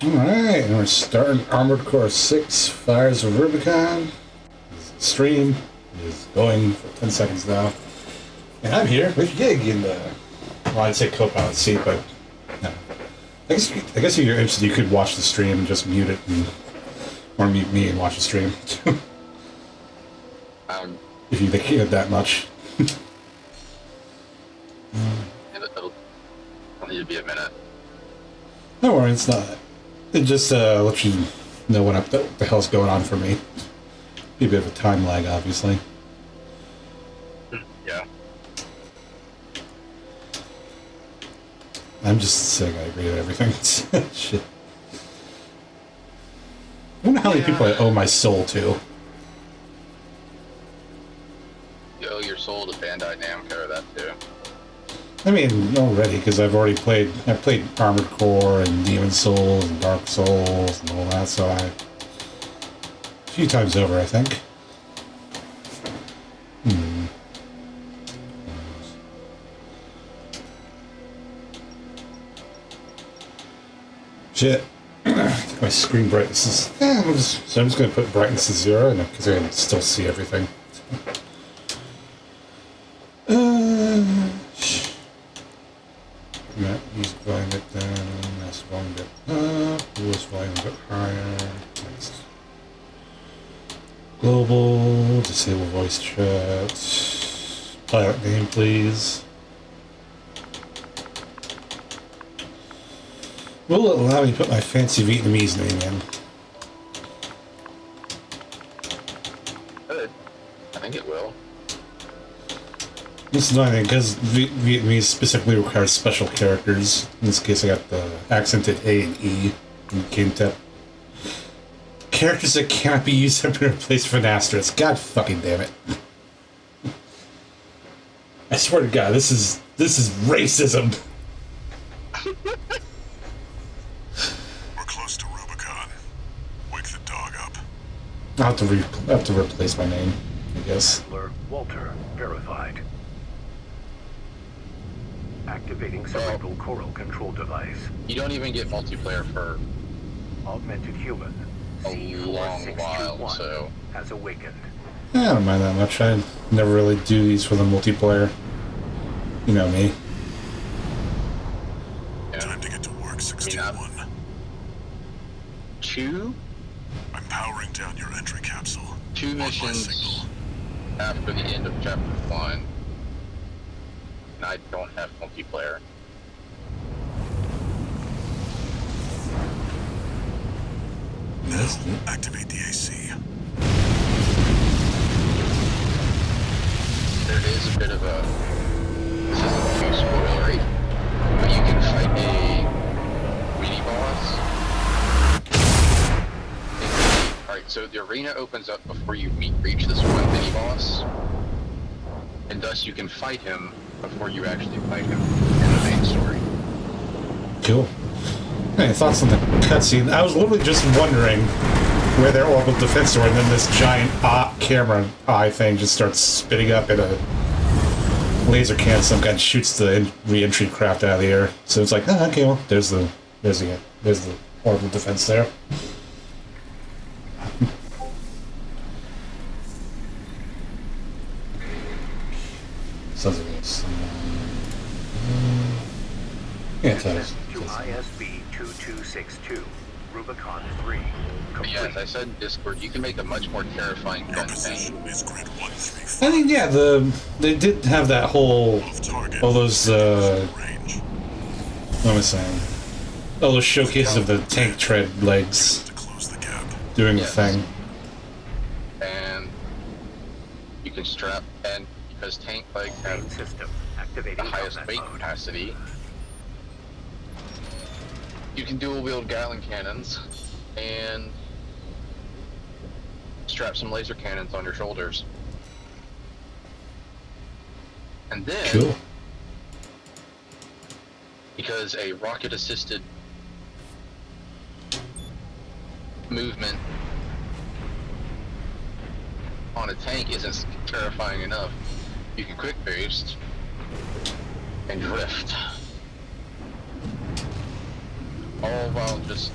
Alright, and we're starting Armored Core 6 Fires of Rubicon. The stream is going for 10 seconds now. And I'm here with Yig in the, well, I'd say co-pilot seat, but no. I guess if you're interested, you could watch the stream and just mute it, or mute me and watch the stream. If you think it that much. It'll need to be a minute. No worries, it's not. It just lets you know what the hell's going on for me. Be a bit of a time lag, obviously. Yeah. I'm just saying I agree with everything. Shit. I wonder how many people I owe my soul to. You owe your soul to Bandai Namco, that too. I mean, already, because I've played Armored Core and Demon Souls and Dark Souls and all that, so a few times over, I think. Shit. I think my screen brightness is... so I'm just going to put brightness to 0, because I can still see everything. Music volume a bit down, master volume a bit up, voice volume a bit higher. Next. Global, disable voice chat. Pilot name, please. Will it allow me to put my fancy Vietnamese name in? Good. I think it will. This is annoying because Vietnamese specifically requires special characters. In this case, I got the accented A and E in Cánh Thép. Characters that cannot be used have been replaced with an asterisk. God fucking damn it! I swear to God, this is racism. We're close to Rubicon. Wake the dog up. I'll have to replace my name, I guess. Walter verified. Activating cerebral coral control device. You don't even get multiplayer for Augmented human. a long while, so... has awakened. I don't mind that much. I never really do these for the multiplayer. You know me. Yeah. Time to get to work, 61. I'm powering down your entry capsule. Two missions after the end of Chapter 1. And I don't have multiplayer. Now, activate the AC. There is a bit of a... This isn't too spoilery, but you can fight a mini boss. Alright, so the arena opens up before you reach this one mini boss. And thus you can fight him before you actually fight him in the main story. Cool. Any thoughts on the cutscene? I was literally just wondering where their orbital defense were, and then this giant camera eye thing just starts spitting up in a laser cannon. Some guy shoots the re-entry craft out of the air. So it's like, oh, okay, well, there's the orbital defense there. Sounds like this. Yeah, it does. To ISB 2262, Rubicon 3. But yeah, as I said in Discord, you can make a much more terrifying Your gun position tank. is grid 135. I mean, yeah, they did have that whole, all those, range. what am I saying? All those showcases of the tank tread legs To close the gap. doing Yes. the thing. And you can strap, and because tank legs Main have system the activating highest combat weight mode. capacity, you can dual wield Gatling cannons and strap some laser cannons on your shoulders. And then, Cool. because a rocket assisted movement on a tank isn't terrifying enough, you can quick boost and drift. All while just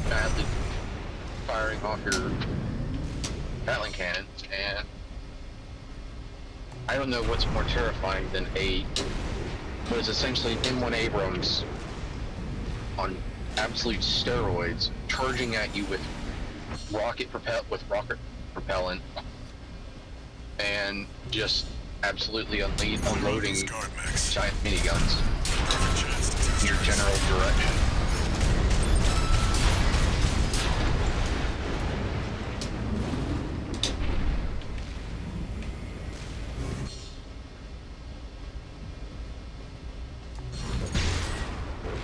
badly firing off your Gatling cannons, and I don't know what's more terrifying than what is essentially an M1 Abrams on absolute steroids, charging at you with rocket propellant, and just absolutely unloading giant miniguns in your general direction.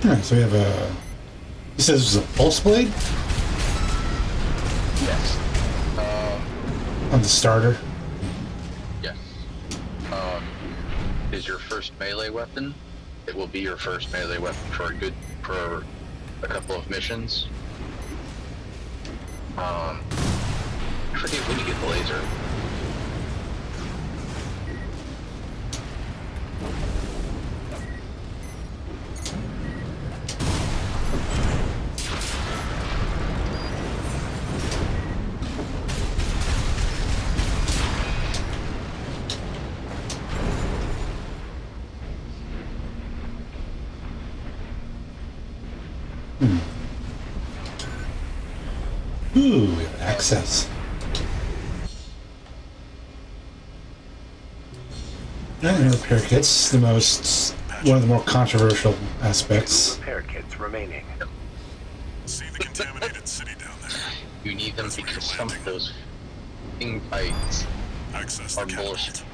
Alright, so we have a... He says this is a pulse blade? Yes. On the starter? Yes. Is your first melee weapon. It will be your first melee weapon for a couple of missions. I forget when you get the laser. Ooh, we have access. And repair kits, one of the more controversial aspects. Repair kits remaining. See the contaminated city down there. You need them because some of those fights Access are the bullshit. catapult.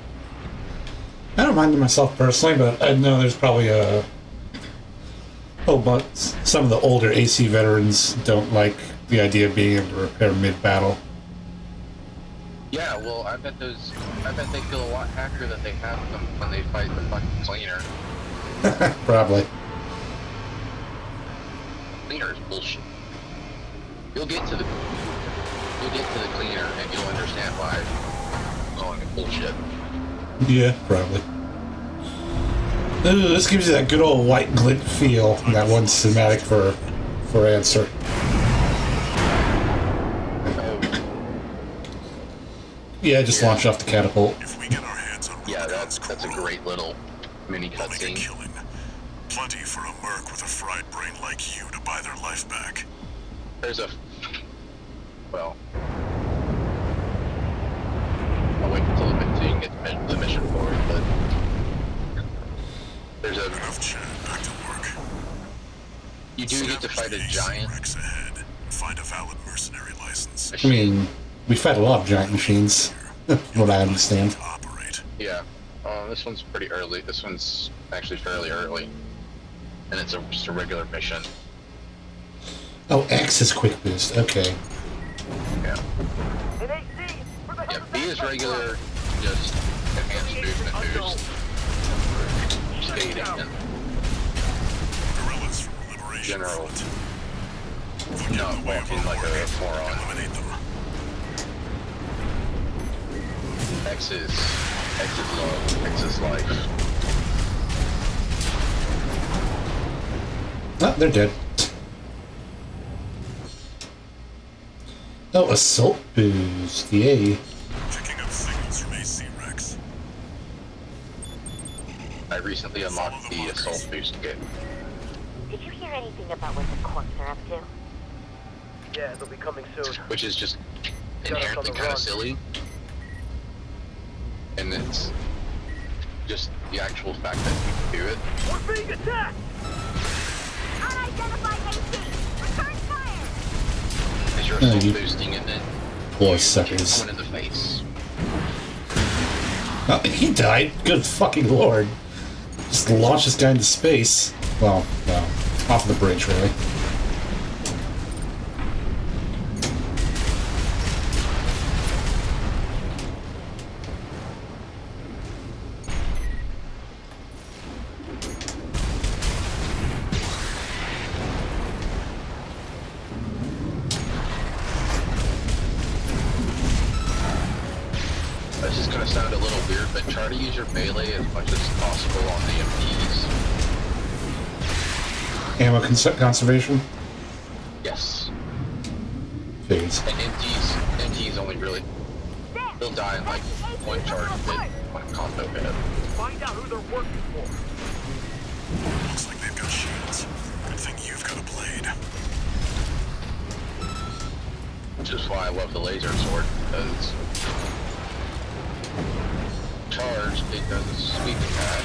I don't mind them myself personally, but I know there's probably but some of the older AC veterans don't like the idea of being able to repair mid-battle. Yeah, well, I bet they feel a lot happier that they have them when they fight the fucking cleaner. Probably. Cleaner is bullshit. You'll get to the cleaner and you'll understand why it's calling it bullshit. Yeah, probably. Ooh, this gives you that good old white glint feel in that one cinematic for answer. Yeah, just launch off the catapult. If we get our hands on Yeah, Rubicon's that's a coral, great little mini we'll make a cutscene. killing. Plenty for a merc with a fried brain like you to buy their life back. There's well, I'll wait until you can get the mission for it, but there's Enough chat. Back to work. you do get to fight a giant. Rex ahead and find a valid mercenary license. I mean, we fight a lot of giant machines, from what I understand. To operate. Yeah, this one's pretty early. This one's actually fairly early, and it's just a regular mission. Oh, X is quick boost. Okay. Yeah. Yeah, B is regular, just enhanced movement boost. Skating and Guerrillas from Liberation general, Front. They'll get not in the way of walking our like work. a moron. Eliminate them. X is love, X is life. Oh, they're dead. Oh, assault boost. Yay. Picking up signals from AC Rex. I recently unlocked the assault boost kit. Did you hear anything about what the corps are up to? Yeah, they'll be coming soon. Which is just inherently kind of silly. And it's just the actual fact that you can do it. We're being attacked! Unidentified AC! Return fire! As you're Oh, assault you boosting and then boy kick suckers. someone in the face. Oh, he died. Good fucking lord. Just launch this guy into space. Well, no. Off the bridge, really. This is going to sound a little weird, but try to use your melee as much as possible on the MPs. Ammo conservation? Yes. Figures. And MT's only really, he'll die in like one charge hit, one combo hit. Find out who they're working for. Looks like they've got shields. Good thing you've got a blade. Which is why I love the laser sword, because charge, it does a sweep attack.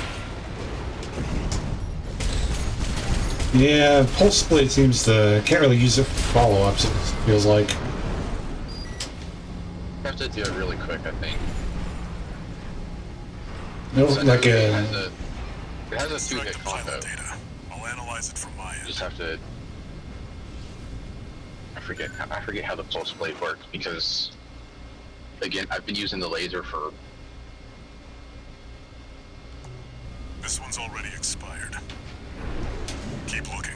Yeah, Pulse Blade seems to... Can't really use it for follow-ups, it feels like. You have to do it really quick, I think. No, So like it a... has a Extract two-hit the pilot combo. data. I'll analyze it from my You end. just have to... I forget how the pulse blade works, because again, I've been using the laser for... This one's already expired. Keep looking.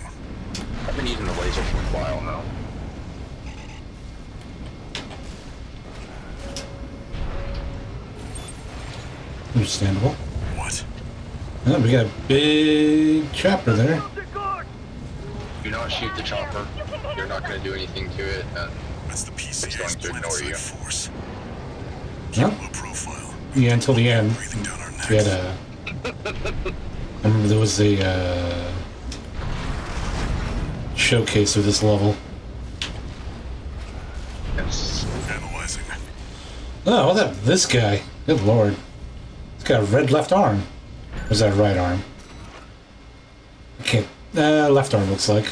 I've been using the laser for a while now. Understandable. What? Oh, we got a big chopper there. Do not shoot the chopper. You're not going to do anything to it, and That's the it's PCA's going to ignore you. planetside force. Yep. Low profile. Yeah, until the end. Breathing down our necks. We had a... I remember there was a showcase of this level. It's, Analyzing. Oh, what about this guy? Good lord. He's got a red left arm. Or is that right arm? I can't... left arm looks like.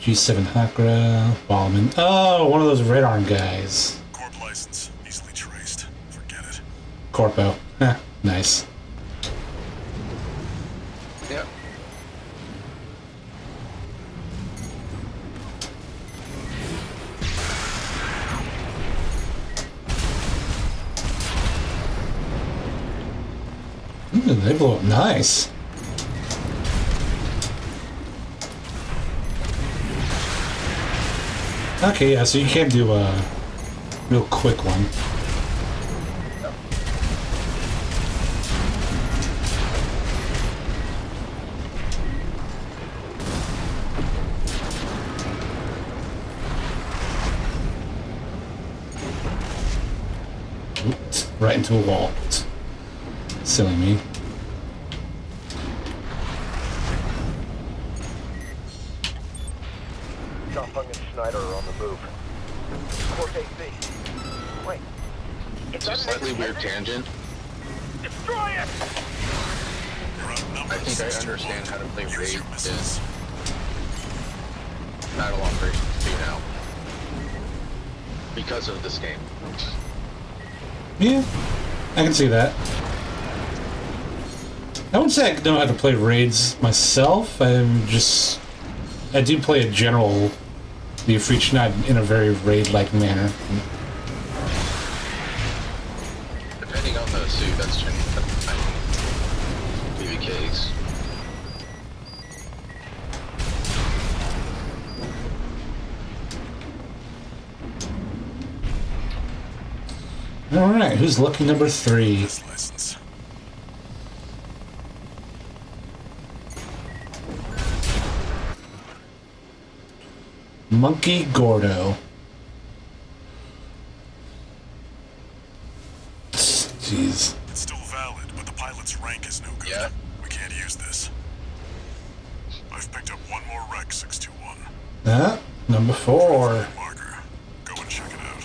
G7 Hakra, Ballman. Oh, one of those red arm guys. Corp license. Easily traced. Forget it. Corpo. Heh, nice. yeah. Ooh, they blow up nice. Okay, yeah, so you can't do a real quick one. Oops, right into a wall. Silly me. Shuffung and Schneider are on the move. Corp AC. Wait. It's a slightly weird tangent. Destroy it! You're I outnumbered think I 6 to understand 1. how to play Use raid your in missiles. battle operations 2 now. Because of this game. Yeah, I can see that. I wouldn't say I know how to play raids myself. I do play a general, the Yggknight in a very raid-like manner. Depending on the suit, that's changed. That might be the case. All right, who's lucky number 3? This license. Monkey Gordo. Jeez. It's still valid, but the pilot's rank is no good. Yeah. We can't use this. I've picked up one more wreck, 621. Number 4. Marker. Go and check it out.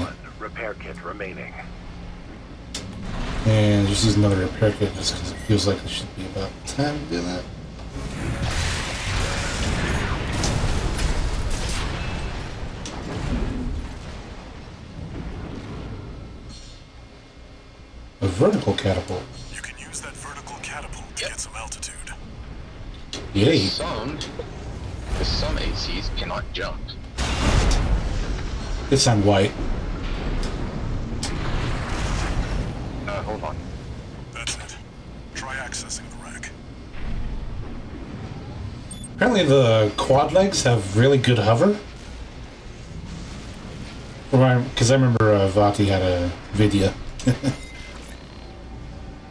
One repair kit remaining. And just use another repair kit just because it feels like it should be about time to do that. A vertical catapult. You can use that vertical catapult to get some altitude. Yay. Some ACs cannot jump. It's on white. Hold on. That's it. Try accessing the rack. Apparently the quad legs have really good hover. Because I remember Vati had a video.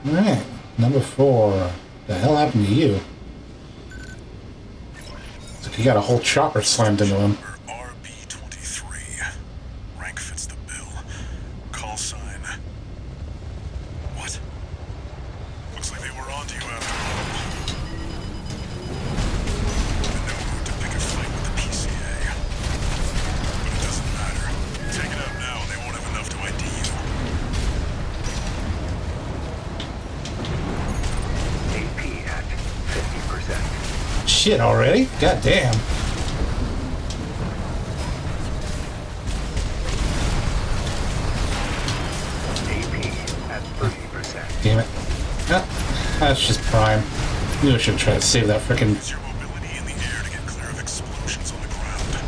Alright, number 4. The hell happened to you? It's like he got a whole chopper slammed into him. Shit already? God damn. AP at 30%. Damn it. That's just prime. Knew I should try to save that frickin'. Use your mobility in the air to get clear of explosions on the ground.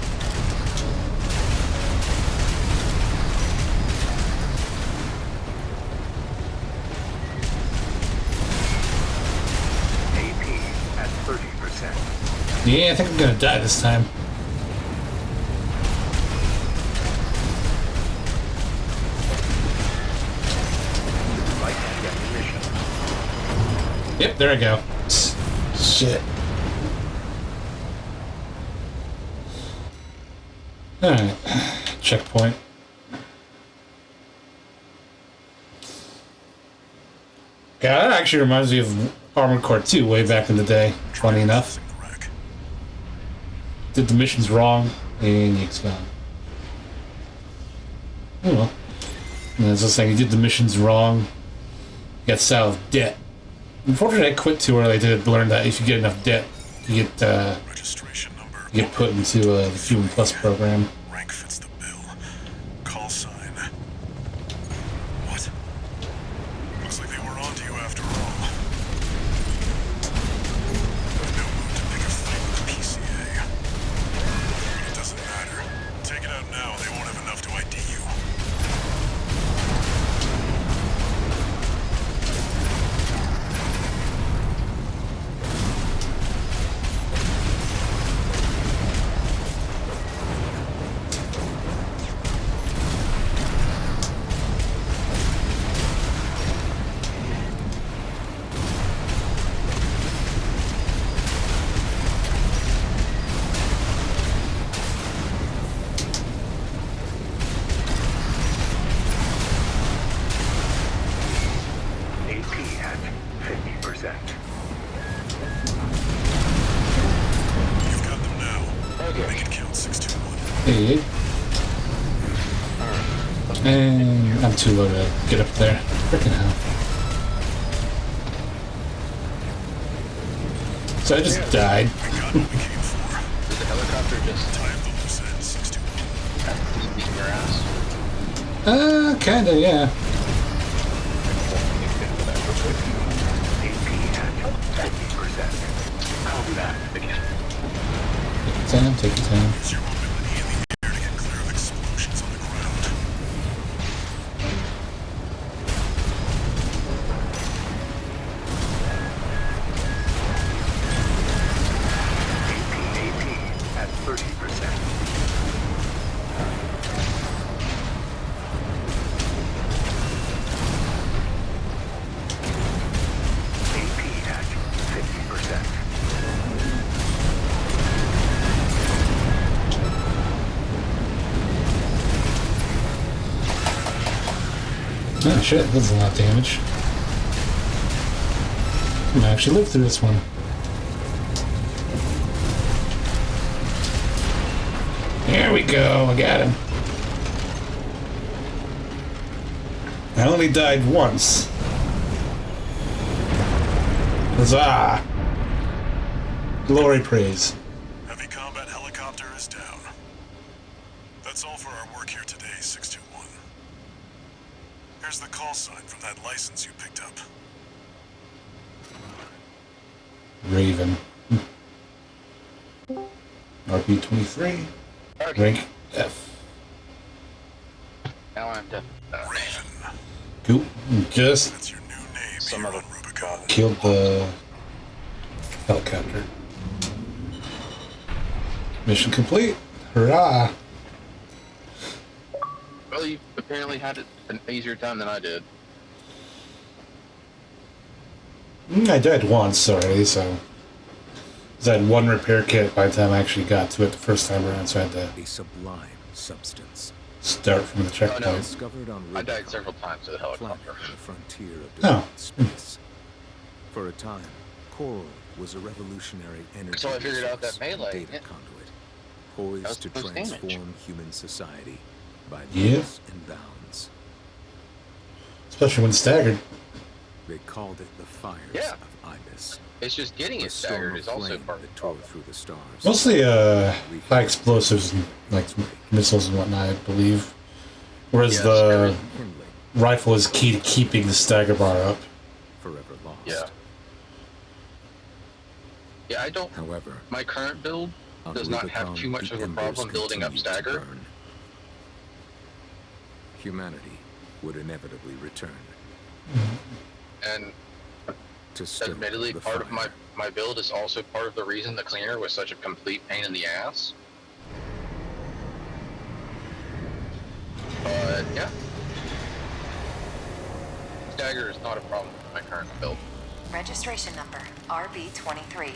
AP at 30%. Yeah, I think I'm gonna die this time. Light ammunition. Yep, there I go. Shit. Alright. Checkpoint. Yeah, that actually reminds me of Armored Core 2 way back in the day. Funny enough. Did the missions wrong, and it's gone. Oh well. And as I was saying, you did the missions wrong, you got saddled with debt. Unfortunately, I quit too early to learn that if you get enough debt, you get Registration number. you get put into the Human Plus program. Rank fits the bill. Call sign. What? Looks like they were onto you after all. No mood to pick a fight with the PCA. But it doesn't matter. Take it out now, they won't have enough to ID you. AP at 50%. You've got them now. Okay. Make it count 621. Hey. And I'm too low to get up there. Freaking hell. So I just died. We got what we came for. Did the helicopter just Tie up the loose end, 621. just beat your ass? Kinda, yeah. AP at 50%. Copy that. Take your time. Use your mobility in the air to get clear of explosions on the ground. AP at 30%. AP at 50%. Oh shit, that's a lot of damage. I might actually live through this one. There we go, I got him. I only died once. Huzzah! Glory praise. Heavy combat helicopter is down. That's all for our work here today, 621. Here's the call sign from that license you picked up. Raven. RP-23. Okay. Rank F. Now I'm done. Raven. Cool. Just That's your new name Some here other on Rubicon. killed the helicopter. Mission complete. Hurrah! Well, you apparently had an easier time than I did. I died once already, so... 'cause I had one repair kit by the time I actually got to it the first time around, so I had to A sublime substance. start from the Oh, no. checkpoint. Discovered on I Rubicon, died several times with a planet helicopter. on the frontier of Oh. developed space. For a time, coral was a revolutionary energy So I figured out resource that melee, and data yeah. conduit, That was poised to the first damage. transform human society by Yeah. leaps and bounds. Especially when staggered. They called it the fires Yeah. of Ibis. It's just getting A it storm staggered of is also flame part of that the tore problem. through the stars. Mostly high explosives and like missiles and whatnot, I believe. Whereas Yes, the Kindling, rifle is key to keeping the stagger bar up. forever lost. Yeah. Yeah, I don't. However, My current build on does not have Rubicon, too much the of a embers problem building up continued to stagger. burn. Humanity would inevitably return And to stoke admittedly, the part fire. of my build is also part of the reason the cleaner was such a complete pain in the ass. But yeah, stagger is not a problem with my current build. Registration number RB23.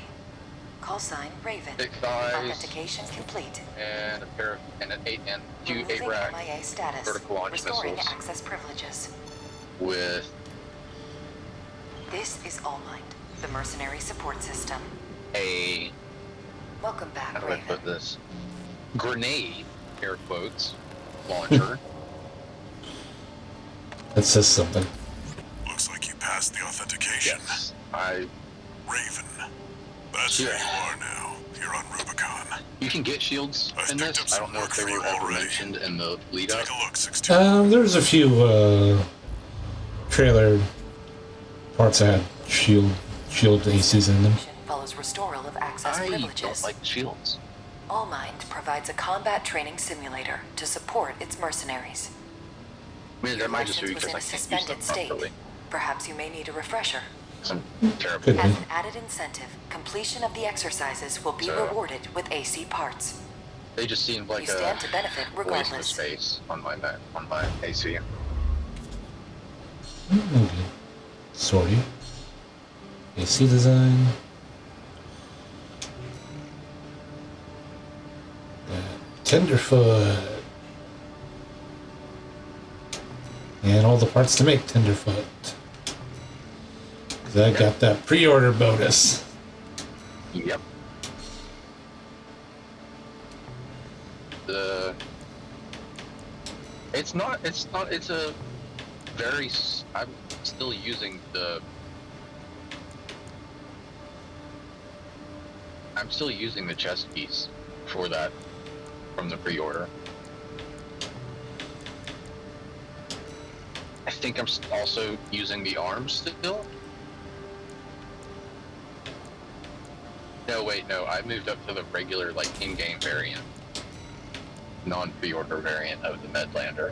Call sign Raven. Thick thighs Authentication complete. and a pair of and an 8 and 2 Removing ARAC MIA status. vertical launch Restoring missiles access privileges. with This is All Mind, the mercenary support system. a, Welcome back, how do I Raven. put this, grenade, air quotes, launcher. That says something. Looks like you passed the authentication. Yes, Raven. That's who Yeah. you are now. You're on Rubicon. you can get shields I've in picked this. up I some don't know work if they for were you ever already. mentioned in the lead up. Take a look, 621. There's a few trailer parts that had shield ACs in them. Follows restoral of access I don't privileges. like shields. All Mind provides a combat training simulator to support its mercenaries. I mean, Your that might just be license was because in I a can't use them suspended state. properly. Perhaps you may need a refresher. 'Cause I'm terrible. Could As be. an added incentive, completion of the exercises will be So- rewarded with AC parts. They just seemed like You stand to a benefit waste of regardless. space on my AC. Okay. Sorry. AC design. Tenderfoot. And all the parts to make Tenderfoot. Because I got that pre-order bonus. Yep. It's a very, I'm still using the chest piece for that from the pre-order. I think I'm also using the arms still. No, wait, no, I moved up to the regular, like, in-game variant. Non-pre-order variant of the Medlander.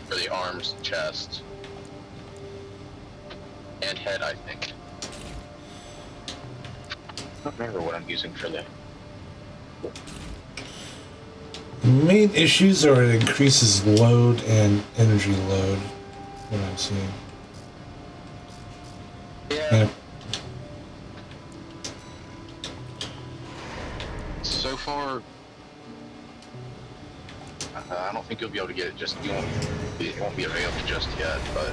For the arms, chest, and head, I think. I don't remember what I'm using for the... The main issues are it increases load and energy load. What I'm seeing. Yeah. Yeah. So far, I don't think you'll be able to get it just, it won't be available just yet, but...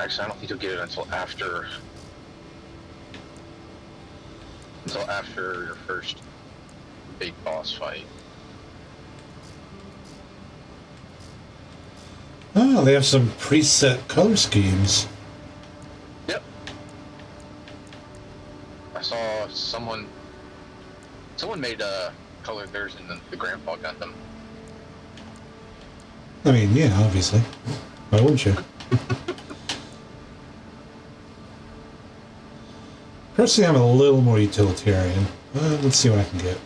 Actually, I don't think you'll get it until after your first big boss fight. Oh, they have some preset color schemes. Yep. I saw someone made a colored version of the Grandpa Gundam. I mean, yeah, obviously. Why wouldn't you? Personally, I'm a little more utilitarian. Let's see what I can get.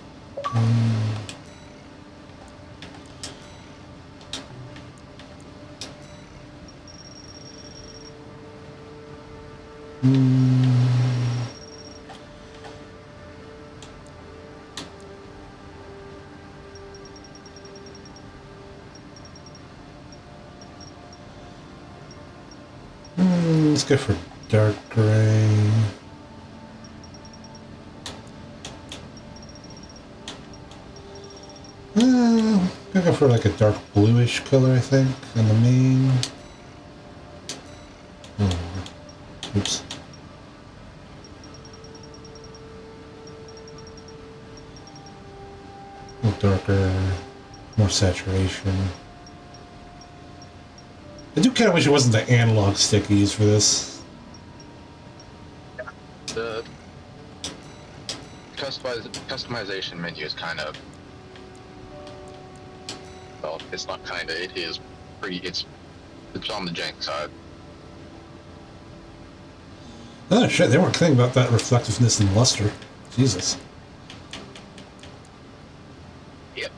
Let's go for dark gray. I'm gonna go for like a dark bluish color, I think, on the main. Oh, oops. A little darker, more saturation. kind of wish it wasn't the analog stick you used for this. The customization menu is kind of, well, it's not kind of, it is pretty, it's on the jank side. Oh shit, they weren't thinking about that reflectiveness and luster. Jesus. Yep.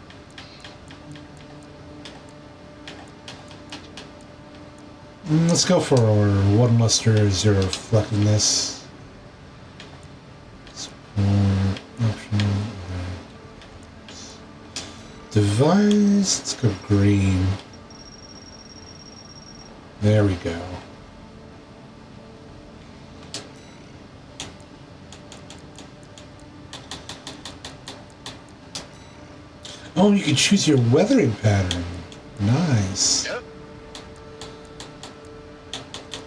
Let's go for 1 luster, 0 reflectiveness. Optional. Device. Let's go green. There we go. Oh, you can choose your weathering pattern. Nice. Yep.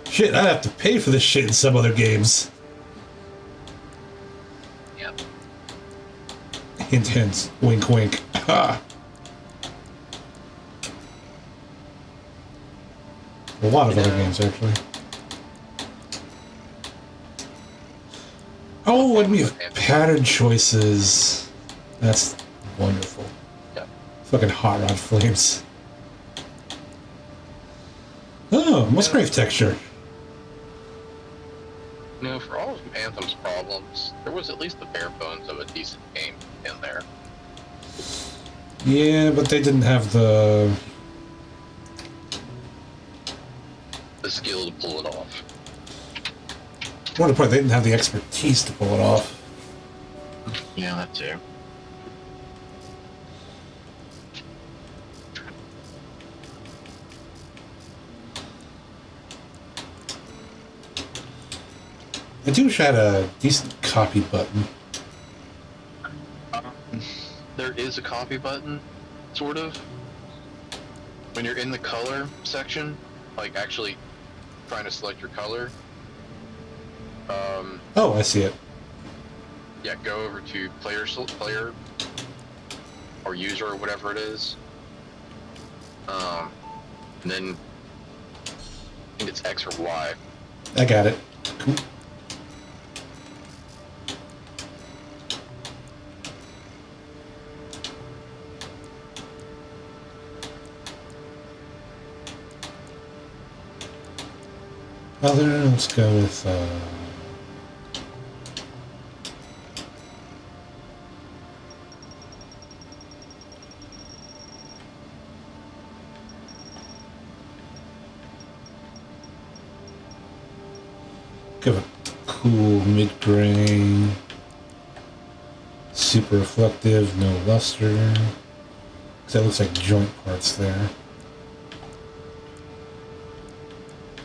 Shit, I'd have to pay for this shit in some other games. Yep. Hint, hint. Wink, wink. Ha! A lot of other games, actually. Oh, and we have pattern choices. That's wonderful. Yep. Fucking hot rod flames. Oh, Musgrave texture. You know, for all of Anthem's problems, there was at least the bare bones of a decent game in there. Yeah, but they didn't have the Skill to pull it off. more to the point, they didn't have the expertise to pull it off. Yeah, that too. I do wish I had a decent copy button. There is a copy button, sort of. When you're in the color section, like actually trying to select your color. Oh, I see it. Yeah, go over to player or user or whatever it is. And then I think it's X or Y. I got it. Cool. Other, let's go with give a cool mid-gray, super reflective, no luster. Because that looks like joint parts there.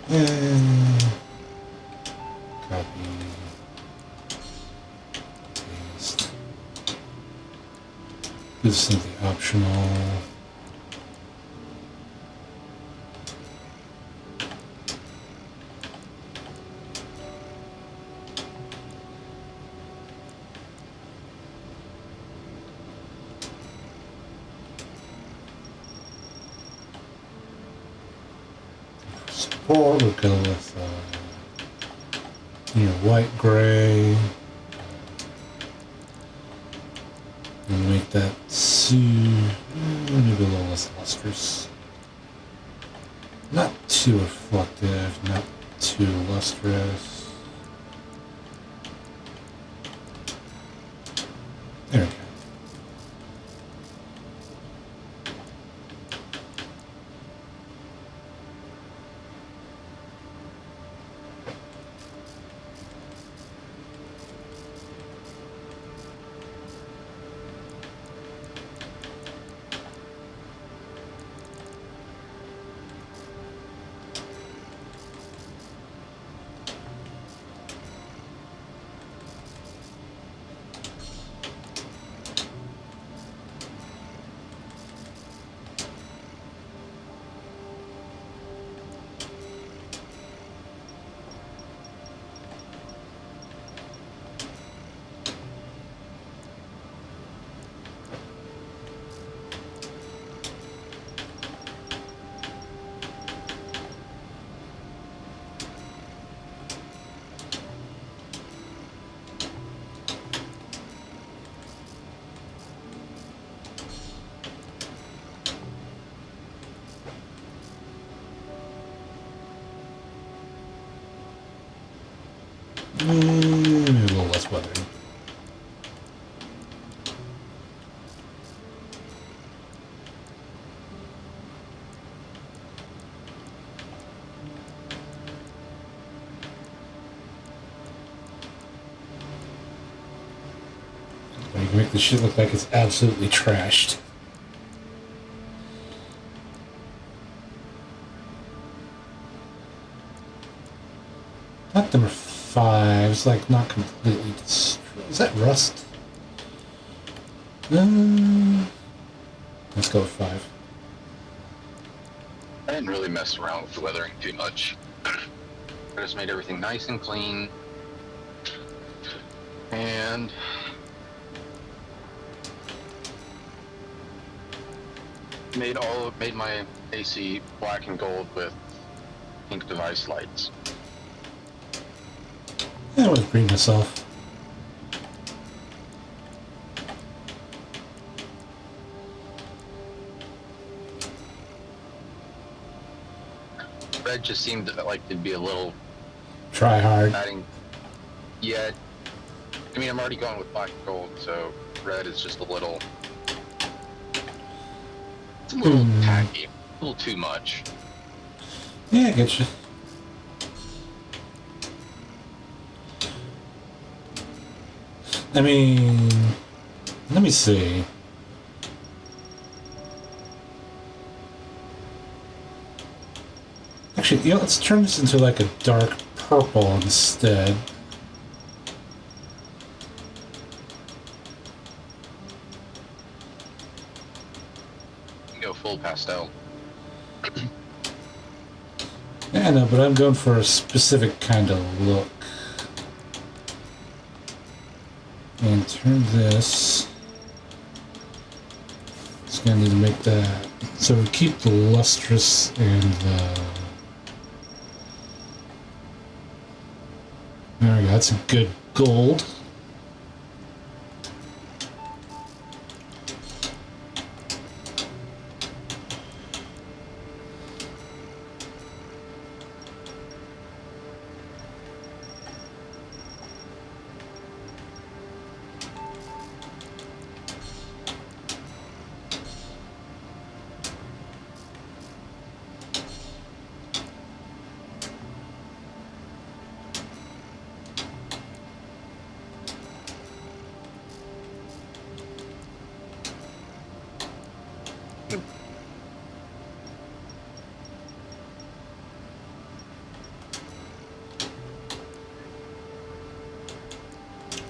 And copy, paste. Do something optional. Or we'll go with white gray and make that maybe a little less lustrous. Not too reflective, not too lustrous. There we go. Maybe a little less weathering. You can make this shit look like it's absolutely trashed. Not number 5. It's like not completely destroyed. Is that rust? Let's go with 5. I didn't really mess around with the weathering too much. I just made everything nice and clean. And made my AC black and gold with pink device lights. Yeah, I would agree myself. Red just seemed like it'd be a little Try hard. adding. Yeah, I mean I'm already going with black and gold, so red is just a little. It's a little tacky, a little too much. Yeah, I get you. I mean, let me see. Actually, you know, let's turn this into like a dark purple instead. Go full pastel. Yeah, I know, but I'm going for a specific kind of look. And turn this. It's gonna need to make that. So we keep the lustrous and the. There we go. That's a good gold.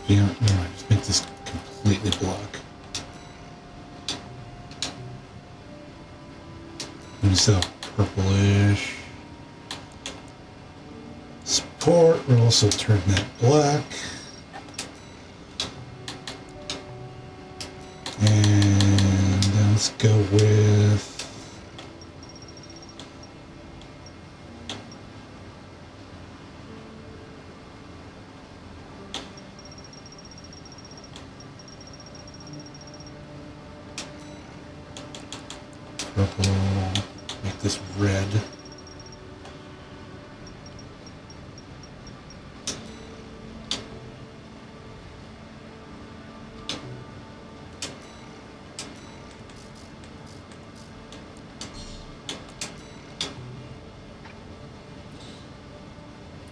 Yeah, alright, let's make this completely black. And just a purplish. Support, we'll also turn that black. And then let's go with purple, make this red.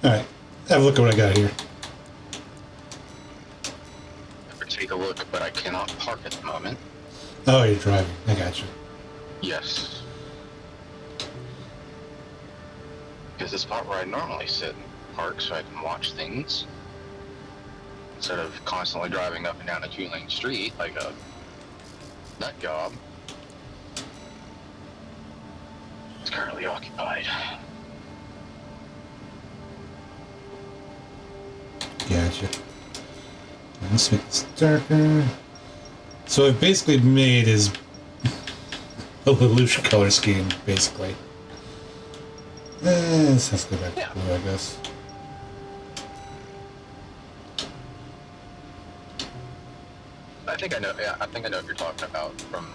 Alright, have a look at what I got here. Take a look, but I cannot park at the moment. Oh, you're driving. I got you. Yes. Because the spot where I normally sit and park so I can watch things instead of constantly driving up and down a 2-lane street like a nut job. It's currently occupied. Gotcha. Let's make this darker. So I've basically made his a Lelouch color scheme, basically. This has to go back to blue, I guess. I think I know. Yeah, I think I know what you're talking about. From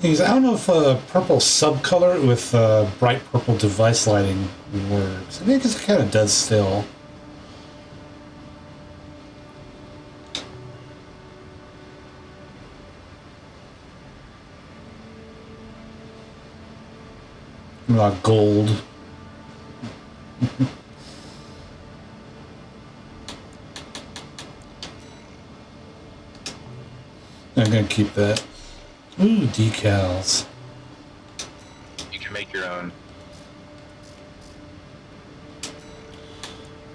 I don't know if purple subcolor with bright purple device lighting works. I think it kind of does still. Gold. I'm gonna keep that. Ooh, decals. You can make your own.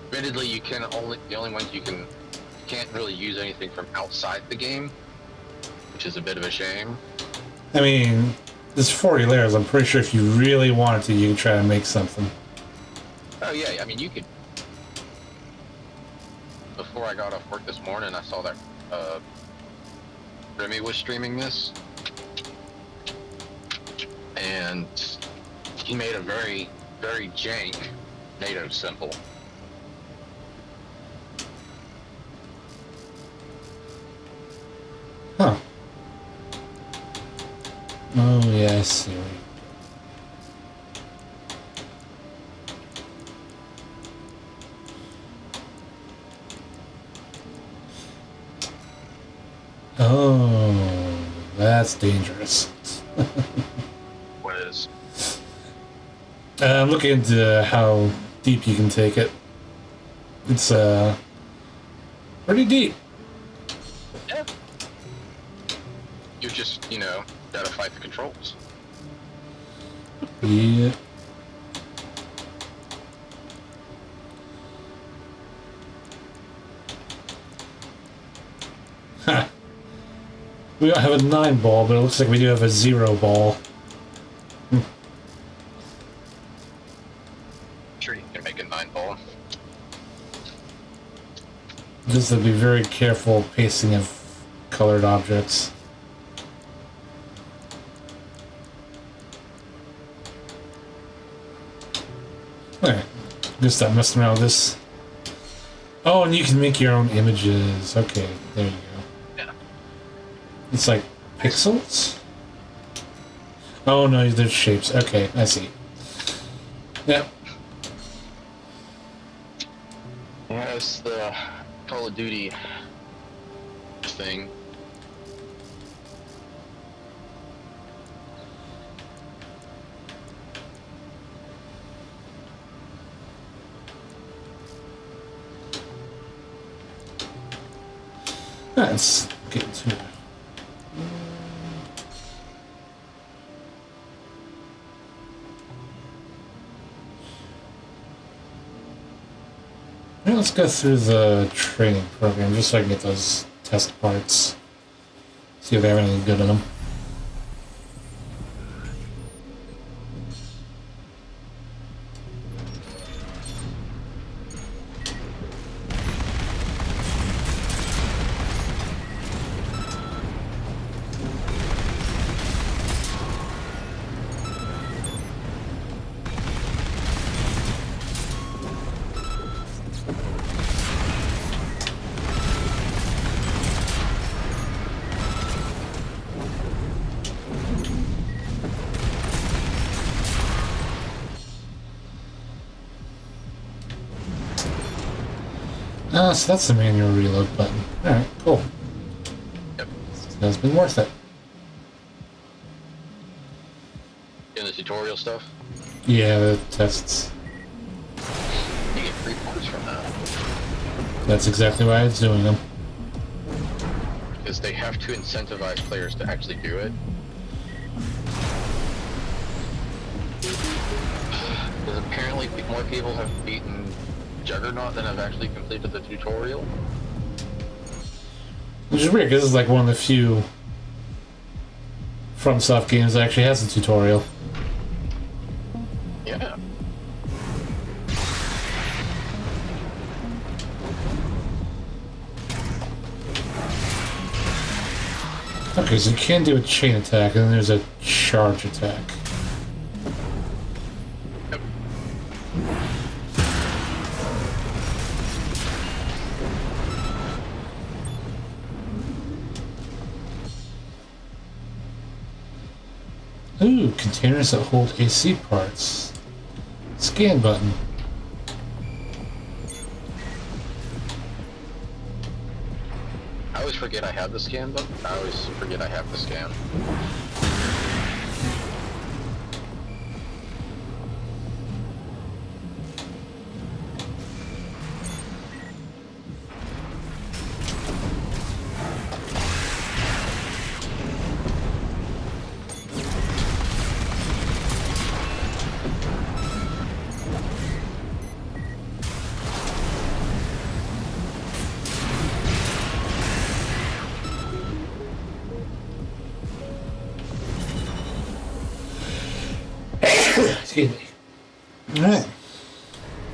Admittedly, the only ones you can't really use anything from outside the game, which is a bit of a shame. I mean, there's 40 layers. I'm pretty sure if you really wanted to, you could try to make something. Oh yeah, I mean you could. Before I got off work this morning, I saw that Remy was streaming this, and he made a very, very jank NATO symbol. Huh. Oh, yeah, I see. Oh, that's dangerous. What is? I'm looking into how deep you can take it. It's pretty deep. Yeah. You just, gotta fight the controls. Yeah. Huh. We don't have a 9 ball, but it looks like we do have a 0 ball. Sure, you can make a 9 ball. Just to be very careful pasting of colored objects. Alright, just stop messing around with this. Oh, and you can make your own images. Okay, there you go. Yeah. It's like pixels? Oh no, there's shapes. Okay, I see. Yep. Yeah, it's the Call of Duty thing. Let's get to it. Now let's go through the training program just so I can get those test parts. See if they have anything good in them. Ah, so that's the manual reload button. Alright, cool. Yep. That's been worth it. In the tutorial stuff, Yeah, the tests. you get 3 points from that. That's exactly why it's doing them. Because they have to incentivize players to actually do it. Because apparently more people have beaten Juggernaut than have actually completed the tutorial. Which is weird, because this is like one of the few FromSoft games that actually has a tutorial. Yeah. Okay, so you can do a chain attack, and then there's a charge attack. Yep. Ooh, containers that hold AC parts. Scan button. I always forget I have the scan button. I always forget I have the scan. Excuse me. Alright.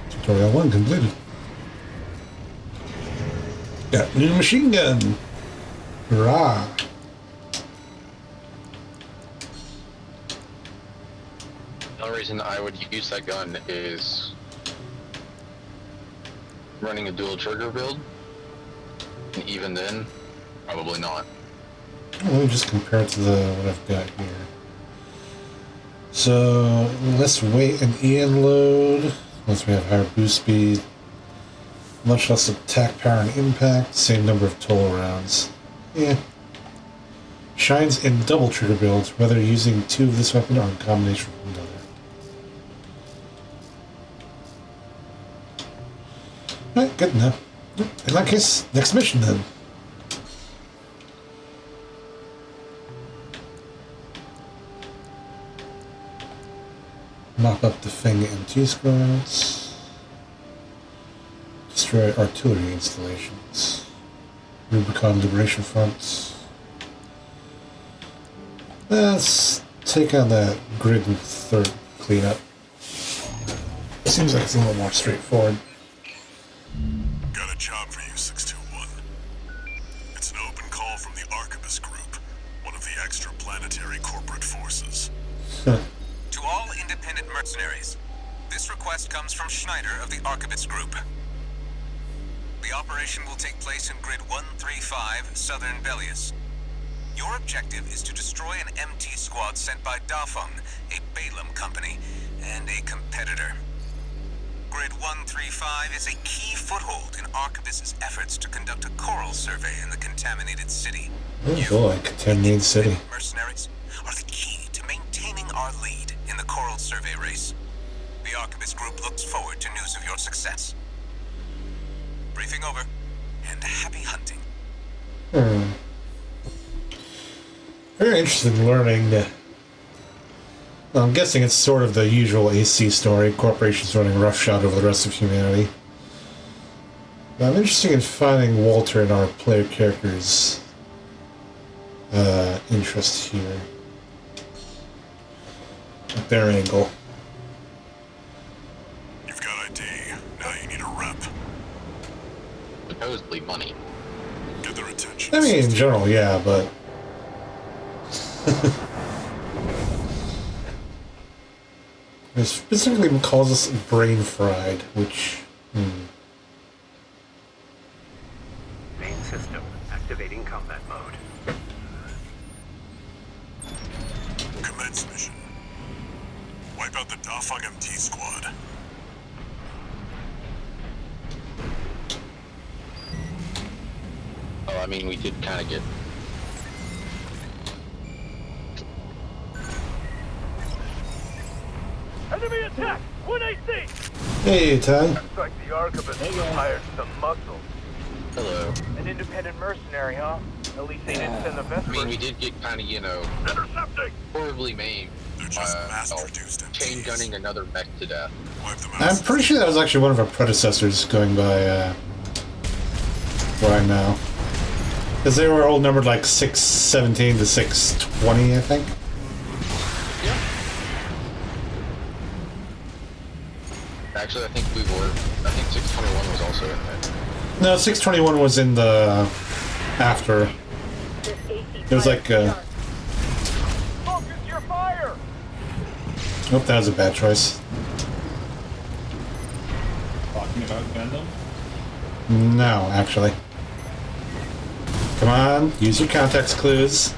Tutorial 1 completed. Got new machine gun. Hurrah. The only reason I would use that gun is running a dual trigger build. And even then, probably not. Let me just compare it to what I've got here. So, less weight and EN load, unless we have higher boost speed. Much less attack power and impact, same number of total rounds. Yeah. Shines in double trigger builds, whether using 2 of this weapon or in combination with another. Alright, good enough. In that case, next mission then. Mop up the Feng MT squads. Destroy artillery installations. Rubicon liberation fronts. Let's take on that grid and third cleanup. Seems like it's a little more straightforward. Got a job for you, 621. It's an open call from the Arquebus Group, one of the extraplanetary corporate forces. To all independent mercenaries, this request comes from Schneider of the Arquebus Group. The operation will take place in Grid 135, Southern Belius. Your objective is to destroy an MT squad sent by Dafeng, a Balaam company, and a competitor. Grid 135 is a key foothold in Arquebus's efforts to conduct a coral survey in the contaminated city. Oh boy, contaminated city. Mercenaries are the key to maintaining our lead in the coral survey race. The Arquebus Group looks forward to news of your success. Briefing over, and happy hunting. Very interested in learning. Well, I'm guessing it's sort of the usual AC story. Corporations running roughshod over the rest of humanity. But I'm interested in finding Walter and our player characters' interest here. At their angle. You've got ID. Now you need a rep. Supposedly money. Get their attention. I mean, in general, yeah, but... It specifically calls us brain fried, which... Main system activating combat mode. Commence mission. Wipe out the Dafeng MT squad. Oh, I mean, we did kind of get... Enemy attack! 1 AC! Hey, Ty. Looks like the Arquebus hired some muscle. Hello. An independent mercenary, huh? At least they didn't send the I best mean, we did get kind of, you know, Intercepting! horribly maimed. They're just mass-produced chain MTs. gunning another mech to death. Wipe them out. I'm pretty sure that was actually one of our predecessors going by, where I'm now. Because they were all numbered like 617 to 620, I think. Yeah. Actually, I think 621 was also in there. No, 621 was in the... after. It was like, Focus your fire! Oh, that was a bad choice. Talking about Gundam? No, actually. Come on, use your context clues.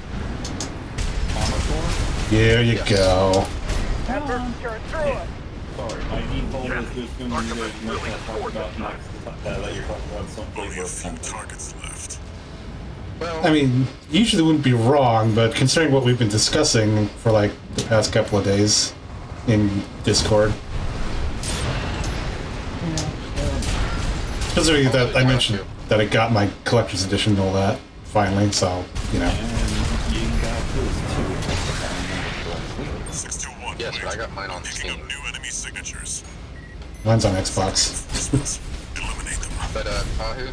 Armor Core? There you go. Effort, turn through it. Sorry, my default is to assume you guys might have talked about next, that you're talking about some Only flavor a of few something. targets left. Well, I mean, usually wouldn't be wrong, but considering what we've been discussing for like the past couple of days in Discord. Considering that I mentioned that I got my collector's edition and all that, finally, so, you know. And you got those too. 621. yes, but I got mine on Picking Steam. up new enemy signatures. Mine's on Xbox. Eliminate them. But Tahu,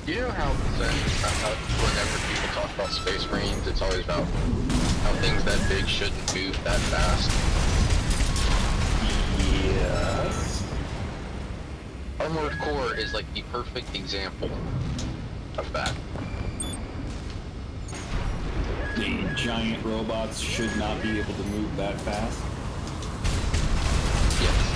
you know how whenever people talk about Space Marines, it's always about how things that big shouldn't move that fast. Yes. Armored Core is like the perfect example of that. The giant robots should not be able to move that fast. Yes.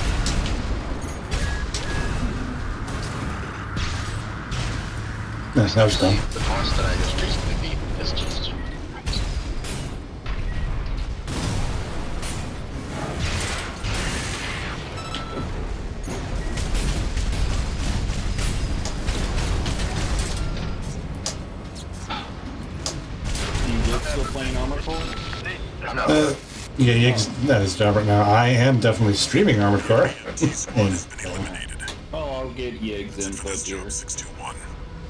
Nice, that was done. The boss that I just recently beat is just... You still playing Armored Core? I'm not... Yeah, Yig's that is job right now. I am definitely streaming Armored Core. T-Squad has been eliminated. Well, I'll get Yig's For input this here. job, 621.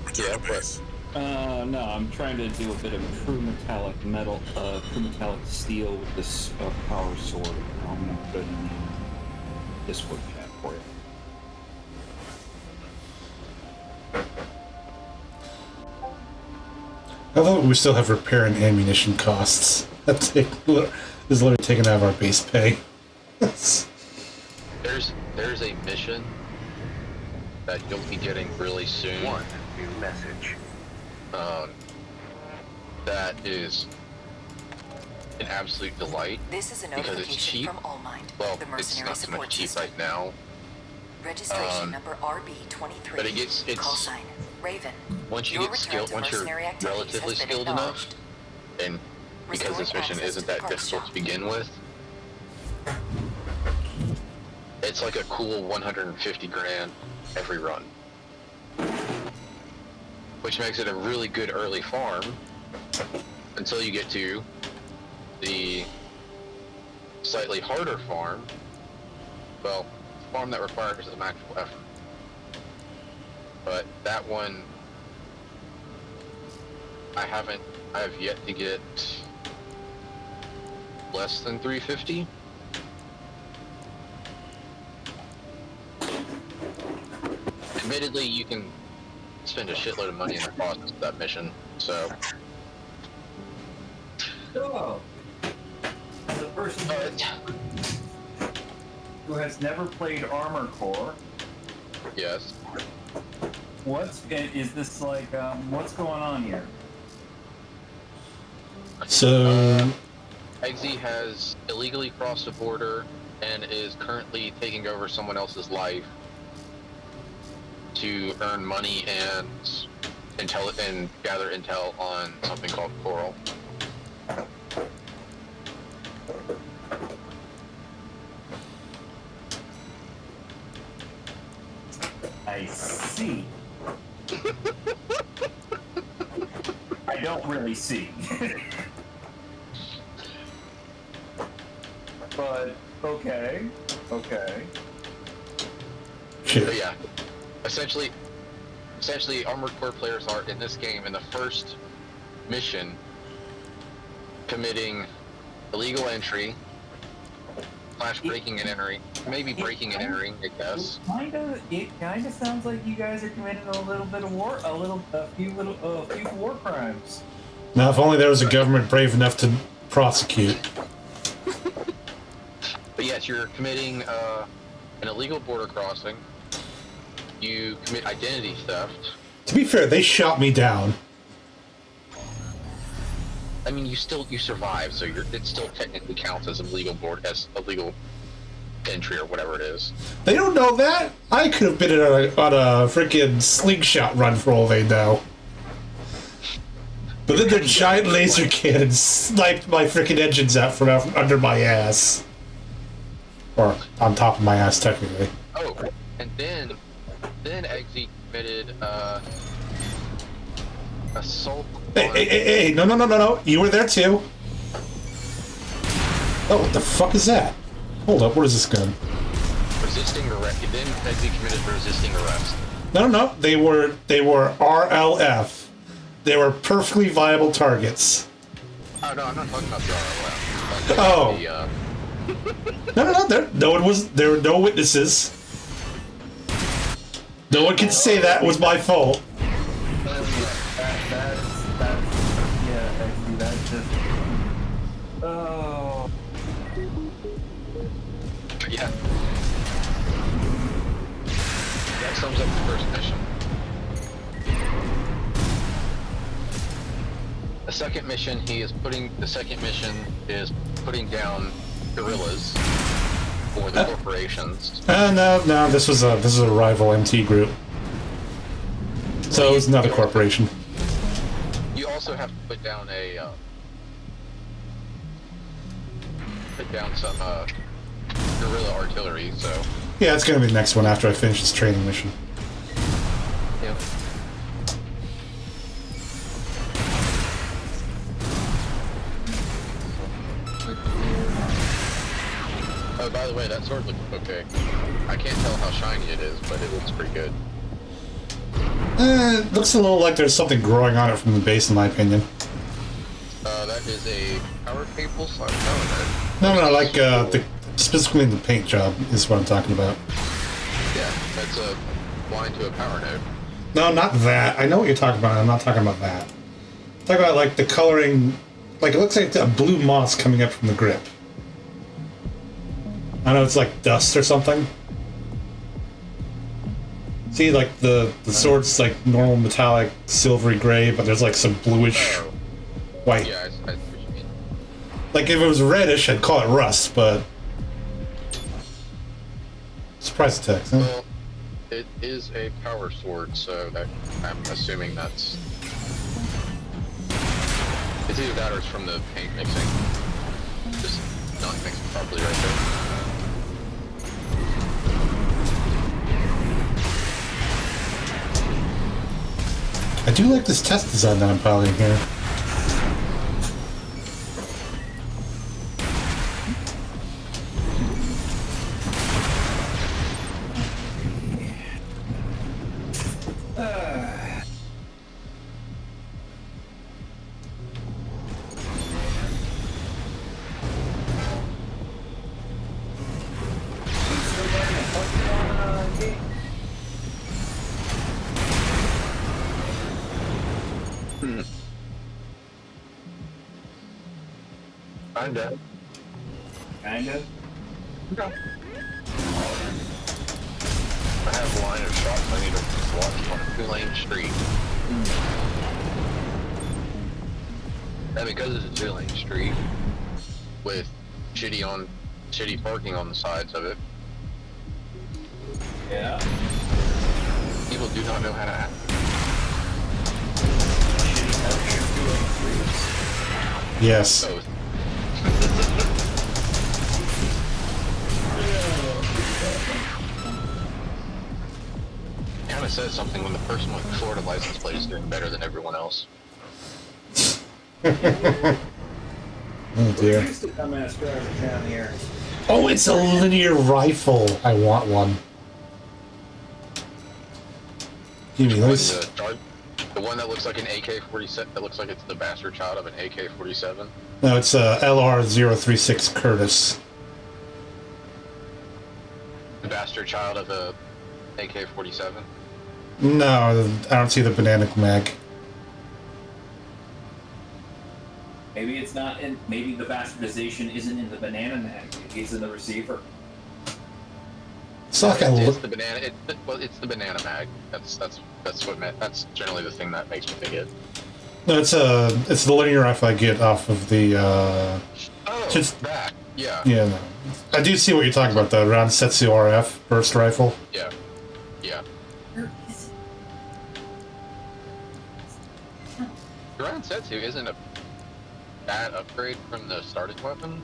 Return Yeah, to but- base. No, I'm trying to do a bit of true metallic metal, true metallic steel with this power sword. I'm gonna put it in the Discord chat for you. Although we still have repair and ammunition costs. That is literally taken out of our base pay. There's a mission that you'll be getting really soon. One new message. That is an absolute delight. This is a Because it's notification cheap. from All Mind, Well, the it's mercenary not so support much cheap system. right now. Registration number RB23. but it's Call sign Raven. Once you Your get return skilled, to once you're mercenary activities relatively has been skilled enough, acknowledged. and because this Restoring mission access isn't to the that parts difficult to shop. begin with, it's like a cool 150 grand every run. Which makes it a really good early farm until you get to the slightly harder farm. Well, farm that requires some actual effort. But that one, I have yet to get less than 350. Admittedly, you can spend a shitload of money in the process of that mission, so... So, as a person who has never played Armored Core, Yes. is this like, what's going on here? So, Eggsy has illegally crossed a border and is currently taking over someone else's life to earn money and gather intel on something called Coral. I see. I don't really see. But, okay. shit. But yeah, essentially Armored Core players are in this game in the first mission committing illegal entry / breaking and entering, maybe breaking and entering, I guess. It kinda sounds like you guys are committing a little bit of war, a few war crimes. Now, if only there was a government brave enough to prosecute. But yes, you're committing an illegal border crossing. You commit identity theft. To be fair, they shot me down. I mean, you survive, so it still technically counts as illegal entry or whatever it is. They don't know that. I could have been on a freaking slingshot run for all they know. But then their giant laser cannons sniped my freaking engines out from under my ass. Or on top of my ass, technically. Oh, and then Eggsy committed assault. Hey, no. You were there too. Oh, what the fuck is that? Hold up, what is this gun? Resisting arrest. Then Eggsy committed resisting arrest. No. They were RLF. They were perfectly viable targets. Oh no, I'm not talking about the RLF. Oh. The, No. There were no witnesses. No one can say that was my fault. That's just. Oh. Yeah. That sums up the first mission. The second mission is putting down guerrillas for the corporations. No. This was a rival MT group. So it's not a corporation. You also have to put down some guerrilla artillery. So Yeah, it's gonna be the next one after I finish this training mission. yeah. Oh, by the way, that sword looks okay. I can't tell how shiny it is, but it looks pretty good. It looks a little like there's something growing on it from the base, in my opinion. That is a power cable. No, like specifically the paint job is what I'm talking about. Yeah, that's a line to a power node. No, not that. I know what you're talking about. I'm not talking about that. I'm talking about like the coloring, like it looks like a blue moss coming up from the grip. I know it's like dust or something. See, like the sword's like normal metallic silvery gray, but there's like some bluish white. Yeah, I see what you mean. Like if it was reddish, I'd call it rust, but surprise text. Huh? Well, it is a power sword, so that I'm assuming that's it's either that or it's from the paint mixing. Just not mixed properly right there. I do like this test design that I'm piloting here. Kinda. I have a line of shots I need to watch on a 2-lane street. And because it's a 2-lane street with shitty parking on the sides of it, Yeah. people do not know how to act. Yes. Both. Kind of says something when the person with the Florida license plate is doing better than everyone else. Oh dear. Used to come as drivers down here. Oh, it's a linear rifle. I want one. Give me those. The one that looks like an AK-47, that looks like it's the bastard child of an AK-47. No, it's a LR-036 Curtis. The bastard child of a AK-47. No, I don't see the banana mag. Maybe it's not in. Maybe the bastardization isn't in the banana mag. It's in the receiver. It's like I It's look. the banana. It's the banana mag. That's what meant. That's generally the thing that makes me think it. No, it's the linear rifle I get off of the. Oh, Just that. Yeah. yeah. No. I do see what you're talking about. The round Setsu RF burst rifle. Yeah. Yeah. Ground Setsu isn't a bad upgrade from the starting weapon.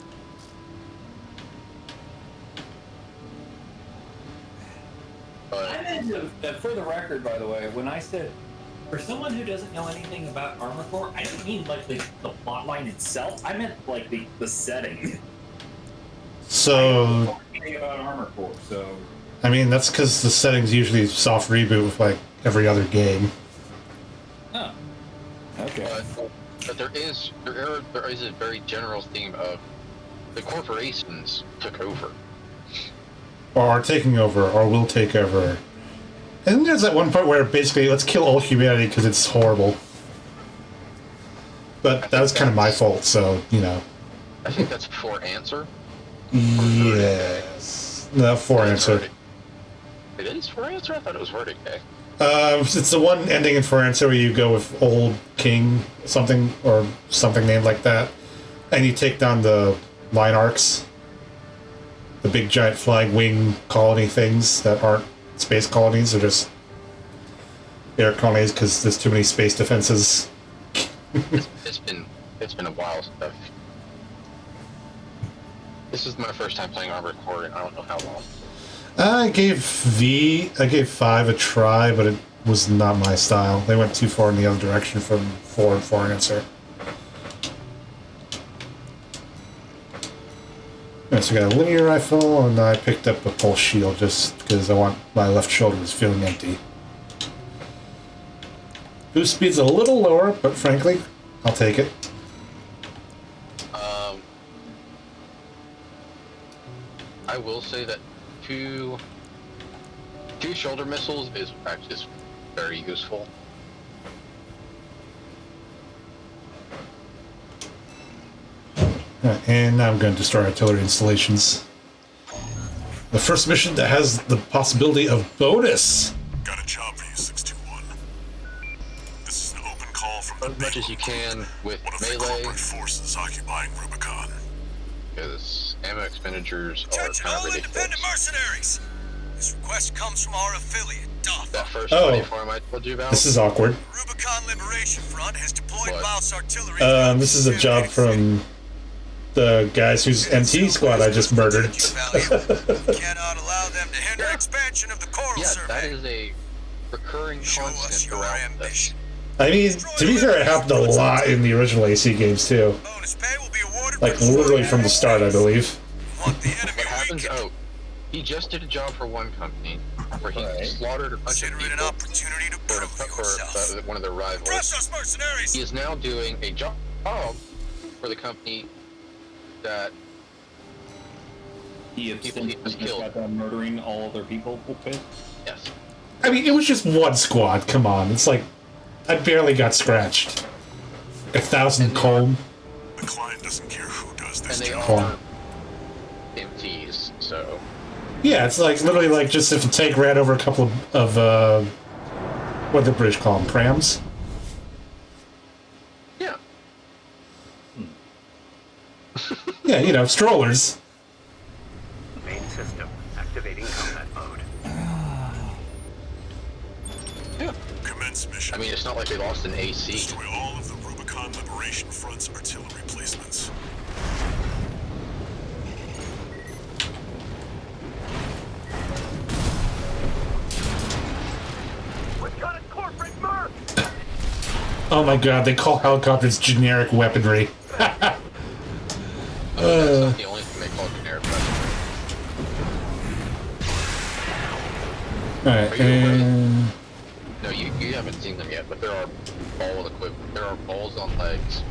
But I meant to, for the record, by the way, when I said, for someone who doesn't know anything about Armor Core, I didn't mean like the plot line itself. I meant like the setting. So, I don't know anything about Armor Core, so. I mean, that's because the setting's usually soft reboot with like every other game. Oh. Okay. but there is a very general theme of the corporations took over. Or are taking over, or will take over. And then there's that one part where basically, let's kill all humanity because it's horrible. But that was kind of my fault, so, you know. I think that's for Answer. Yes. No, for Answer. It is for Answer? I thought it was Verdict Day. It's the one ending in For Answer where you go with Old King, something, or something named like that. And you take down the line arcs. The big giant flying wing colony things that aren't space colonies, they're just air colonies because there's too many space defenses. It's been a while. This is my first time playing Armored Core in I don't know how long. I gave 5 a try, but it was not my style. They went too far in the other direction from 4 and For Answer. So I got a linear rifle, and I picked up a pulse shield just because I want my left shoulder is feeling empty. Boost speed's a little lower, but frankly, I'll take it. I will say that two shoulder missiles is actually very useful. And now I'm going to destroy artillery installations. The first mission that has the possibility of bonus. Got a job for you, 621. This is an open call from As much as you can with one of the melee, corporate forces occupying Rubicon. because ammo expenditures are Attention kind all of independent ridiculous. mercenaries! This request comes from our affiliate, DOF. That first Oh. uniform I told you about. This is awkward. Rubicon Liberation Front has deployed What? mouse artillery. This is a job from the guys whose MT squad I just murdered. Cannot allow them to hinder expansion of the coral Yeah, survey. that is a recurring Show us constant your throughout this. ambition. I mean, to be fair, it happened a lot in the original AC games too. Bonus pay will be awarded Like for literally from the start, I believe. Want the enemy What happens? weakened. Oh, he just did a job for one company where he slaughtered a bunch of Consider it an people opportunity to for, prove yourself. for one of their rivals. Press us, mercenaries! He is now doing a job for the company that He People he just killed. got done murdering all other people with. yes. I mean, it was just one squad. Come on, it's like I barely got scratched. 1,000 comb. The client doesn't care who does And this they job. are MTs, so Yeah, it's like literally like just if a tank ran over a couple of what the British call them, prams. yeah. Yeah, you know, strollers. Main system activating combat mode. Commence mission. I mean, it's not like they lost an AC. Destroy all of the Rubicon Liberation Front's artillery placements. We've got a corporate merc! Oh my god, they call helicopters generic weaponry. That's not the only thing they call generic weapon. Alright, Are you aware and No, you haven't seen them yet, but there are ball equipment. There are balls on legs.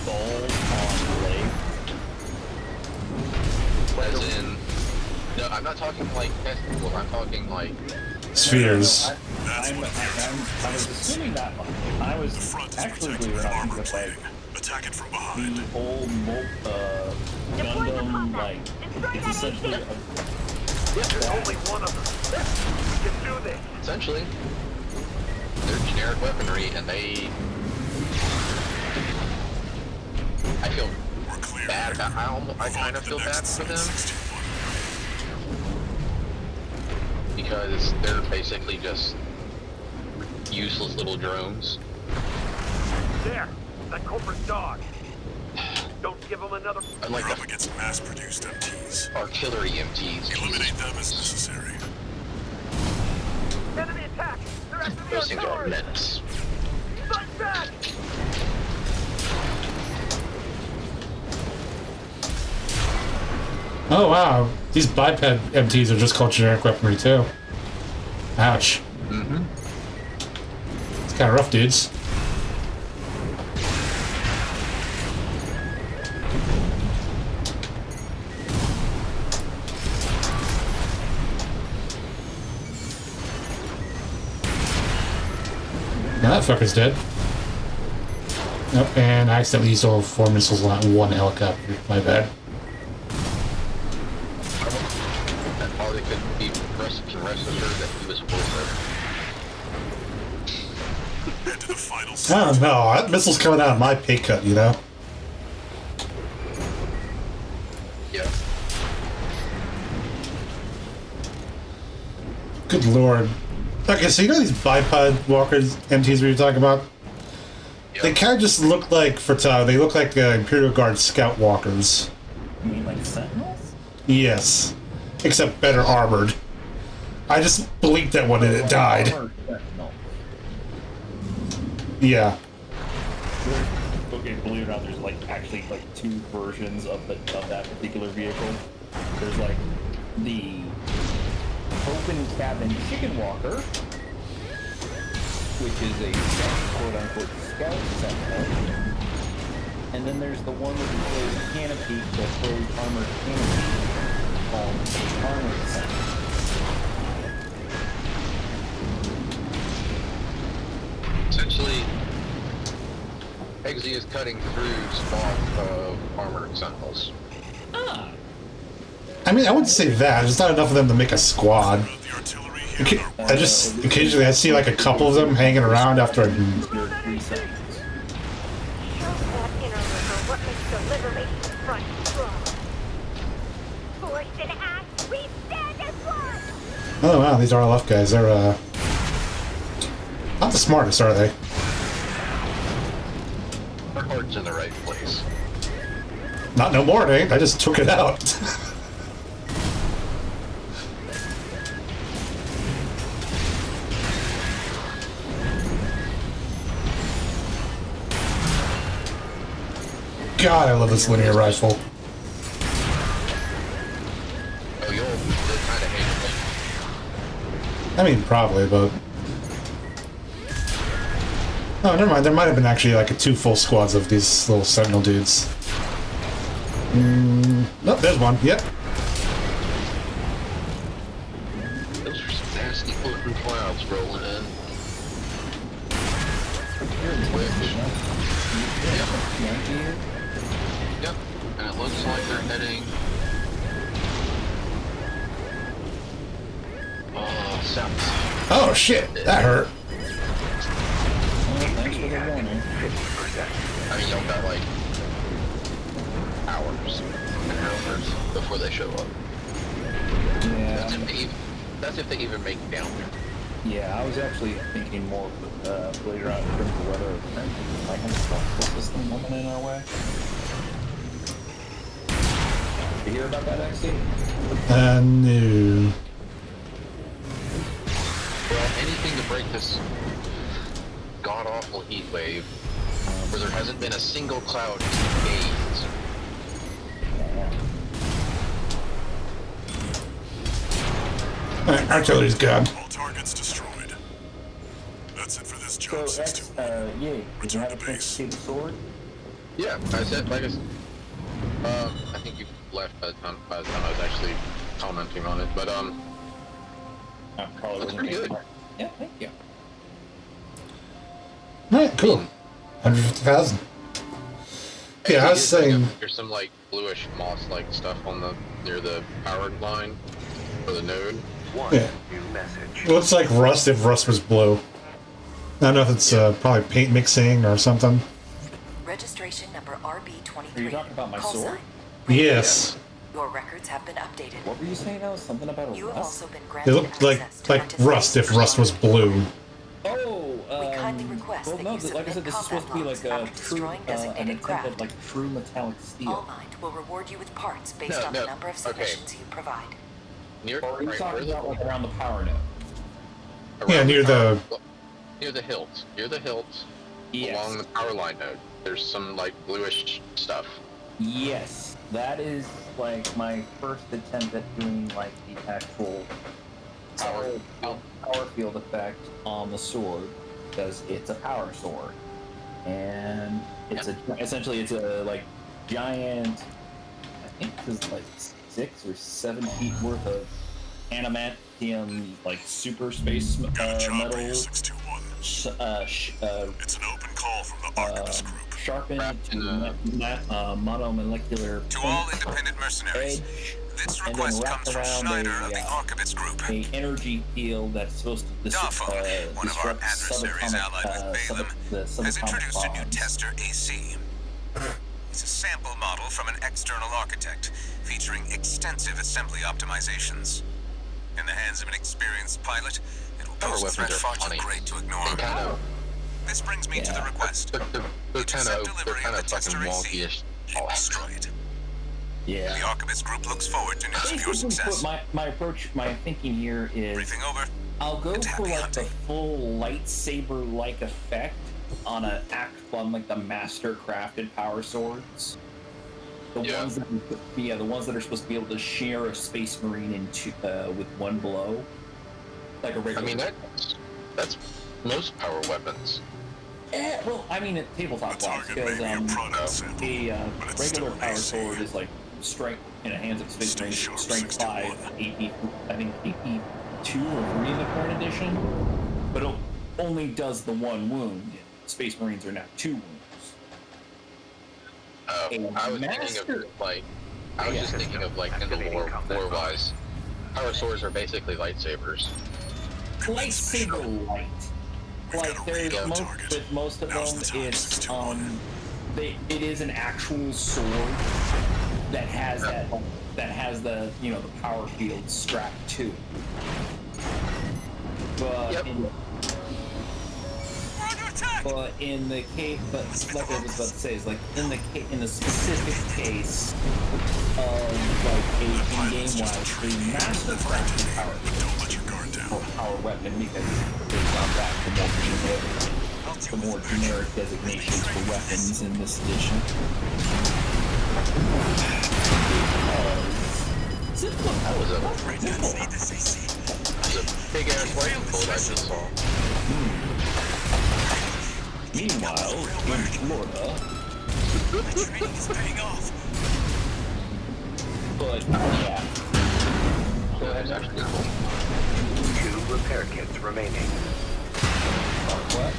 Balls on leg. As in, no, I'm not talking like testicles. I'm talking like spheres. That's what appears. I was assuming that one. I The was front is actually protected we were with not armor with like plating. Attack it from behind. the old Gundam like it's essentially a There's only one of them. We can do this. essentially they're generic weaponry, and I feel We're clear. bad about. I kind of feel bad for them because they're basically just useless little drones. There! That culprit's dog! Don't give him another... I like We're the up against mass-produced MTs. artillery MTs. Eliminate them as necessary. Enemy attack! They're after the Those things are a artillery! menace. Fight back! Oh wow, these biped MTs are just called generic weaponry too. Ouch. Mm-hmm. It's kind of rough, dudes. Now that fucker's dead. Nope, and I accidentally used all 4 missiles on one helicopter. My bad. That probably could be rest assured that he was worth Head to the final I don't know, that missile's coming out of my pay cut, you know? it. Yeah. Good lord. Okay, so you know these biped walkers, MTs we were talking about? Yeah. They kind of just look like, they look like Imperial Guard scout walkers. You mean like sentinels? Yes. Except better armored. I just blinked at one and it died. Armored sentinel. Yeah. Okay, believe it or not, there's like actually like 2 versions of that particular vehicle. There's like the open cabin chicken walker, which is a quote unquote scout sentinel. And then there's the one with the closed canopy, the closed armored canopy, called the armored sentinel. Essentially, Eggsy is cutting through swath of armored sentinels. Ah! I mean, I wouldn't say that. There's not enough of them to make a squad. The artillery here. I just, occasionally I see like a couple of them hanging around after I... There are 3 seconds. Show that inner liver what makes the liberation front strong. Forced and act, we stand as one! Oh wow, these RLF guys, they're not the smartest, are they? Their heart's in the right place. Not no more, it ain't. I just took it out. God, I love this linear rifle. Oh, you'll kind of hate it. I mean, probably, but... Oh, never mind. There might have been actually like 2 full squads of these little sentinel dudes. Nope, there's one. Yep. Those are some nasty open clouds rolling in. Yep. And it looks like they're heading... south. Oh, shit. That hurt. Thanks for the warning. I mean, y'all got like hours and hours before they show up. Yeah. That's if they even make it down there. Yeah, I was actually thinking more later on in terms of whether I can possible system coming in our way. You hear about that, actually? No. Well, anything to break this god-awful heat wave where there hasn't been a single cloud in days. Alright, artillery's gone. All targets destroyed. That's it for this So, job, X, 621. yeah, did you Return have to a chance to base. see the sword? Yeah, I said, like I said, I think you left by the time I was actually commenting on it, but, I probably looks wasn't pretty making good. part. Yeah, thank you. Alright, cool. 150,000. Yeah, I was saying... There's some, like, bluish moss-like stuff on the, near the powered line, for the node. Yeah. New message. It looks like rust if rust was blue. I don't know if it's probably paint mixing or something. Registration number RB23. Are you talking about my Call sword? sign. Yes. Your records have been updated. What were you saying now? Something about a You have rust? also been It granted looked like access to rust if rust was blue. Oh, Kindly request Well, that no, you like I submit said, this is supposed to be combat like a logs after true, destroying an designated attempt craft. at like true metallic steel. All Might will reward you with parts based on the number of submissions you provide. Near, Or are you right, talking where about like around the power node? Yeah, near the... Near the hilt. Near the hilt, Yes. along the power line node. There's some, like, bluish stuff. Yes, that is like my first attempt at doing like the actual power field effect on the sword, because it's a power sword, and it's essentially it's a like giant. I think this is like 6 or 7 feet worth of adamantium, like super space metal. It's an open call from the Archivist Group. Sharpened to monomolecular To all independent mercenaries, edge, this and then request wrapped comes from around Schneider of the Archivist Group. a energy field that's supposed to Darfon, one of our disrupt adversaries allied with Balaam, has introduced a new bombs. tester AC. It's a sample model from an external architect, featuring extensive assembly optimizations. In the hands of an experienced pilot, it will pose a threat far too great to ignore. This brings me to the request. They're kind of fucking wonky-ish. Destroy it. Yeah. The Archivist Group looks forward to news of your Basically, success. my approach, my thinking here is Briefing over. I'll go for like the full lightsaber-like effect on like the master crafted power swords. The ones that the ones that are supposed to be able to shear a space marine into with one blow, like a regular. I mean that's most power weapons. Well, I mean, tabletop blocks, because a regular power sword is like strength in the hands of space marine, strength 5, 80, I think 82 or 3 in the current edition, but it only does the one wound. Space Marines are now 2 wounds. I was just thinking of like in the lore-wise, power swords are basically lightsabers. Lightsaber light. Like there's most of them, it's it is an actual sword that has that has the the power field strapped to it. But in the case, like I was about to say, is like in the specific case of like a in-game wise, a master crafted power weapon, because it's not that the more generic designations for weapons in this edition. That was a big ass rifle I just saw. Meanwhile, in Florida, My training is paying off. but That's actually cool. 2 repair kits remaining. what?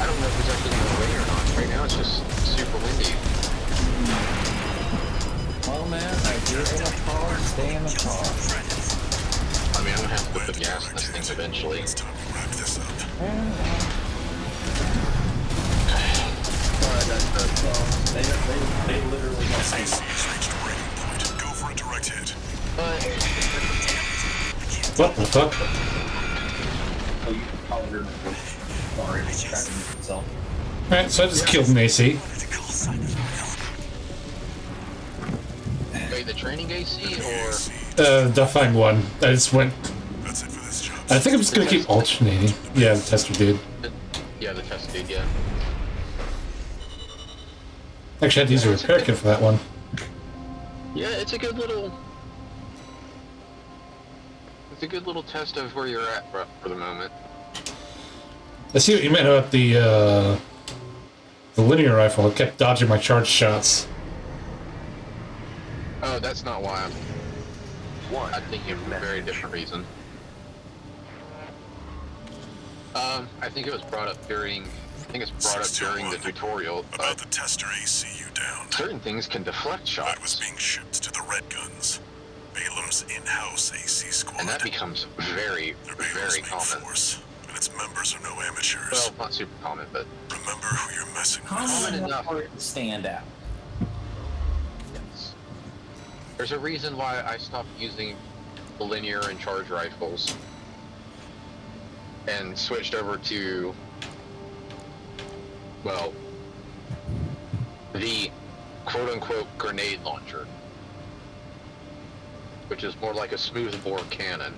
I don't know if it's actually going to rain or not. Right now it's just super windy. Well, man, if you're in a car, stay in the car. I mean, I'm going to have to put the gas in this thing eventually. It's time to wrap this up. They literally AC has reached breaking point. Go for a direct hit. What the fuck? Oh, you probably remember. Sorry, distracting myself. Alright, so I just killed an AC. Wait, the training AC or? Defined one. I just went... That's it for this job. I think I'm just gonna keep alternating. Yeah, the tester did. Yeah, the test did, yeah. Actually, I had to use a repair kit for that one. Yeah, it's a good little test of where you're at for the moment. I see what you meant about the linear rifle. It kept dodging my charge shots. Oh, that's not why I'm thinking of a very different reason. I think it was brought up during the tutorial. About the tester AC you downed. Certain things can deflect shots. That was being shipped to the Red Guns, Balaam's in-house AC squad. And that becomes very, very common. Force, and its members are no amateurs. Well, not super common, but remember who you're messing with. common enough for it to stand out. Yes. There's a reason why I stopped using the linear and charge rifles and switched over to well, the quote-unquote grenade launcher, which is more like a smoothbore cannon.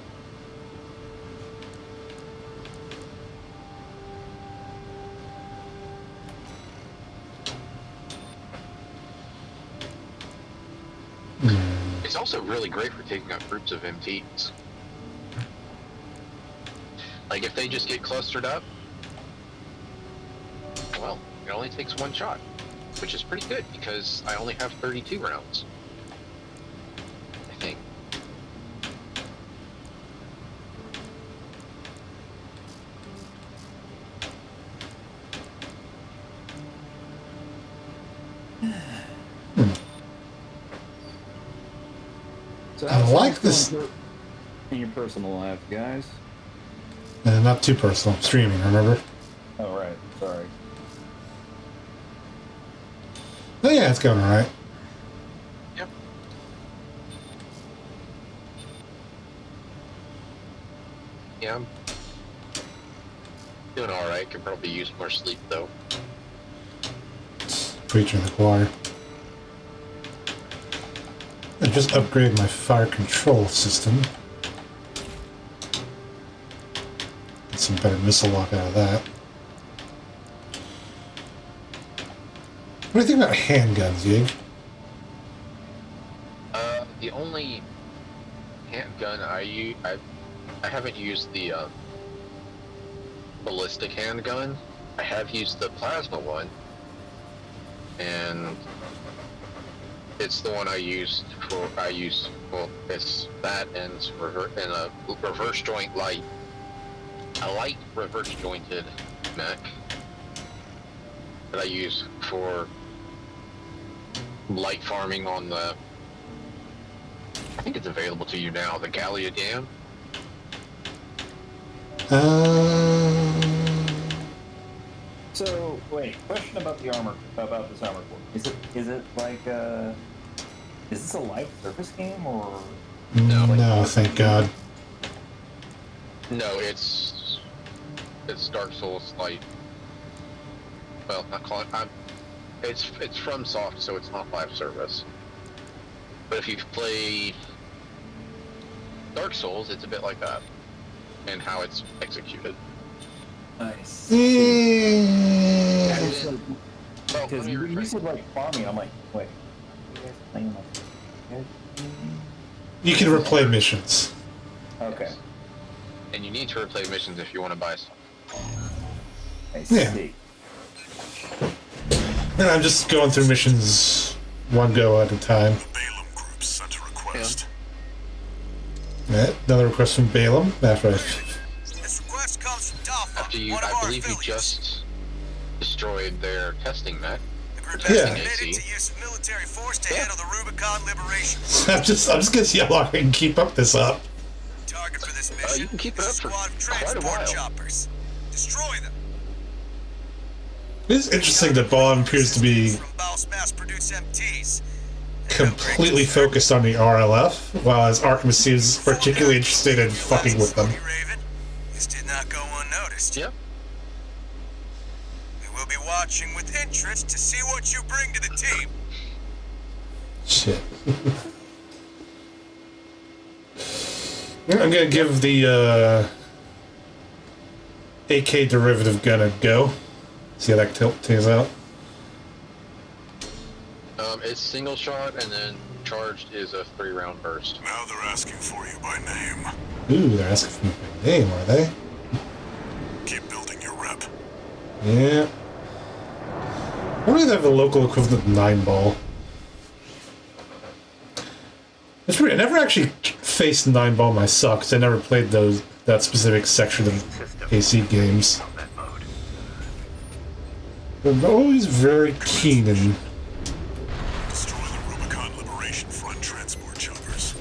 It's also really great for taking out groups of MTs. Like, if they just get clustered up, well, it only takes one shot, which is pretty good because I only have 32 rounds, I think. So I like this. In your personal life, guys. Not too personal. I'm streaming, remember? Oh, right. Sorry. Oh yeah, it's going alright. Yep. Yeah, I'm doing alright. Could probably use more sleep, though. Preaching to the choir. I just upgraded my fire control system. Get some better missile lock out of that. What do you think about handguns, Yig? The only handgun I haven't used the ballistic handgun. I have used the plasma one, and it's the one I used for. Well, it's that and a reverse joint light, a light reverse jointed mech that I use for light farming on the. I think it's available to you now. The Gallia Dam. So wait, question about the armor, about this armor core. Is it like is this a live service game or? No, no, thank God. No, it's Dark Souls like. Well, not calling. It's FromSoft, so it's not live service. But if you've played Dark Souls, it's a bit like that, and how it's executed. Nice. Mm. Because you said like farming, I'm like, wait, you guys playing like? You can replay missions. Okay. And you need to replay missions if you want to buy stuff. I see. And I'm just going through missions one go at a time. The Balaam group sent a request. Yeah, another request from Balaam. That's right. This request comes from Dafa, After you, one of I our believe you affiliates. just destroyed their testing mech. The group Yeah. has committed to use of military force to handle the Rubicon liberation. I'm just gonna see how long I can keep up this up. Target for this mission You can keep it is a up for squad of quite a transport while. choppers. Destroy them. It's interesting that Bond appears to be From Baus mass-produced MTs. completely focused on the RLF, while his Artemis seems particularly interested in fucking with them. Raven. This did not go unnoticed. Yep. We will be watching with interest to see what you bring to the team. Shit. I'm gonna give the AK derivative gun a go. See how that takes out. It's single shot, and then charged is a 3-round burst. Now they're asking for you by name. Ooh, they're asking for my name, are they? Keep building your rep. Yeah. I wonder if they have a local equivalent of 9-ball. It's weird. I never actually faced 9-ball myself because I never played that specific section of AC games. But I'm always very keen in. Destroy the Rubicon Liberation Front transport choppers.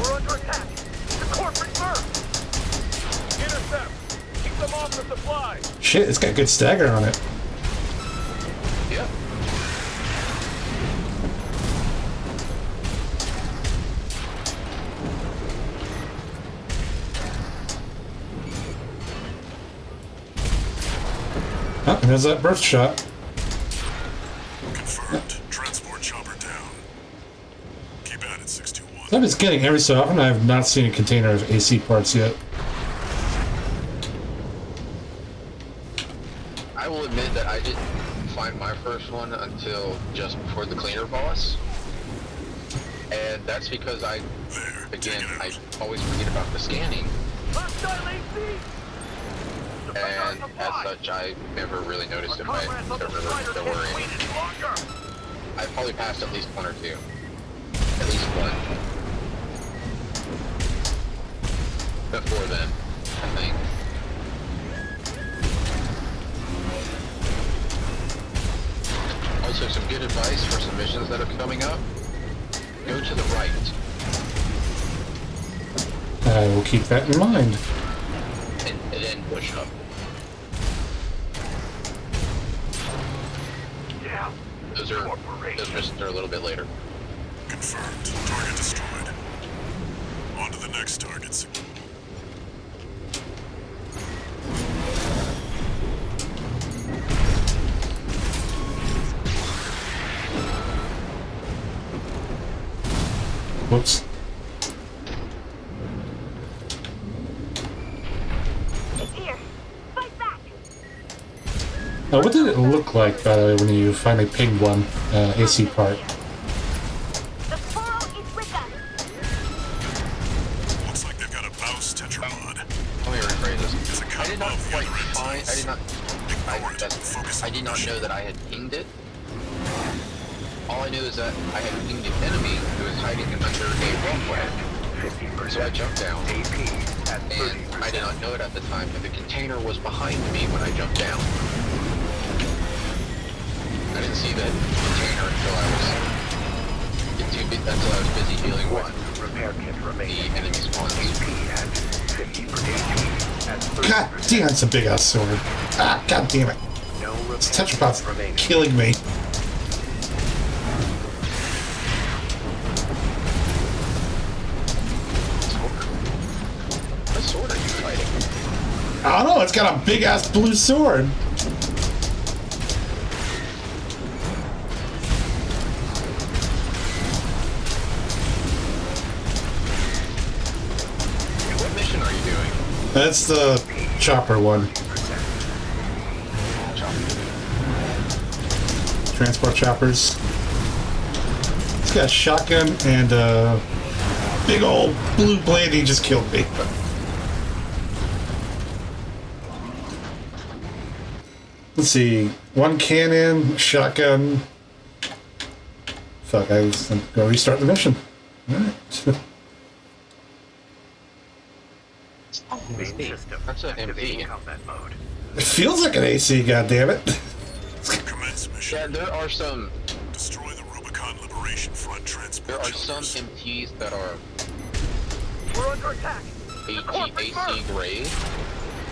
We're under attack. The corporate first. Intercept. Keep them off the supplies. Shit, it's got good stagger on it. Yep. Oh, and there's that birth shot. Confirmed. Transport chopper down. Keep at it, 621. I've been scanning every so often. I have not seen a container of AC parts yet. I will admit that I didn't find my first one until just before the cleaner boss. And that's because I always forget about the scanning. And as such, I never really noticed if there were any. I probably passed at least one or two. At least one. Before then, I think. Also, some good advice for some missions that are coming up. Go to the right. I will keep that in mind. And then push up. Yeah. Those missions are a little bit later. Confirmed. Target destroyed. On to the next targets. Whoops. Here, fight back. Now, what did it look like, by the way, when you finally pinged one AC part? The Coral is with us. Looks like they've got a Baus tetrapod. Let me rephrase this. It's a I cut did not above the quite other find. entities. I did not know that I had pinged it. All I knew is that I had pinged an enemy who was hiding under a walkway. So I jumped down, and I did not know it at the time, but the container was behind me when I jumped down. I didn't see that container until I was busy dealing with the enemy spawns. God damn, it's a big ass sword. Ah, god damn it. This tetrapod's killing me. What sword are you fighting? I don't know, it's got a big ass blue sword. What mission are you doing? That's the chopper one. Transport choppers. He's got a shotgun and a big old blue blade. He just killed me. Let's see. One cannon, shotgun. Fuck, I'm gonna restart the mission. Alright. That's an MP. It feels like an AC, goddammit. Commence mission. Yeah, there are some. Destroy the Rubicon Liberation Front transport There are some choppers. MPs that are We're under attack. AC grade,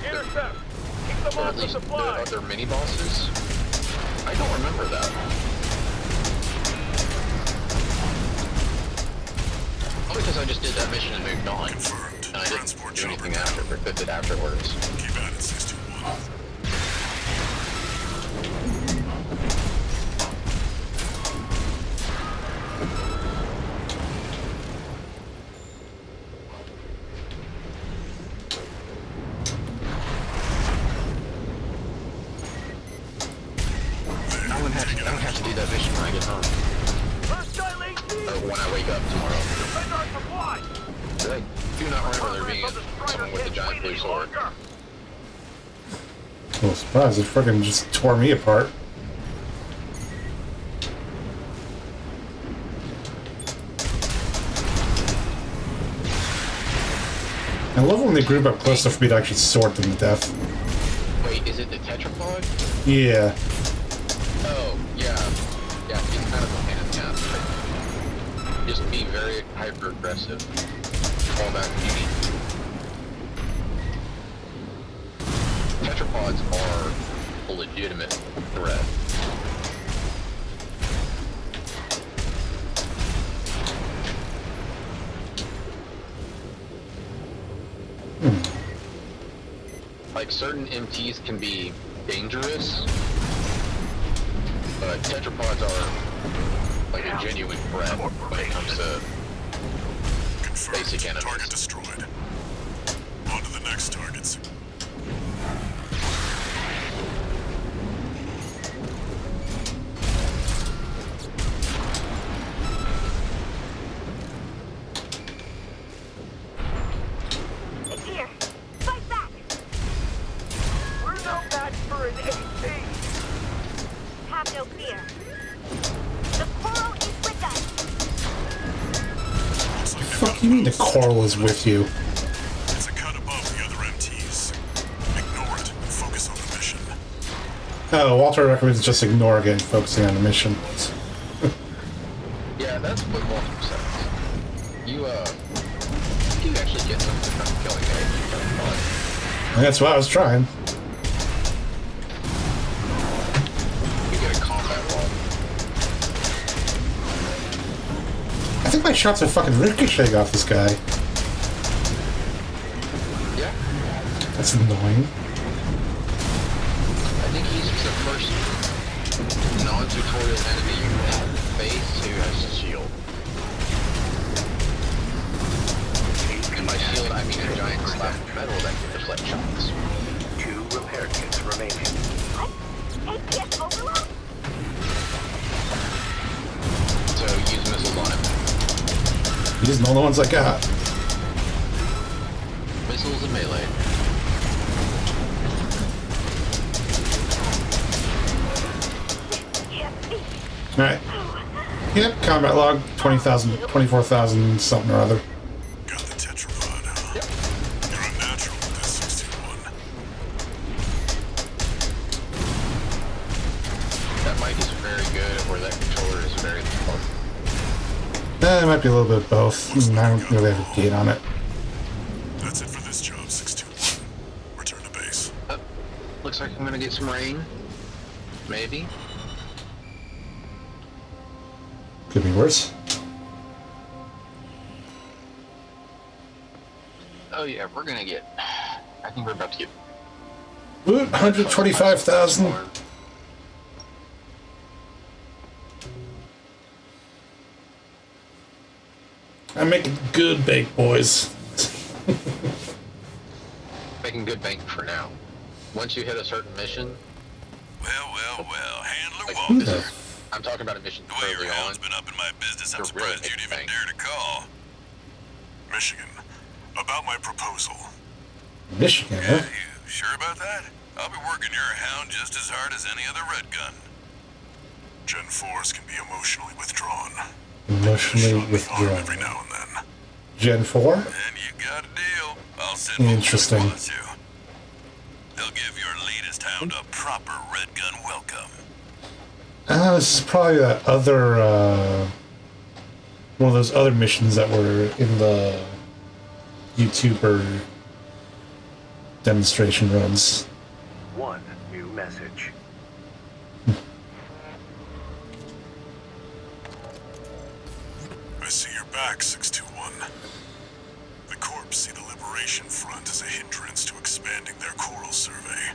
Intercept. Keep them or off at the least supply. other mini bosses. I don't remember that. Only because I just did that mission and moved on, Confirmed. and I didn't Transport do anything chopper after, or did it afterwards. Keep at it, 621. I don't have to do that mission when I get home. Hostile AC. Or when I wake up tomorrow. Defend our supply. I do not remember there being someone with a giant blue sword. I'm surprised it fucking just tore me apart. I love when they group up close enough for me to actually sword them to death. Wait, is it the tetrapod? Yeah. Oh, yeah. Yeah, it's kind of a pain in the ass, but just be very hyper-aggressive. Fall back if you need. Tetrapods are a legitimate threat. Like, certain MTs can be dangerous, but tetrapods are like a genuine threat when it comes to Confirmed. basic enemies. Target destroyed. On to the next targets. It's here. Fight back. We're no match for an AC. Have no fear. The coral is with us. Looks like Fuck you mean the coral is with you? it's a cut above the other MTs. Ignore it and focus on the mission. Oh, Walter recommends just ignoring it and focusing on the mission. Yeah, that's what Walter says. You actually get something from killing it. That's what I was trying. You get a combat log. I think my shots are fucking ricocheting off this guy. Yeah. That's annoying. I think he's the first non-tutorial enemy you face who has a shield. And by shield, I mean a giant slab of metal that can deflect shots. 2 repair kits remaining. What? APS overload? So use missiles on him. These are the only ones I got. Missiles and melee. Alright. Yep, combat log, 20,000, 24,000 something or other. Got the tetrapod, huh? Yep. You're unnatural with that 621. That mic is very good, or that controller is very low. It might be a little bit of both. I don't really have a gate on it. That's it for this job, 621. Return to base. Looks like I'm gonna get some rain. Maybe. Could be worse. Oh yeah, we're gonna get... I think we're about to get... Ooh, 125,000. I'm making good bank, boys. Making good bank for now. Once you hit a certain mission... Well, Handler Like, Who Walter. the I'm talking about a mission The way your early on. hound's been up in my business, I'm You're really surprised you'd making even bank. dare to call. Michigan, about my proposal. Michigan, Yeah, huh? you sure about that? I'll be working your hound just as hard as any other red gun. Gen 4s can be emotionally withdrawn. Emotionally Shot in the arm withdrawn. every now and then. Gen 4? And you got a deal. I'll send both Interesting. if I want to. They'll give your latest hound a proper red gun welcome. This is probably that other, one of those other missions that were in the YouTuber demonstration runs. 1 new message. I see you're back, 621. The Corps see the Liberation Front as a hindrance to expanding their coral survey.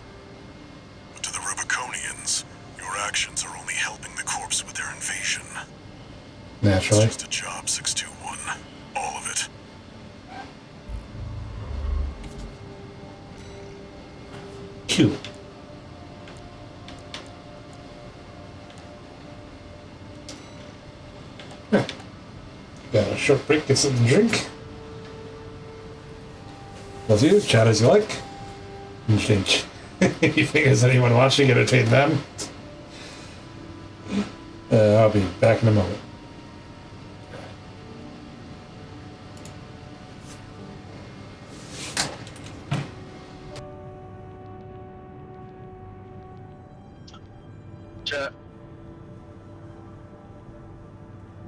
But to the Rubiconians, your actions are only helping the Corps with their invasion. Naturally. It's just a job, 621. All of it. Cute. Yeah. Got a short break, get something to drink. Love you, chat as you like. You think there's anyone watching, entertain them? I'll be back in a moment. Chat.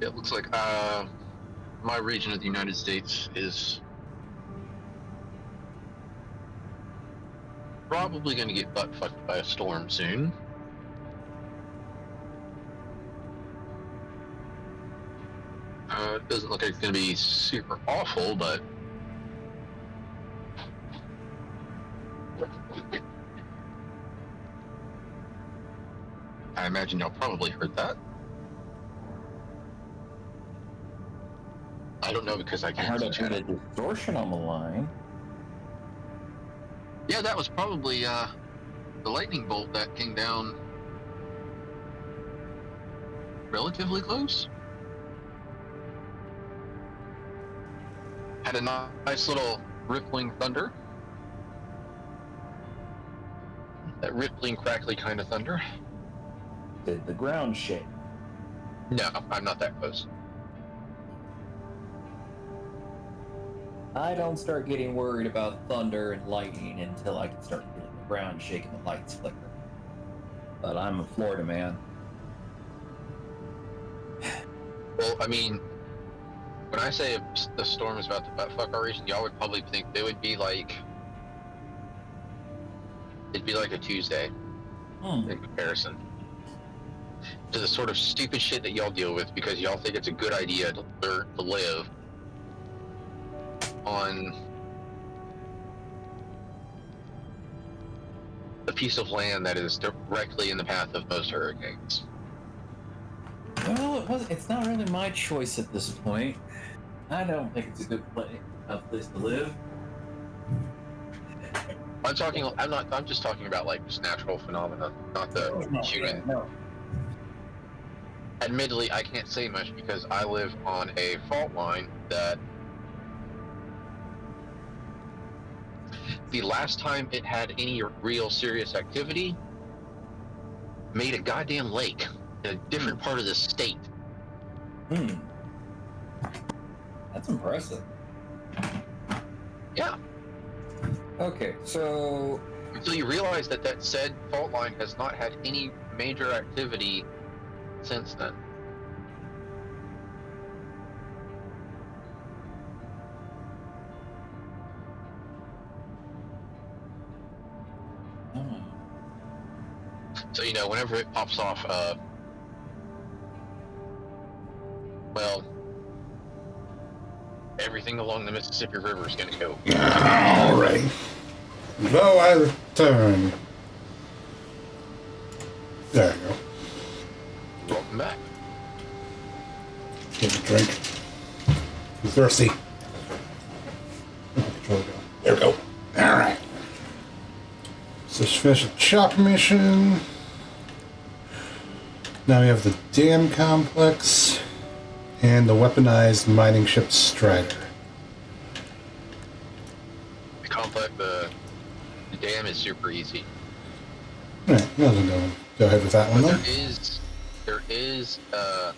It looks like my region of the United States is probably going to get butt fucked by a storm soon. It doesn't look like it's going to be super awful, but I imagine y'all probably heard that. I don't know because I I can't heard see it through the chat. distortion on the line. Yeah, that was probably the lightning bolt that came down relatively close. Had a nice little rippling thunder. That rippling, crackly kind of thunder. Did the ground shake? No, I'm not that close. I don't start getting worried about thunder and lightning until I can start feeling the ground shake and the lights flicker. But I'm a Florida man. Well, I mean, when I say the storm is about to butt fuck our region, y'all would probably think it would be like, it'd be like a Tuesday in comparison to the sort of stupid shit that y'all deal with because y'all think it's a good idea to live on a piece of land that is directly in the path of most hurricanes. Well, it's not really my choice at this point. I don't think it's a good place to live. I'm just talking about like just natural phenomena, not the human. No. Admittedly, I can't say much because I live on a fault line that the last time it had any real serious activity made a goddamn lake in a different part of the state. That's impressive. Yeah. Okay, so Until you realize that said fault line has not had any major activity since then. So, you know, whenever it pops off, well, everything along the Mississippi River is going to go. Alright. Though I return. There you go. Welcome back. Get a drink. I'm thirsty. There we go. Alright. So let's finish the chopper mission. Now we have the dam complex and the weaponized mining ship Strider. The complex, the dam is super easy. Alright, go ahead with that one then. There is an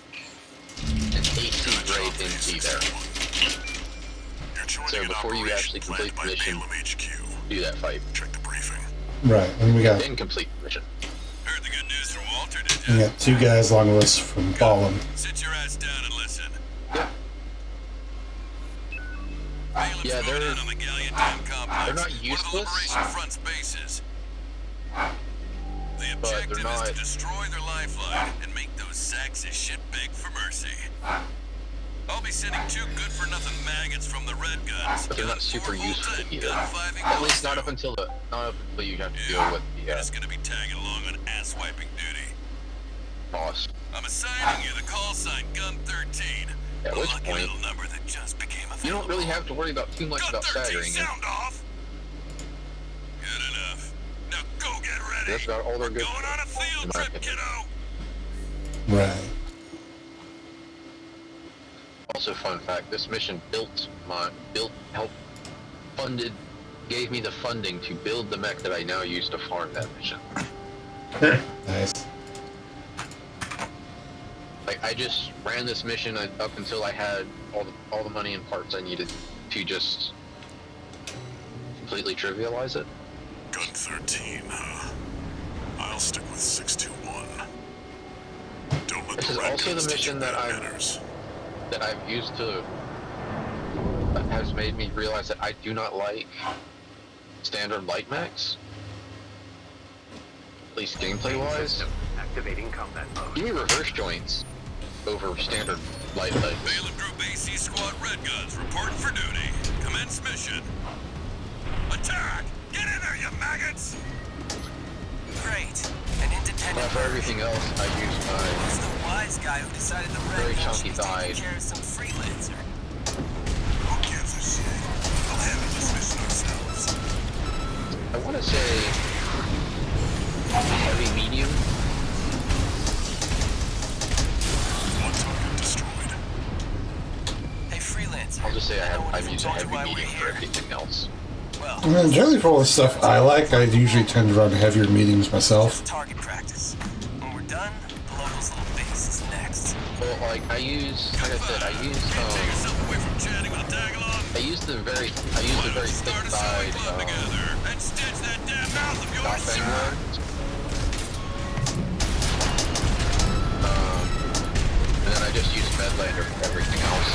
AC grade NT there. So before you actually complete the mission, do that fight. Check the briefing. Right, and we got Then complete the mission. Heard the good news from Walter, did we you? got two guys along with us from Ballin. Sit your ass down and listen. Yeah. Yeah, they're on the Galleon Dam complex. not One of the useless, Liberation Front's bases. The but objective they're is not. to destroy their lifeline and make those sacks of shit beg for mercy. I'll be sending 2 good-for-nothing maggots from the Red Guns. But they're not super useful either. At least not up until you have to deal with the Just gonna be tagging along on ass-wiping duty. boss. I'm assigning you the call sign Gun 13. At a which lucky point, little number that just became you don't really have to worry about too much Gun about 13, staggering it. sound off. Good enough. Now go get ready. That's about all they're good Going on a for, field in my trip, opinion. kiddo. Right. Also, fun fact: this mission gave me the funding to build the mech that I now use to farm that mission. Nice. Like, I just ran this mission up until I had all the money and parts I needed to just completely trivialize it. Gun 13, huh? I'll stick with 621. Don't let This the is Red also Guns the teach you mission bad that manners. I've used that has made me realize that I do not like standard light mechs. At least gameplay-wise. Activating combat mode. Give me reverse joints over standard light legs. Bailiff Group AC Squad Red Guns reporting for duty. Commence mission. Attack! Get in there, you maggots! Great. An independent intended For everything else, I use Who's my the wise guy who decided the very red chunky should be thigh. taking care of some freelancer? Who gives a shit? We'll handle this mission ourselves. I want to say heavy medium. One target destroyed. Hey, freelancer. I'll just say I'm I'm using heavy medium for everything else. Well, I mean, generally for all the stuff I like, I usually tend to run heavier mediums myself. target practice. When we're done, the local's little base is next. Well, like I use the very thick side top end one. And then I just use Medlander for everything else.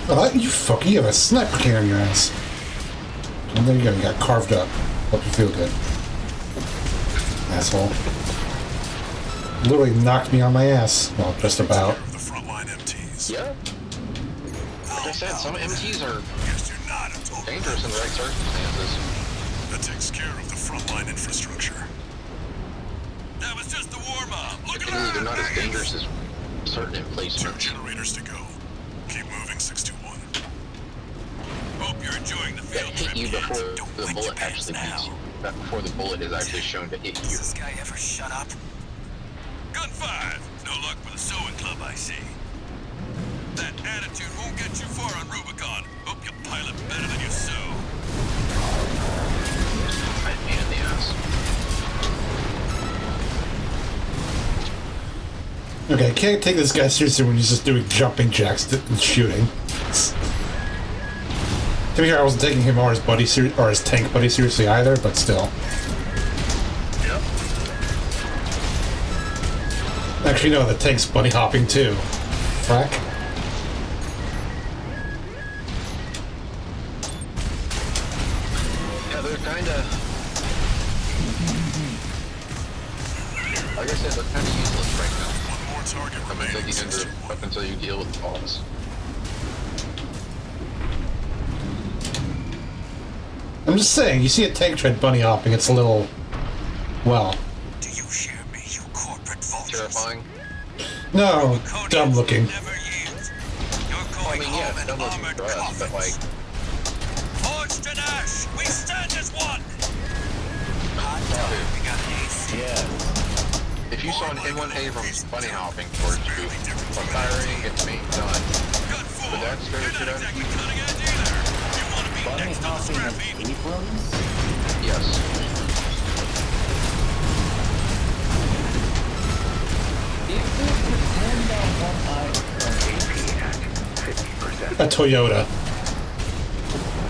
Oh, you fuck, you have a sniper cannon in your ass. And there you go, you got carved up. Hope you feel good. Asshole. Literally knocked me on my ass. Well, just about. The frontline MTs. Yeah. Like I said, some MTs are Guess you're not a total. dangerous in the right circumstances. That takes care of the frontline infrastructure. That was just the warm-up. Look Admittedly, they're not as dangerous as certain 2 emplacements. generators to go. Keep moving, 621. Hope you're enjoying the That field hit trip, you kids. before Don't the wet your bullet pants actually hits now. you. Not before the bullet is actually shown to hit Does you. this guy ever shut up? Gun 5. No luck with the sewing club, I see. That attitude won't get you far on Rubicon. Hope you pilot better than you sew. Right me in the ass. Okay, I can't take this guy seriously when he's just doing jumping jacks and shooting. To be fair, I wasn't taking him or his buddy or his tank buddy seriously either, but still. Yep. Actually, no, the tank's bunny hopping too. Frack. Yeah, they're kinda... Like I said, they're kinda useless right now. One more target remaining, 621. Up until you deal with the boss. I'm just saying, you see a tank tread bunny hopping, it's a little... well... Do you hear me, you corporate vultures? Terrifying. no, dumb looking. Never yield. You're I going mean, home yeah, in don't look armored for us, but like... coffins. Forged in ash, we stand as one. Hot dog, we got AC. Yeah. If you saw an M1 Abrams bunny hopping towards you, while firing, it's me, done. Gun 4. But that's very You're not good. exactly cutting edge either. You want to be Bunny next to the hopping scrap of heap. Abrams? Yes. If we pretend on one eye A Toyota.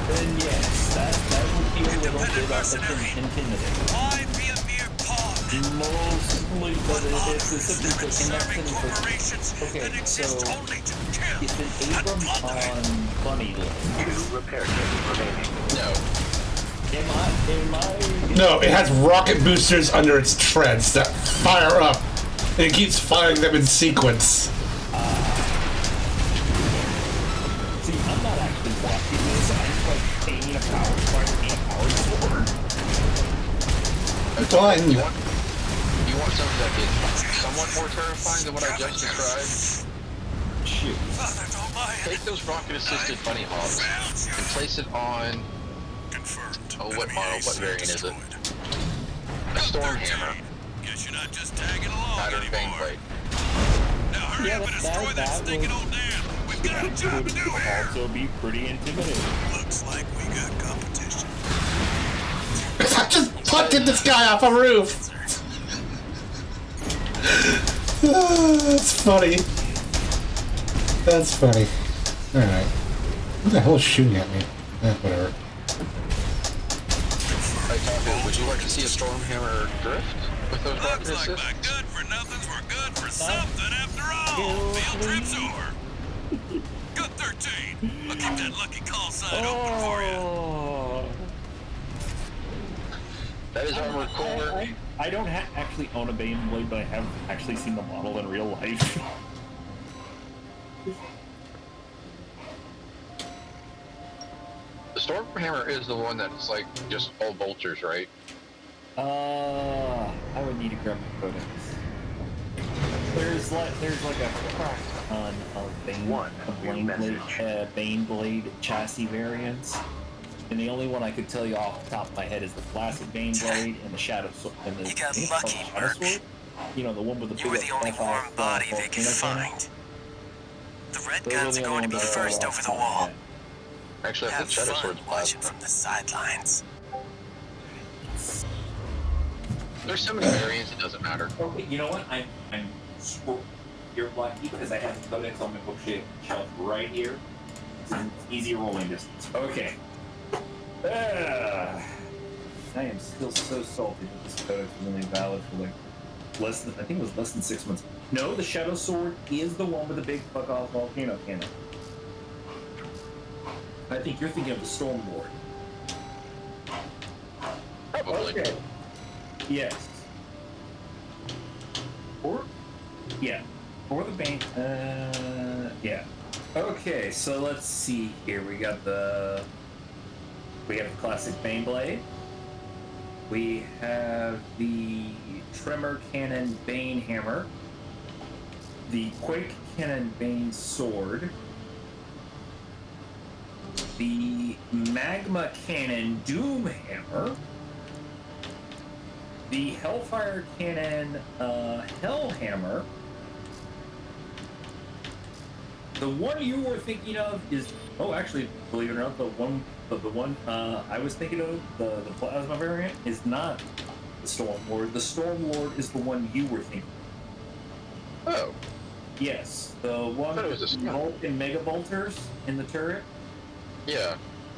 then yes, that would be a little bit mercenary. intimidating. Why be a mere pawn? Mostly, but it's Honor is simply for serving connecting corporations okay, that exist so only to kill it's an and Abrams plunder. on Bunny list. No. Am I No, it has rocket boosters under its treads that fire up, and it keeps firing them in sequence. See, I'm not actually watching this. I'm just like aiming a power sword. Fine. You want something that is somewhat more terrifying than what I just described? Shoot. Father, don't mind. Take those rocket-assisted bunny hops and place it on Confirmed. what Enemy model, AC what variant is it? destroyed. A storm hammer Guess you're not just tagging along pattern bang anymore. blade. Now hurry Yeah, up and that- destroy that that stinking would- old dam. We've got a job to do here. Also be pretty intimidating. Looks like we got competition. I just punted this guy off a roof! That's funny. That's funny. Alright. Who the hell is shooting at me? Whatever. Hey, Taco, would you like to see a storm hammer drift with those rocket Looks like my assists? good for nothings were good for something after all. Field trip's over. Good 13. I'll keep that lucky call sign open for you. Oh. That is armored core. I don't actually own a Bane Blade, but I have actually seen the model in real life. The storm hammer is the one that's like just all vultures, right? I would need to grab my codex. There's like a crap ton of Bane Blade chassis variants, and the only one I could tell you off the top of my head is the classic Bane Blade and the Shadow Sword. And the, You got lucky, Merc. Sword? You know, the one with the You were the only warm body they could find. The red guns are going to be first over the wall. Actually, I think Shadow Sword's watching from the sidelines. There's so many variants, it doesn't matter. Okay, you know what? You're lucky because I have the codex on my bookshelf right here. It's an easy rolling distance. Okay. I am still so salty that this codex is only valid for like less than, I think it was less than 6 months. No, the Shadow Sword is the one with the big fuck-off volcano cannon. I think you're thinking of the Storm Lord. Probably. Okay. Yes. Or? Yeah. Or the Bane. Yeah. Okay, so let's see here. We have the classic Bane Blade. We have the Tremor Cannon Bane Hammer. The Quake Cannon Bane Sword. The Magma Cannon Doom Hammer. The Hellfire Cannon Hell Hammer. The one you were thinking of is, oh, actually, believe it or not, the one I was thinking of, the plasma variant, is not the Storm Lord. The Storm Lord is the one you were thinking of. Oh. Yes, the one with the Vulcan Mega Bolters in the turret. Yeah.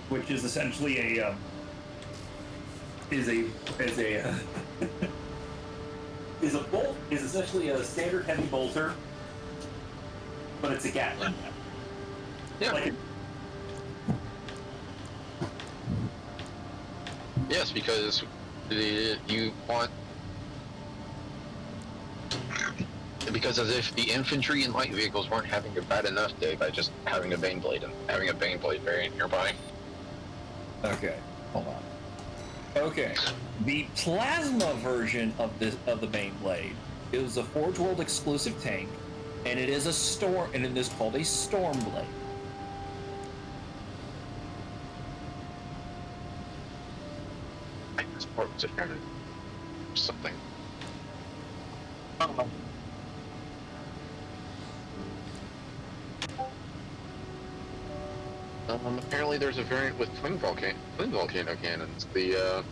Which is essentially a is essentially a standard heavy bolter, but it's a Gatling. Yeah. Yes, because you want, because as if the infantry and light vehicles weren't having a bad enough day by just having a Bane Blade and having a Bane Blade variant nearby. Okay, hold on. Okay, the plasma version of the Bane Blade is a Forge World exclusive tank, and it is and it is called a Storm Blade. I think this part was something. Apparently there's a variant with twin volcano cannons. The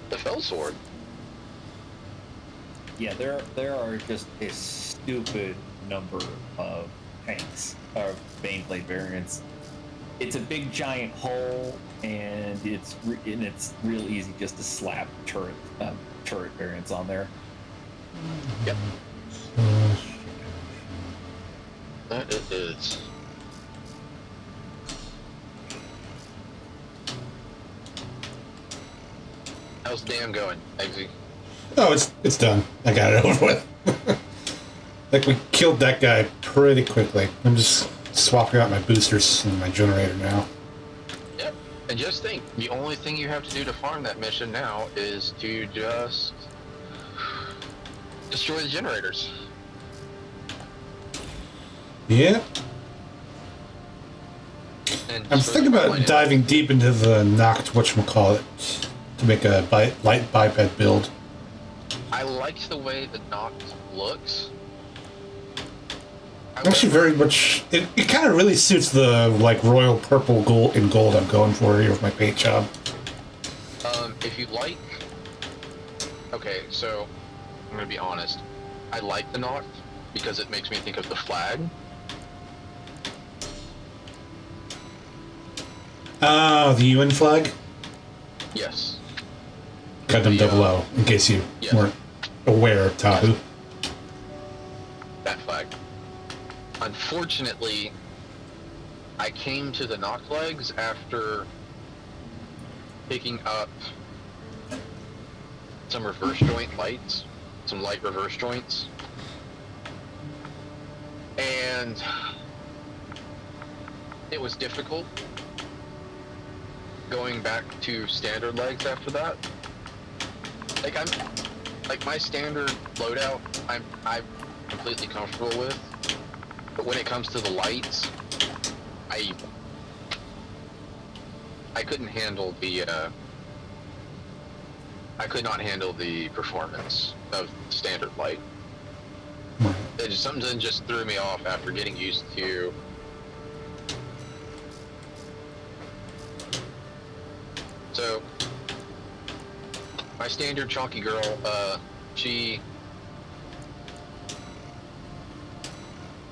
Fell Sword. Yeah, there are just a stupid number of tanks or Bane Blade variants. It's a big giant hole, and it's real easy just to slap turret variants on there. Yep. That it is. How's Dan going, Eggsy? Oh, it's done. I got it over with. Like, we killed that guy pretty quickly. I'm just swapping out my boosters and my generator now. Yep. And just think, the only thing you have to do to farm that mission now is to just destroy the generators. Yeah. And I'm thinking about diving deep into the knocked whatchamacallit to make a light biped build. I liked the way the knocked looks. Actually, very much. It kind of really suits the like royal purple gold and gold I'm going for here with my paint job. If you like, okay, so I'm gonna be honest. I like the knocked because it makes me think of the flag. The UN flag. Yes. Gundam 00, in case you weren't aware, Tahu. Yes. That flag. Unfortunately, I came to the knock legs after picking up some reverse joint lights, some light reverse joints, and it was difficult going back to standard legs after that. Like my standard loadout, I'm completely comfortable with. But when it comes to the lights, I couldn't handle the I could not handle the performance of standard light. Something just threw me off after getting used to. So, my standard chonky girl,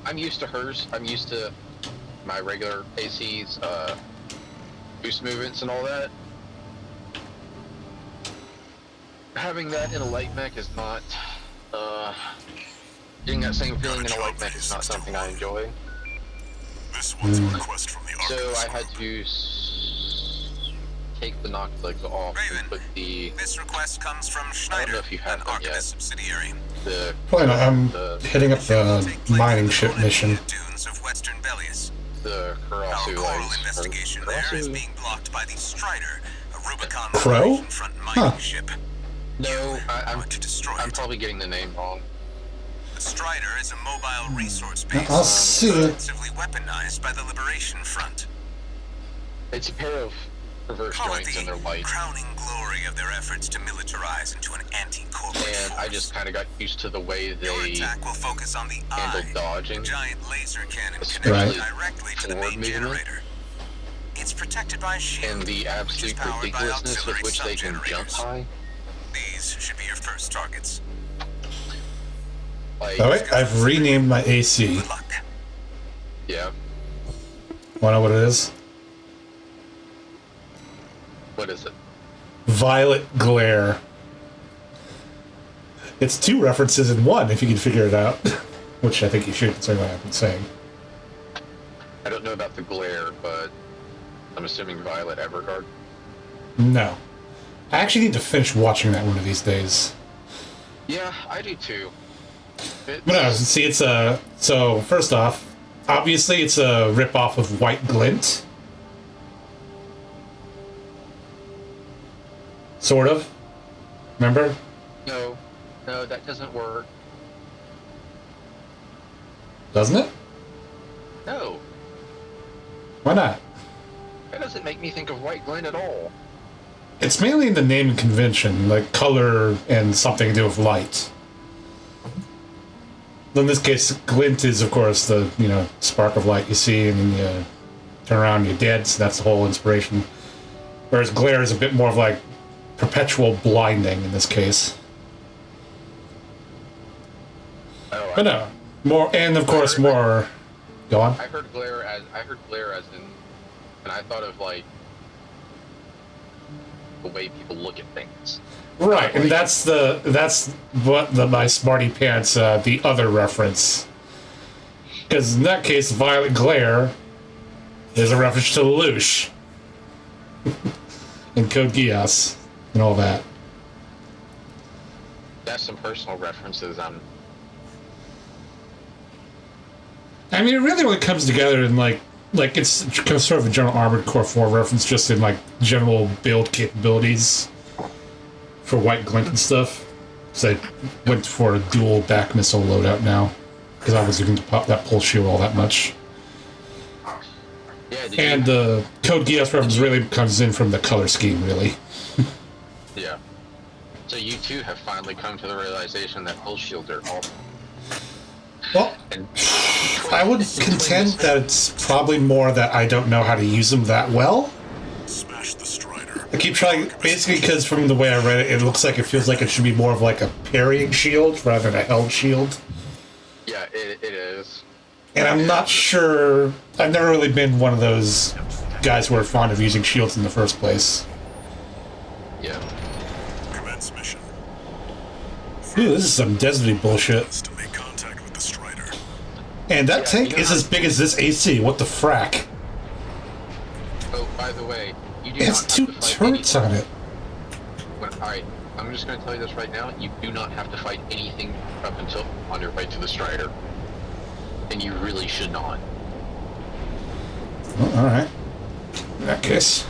I'm used to hers. I'm used to my regular AC's boost movements and all that. Having that in a light mech is not, getting that same feeling in a light mech is not something I enjoy. This one's a request from the So Archivist I had Group. to take the knock legs off and Raven, put the, this request comes from I don't Schneider, know if you have an them yet, Archivist subsidiary. the, Well, I'm hitting up the Take place mining in the ship mission. Bonavia dunes of Western Belius. the Our Karasu coral legs. investigation there is being blocked by the Strider, a Rubicon Crow? front mining Huh. ship. No, I'm Want to destroy it. probably getting the name wrong. The Strider is a mobile resource base I'll see it. extensively weaponized by the Liberation Front. It's a pair of reverse Call it joints in their the light, crowning glory of their efforts to militarize into an anti-corporate and force. I just kind of got used to the way Your they attack will focus on the handle eye, dodging. a giant laser cannon Especially connected directly to the forward main movement. generator. It's protected by a shield, and the which is absolute powered by ridiculousness with auxiliary which they can jump sub-generators. high. These should be your first targets. Like, Oh wait, I've renamed my AC. Good luck. yeah, Wanna know what it is? what is it? Violet Glare. It's two references in one, if you can figure it out. Which I think you should, considering what I've been saying. I don't know about the glare, but I'm assuming Violet Evergarden. No. I actually need to finish watching that one of these days. Yeah, I do too. But no, see, it's a... So, first off, obviously it's a rip-off of White Glint. Sort of. Remember? No, that doesn't work. Doesn't it? No, Why not? that doesn't make me think of White Glen at all. It's mainly in the naming convention, like color and something to do with light. In this case, glint is, of course, the, spark of light you see, and then you turn around and you're dead, so that's the whole inspiration. Whereas glare is a bit more of like perpetual blinding in this case. Oh, But no, more, and of course more... Go on. I heard glare as in, and I thought of like the way people look at things. Right, and that's what my smarty pants, the other reference. Because in that case, Violet Glare is a reference to Lelouch. And Code Geass, and all that. That's some personal references. I mean, it really only comes together in, like it's sort of a general Armored Core 4 reference, just in, like, general build capabilities for White Glint and stuff. So I went for a dual back missile loadout now, because I was looking to pop that pulse shield all that much. Yeah, And the Code Geass reference really comes in from the color scheme, really. yeah. So you too have finally come to the realization that pulse shields are all. Well, And I would contend that it's probably more that I don't know how to use them that well. Smash the Strider. I keep trying, basically because from the way I read it, it looks like it feels like it should be more of like a parrying shield rather than a held shield. yeah, it is. And I'm not sure, I've never really been one of those guys who are fond of using shields in the first place. Yeah. Commence mission. Ooh, this is some deserty bullshit. To make contact with the Strider. And that Yeah, tank you know is how- as big as this AC, what the frack? Oh, by the way, you do It has not two have to fight turrets on it. Alright, I'm just going to tell you this right now. You do not have to fight anything up until on your way to the Strider. And you really should not. Well, alright. In that case.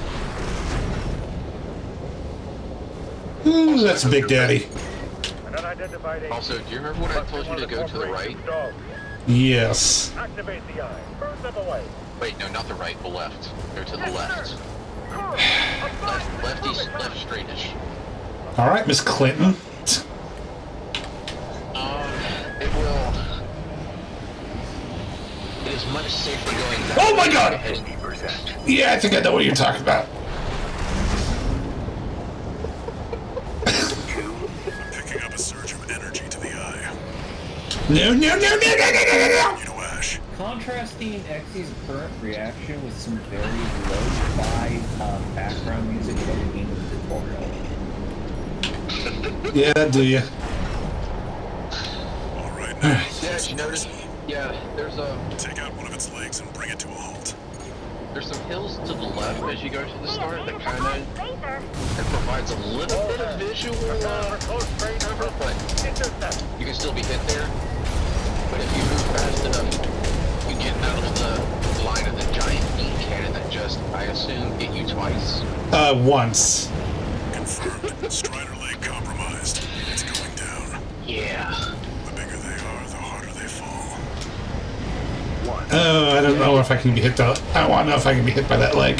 Ooh, that's Big Daddy. An unidentified Also, do you remember when I told you to go to the right? Yes. Activate the eye. Burn them away. Wait, no, not the right, the left. Go to the Yes, left. sir. Cool. Apply Lefty, Rubicon. left straightish. All right, Miss Clinton. It will. It is much safer going back. Oh my God! Yeah, I think I know what you're talking about. Picking up a surge of energy to the eye. No. You know, Ash. Contrasting Xy's current reaction with some very low-fi background music from the game tutorial. Yeah, do you? All right, now. Yeah, you notice? Yeah, there's Take out one of its legs and bring it to a halt. there's some hills to the left as you go to the start that kind of Laser. it provides a little bit of visual Close range. cover, but Intercept. you can still be hit there. But if you move fast enough, you get out of the line of the giant beam cannon that just, I assume, hit you twice. Once. Confirmed. Strider leg compromised. It's going down. Yeah. The bigger they are, the harder they fall. Oh, I don't know if I can be hit. I want to know if I can be hit by that leg.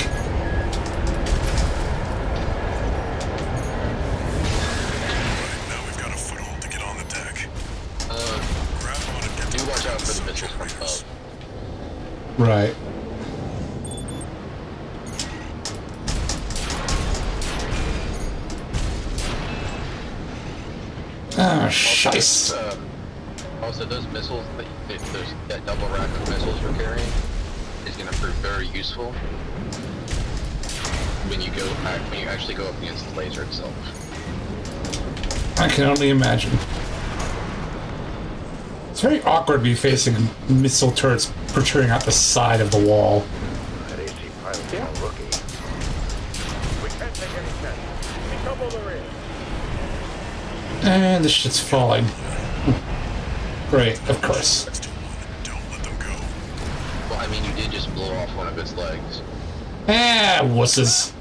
Now we've got a foothold to get on the deck. Uh, Grab on and get to do watch out for the the missiles from generators. above. Right. Ah, shice. Also, those missiles, that double rack of missiles you're carrying is going to prove very useful when you actually go up against the laser itself. I can only imagine. It's very awkward to be facing missile turrets protruding out the side of the wall. That AC pilot's no rookie. We can't take any chances. Double the rear. And this shit's falling. Great, of course. Don't let them go. Well, I mean, you did just blow off one of its legs. Ah, wusses.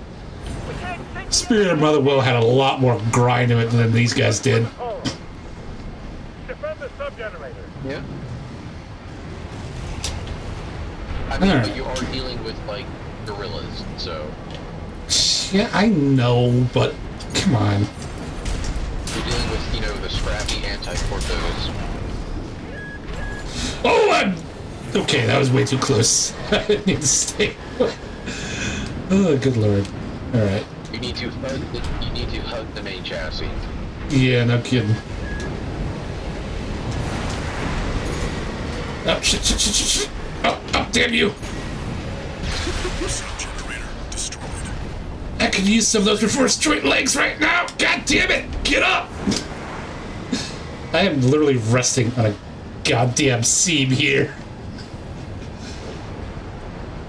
We can't take Spirit of Mother Will had a lot more grind to it than these guys did. home. Defend the sub-generator. Yeah. I mean, Alright. but you are dealing with, like, gorillas, so Yeah, I know, but come on. you're dealing with, the scrappy anti-torpedoes. Oh, okay, that was way too close. I didn't need to stay. Oh, good lord. Alright. You need to hug the main chassis. Yeah, no kidding. Oh, shit. Oh, damn you. Sub-generator destroyed. I could use some of those reverse joint legs right now. God damn it. Get up. I am literally resting on a goddamn seam here.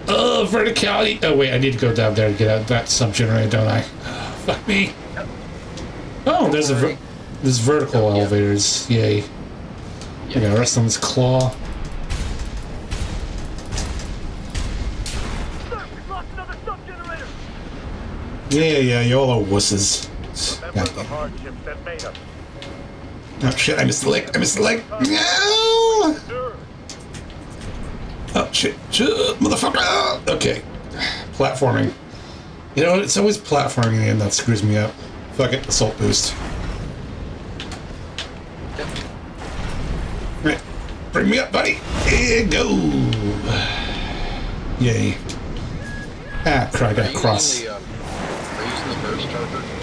Oh, verticality. Oh, wait, I need to go down there to get out that sub-generator, don't I? Oh, fuck me. Oh, there's there's vertical elevators. Yay. I gotta rest on this claw. Sir, we've lost another sub-generator. Yeah, y'all are wusses. Remember the Goddamn. hardships that made us. Oh, shit, I missed the leg. No! Sir, Oh, shit, motherfucker! Okay. Platforming. You know, it's always platforming in the end that screws me up. Fuck it, assault boost. Right. Bring me up, buddy. Here go. Yay. Ah, crap, I got cross. Are you using the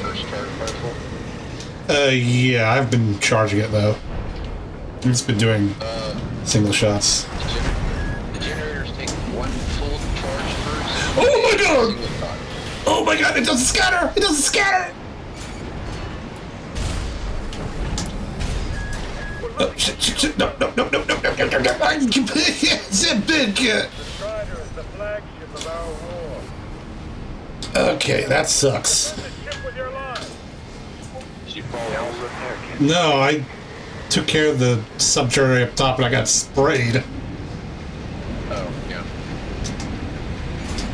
first charger rifle? Yeah, I've been charging it, though. I've just been doing single shots. The generators take one full charge first. Oh my god! Single shot. Oh my god, it doesn't scatter! It doesn't scatter! Oh, shit. No. It's a big... the Strider is the flagship of our war. Okay, that sucks. The ship with your line. Did you fall off? No, I took care of the sub-generator up top and I got sprayed. Oh, yeah.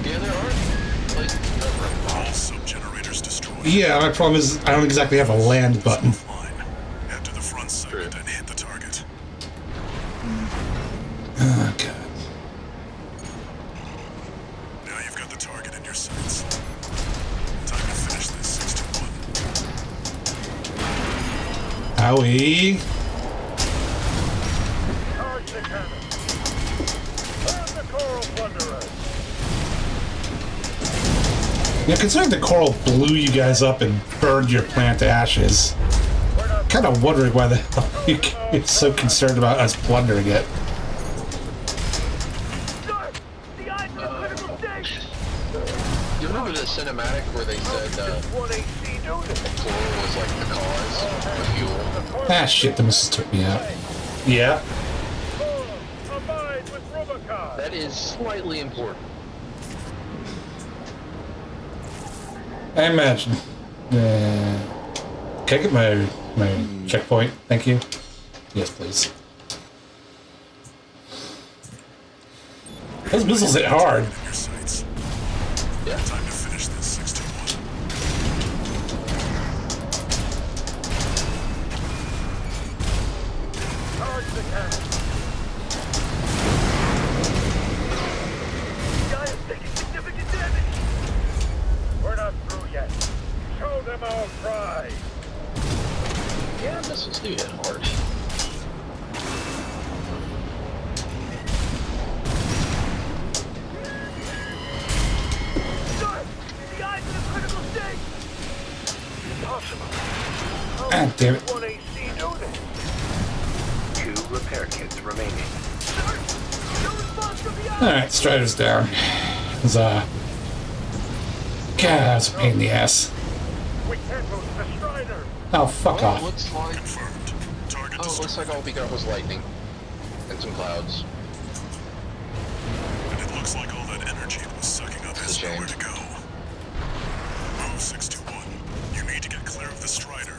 Yeah, there are places over. All sub-generators destroyed. Yeah, my problem is I don't exactly have a land button. Line. Head to the front segment and hit the target. Oh, God. Now you've got the target in your sights. Time to finish this 621. Owie. Charge the cannon. Burn the coral plunderers. Yeah, considering the coral blew you guys up and burned your plant to ashes, kind of wondering why the hell you're so concerned about us plundering it. Sir, the eyes of the critical stage. You remember the cinematic where they said One AC unit. coral was like the cause of fuel? Ah, shit, the missiles took me out. Yeah. Abide with Rubicon. That is slightly important. I imagine. Can I get my checkpoint? Thank you. Yes, please. Those missiles hit hard. In your sights. Yeah. Time to finish this 621. Charge the cannon. The guy is taking significant damage. We're not through yet. Show them our pride. Yeah, missiles do hit hard. Sir, the eyes in a critical state. Impossible. Ah, damn it. One AC unit. 2 repair kits remaining. Sir, no response from the eyes. Alright, Strider's down. It was, God, that's a pain in the ass. We can't lose the Strider. Oh, fuck Well, it off. looks like Confirmed. Target it looks destroyed. like all we got was lightning and some clouds. And it looks like all that energy it was sucking up has Shame. nowhere to go. Move 621. You need to get clear of the Strider.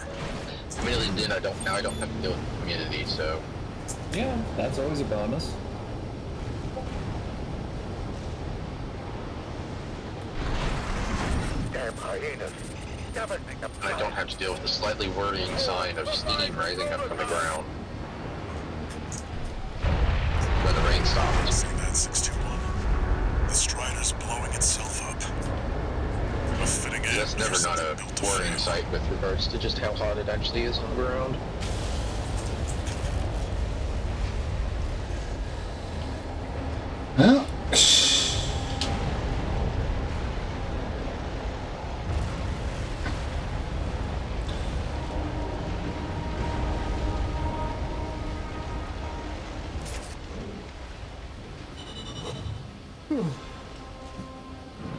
Immediately then I don't have to deal with immunity, so Yeah, that's always a bonus. Damn hyenas. Everything up I don't have to deal with the slightly worrying sign of steam rising up from the ground when the rain stops. See that 621? The Strider's blowing itself up. A fitting end That's for never not something a built to worrying fail. sight with regards to just how hot it actually is on the ground. Well,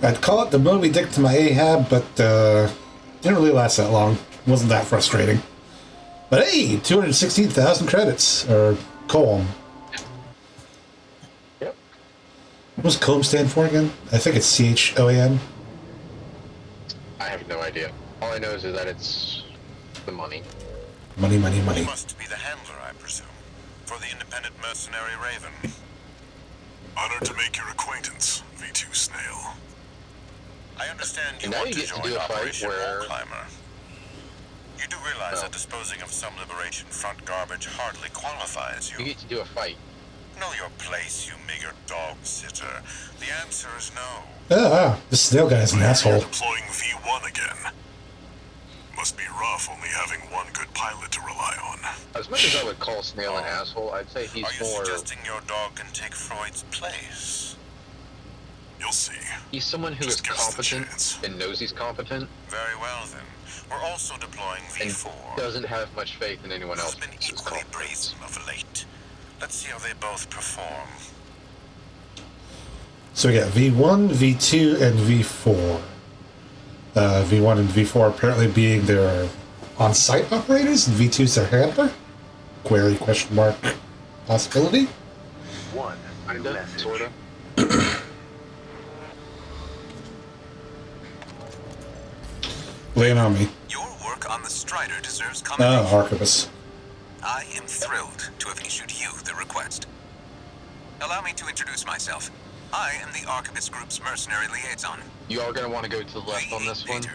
I'd call it the Moby Dick to my Ahab, but didn't really last that long. Wasn't that frustrating. But hey, 216,000 credits, or Colm. Yep. What does Colm stand for again? I think it's CHOAM. I have no idea. All I know is that it's the money. Money, money, money. You must be the handler, I presume, for the independent mercenary Raven. Honored to make your acquaintance, V2 Snail. I understand you And now want you to get to join do a fight Operation where- Wall Climber. You do realize No. that disposing of some Liberation Front garbage hardly qualifies You you. get to do a fight. Know your place, you meager dog sitter. The answer is no. This snail guy is an asshole. Deploying V1 again. Must be rough only having one good pilot to rely on. As much as I would call Snail an asshole, I'd say he's Are you more. suggesting your dog can take Freud's place? You'll see. He's someone who is Just give us the competent chance. and knows he's competent Very well then. We're also deploying and V4. doesn't have much faith in anyone Who's else's been equally competence. brazen of late. Let's see how they both perform. So we got V1, V2, and V4. V1 and V4 apparently being their on-site operators, and V2's their handler? Query, question mark, possibility? 1 new Kinda, message. sorta. Lay it on me. Your work on the Strider deserves Oh, commendation. Archivist. I am thrilled to have issued you the request. Allow me to introduce myself. I am the Archivist Group's mercenary liaison. You are going to want to go to the left on this one. Leader.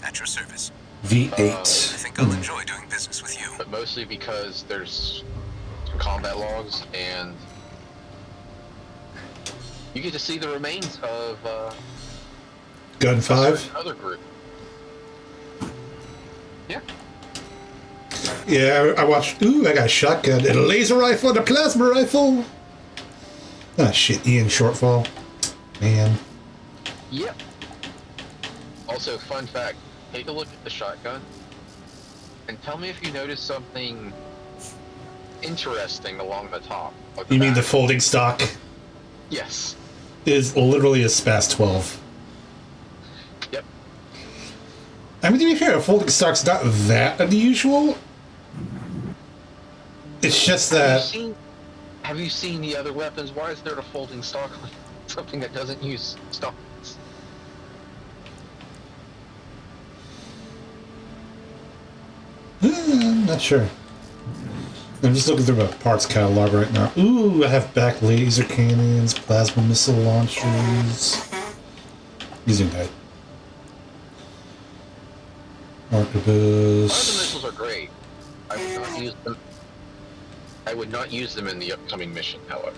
At your service. V8. I think I'll enjoy doing business with you. But mostly because there's combat logs and you get to see the remains of Gun 5? other group. Yeah. Yeah, I watched. Ooh, I got a shotgun and a laser rifle and a plasma rifle. Ah, shit, Ian Shortfall. Man. Yep. Also, fun fact, take a look at the shotgun and tell me if you notice something interesting along the top. Of the You mean the back. folding stock? Yes. It is literally a SPAS 12. Yep. I mean, to be fair, a folding stock's not that unusual. It's just that... Have you seen the other weapons? Why is there a folding stock on something that doesn't use stocks? I'm not sure. I'm just looking through my parts catalog right now. Ooh, I have back laser cannons, plasma missile launchers. Yggknight. Plasma Arquebus. missiles are great. I would not use them. I would not use them in the upcoming mission, however.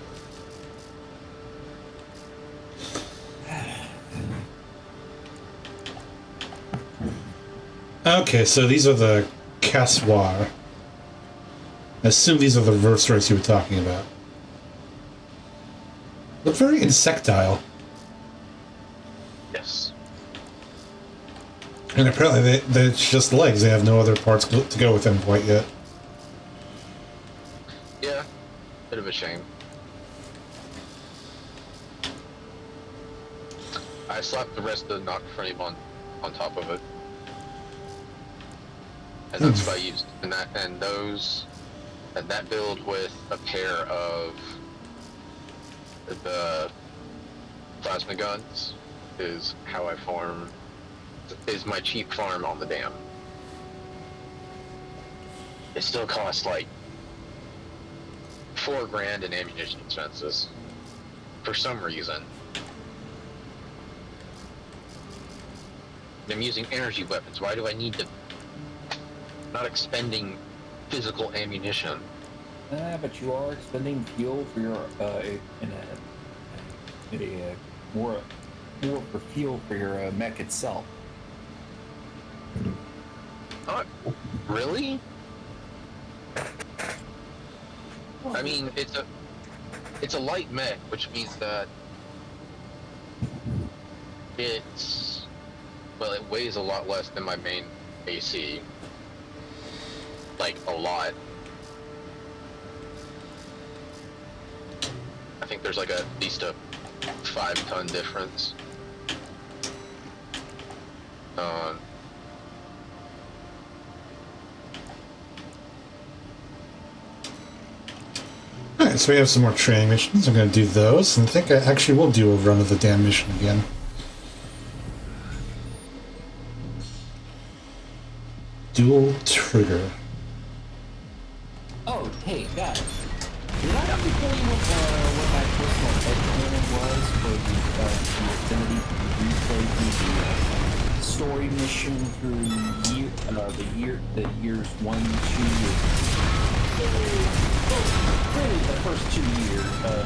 Okay, so these are the Cassoir. I assume these are the reverse race you were talking about. Look very insectile. Yes. And apparently it's just legs. They have no other parts to go with them quite yet. Yeah. Bit of a shame. I slapped the rest of the knock frame on top of it. And that's what I used. And that build with a pair of the plasma guns is how I farm, is my cheap farm on the dam. It still costs like $4 grand in ammunition expenses for some reason. I'm using energy weapons. Why do I need to? Not expending physical ammunition. But you are expending fuel for your more for fuel for your mech itself. Really? I mean, it's a light mech, which means that it weighs a lot less than my main AC. Like, a lot. I think there's like at least a 5-ton difference. Alright, so we have some more training missions. I'm going to do those, and I think I actually will do a run of the damn mission again. Dual trigger. Oh, hey, guys. Did I ever tell you what my personal headcanon was for the ability to replay through the story mission through the years 1, 2, really the first 2 years of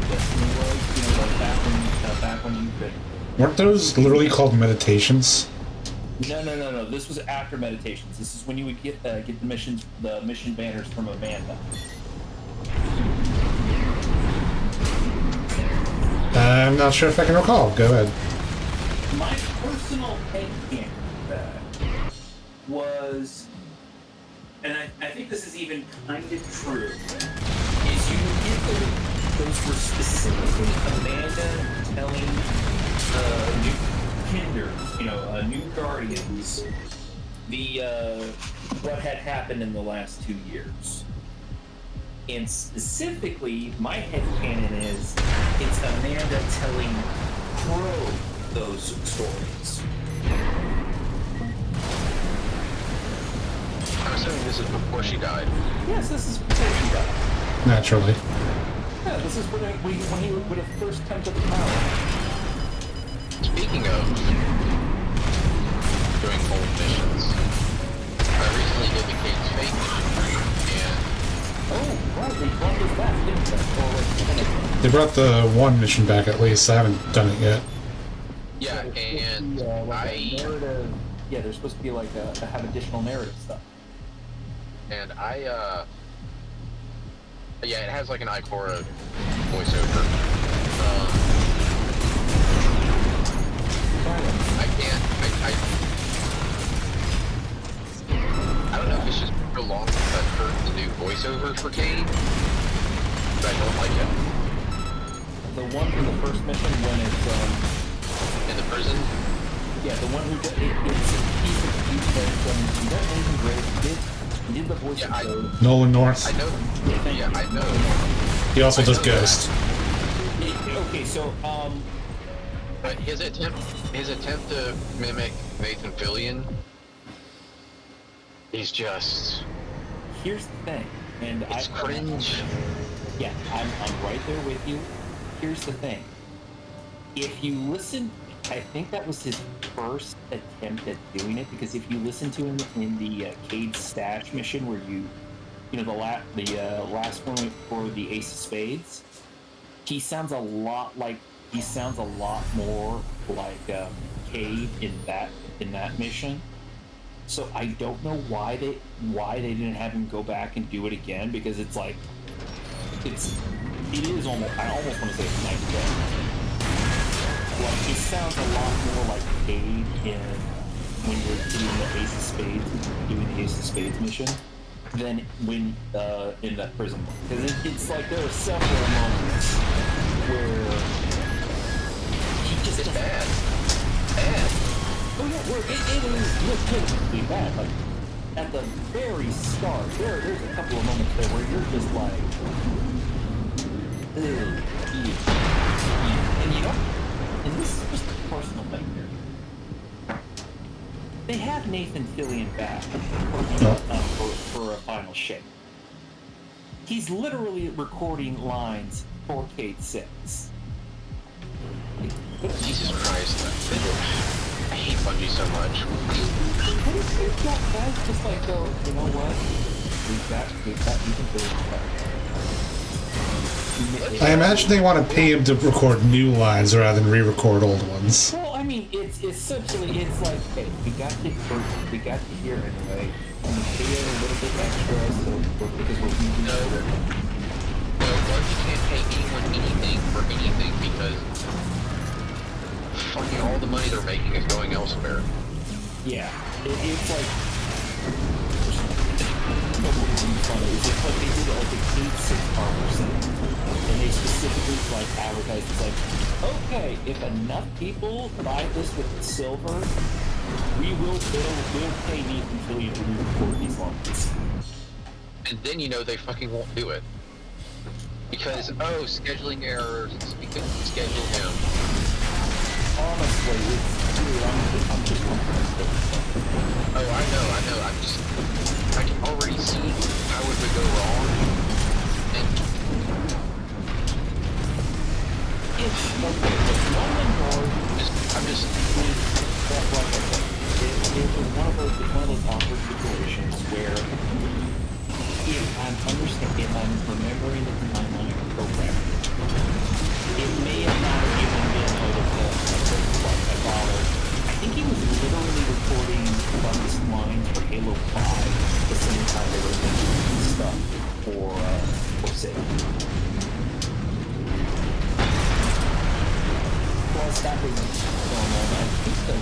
Destiny was, like back when you could. Weren't those literally called meditations? No. This was after meditations. This is when you would get the mission banners from Amanda. I'm not sure if I can recall. Go ahead. My personal headcanon was, and I think this is even kind of true, is you would get those were specifically Amanda telling new Kinders, new Guardians, what had happened in the last 2 years. And specifically, my headcanon is, it's Amanda telling Crow those stories. I'm assuming this is before she died. Yes, this is before she died. Naturally. Yeah, this is when he would have first come to the tower. Speaking of doing old missions. I recently did the Kate's Fate mission, and Oh, right, they brought this back, didn't they? Or like, They brought the one mission back at least. I haven't done it yet. yeah, and like a narrative. Yeah, there's supposed to be like to have additional narrative stuff. And yeah, it has like an Ikora voiceover. I don't know if it's just so long since I've heard the new voiceover for Kane, but I don't like it. The one from the first mission when it's in the prison? Yeah, the one who he did the voice episode. Nolan North. I know. Yeah, I know. He also does Ghost. Okay, so but his attempt to mimic Nathan Fillion, he's just. Here's the thing, and it's cringe. Yeah, I'm right there with you. Here's the thing. If you listen, I think that was his first attempt at doing it, because if you listen to him in the Cade Stash mission where you know, the last one for the Ace of Spades, he sounds a lot more like Cade in that mission. So I don't know why they didn't have him go back and do it again, because it is almost, I almost want to say it's night and day. Like, he sounds a lot more like Cade when you're doing the Ace of Spades mission than when in that prison one. Because it's like there are several moments where he just doesn't. Bad. Oh yeah, it is legitimately bad. Like, at the very start, there's a couple of moments there where you're just like, and you know. And this is just a personal thing here. They have Nathan Fillion back for a final shape. He's literally recording lines for Cade 6. Jesus Christ, I hate Bungie so much. What if you've got guys just like go, you know what? We've got Nathan Fillion back. I imagine they want to pay him to record new lines rather than re-record old ones. Well, I mean, it's essentially, it's like, hey, we got you here anyway. I'm gonna pay you a little bit extra, because we're using No, you can't pay anyone anything for anything, because fucking all the money they're making is going elsewhere. Yeah, it's like. It's like they did it like a 8-6 armor set. And they specifically like advertise, it's like, okay, if enough people buy this with silver, we'll pay Nathan Fillion to re-record these lines. And then you know they fucking won't do it. Because, scheduling errors, we couldn't schedule him. Honestly, I'm just Oh, I know. I can already see how it would go wrong. And it was one of those awkward situations where if I'm remembering the timeline programming, it may have not even been like a dollar. I think he was literally recording bonus lines for Halo 5 the same time they were making stuff for sale. Plus, that was going on. I think the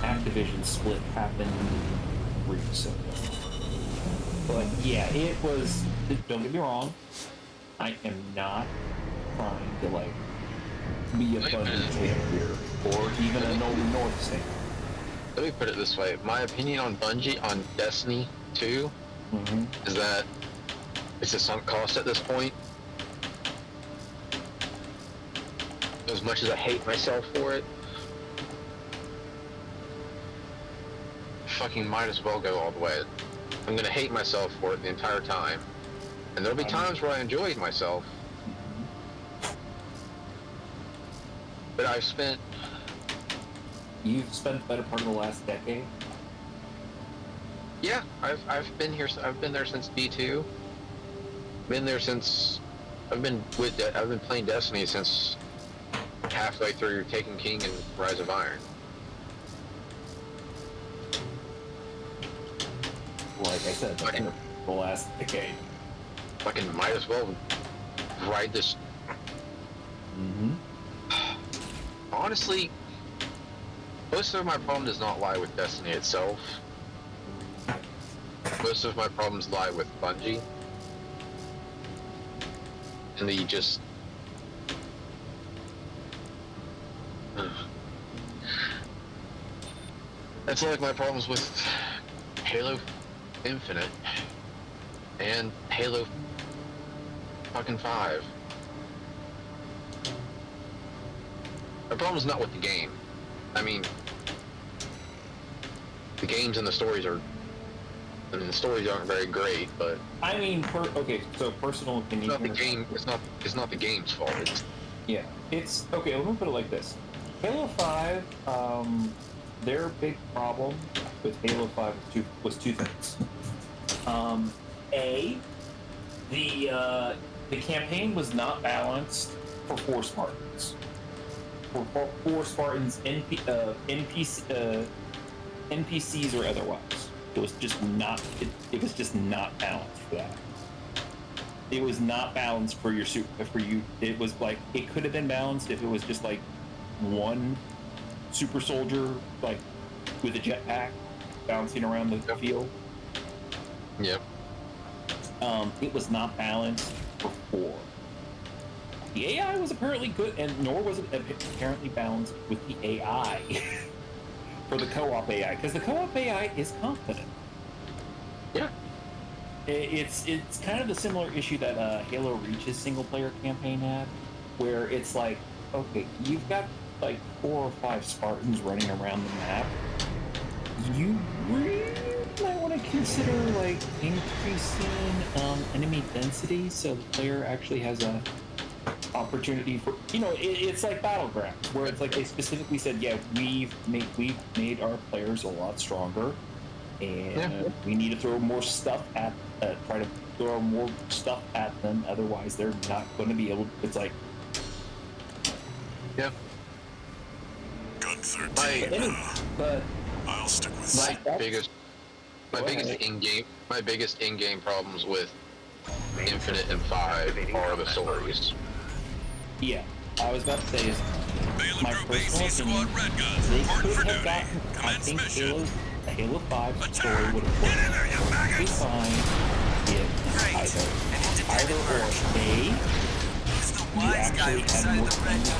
Activision split happened recently. But yeah, it was. Don't get me wrong. I am not trying to like be a Bungie fan here, or even a Nolan North fan. Let me put it this way: my opinion on Bungie, on Destiny 2, is that it's a sunk cost at this point. As much as I hate myself for it, fucking might as well go all the way. I'm gonna hate myself for it the entire time. And there'll be times where I enjoyed myself. But You've spent the better part of the last decade Yeah, I've been here. I've been there since D2. Been there since. I've been playing Destiny since halfway through Taken King and Rise of Iron. Like I said, the last decade. Fucking might as well ride this. Honestly, most of my problem does not lie with Destiny itself. Most of my problems lie with Bungie. And the just... That's like my problems with Halo Infinite and Halo fucking 5. The problem's not with the game. I mean, the games and the stories are... I mean, the stories aren't very great, but... I mean, okay, so personal opinion... It's not the game, it's not the game's fault, it's... Yeah, it's... Okay, let me put it like this. Halo 5, their big problem with Halo 5 was two things. The campaign was not balanced for 4 Spartans. For 4 Spartans, NPCs or otherwise. It was just not. It was just not balanced for that. It was not balanced for your for you. It was like it could have been balanced if it was just like one super soldier like with a jetpack bouncing around the field. Yep. It was not balanced for 4. The AI was apparently good, and nor was it apparently balanced with the AI for the co-op AI, because the co-op AI is competent. Yeah. It's kind of the similar issue that Halo Reach's single-player campaign had, where it's like, okay, you've got like 4 or 5 Spartans running around the map. You really might want to consider like increasing enemy density so the player actually has a opportunity for, you know, it's like Battlegrounds, where it's like they specifically said, yeah, we've made our players a lot stronger, and we need to throw more stuff at try to throw more stuff at them, otherwise they're not going to be able. It's like, yeah. Gun 13. But I'll stick with my biggest in-game problems with Infinite and 5 are the stories. Yeah, I was about to say is my personal opinion, they could have gotten, I think Halo 5 story would have been fine if either or A, you actually had more things or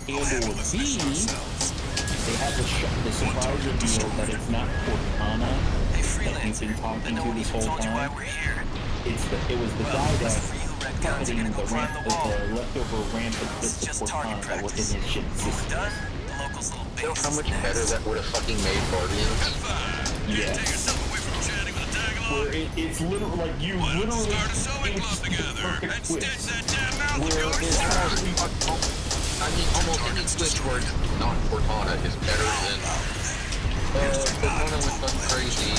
B, they had the surprise reveal that it's not Cortana that you've been talking to this whole time. It was the guy that puppeting the leftover rampant bits of Cortana that were in his ship system. You know how much better that would have fucking made Guardians? Yes. Where it's literally like you literally it was just the perfect twist. Where I mean, almost any twist where it's not Cortana is better than Cortana went done crazy.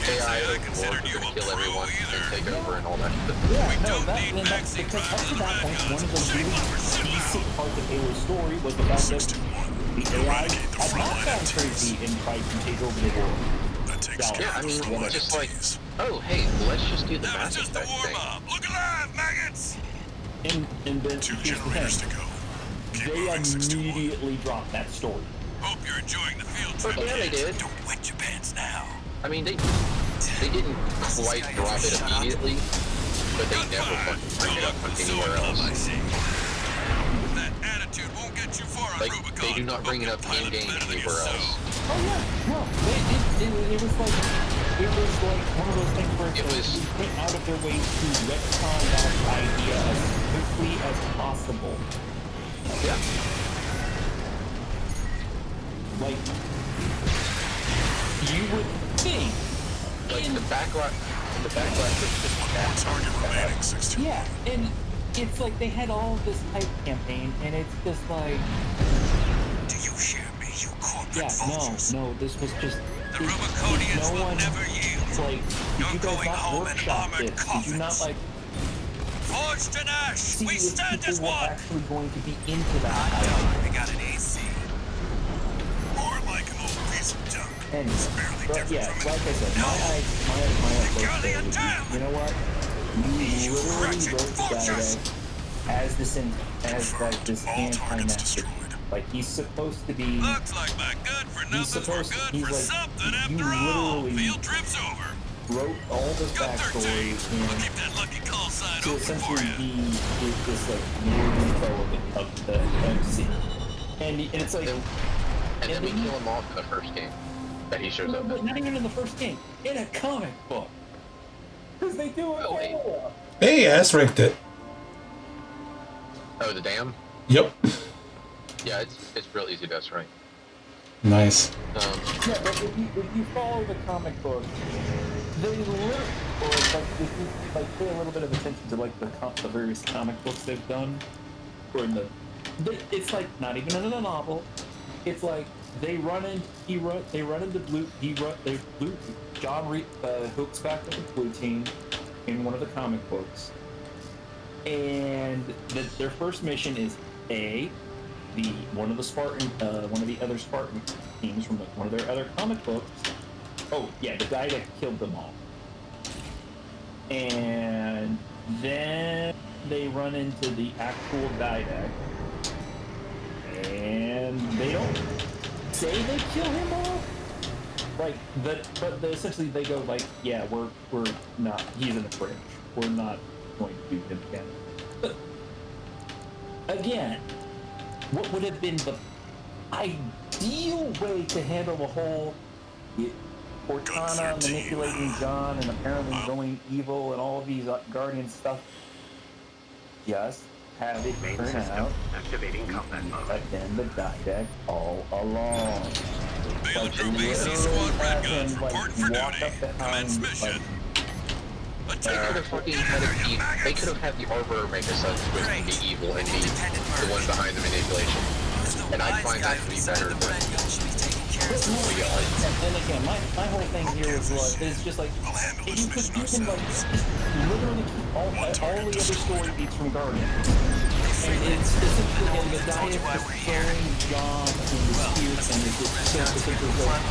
AI Overlord are gonna kill everyone and take over and all that shit. Yeah, no, that's because up to that point, one of the really decent parts of Halo's story was the fact that the AI had not gone crazy and tried to take over the world. Yeah, I mean, it's just like, oh, hey, let's just do the Mass Effect thing. Look alive, maggots! And then 2 generators to go. They immediately dropped that story. Hope you're enjoying the field trip. Yeah, they did. Don't wet your pants now. I mean, they didn't quite drop it immediately, but they never fucking bring it up anywhere else. That attitude won't get you far on Like, Rubicon. they do not bring it up in-game anywhere else. Oh yeah, no, it was like one of those things where they went out of their way to retcon that idea as quickly as possible. Yeah. Like, you would think, like the backlash is just that. Target remaining 16. yeah, and it's like they had all this hype campaign, and it's just like, Do you hear me, you corporate yeah, vultures? no, this was just The Rubiconians no will one, never yield. like, did You're you guys going not home in workshop armored this? Did you not, coffins. like, Forged in ash, see we if stand as people were one. actually going to be into that I got an AC. More like an old piece of junk. And barely but different yeah, from it. like I said, No. my approach there would Securely be, you know what? You literally wretched wrote the guy vultures. as this like this All targets anti-master. destroyed. Like he's supposed to be. Looks like my good for nothings were good he's for like, something you after all. literally Field trip's over. wrote all this Gun backstory 13. We'll and keep that lucky call sign to open for essentially you. be this like weird info of the MC. And it's like, And then we kill him off in the first game that he shows up but in. not even in the first game, in a comic book. Because they do it Oh, wait. all. Hey, I S-ranked it. Oh, the dam? Yep. Yeah, it's real easy to rank. Nice. Yeah, but if you follow the comic book, they literally, or like if you like pay a little bit of attention to like the various comic books they've done, or it's like not even in a novel. It's like they run into John hooks back with the blue team in one of the comic books, and their first mission is one of the other Spartan teams from one of their other comic books. Oh yeah, the guy that killed them all. And then they run into the actual Didact, and they don't say they kill him all. Like essentially they go like, yeah, we're not. He's in the fridge. We're not going to do him again. But again, what would have been the ideal way to handle the whole Cortana manipulating John and apparently going evil and all of these Guardian stuff? Just have it Main turn system out activating combat mode. but then the Didact all along. Baylor Like Group AC literally Squad Red have Guns him like reporting for walk duty. up behind Commence mission. They could have fucking had they could have had the Arbiter make a sudden twist and be evil and be the one behind the manipulation. And I find that to be better than And again, my whole thing here is just like you can like literally keep all the other story beats from Guardian. And it's essentially again the Didact is throwing John in the spears and it's just so essentially like,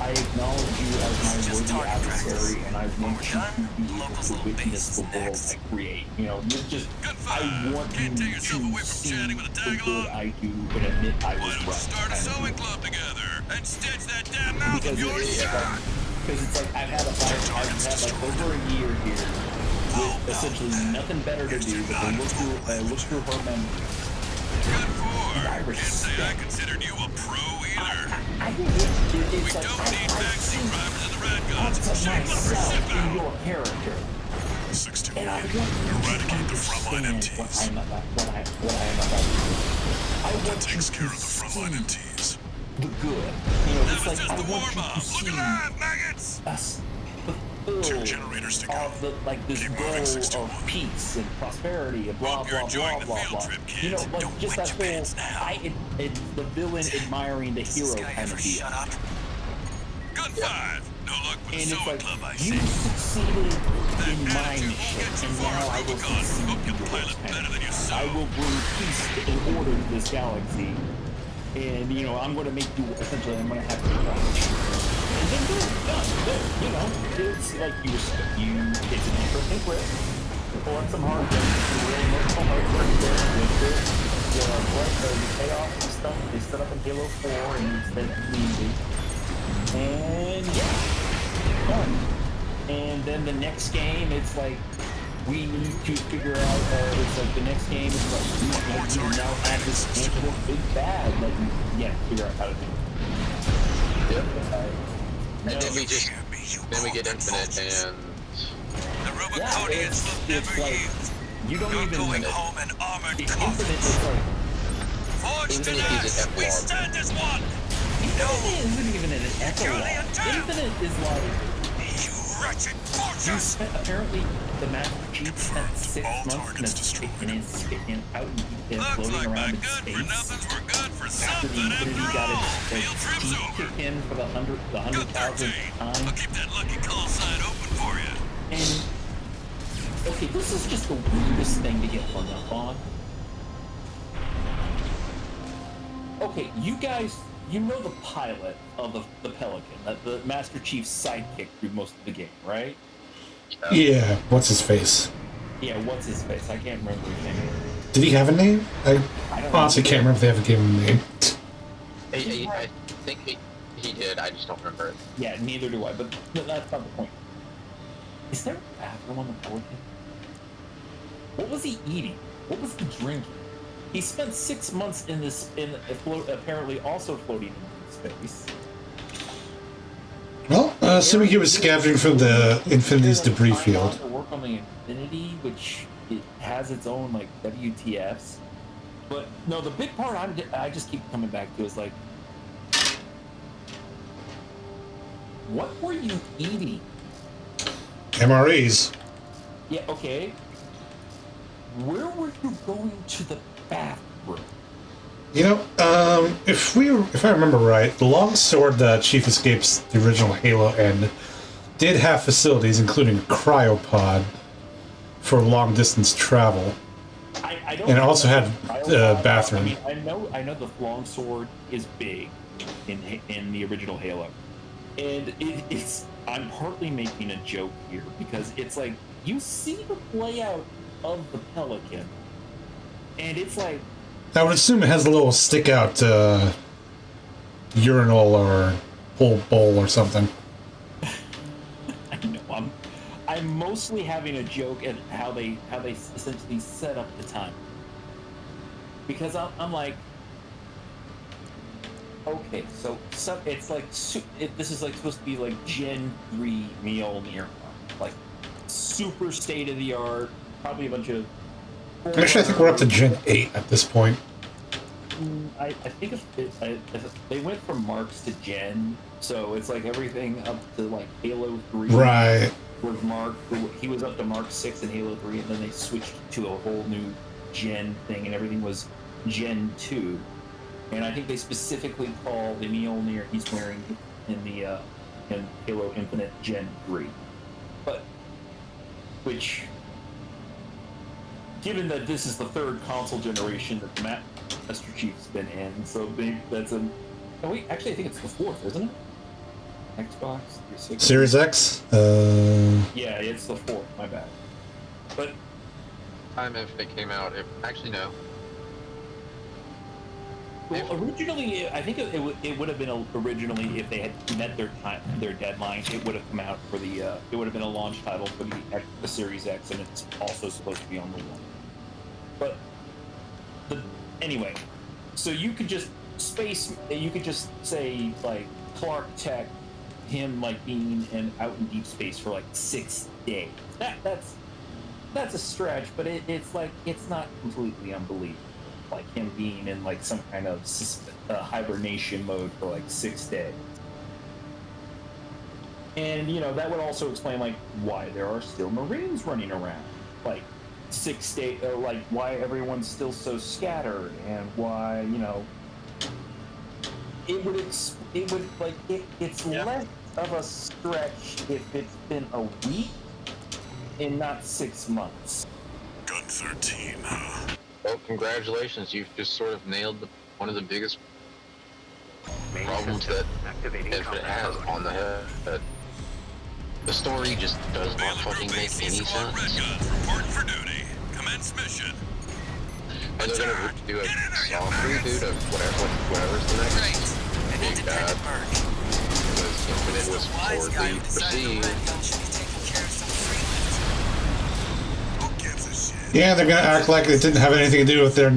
I acknowledge you as my worthy adversary and I want you to be able to witness the world I create. You know, it's just I want you to see the good I do and admit I was right. Start a sewing club together and stitch that damn mouth of yours shut. Because it's like I've had like over a year here with essentially nothing better to do but to look through her memories. Good for. I Can't say I respect. considered you a pro either. I think it's We like don't need I backseat see drivers in the red parts guns. of Shake lumber, myself sip in out. your character, 621. and I want you to Eradicate the frontline understand what MTs. I'm about. What I am about to do. I That want you takes to care of the frontline see MTs. the good. You know, That it's was like just I the want you to warm-up. Look see alive, maggots! us 2 fulfill generators to go. of the like this Keep goal moving, 621. of peace and prosperity and blah Hope you're blah enjoying blah the blah field blah. trip, You know, kids. like Don't just wet that your whole pants now. it's the villain admiring the hero kind of deal. up? Good five. No luck with And the it's sewing like club, I you see. succeeded That in my attitude mission, won't get you and far, now I will Rubicon. succeed Hope you in pilot yours. better than you I sew. will bring peace and order to this galaxy, and you know I'm going to make you essentially I'm going to have you run. And then boom, done. Good. You know, it's like it's an interesting twist. Pull on some hard things, some real emotional hard things there with it. The payoff and stuff they set up in Halo 4 and instead of community. And yeah, done. And then the next game, it's like we need to figure out. It's like the next game is like we now have this tangible big bad that we figure out how to do. Yep. And then we get Infinite and The Rubiconians will never like yield. you don't You're even going home in armored the coffins. Infinite is like Forged in Infinite is ash, an we epilogue. stand as one. Infinite isn't even an epilogue. Securely untapped. Infinite is like wretched You fortress! spent, apparently, the Master Chief spent 6 All months targets destroyed. out Looks floating like my around in good for space. nothings were good for After the something Infinity after got all. its Field trip's teeth over. kicked in for the 100,000th I'll time. keep that lucky call sign open for you. And, okay, this is just the weirdest thing to get hung up on. Okay, you guys, you know the pilot of the Pelican, the Master Chief's sidekick through most of the game, right? Yeah, what's his face? Yeah, what's his face? I can't remember his name. Did he have a name? I don't honestly know. can't remember if they ever gave him a name. I think he did. I just don't remember it. Yeah, neither do I, but that's not the point. Is there a bathroom on the Pelican? What was he eating? What was he drinking? He spent 6 months apparently also floating in space. Well, assuming he was scavenging from the Infinity's debris field. To work on the Infinity, which it has its own like WTFs. But no, the big part I just keep coming back to is like, what were you eating? MREs. Yeah, okay. Where were you going to the bathroom? You know, if I remember right, the longsword Chief escapes the original Halo end did have facilities, including a cryopod for long distance travel. I don't. And it also had a bathroom. I mean, I know the longsword is big in the original Halo, and it's. I'm partly making a joke here because it's like you see the layout of the Pelican, and it's like. I would assume it has a little stick out urinal or whole bowl or something. I know. I'm mostly having a joke at how they essentially set up the time. Because I'm like, okay, so it's like this is like supposed to be like Gen 3 Mjolnir, like super state of the art, probably a bunch of. Actually, I think we're up to Gen 8 at this point. I think they went from Marks to Gen, so it's like everything up to like Halo 3. Right. Was Mark? He was up to Mark 6 in Halo 3, and then they switched to a whole new Gen thing, and everything was Gen 2. And I think they specifically call the Mjolnir he's wearing in the in Halo Infinite Gen 3, but which. Given that this is the third console generation that the Master Chief's been in, so maybe that's a. Oh wait, actually, I think it's the fourth, isn't it? Xbox 360. Series X. Yeah, it's the fourth. My bad. But Time if it came out. Actually, no. well, originally, I think it would have been originally if they had met their deadline. It would have come out for the. It would have been a launch title for the Series X, and it's also supposed to be on the One. But anyway, so you could just say like Clark Tech, him like being out in deep space for like 6 days. That's a stretch, but it's like it's not completely unbelievable. Like him being in like some kind of hibernation mode for like 6 days. And that would also explain like why there are still Marines running around. Like 6 days, like why everyone's still so scattered, and why it's less of a stretch if it's been a week and not 6 months. Gun 13, huh? Well, congratulations. You've just sort of nailed one of the biggest problems that Infinite has on the head. The story just does not fucking make any sense. Reporting for duty. Commence mission. And they're gonna do a soft reboot of whatever's the next big bad. Because Infinite was poorly perceived. Yeah, they're gonna act like it didn't have anything to do with their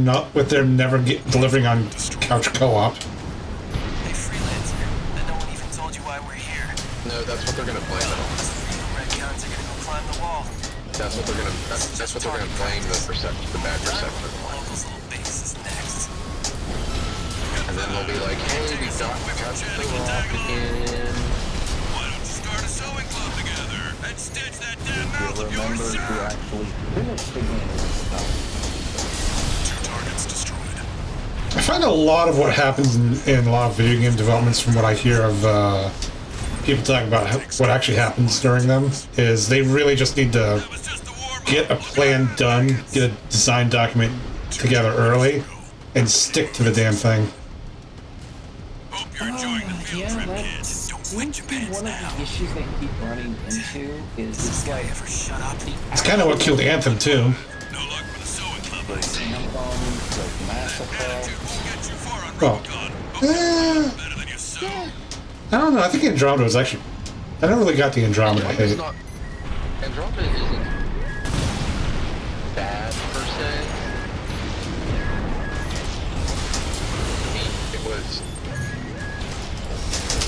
never delivering on couch co-op. Hey, freelancer, that no one even told you why we're here. No, that's what they're gonna blame it on. Red guns are gonna go climb the wall. That's what they're gonna blame the bad perception. Locals' little base is next. And then they'll be like, hey, we got the co-op again. Why don't you start a sewing club together? and stitch that damn mouth of Remember yours to shut! actually finish the game and stuff. 2 targets destroyed. I find a lot of what happens in a lot of video game developments, from what I hear of people talking about what actually happens during them, is they really just need to get a plan done, get a design document together early, and stick to the damn thing. Hope you're enjoying the field trip, that kids. Don't seems wet to your be pants one of now. the issues they keep running into is it's like Ever shut up? It's kind of what killed Anthem too. No luck with the sewing club, I see. Anthem, like Massacre. Attitude won't get you far on Well, Rubicon. Hope you better than you sew. I don't know. I think Andromeda was actually. I never really got the Andromeda Andromeda's hate. not. Andromeda isn't bad per se. I mean, it was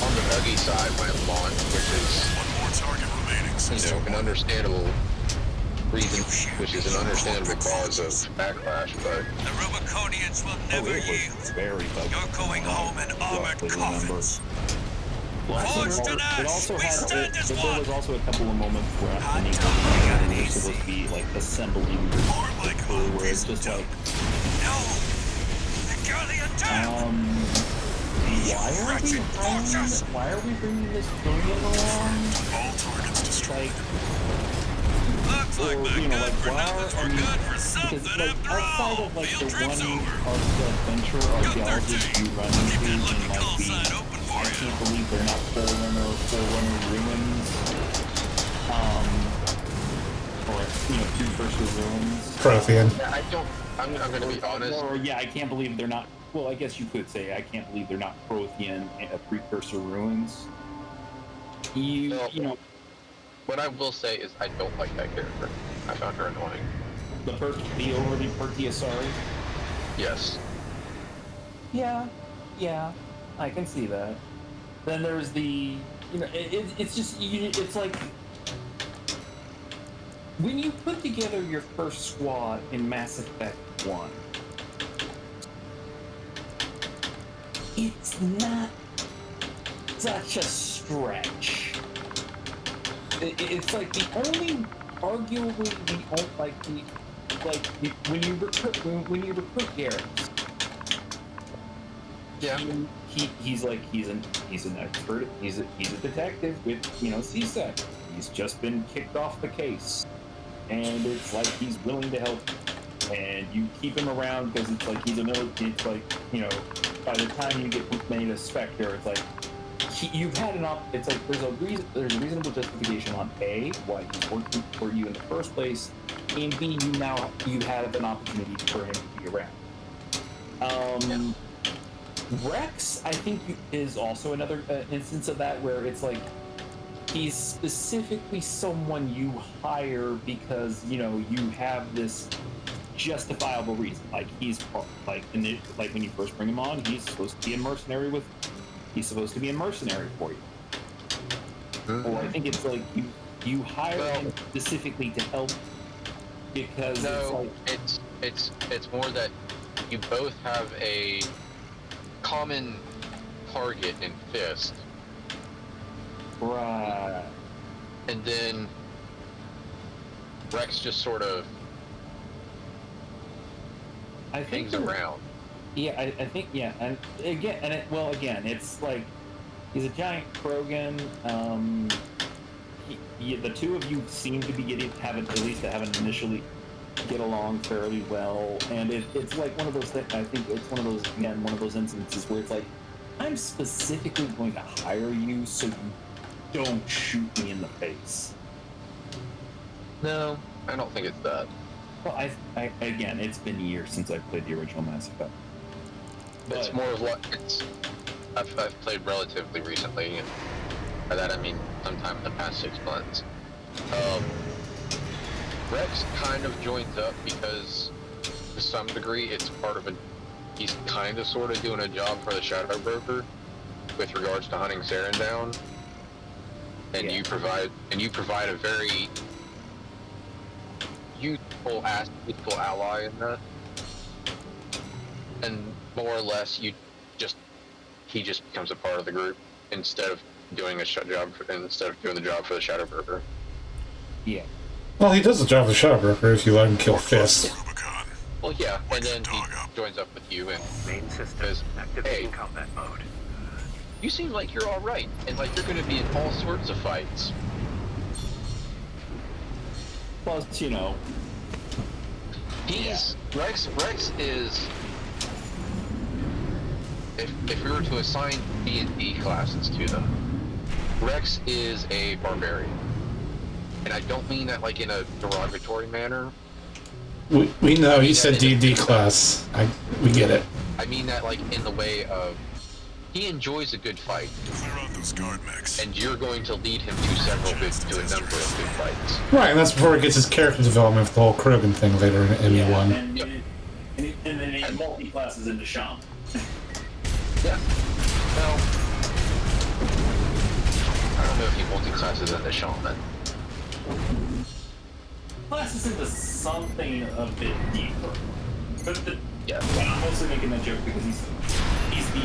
on the buggy side when it launched, which is, One more target remaining. an understandable reason, which is an understandable cause of backlash, but The Rubiconians will never It was yield. very buggy. You're going home in armored Roughly remember. coffins. Well, Forged in it ash, also we had stand as there one. was also a couple of moments where Hot Anthony dog, you got an was AC. supposed to be like assembling the More like crew, home where it's piece of just like, dope. No! Secure the attack! why are we bringing this Julian along? All targets destroyed. Like, Looks like or, the you know, good like, for why nothings are were we, good for because, something like, after outside all. of, like, Field the trip's one over. adventure archaeologist you run into Keep that in, lucky like, call the, sign open for I you. can't believe they're not Forerunner ruins, or, precursor ruins. Prothean. I don't. I'm gonna be honest. Or, yeah, I can't believe they're not, well, I guess you could say, I can't believe they're not Prothean precursor ruins. Well, what I will say is I don't like that character. I found her annoying. The overly perky Asari? Yes. Yeah, I can see that. Then there's the, it's just, it's like, when you put together your first squad in Mass Effect 1, it's not such a stretch. It's like arguably when you recruit Garrus. Yeah. He's an expert. He's a detective with CSEC. He's just been kicked off the case, and it's like he's willing to help. And you keep him around because it's like he's a military. It's like by the time you get made a Spectre, it's like you've had it's like there's a reasonable justification on A, why he's working for you in the first place, and B, you have an opportunity for him to be around. Rex, I think, is also another instance of that where it's like he's specifically someone you hire because you have this justifiable reason. Like he's like when you first bring him on, he's supposed to be a mercenary for you. Mm-hmm. Or I think it's like you hire him specifically to help because it's more that you both have a common target in Fist. Right. And then Rex just sort of hangs around. Yeah, I think, yeah, and again, it's like he's a giant Krogan. The two of you seem to be haven't initially get along fairly well, and it's like one of those things. I think it's one of those instances where it's like, I'm specifically going to hire you so you don't shoot me in the face. No, I don't think it's that. Well, again, it's been years since I played the original Mass Effect. But It's more of what I've played relatively recently, and by that I mean sometime in the past 6 months. Rex kind of joins up because, to some degree, it's part of he's kind of sort of doing a job for the Shadow Broker with regards to hunting Saren down, and you provide a very useful ally in that, and more or less he just becomes a part of the group instead of doing the job for the Shadow Broker. Yeah. Well, he does the job of the Shadowbroker if you let him kill Fist. Rubicon. Well, yeah, and then he joins up with you and Main system says, activating hey, combat mode. you seem like you're all right, and like you're going to be in all sorts of fights. Plus, you know, He's Rex is. If we were to assign D&D classes to them, Rex is a barbarian, and I don't mean that like in a derogatory manner. We know, he said D&D class. We get it. I mean that like in the way of he enjoys a good fight, Clear out those guard mechs. and you're going to lead him to a number of good fights. Right, and that's before he gets his character development with the whole Krogan thing later in ME1. And then he multi-classes into Shaman. Yeah. Well, I don't know if he multi-classes into Shaman. Classes into something a bit deeper. But yeah, I'm mostly making that joke because he's the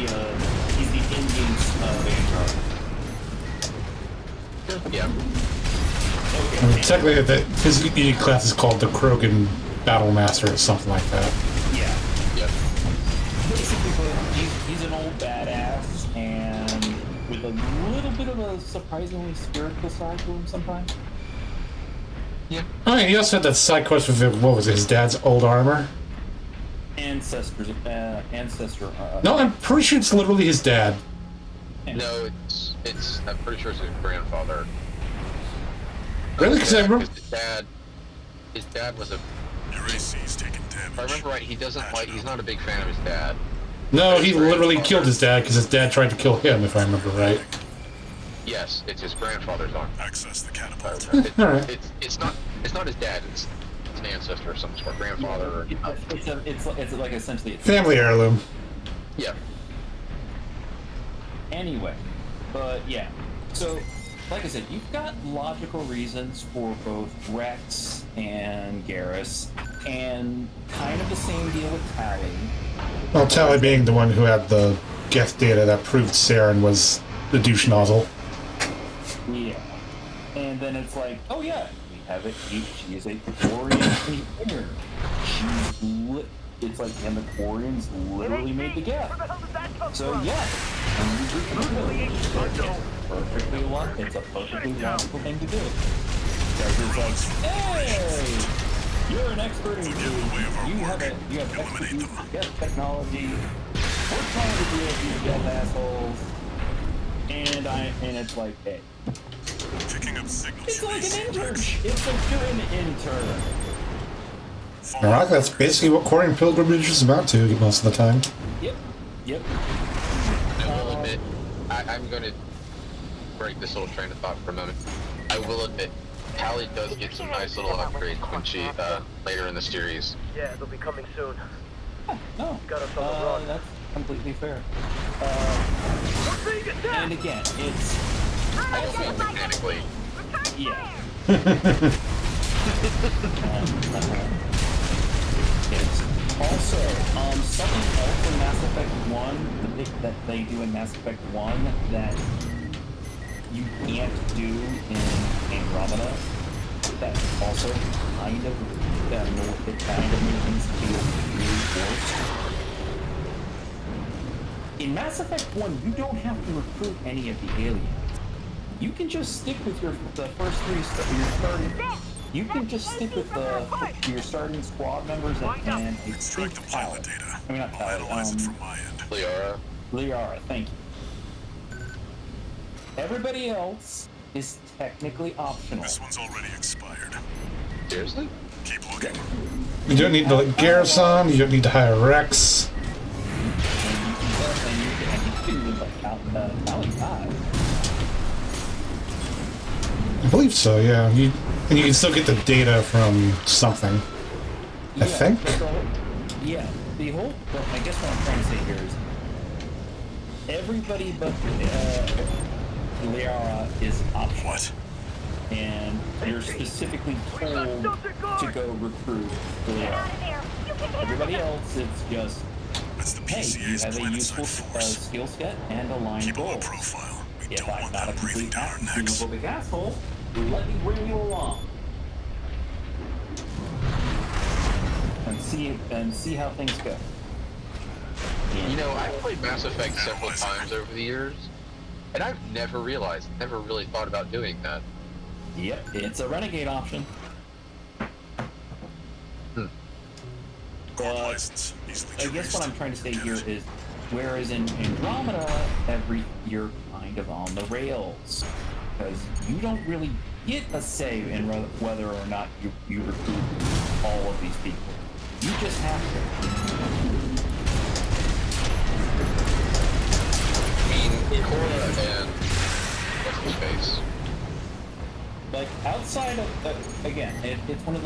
Indian Vanguard. Yeah. I mean, technically, his ED class is called the Krogan Battle Master or something like that. Yeah. Yeah. Basically, he's an old badass and with a little bit of a surprisingly spiritual side to him sometimes. Yeah. Oh, yeah, he also had that side quest with, what was it, his dad's old armor? Ancestor. No, I'm pretty sure it's literally his dad. No, it's. I'm pretty sure it's his grandfather. Really? Because I remember. His dad was a. Your AC's taking damage. If I remember right, he doesn't like. He's not a big fan of his dad. No, he literally killed his dad because his dad tried to kill him, if I remember right. Yes, it's his grandfather's arm. Access the catapult. Alright. It's not his dad. It's an ancestor of some sort, grandfather. Or, It's like essentially. Family heirloom. Yeah. Anyway, but yeah. So, like I said, you've got logical reasons for both Rex and Garrus, and kind of the same deal with Tally. Well, Tally being the one who had the Geth data that proved Saren was the douche nozzle. Yeah. And then it's like, oh yeah, we have it. She is a Quarian engineer. It's like, and the Quarians literally made the Geth. So yeah. It's a perfectly logical thing to do. Because it's like, hey, you're an expert in you have expertise in Geth technology. We're trying to deal with these Geth assholes. And it's like, hey. Picking up signals. It's like an intern. It's like doing an intern. Alright, that's basically what Quarian Pilgrimage is about to most of the time. Yep. I will admit, I'm going to break this little train of thought for a moment. I will admit, Tally does get some nice little upgrades when she, later in the series. Yeah, they'll be coming soon. No. Got us on the run. That's completely fair. And again, it's... I don't mean mechanically. Yeah. It's also, something else in Mass Effect 1 that they do in Mass Effect 1 that you can't do in Andromeda, that also kind of, it kind of makes things feel really forced. In Mass Effect 1, you don't have to recruit any of the aliens. You can just stick with the first three starting. You can just stick with your starting squad members and a Extract the pilot data. I mean, not I'll pilot. analyze it from my end. Liara, thank you. Everybody else is technically optional. This one's already expired. Seriously? Keep looking. You don't need to let Garrison, you don't need to hire Rex. I believe so, yeah. And you can still get the data from something. I think. I guess what I'm trying to say here is everybody but Liara is optional. What? And you're specifically told to go recruit Liara. Everybody else, it's just, hey, you have a useful skill set and aligned goals. Profile. If I'm not a complete big asshole, let me bring you along. see how things go. You know, I've played Mass Effect several times over the years, and I've never really thought about doing that. Yep, it's a renegade option. License, I guess what I'm trying to say here is, whereas in Andromeda, you're kind of on the rails, because you don't really get a say in whether or not you recruit all of these people. You just have to. I mean, Cora and what's his face? Like outside of again, it's one of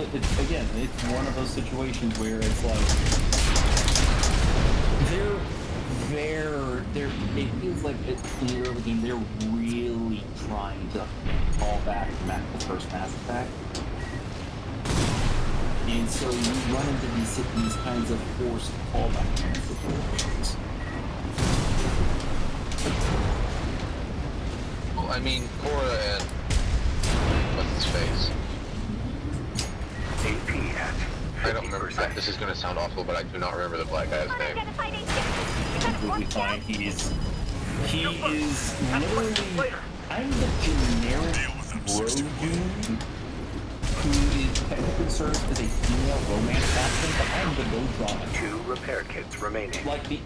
those situations where it's like it feels like in the early game they're really trying to call back the first Mass Effect, and so you run into these kinds of forced callback kind of situations. Well, I mean, Cora and what's his face? I don't remember. This is going to sound awful, but I do not remember the black guy's name. Completely fine. He is literally. I'm the generic bro dude who is technically serves as a female romance option, but I'm the no drama. 2 repair kits remaining. Like the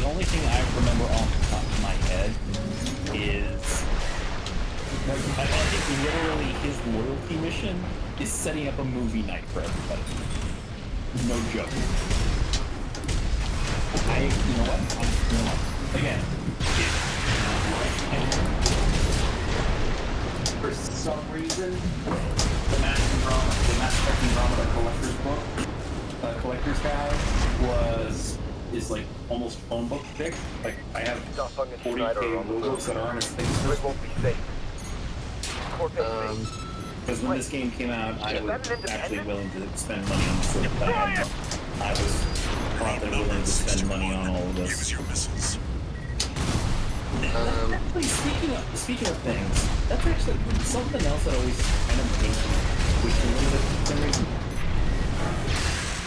only thing I remember off the top of my head is. I think literally his loyalty mission is setting up a movie night for everybody. No joke. You know what? Again, for some reason, the Mass Effect Andromeda collector's guide is like almost phone book thick. Like I have 40K logos that are on his things. It won't be safe. Because when this game came out, I was actually willing to spend money on this. I was probably willing to spend money on all of this. Actually, speaking of things, that's actually something else that always kind of makes me wish a little bit for some reason.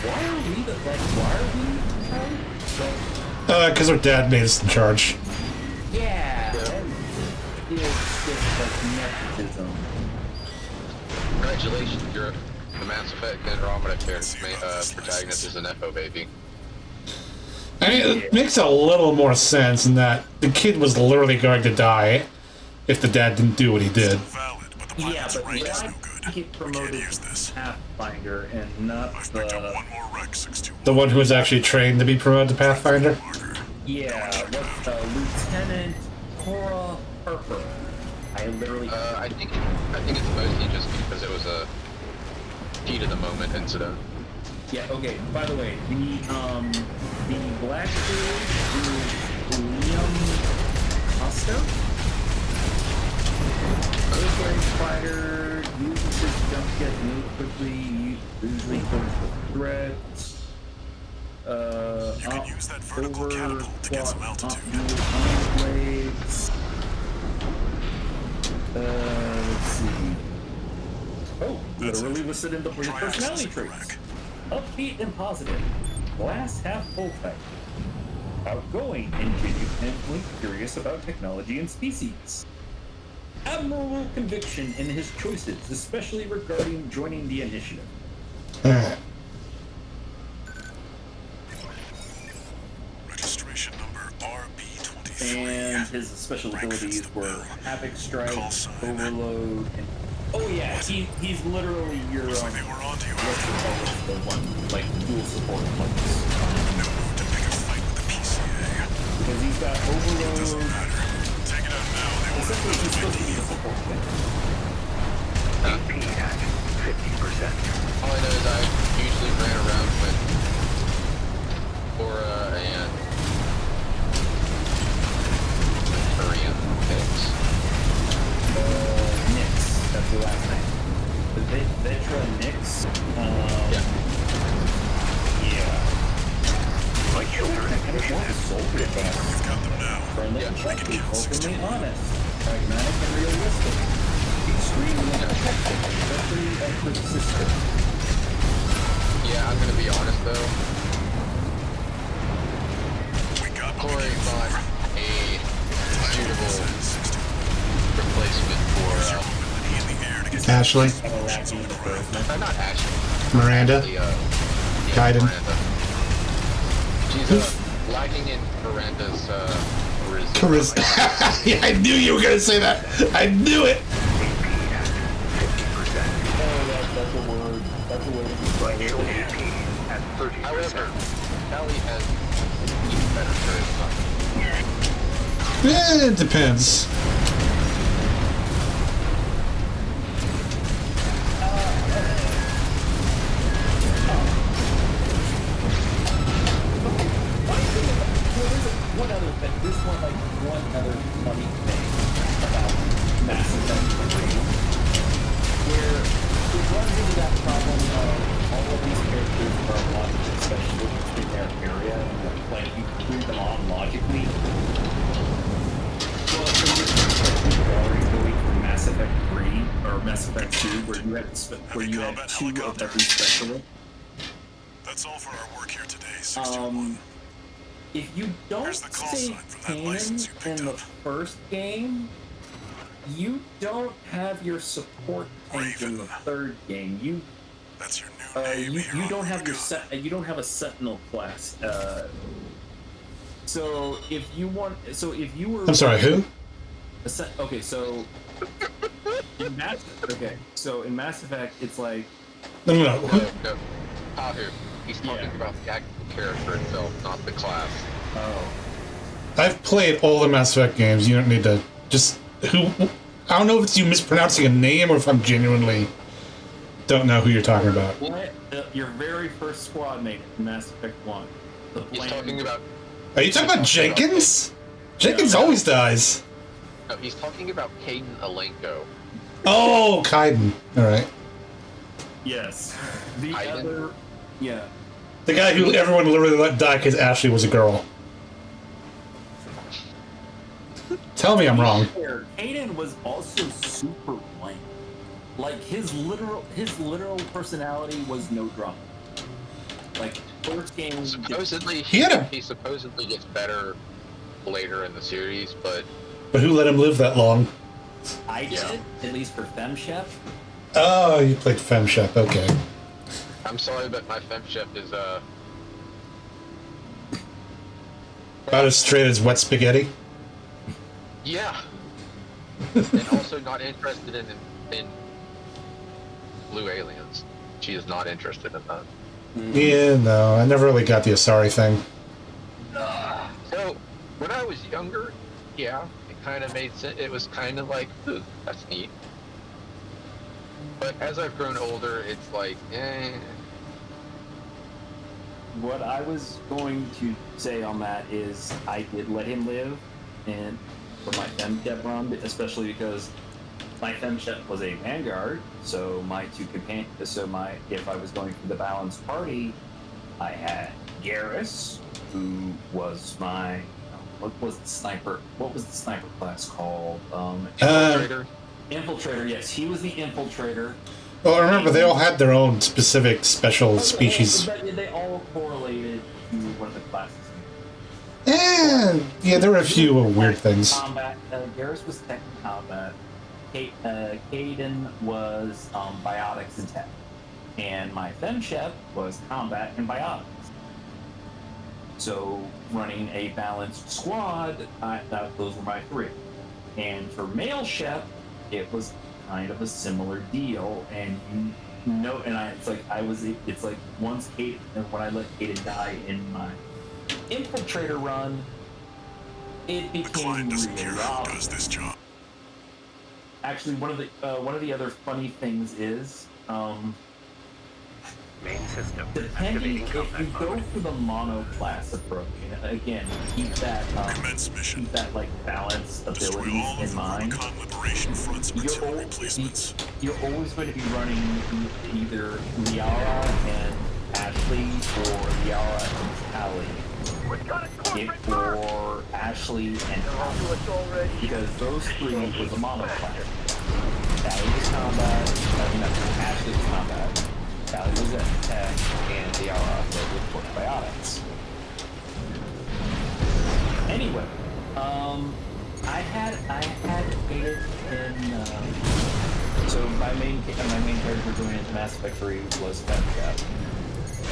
Why are we Because our dad made us in charge. Yeah. It's just like nepotism. Congratulations, you're the Mass Effect Andromeda protagonist is an FO baby. I mean, it makes a little more sense in that the kid was literally going to die if the dad didn't do what he did. Yeah, but why get promoted to Pathfinder and not The one who was actually trained to be promoted to Pathfinder? Yeah, what's Lieutenant Cora Harper? I literally. I think it's mostly just because it was a heat of the moment incident. Yeah. Okay. By the way, the black dude is Liam Costa. Military fighter uses his jump jet move quickly. Usually goes for threats. You can use that vertical catapult to get some altitude. Blades. Let's see. Oh, literally listed in the personality traits. Upbeat and positive. Glass half full type. Outgoing and genuinely curious about technology and species. Admirable conviction in his choices, especially regarding joining the initiative. Registration number RB23. And his special abilities were Havoc Strike, Overload, and oh yeah, he's literally your Looks like they were onto you. the one like dual support points. No need to pick a fight with the PCA. Because he's got Overload. Doesn't matter. Take it out now. They won't Essentially, he's supposed to be a support point. AP at 50%. All I know is I usually ran around with Cora and Korean pigs. Nix. That's the last name. The Vetra Nix. Yeah. My children I kind of want a soldier back. We've got them now. Friendly and Yeah. trusty, openly honest, pragmatic and realistic, extremely protective, especially and persistent. Yeah, I'm gonna be honest though. Corey bought a suitable replacement for Ashley, not Ashley. Miranda, Actually, Kaiden. Miranda. She's lacking in Miranda's charisma. Yeah, I knew you were gonna say that. I knew it. That's a word. That's a way to describe it. However, Callie has even better charisma. It depends. One other thing. This one, like, one other funny thing about Mass Effect 3, where it runs into that problem of all of these characters are logical, especially in their area, and when you prove them on logically. Well, so you're already going from Mass Effect 3 or Mass Effect 2, where you had two of every specialist. That's all for our work here today, 61. If you don't save Kanan in the first game, you don't have your support tank in the third game. That's your new name. You don't have you don't have a Sentinel class. So if you were I'm sorry, who? Okay, so in Mass Effect, it's like No. Tahu. He's talking about the actual character itself, not the class. Oh. I've played all the Mass Effect games. You don't need to just I don't know if it's you mispronouncing a name or if I'm genuinely don't know who you're talking about. What? Your very first squad mate in Mass Effect 1. He's talking about. Are you talking about Jenkins? Jenkins always dies. No, he's talking about Caden Alenko. Oh, Kaiden. All right. Yes. The Kaiden? other. Yeah. The guy who everyone literally let die because Ashley was a girl. Tell me I'm wrong. Kaiden was also super lame. Like his literal personality was no drama. Like first game. Supposedly, He supposedly gets better later in the series, but who let him live that long? I did, at least for FemShep. Oh, you played FemShep. Okay. I'm sorry, but my FemShep is About as straight as wet spaghetti. Yeah. And also not interested in blue aliens. She is not interested in that. Yeah, no, I never really got the Asari thing. So, when I was younger, yeah, it kind of made sense. It was kind of like, ooh, that's neat. But as I've grown older, it's like, What I was going to say on that is I did let him live, and for my FemShep run, especially because my FemShep was a Vanguard, so my two companions. If I was going for the balanced party, I had Garrus, who was my what was the sniper class called? Infiltrator. Infiltrator. Yes, he was the infiltrator. Well, remember they all had their own specific special species. But they all correlated to one of the classes. And yeah, there were a few weird things. Combat. Garrus was tech and combat. Kaiden was biotics and tech, and my FemShep was combat and biotics. So running a balanced squad, those were my three. And for male Shep, it was kind of a similar deal. And it's like once Kaiden, when I let Kaiden die in my infiltrator run, it became really obvious. This job. Actually, one of the other funny things is, Main system. depending if you go for the mono class approach, again, keep that like balance abilities in mind. You're always going to be running either Liara and Ashley or Liara and Callie. Or Ashley and Tahu, because those three was the mono class. Callie was combat, Ashley was combat, Tally was at tech, and they are offloaded with port biotics. Anyway, I had faith in. So my main character going into Mass Effect 3 was Cánh Thép,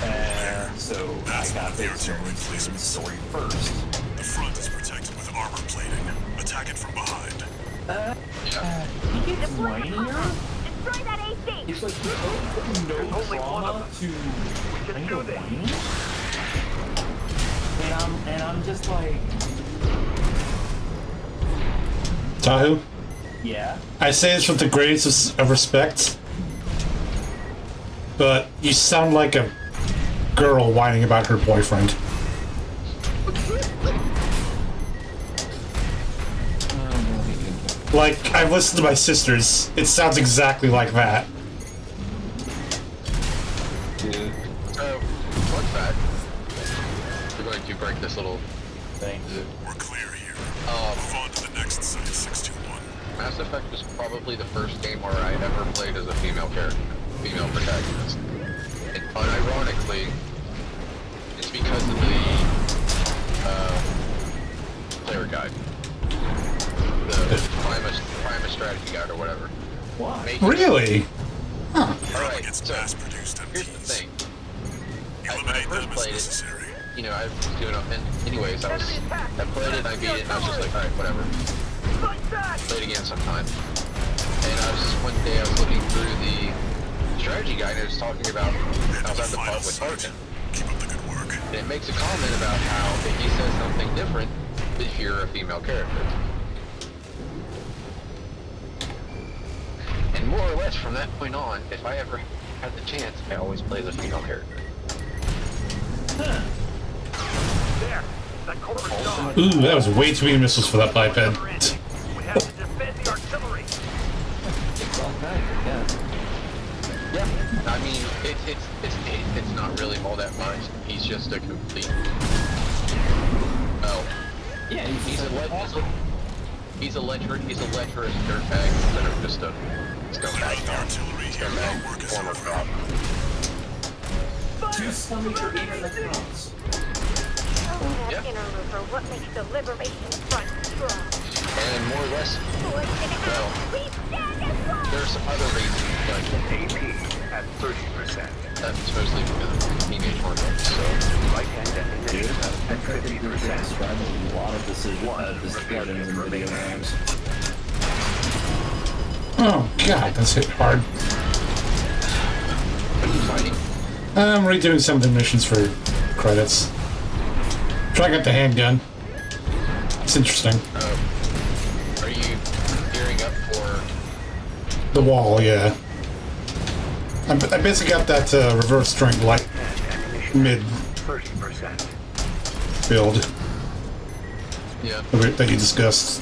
and so I got the experience in the story first. The front is protected with armor plating. Attack it from behind. He gets whinier. Destroy that AC! He's like, no trauma to kind of whiny. And I'm just like, Tahu? yeah. I say this with the greatest of respect, but you sound like a girl whining about her boyfriend. Like, I've listened to my sisters. It sounds exactly like that. Dude. Fun fact. We're going to break this little thing. We're clear here. Move on to the next site, 621. Mass Effect was probably the first game where I ever played as a female character, female protagonist. And unironically, it's because of the player guide. The Primus strategy guide or whatever. Why? Really? Huh. Alright, so here's the thing. When I first played it, you know, I was doing it, and anyways, I played it and I beat it and I was just like, alright, whatever. Play it again sometime. And one day I was looking through the strategy guide and it was talking about, I was at the pub with Harkin. Keep up the good work. And it makes a comment about how if he says something different if you're a female character. And more or less from that point on, if I ever had the chance, I always play the female character. There. That corpse dog. Ooh, that was way too many missiles for that biped. We have to defend the artillery. It's all kind of, yeah. Yeah, I mean, it's not really all that much. He's just a complete. Oh. Yeah, he's a lecherous dirtbag instead of just a scumbag former cop. Two stomachs are even the cops. Oh, that inner looper, what makes the liberation front strong? And more or less, well, there's some other reasons, but AP at 30%. that's mostly because of teenage hormones, so. Right-hand ammunition at 50%. Describing a lot of decisions in video games. Oh god, that's hit hard. What are you fighting? I'm redoing some of the missions for credits. Trying out the handgun. It's interesting. Are you gearing up for The wall, yeah. I basically got that reverse strength light mid 30%. build Yeah. that you discussed.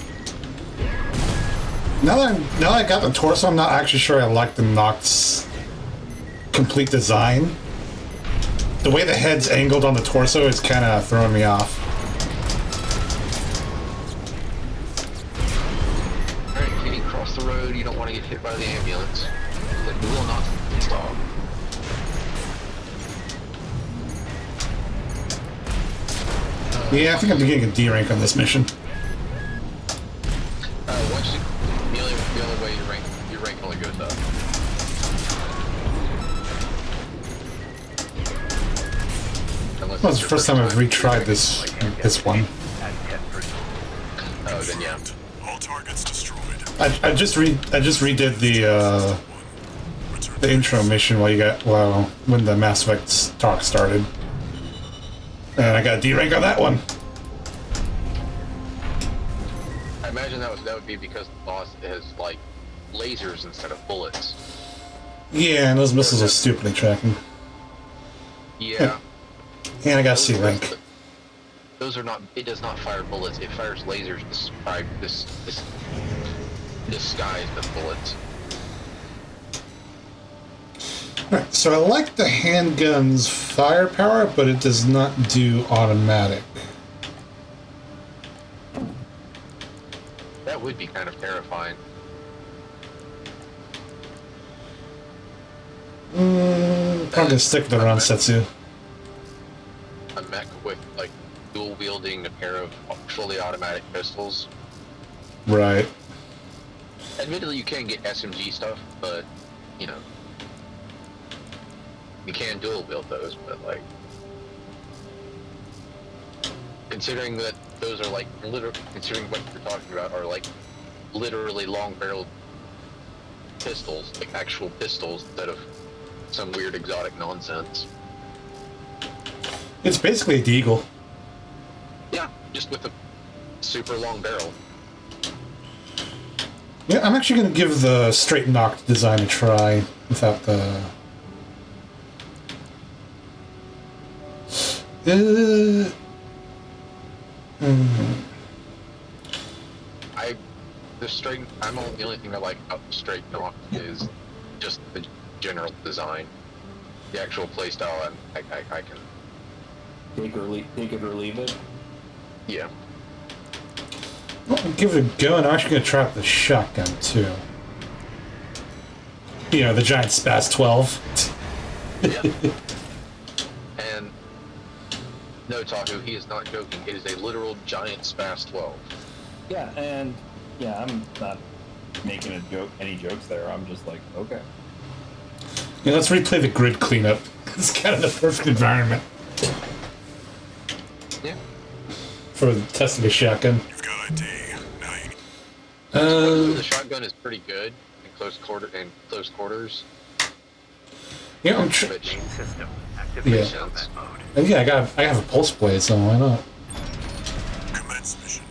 Now that I got the torso, I'm not actually sure I like the Noct's complete design. The way the head's angled on the torso is kind of throwing me off. Alright, can you cross the road? You don't want to get hit by the ambulance. Like, we will not stop. Yeah, I think I'm getting a D rank on this mission. Once you, the only way your rank only goes up. Well, it's the first time I've retried this one. Oh, then yeah. All targets destroyed. I just redid the intro mission when the Mass Effect talk started, and I got a D rank on that one. I imagine that would be because the boss has like lasers instead of bullets. Yeah, and those missiles are stupidly tracking. Yeah. And I got C rank. Those are not. It does not fire bullets. It fires lasers disguised as bullets. Right, so I like the handgun's firepower, but it does not do automatic. That would be kind of terrifying. probably gonna stick with the round setsu. A mech with like dual wielding a pair of fully automatic pistols. Right. Admittedly, you can get SMG stuff, but you know, you can dual wield those. But like, considering that those are like considering what you're talking about are like literally long-barreled pistols, like actual pistols, instead of some weird exotic nonsense. It's basically a deagle. Yeah, just with a super long barrel. Yeah, I'm actually going to give the straight knocked design a try without the... The only thing I like about the straight knock is just the general design. The actual playstyle, I can... Take it or leave it? Yeah. Well, I'll give it a go, and I'm actually going to try out the shotgun, too. You know, the giant Spaz 12. Yeah. And no, Tahu, he is not joking. It is a literal giant Spaz 12. Yeah, and yeah, I'm not making any jokes there. I'm just like, okay. Yeah, let's replay the grid cleanup. It's kind of the perfect environment. Yeah. For testing a shotgun. You've got ID. The shotgun is pretty good in close quarters. Yeah, I'm Main system activate combat mode. And yeah, I have a pulse blade, so why not? Commence mission.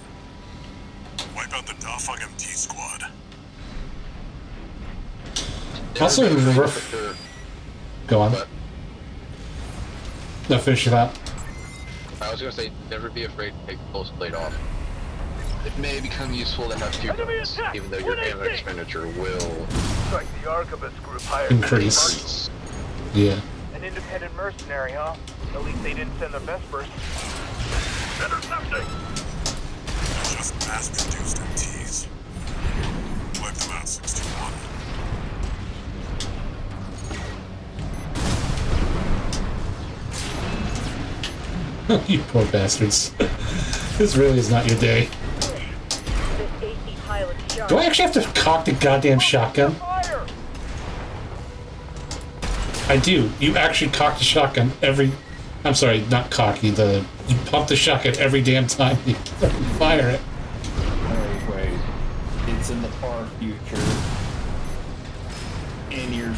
Wipe out the Dafang MT squad. Also, go on. But No, finish that. I was gonna say, never be afraid to take the pulse blade off. It may become useful to have two guns, even though your ammo expenditure will Like the Archibus group hired increase. Yeah. an independent mercenary, huh? At least they didn't send their Vespers. Intercepting! Just mass-produced MTs. Wipe them out, 621. You poor bastards. This really is not your day. Do I actually have to cock the goddamn shotgun? I do. You actually cock the shotgun every... I'm sorry, not cocky. You pump the shotgun every damn time you fire it. Wait. It's in the far future. And your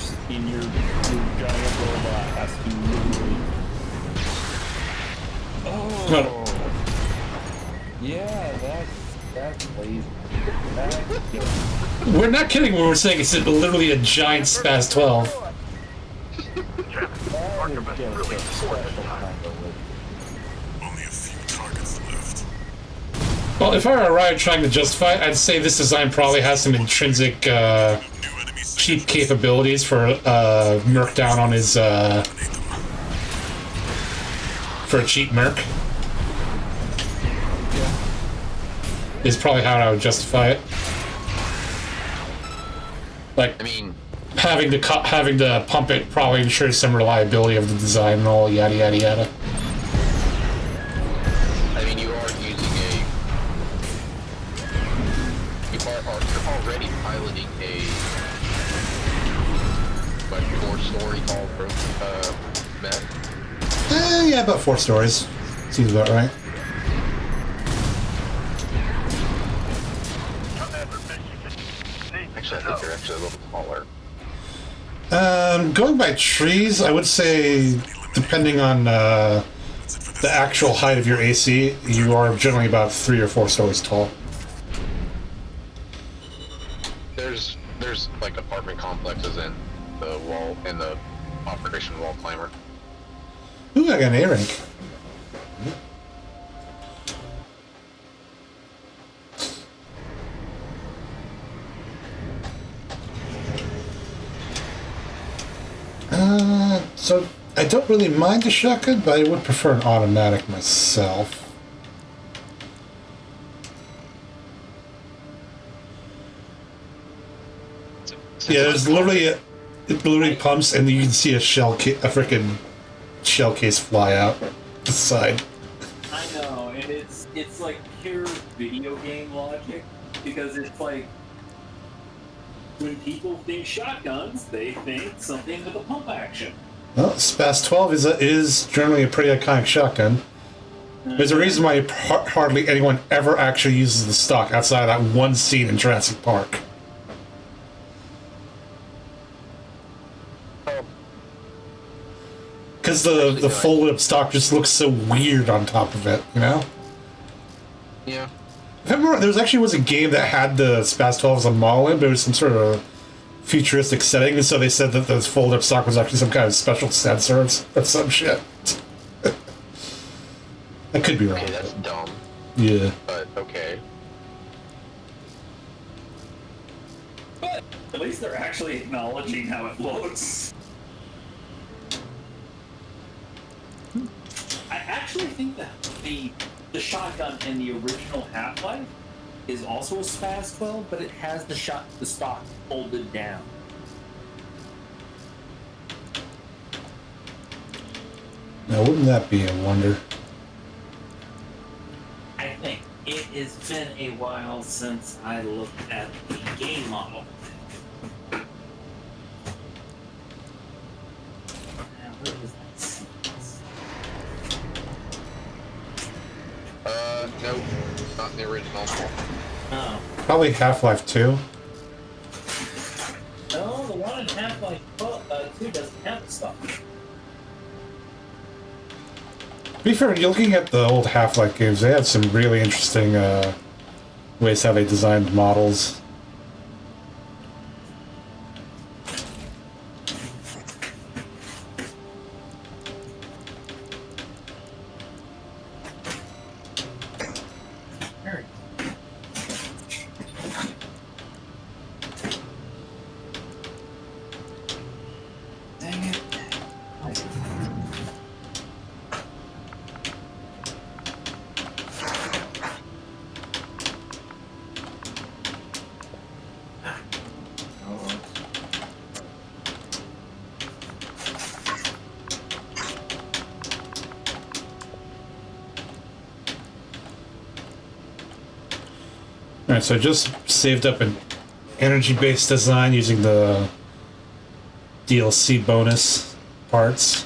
giant robot has to literally... Oh! Yeah, that's lazy. We're not kidding when we're saying it's literally a giant Spaz 12. Only a few targets left. Well, if I were a riot trying to justify it, I'd say this design probably has some intrinsic cheap capabilities for Merc down on his for a cheap Merc. Is probably how I would justify it. Like, I mean, having to pump it probably ensures some reliability of the design and all yada yada yada. I mean, you're already piloting a like 4-story tall mech. Yeah, about 4 stories. Seems about right. Actually, I think they're actually a little smaller. Going by trees, I would say, depending on the actual height of your AC, you are generally about 3 or 4 stories tall. There's like apartment complexes in the Operation Wall Climber. Ooh, I got an A rank. So I don't really mind the shotgun, but I would prefer an automatic myself. Yeah, there's literally it literally pumps, and you can see a freaking shell case fly out the side. I know, and it's like pure video game logic, because it's like when people think shotguns, they think something with a pump action. Well, SPAS 12 is generally a pretty iconic shotgun. There's a reason why hardly anyone ever actually uses the stock outside of that one scene in Jurassic Park. Because the folded up stock just looks so weird on top of it, you know? Yeah. If I remember, there actually was a game that had the SPAS 12 as a model in, but it was some sort of futuristic setting, and so they said that this folded up stock was actually some kind of special sensor or some shit. I could be wrong. Okay, that's dumb. Yeah. But, okay. But at least they're actually acknowledging how it looks. I actually think that the shotgun in the original Half-Life is also a SPAS 12, but it has the stock folded down. Now, wouldn't that be a wonder? I think it has been a while since I looked at the game model. Now, where is that sequence? No, not in the original. Oh. Probably Half-Life 2. No, the one in Half-Life 2 doesn't have the stock. To be fair, you're looking at the old Half-Life games, they had some really interesting ways how they designed models. Alright, so I just saved up an energy-based design using the DLC bonus parts.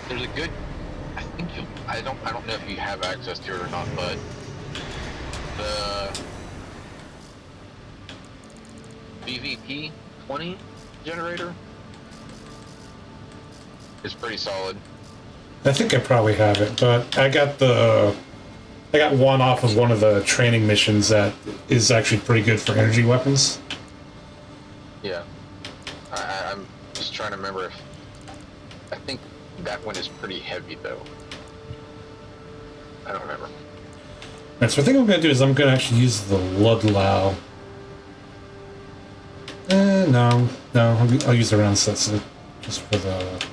There's a good, I don't know if you have access to it or not, but the BVP 20 generator is pretty solid. I think I probably have it, but I got one off of one of the training missions that is actually pretty good for energy weapons. Yeah. I'm just trying to remember if... I think that one is pretty heavy, though. I don't remember. Alright, so I think what I'm going to do is I'm going to actually use the Ludlow. No, I'll use the round sets just for the...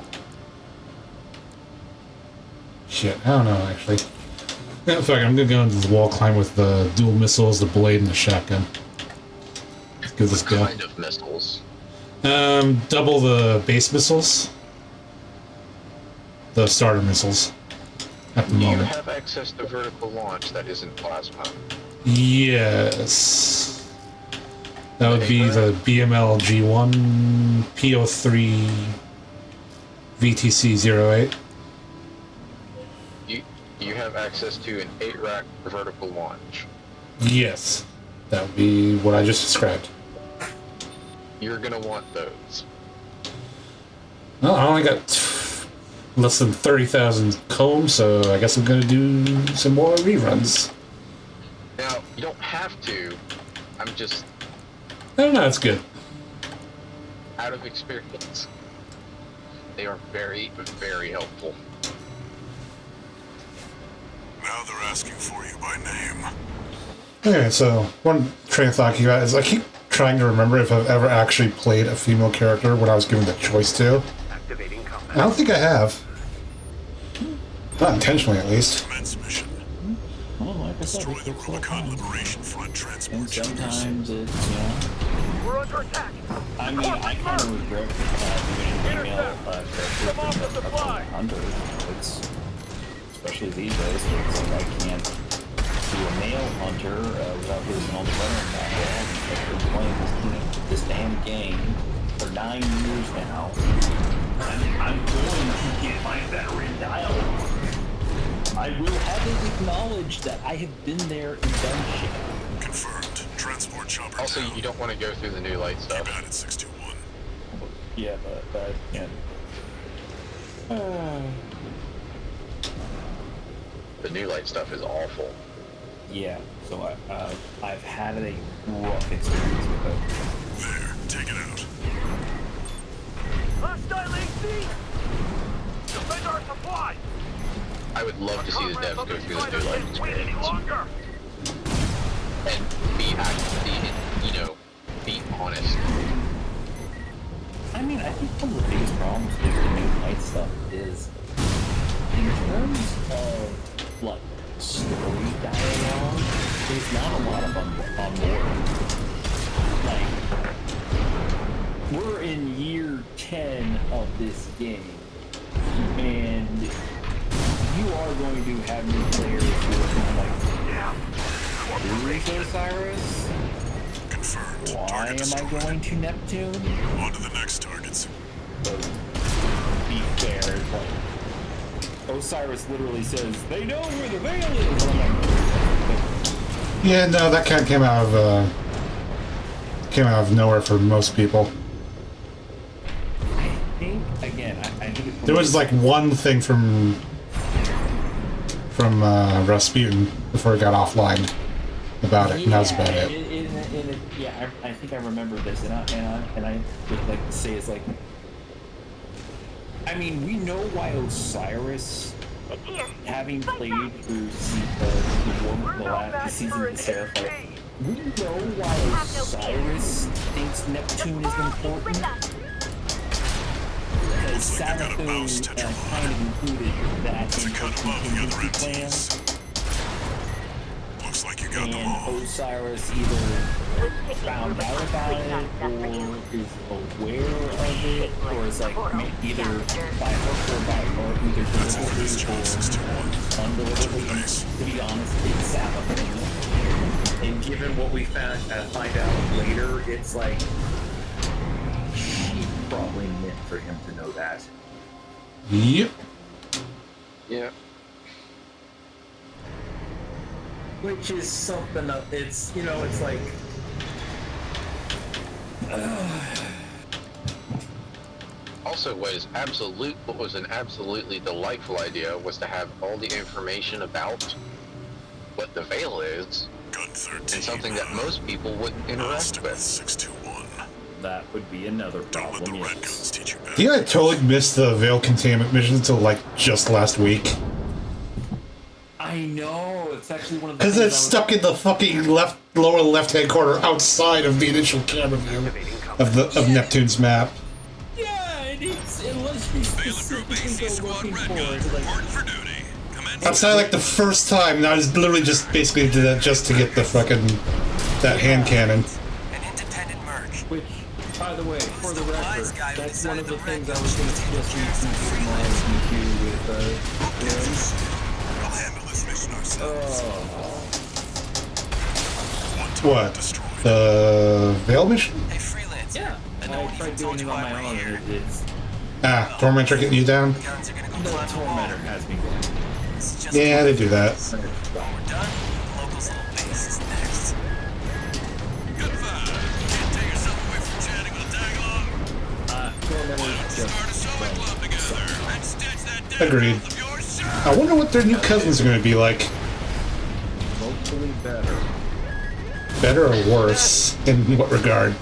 Shit, I don't know, actually. In fact, I'm going to go into the wall climb with the dual missiles, the blade, and the shotgun. Let's give this a go. What kind of missiles? Double the base missiles. The starter missiles. At the moment. You have access to vertical launch that isn't plasma. Yes. That would be the BML G1 PO3 VTC-08. You have access to an 8-rack vertical launch. Yes. That would be what I just described. You're gonna want those. Well, I only got less than 30,000 combs, so I guess I'm gonna do some more reruns. Now, you don't have to. I'm just... I don't know, it's good. Out of experience. They are very, very helpful. Now they're asking for you by name. Okay, so one train of thought you got is I keep trying to remember if I've ever actually played a female character when I was given the choice to. Activating combat. I don't think I have. Not intentionally, at least. Commence mission. Oh, I episodic. Destroy the It's still Rubicon fun. Liberation Front And transport chambers. sometimes it's, you know. We're under attack. I mean, I kind of regret doing an email Come off the supply. under. It's especially these days. It's like I can't do a mail hunter without losing all the running back. I've been playing this damn game for 9 years now. I'm going to get my veteran dialogue. I will have it acknowledged that I have been there and done shit. Confirmed. Transport chopper Also, down. you don't want to go through the new light stuff. Keep at it, 621. Yeah, but yeah. The new light stuff is awful. Yeah, so I've had a rough experience with it. There, take it out. Hostile AC! Defend our supply! I would love to see the devs go through this new light Wait any experience longer! and be actually, you know, be honest. I mean, I think one of the biggest problems with the new light stuff is, in terms of, like, story dialogue, there's not a lot of them on board. Like, we're in year 10 of this game, and you are going to have new players who are going to like, who is Osiris? Confirmed. Why Target am I destroyed. going to Neptune? On to the next targets. So, be fair, it's like, Osiris literally says, they know where the veil is! And I'm like, Yeah, no, that kind of came out of nowhere for most people. I think, again, I think it's... There was like one thing from Rasputin before it got offline about it, and that was about it. Yeah, I think I remember this, and I would like to say it's like, I mean, we know why Osiris, having played through the last season of the Seraphite, we know why Osiris thinks Neptune is important. Because Seraphim kind of included that in her contingency plan. Looks like you got them all. And Osiris either found out about it, or is aware of it, or is like either by hook or either deliberately or undeliberately. To be honest, it's Seraphim. And given what we find out later, it's like she probably meant for him to know that. Yep. Yeah. Which is something of, it's, you know, it's like... Also, what was an absolutely delightful idea was to have all the information about what the Veil is, Gun 13. and something that most people wouldn't interact with. 621. That would be another Don't let the problem, red yes. guns teach you better. I think I totally missed the Veil containment mission until like just last week. I know, it's actually one of the Because things it's stuck in the fucking lower left-hand corner outside of the initial camera view of Neptune's map. Yeah, it's unless you specifically go looking for it, like... Report for duty. Commence. That sounded like the first time, and I was literally just basically did that just to get the fucking that hand cannon. An independent merc. Which, by the way, for the record, guy who that's one of the decided things the I was going to suggest you do tomorrow's review with I'll handle this mission ourselves. What? The Veil mission? Hey, freelance. Yeah, And no I one even tried told doing you it on why my we're own. here. It's Tormentor getting you down? Guns are gonna go the climb the wall. Tormentor has me going. It's just Yeah, they do that. when we're done, the locals' little base is next. Good vibe. Can't take yourself away from chatting with a tag-along. Tormentor's Start a just sewing club together and stitch that dead Agreed. mouth of yours shut. I wonder what their new cousins are going to be like. hopefully better. Better or worse? In what regard?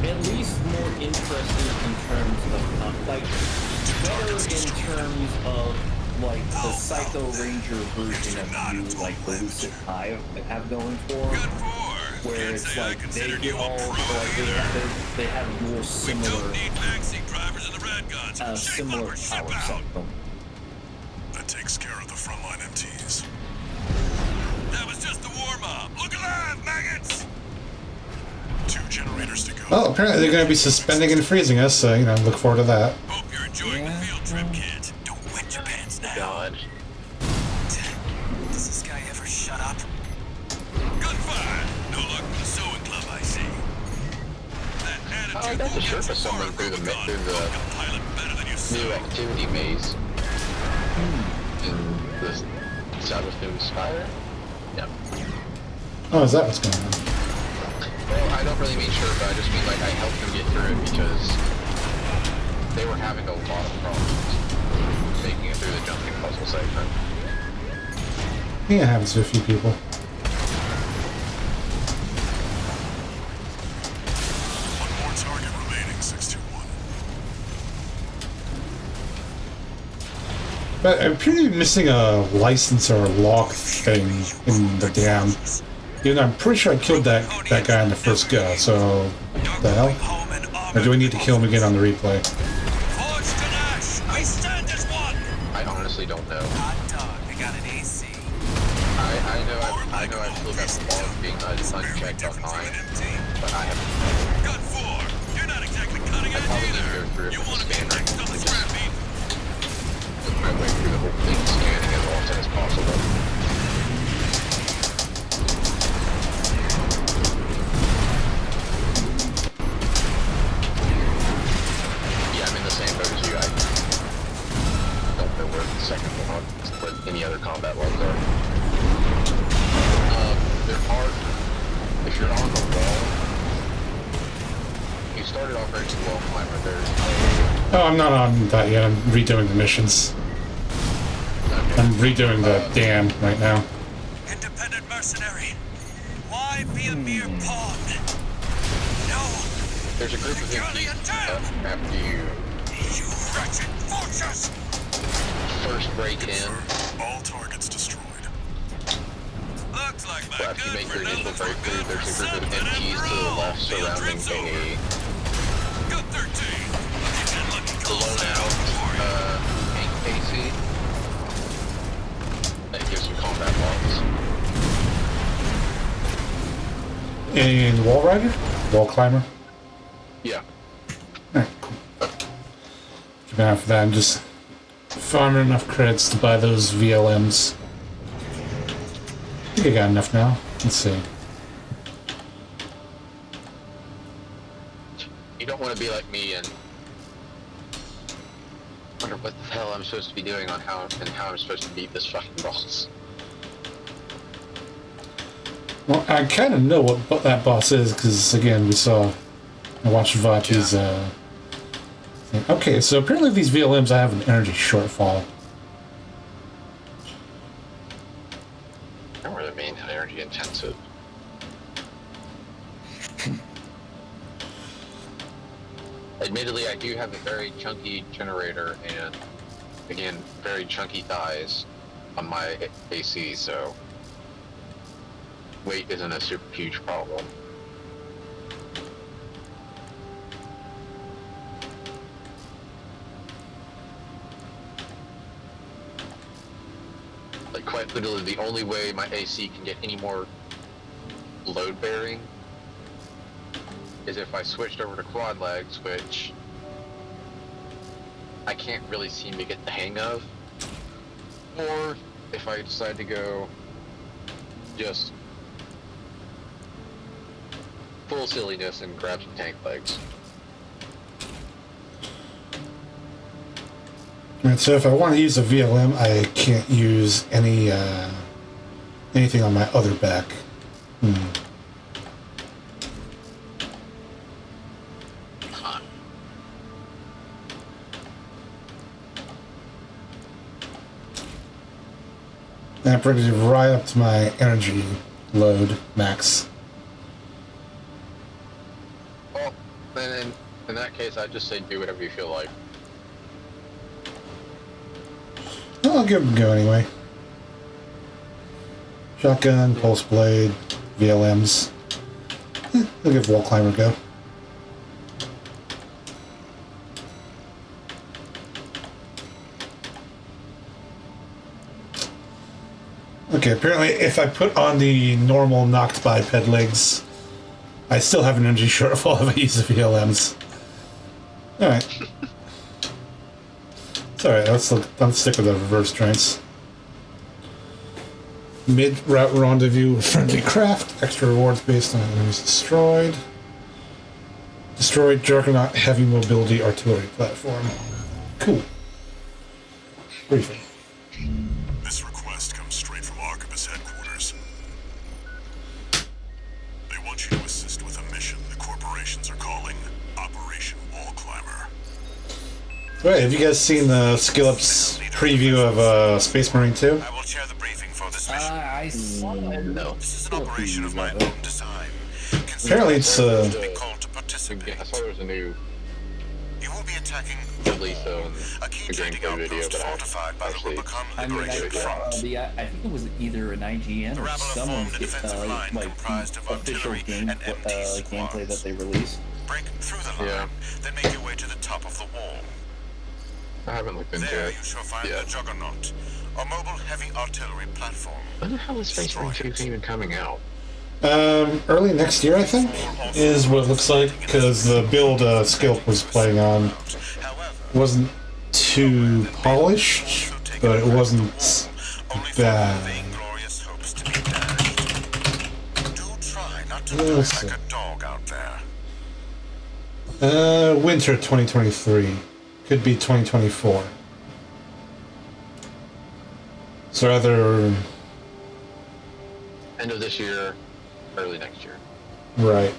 At least more interesting in terms of, like, better in terms of, like, the Psycho Ranger version of you, like, the Lucid Hive have going for. Good for. Where Can't it's say I like, they considered get you a all, pro like, either. they have more We similar, don't need backseat drivers in the red guns. Shape similar up or ship power out. set. That takes care of the frontline MTs. Oh, apparently they're going to be suspending and freezing us, so, you know, look forward to that. Hope you're enjoying the field trip, kid. Don't wet your pants now. God. Does this guy ever shut up? Gunfire! No luck with the sewing club, I see. That Oh, I attitude got the will shirt get for you far someone at through the Rubicon. through Like the a pilot better than you new sew. activity maze in the South of Spire. Yep. Oh, is that what's going on? Well, I don't really mean sure, but I just mean like I helped them get through it because they were having a lot of problems making it through the jumping puzzle segment. Yeah, it happens to a few people. One more target remaining, 621. But I'm pretty missing a license or a lock thing in the dam. You know, I'm pretty sure I killed that guy in the first go, so what the hell? Or do we need to kill him again on the replay? Forge to Nash! We stand as one! I honestly don't know. Hot dog, I got an AC. I know I've still got the log being unchecked on mine, but I haven't. Gun 4! You're not exactly cutting I edge probably need to either. go through it You with want the to be scanner next on the and scrap just heap? work my way through the whole thing, scanning as often as possible. Yeah, I'm in the same boat as you. I don't know where the second one, where any other combat logs are. There are, if you're on the wall, you started off right to the wall climber, there's a... Oh, I'm not on that yet. I'm redoing the missions. I'm redoing the dam right now. Independent mercenary. Why be a mere pawn? No! There's a group of MPs after you You wretched vultures! first break in. All targets destroyed. Looks like So after you make your initial breakthrough, there's a group of MPs to the left surrounding a Gun 13. blown out tank AC that gives you combat logs. And wall rider? Wall climber? Yeah. Alright, cool. Keep an eye out for that. I'm just farming enough credits to buy those VLMs. I think I got enough now. Let's see. You don't want to be like me and wonder what the hell I'm supposed to be doing on how I'm supposed to beat this fucking boss. Well, I kind of know what that boss is, because, again, I watched Vachi's, thing. Okay, so apparently these VLMs, I have an energy shortfall. I don't really mean energy intensive. Admittedly, I do have a very chunky generator and, again, very chunky thighs on my AC, so weight isn't a super huge problem. Like, quite literally, the only way my AC can get any more load bearing is if I switched over to quad legs, which I can't really seem to get the hang of, or if I decide to go just full silliness and grab some tank legs. Alright, so if I want to use a VLM, I can't use anything on my other back. That brings it right up to my energy load max. Well, then in that case, I'd just say do whatever you feel like. Well, I'll give them a go anyway. Shotgun, pulse blade, VLMs. I'll give wall climber a go. Okay, apparently if I put on the normal knocked biped legs, I still have an energy shortfall if I use the VLMs. Alright. It's alright, let's stick with the reverse joints. Mid-route rendezvous with friendly craft. Extra rewards based on enemies destroyed. Destroyed Juggernaut heavy mobility artillery platform. Cool. Briefing. This request comes straight from Arquebus headquarters. They want you to assist with a mission the corporations are calling Operation Wall Climber. Right, have you guys seen the Skill Up's preview of Space Marine 2? I will chair the briefing for this mission. I saw it. No. This is an operation of my own design. Apparently it's, to be called to I participate. saw there was a new You will be attacking release of a key a trading gameplay video, outpost but fortified by the actually, Rubicon I mean, Liberation Front. I think it was either an IGN The or rabble have someone's formed a defensive line like comprised of official artillery game and MT gameplay that squads. they released. Break through the line, then make your way to the top of the wall. I haven't looked into There it. you shall find Yeah. the Juggernaut, a mobile heavy artillery platform. When the hell is Space Marine 2 even coming out? Early next year, I think, is what it looks like, because the build Skill Up was playing on wasn't too polished, but it wasn't bad. Glorious hopes to be dashed. Do try not to Let's die see. like a dog out there. Winter 2023. Could be 2024. So either... End of this year, early next year. Right.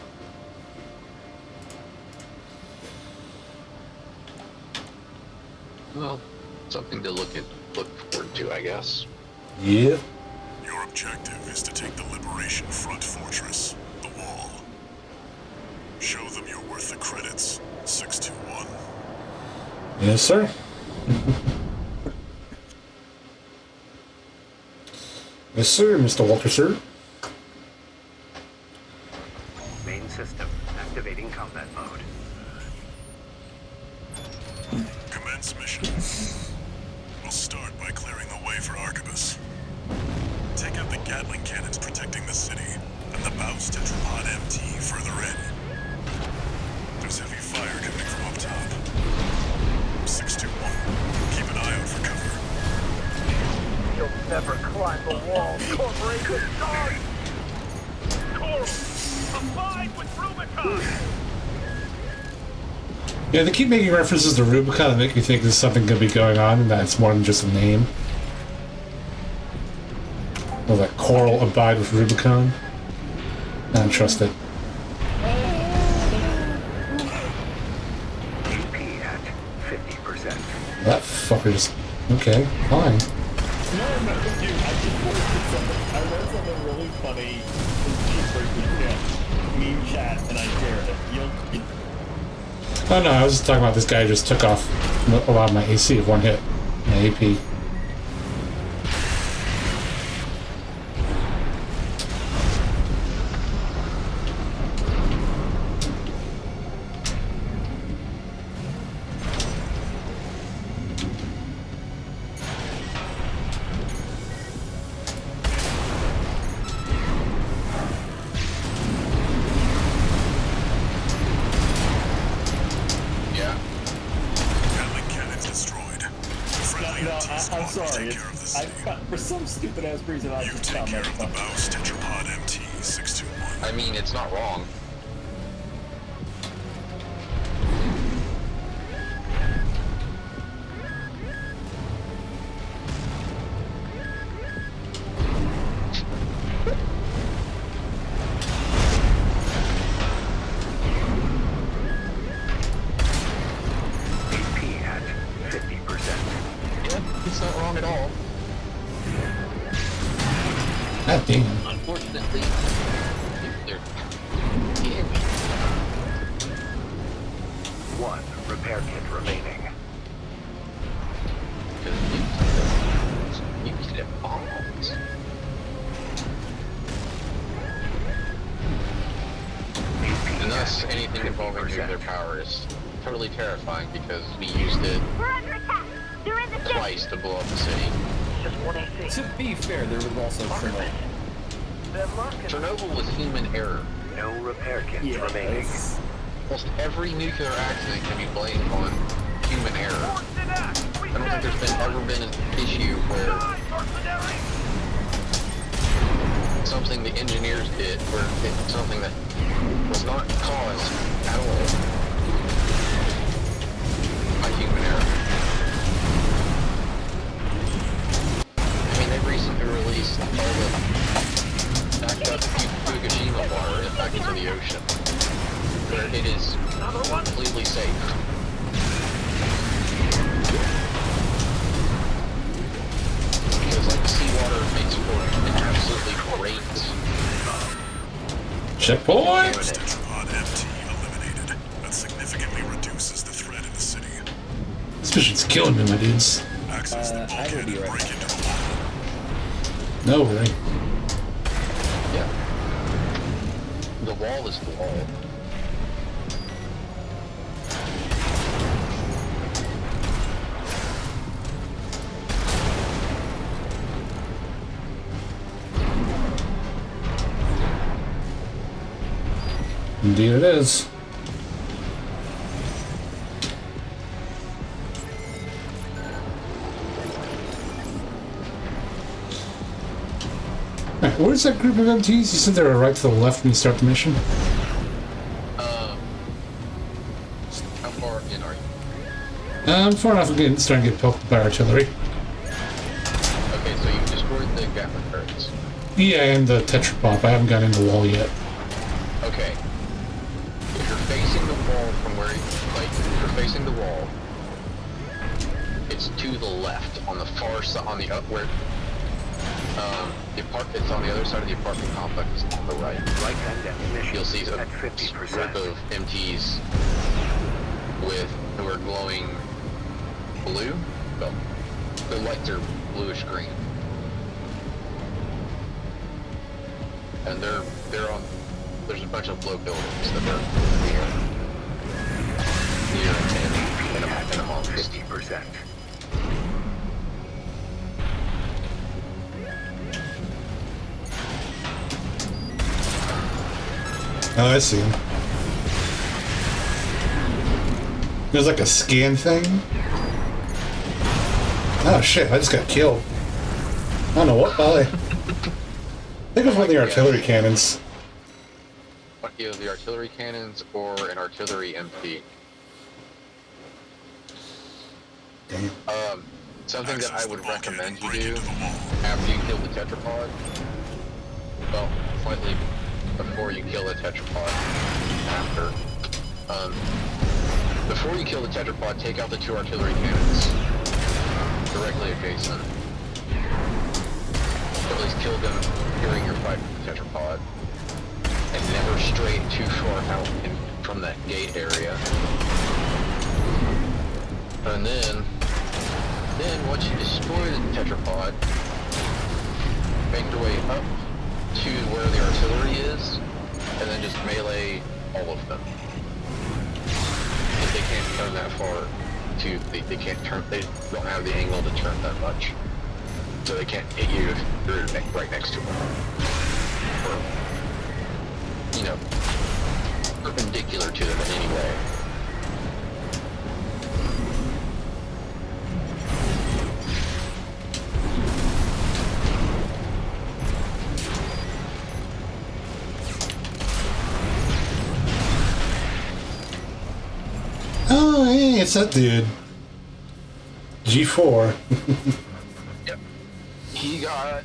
Well, something to look forward to, I guess. Yep. Your objective is to take the Liberation Front fortress, the Wall. Show them you're worth the credits, 621. Yes, sir. Yes, sir, Mr. Walter, sir. Main system activating combat mode. Commence mission. We'll start by clearing the way for Arquebus. Take out the Gatling cannons protecting the city, and the Baus Tetrapod MT further in. There's heavy fire coming from up top. 621. Keep an eye out for cover. You'll never climb the wall, corporation dog! Coral, abide with Rubicon! Yeah, they keep making references to Rubicon and make me think there's something going to be going on, and that it's more than just a name. Well, that Coral abide with Rubicon. I don't trust it. AP at 50%. That fucker just... Okay, fine. No, dude, I read something really funny in meme chat and I shared it. Oh no, I was just talking about this guy who just took off a lot of my AC of one hit. My AP. I'm sorry. For some stupid ass reason, I just found that funny. Baus Tetrapod MT 621. I mean, it's not wrong. AP at 50%. Yeah, it's not wrong at all. God damn. Unfortunately, nuclear power. One repair kit remaining. You could have bombs. And thus, anything involving nuclear power is totally terrifying because we used it We're under attack. They're in the city. twice to blow up the city. Just what I see. To be fair, there was also Chernobyl. They're locking. Chernobyl was human error. No repair kits remaining. it's- Almost every nuclear accident can be blamed on human error. I don't think there's ever been an issue where something the engineers did, where it's something that was not caused at all by human error. I mean, they recently released all the backed up Fukushima water back into the ocean, where it is completely safe. Because like seawater makes for an absolutely great Checkpoint! Tetrapod MT eliminated. That significantly reduces the threat in the city. This mission's killing me, my dudes. Access the I will bulkhead be and right break back. into the wall. No, right? Yeah. The wall is the wall. Indeed it is. Alright, where's that group of MTs? You said they were right to the left when you start the mission? How far in are you? Far enough I'm starting to get poked by artillery. Okay, so you've destroyed the Gatling turrets. Yeah, and the tetrapop. I haven't got in the wall yet. Okay. If you're facing the wall from where if you're facing the wall, it's to the left, on the far side, on the up where, it's on the other side of the apartment complex, it's on the right. Right hand ammunition You'll see a at group 50%. of MTs who are glowing blue. Well, their lights are bluish green. And they're on, there's a bunch of low buildings that are near and amongst. 50%. Oh, I see him. There's like a scan thing. Oh shit, I just got killed. I don't know what, I think it was one of the artillery cannons. Either the artillery cannons or an artillery MP. Damn. Something that I would recommend you do after you kill the tetrapod, well, slightly before you kill the tetrapod, after, before you kill the tetrapod, take out the 2 artillery cannons directly adjacent. At least kill them during your fight with the tetrapod, and never stray too far out from that gate area. And then once you destroy the tetrapod, make your way up to where the artillery is, and then just melee all of them. If they can't turn that far, they can't turn. They don't have the angle to turn that much, so they can't hit you if you're right next to them. Or, you know, perpendicular to them in any way. Oh, hey, it's that dude. G4. Yep. He got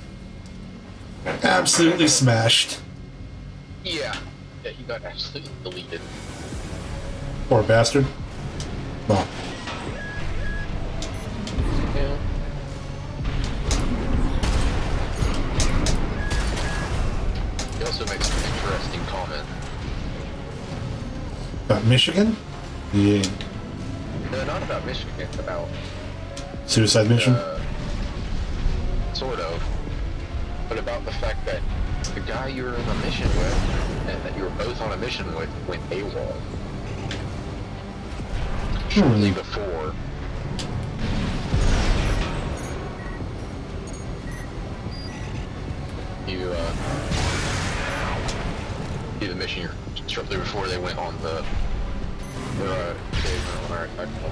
Absolutely smashed. Yeah, he got absolutely deleted. Poor bastard. Well. Yeah. He also makes an interesting comment. About Michigan? Yeah. No, not about Michigan, about... Suicide mission? Sort of. But about the fact that the guy you were on a mission with, and that you were both on a mission with, went AWOL. Shortly before. do the mission shortly before they went on the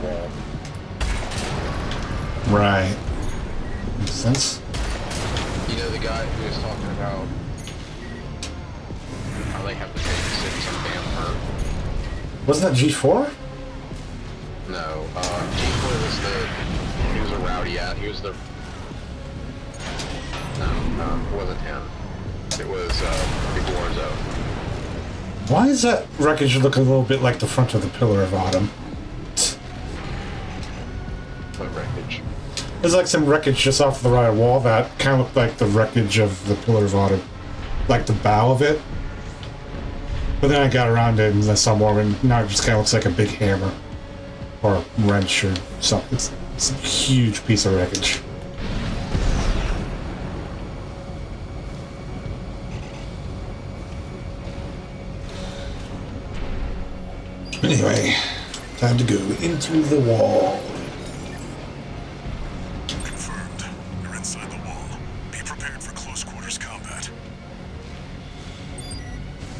wall. Right. Makes sense. You know the guy who was talking about how they have to babysit some damn hurt? Wasn't that G4? No, G4 was he was a rowdy out. He was the, no, it wasn't him. It was, Big Warzo. Why does that wreckage look a little bit like the front of the Pillar of Autumn? What wreckage? There's like some wreckage just off the right wall that kind of looked like the wreckage of the Pillar of Autumn. Like the bow of it. But then I got around it and I saw more, and now it just kind of looks like a big hammer. Or a wrench or something. It's a huge piece of wreckage. Anyway, time to go into the wall. Confirmed. You're inside the wall. Be prepared for close quarters combat.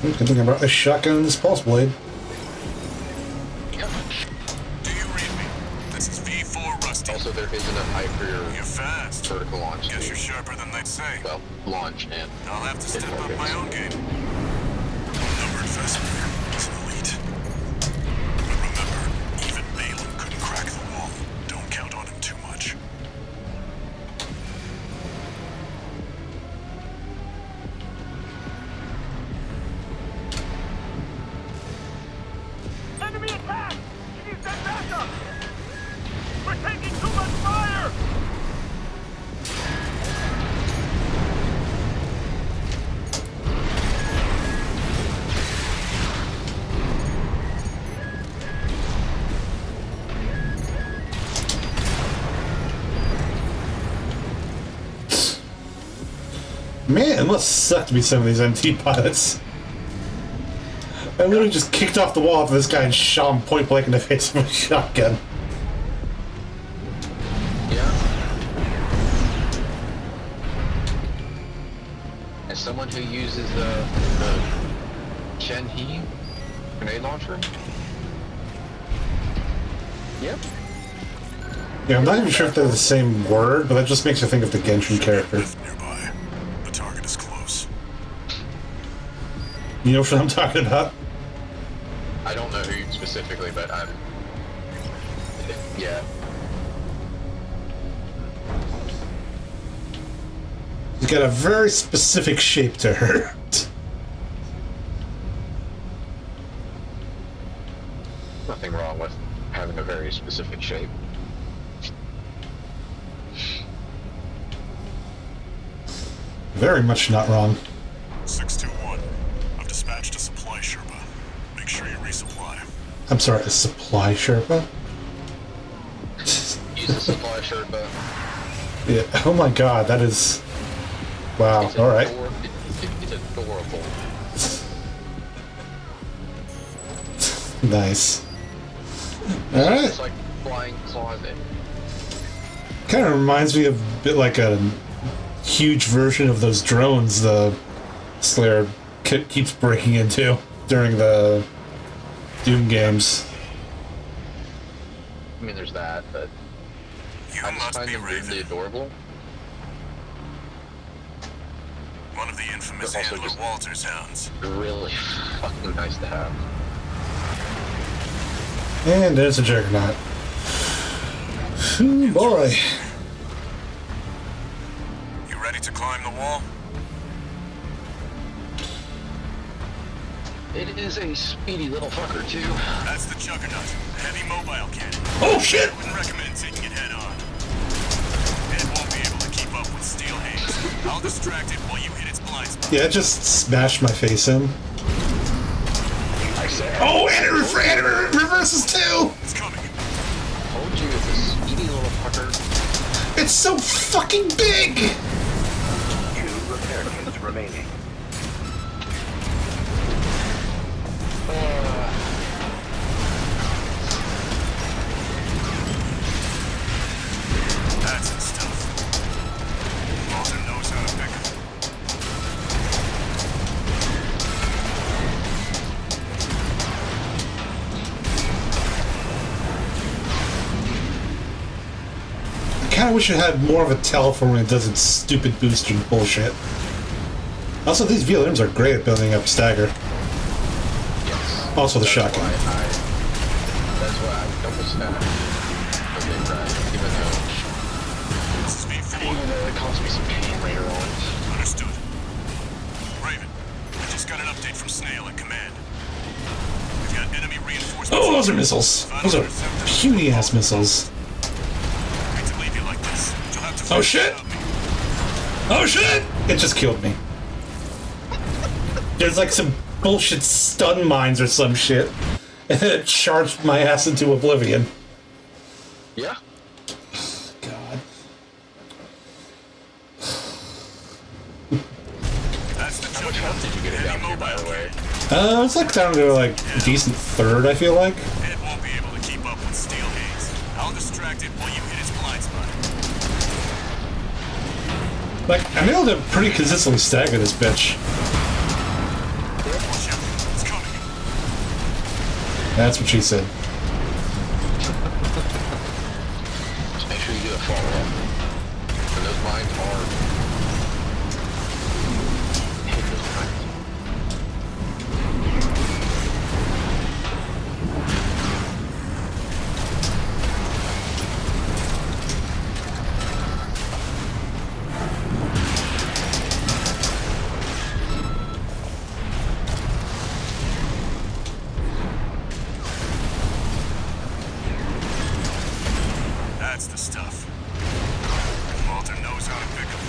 I'm thinking about this shotgun and this pulse blade. Do you read me? This is V4 Rusty. Also, there isn't enough height for your You're fast. vertical launch. Guess you're sharper than they say. Well, launch and I'll have to step up my own game. Numbered Vesper is an elite. But remember, even Balin couldn't crack the wall. Don't count on him too much. Enemy attack! You need that backup! We're taking too much fire! Man, it must suck to be some of these MT pilots. I literally just kicked off the wall after this guy and shot him point blank in the face with a shotgun. yeah. As someone who uses the Shen-He grenade launcher. Yep. Yeah, I'm not even sure if they're the same word, but that just makes you think of the Genshin character. Nearby. The target is close. You know what I'm talking about? I don't know who specifically, but I'm. Yeah. She's got a very specific shape to her. Nothing wrong with having a very specific shape. Very much not wrong. 621. I've dispatched a supply Sherpa. Make sure you resupply. I'm sorry, a supply Sherpa? Use a supply Sherpa. Yeah, oh my god, that is... Wow, alright. It's adorable. Nice. Alright. It's like flying closet. Kind of reminds me of a bit like a huge version of those drones the Slayer keeps breaking into during the Doom games. I mean, there's that, but I just find them really adorable. One of the infamous They're also handler just Walter sounds. really fucking nice to have. And there's a Juggernaut. Ooh, boy. You ready to climb the wall? It is a speedy little fucker, too. That's the Juggernaut. Heavy mobile cannon. Oh, shit! I wouldn't recommend taking it head on. It won't be able to keep up with steel hands. I'll distract it while you hit its blind spot. Yeah, it just smashed my face in. I said. Oh, and it reverses too! It's coming. I told you it's a speedy little fucker. It's so fucking big! 2 repair kits remaining. That's his stuff. Walter knows how to pick 'em. kind of wish it had more of a tell for when it does its stupid boosting bullshit. Also, these VLMs are great at building up stagger. Yes. Also, the That's shotgun. That's why I double snap. Even though it cost me some pain later on. Understood. Raven, I just got an update from Snail at command. We've got enemy reinforcements. Oh, those are missiles. Those are puny-ass missiles. I hate to leave you like this. You'll have to Oh, finish shit! without me. Oh, shit! It just killed me. There's like some bullshit stun mines or some shit. And then it charged my ass into oblivion. Yeah. God. That's the How much health did you get it down to, by the way? It's like down to like a decent third, I feel like. It won't be able to keep up with Steel Haze. I'll distract it while you hit its blind spot. Like, I'm able to pretty consistently stagger this bitch. Watch out. It's coming. That's what she said. Just make sure you do a follow-up. For those mines are... Hit those mines. That's the stuff. Walter knows how to pick 'em.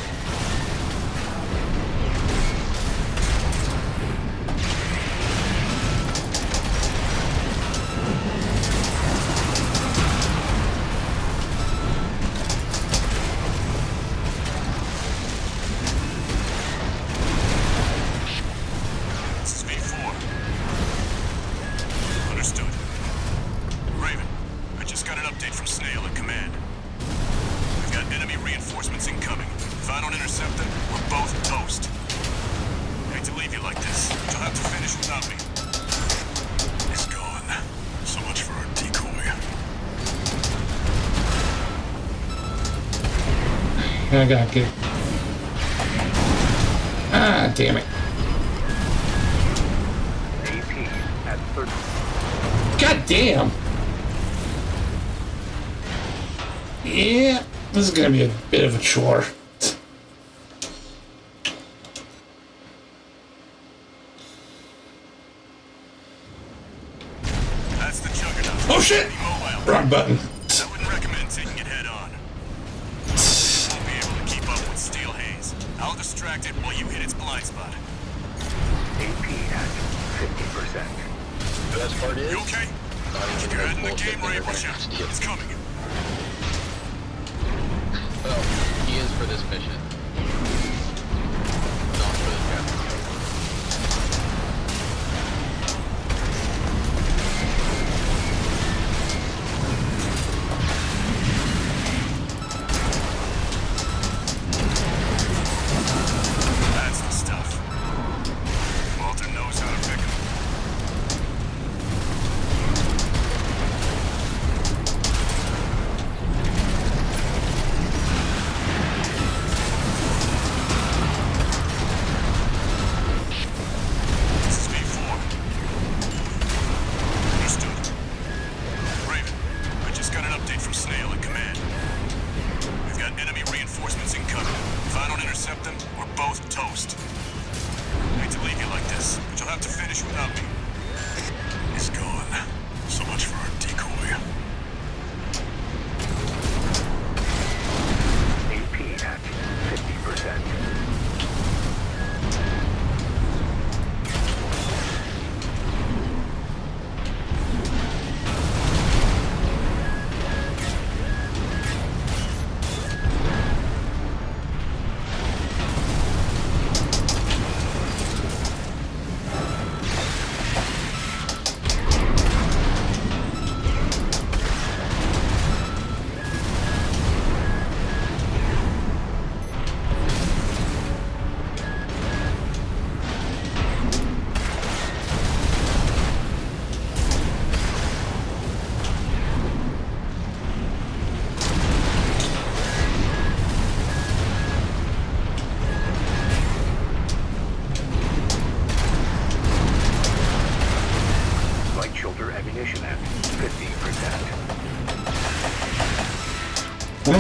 This is V4. Understood. Raven, I just got an update from Snail at command. We've got enemy reinforcements incoming. If I don't intercept them, we're both toast. Hate to leave you like this, but you'll have to finish without me. It's gone. So much for our decoy. I got kicked. Ah, damn it. AP at 30. God damn! Yeah, this is gonna be a bit of a chore. That's the Juggernaut. Oh shit! Mobile. Wrong button. I wouldn't recommend taking it head on. It won't be able to keep up with Steel Haze. I'll distract it while you hit its blind spot. AP at 50%. The best part is... You okay? Keep your head in the game, Ray. Watch out. It's coming. Well, he is for this mission. Not for this captain. That's the stuff. Walter knows how to pick 'em. This is V4. Understood. Raven, I just got an update from Snail at command. We've got enemy reinforcements incoming. If I don't intercept them, we're both toast. Hate to leave you like this, but you'll have to finish without me. It's gone. So much for our decoy. AP at 50%.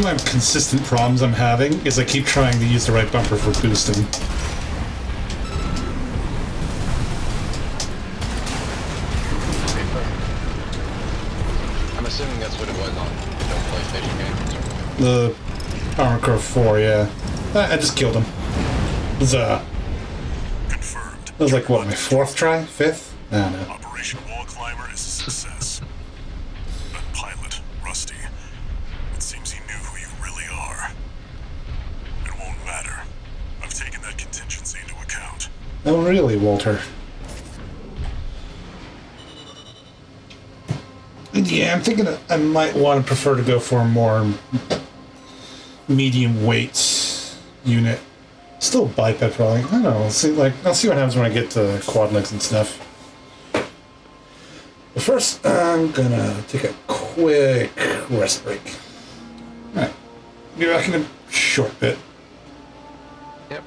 my consistent problems I'm having is I keep trying to use the right bumper for boosting. I'm assuming that's what it was on PlayStation games. The Armor Core 4, yeah. I just killed him. It was, Confirmed. that was like, what, my 4th try? 5th? I don't know. Operation Wall Climber is a success. But pilot, Rusty, it seems he knew who you really are. It won't matter. I've taken that contingency into account. Oh, really, Walter? Yeah, I'm thinking I might want to prefer to go for a more medium weight unit. Still biped probably. I don't know. I'll see what happens when I get to quad legs and stuff. But first, I'm gonna take a quick rest break. All right, be back in a short bit. Yep.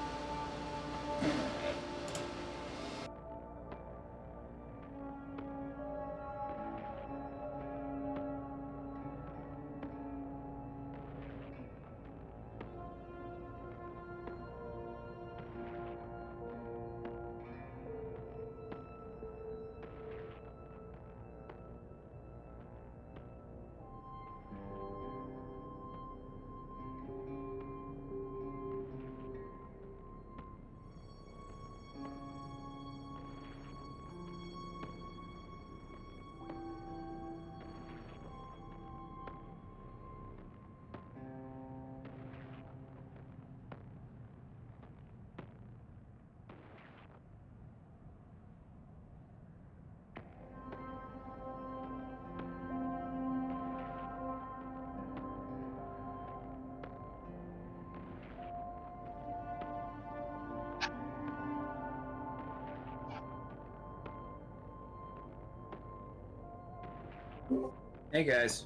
Hey guys.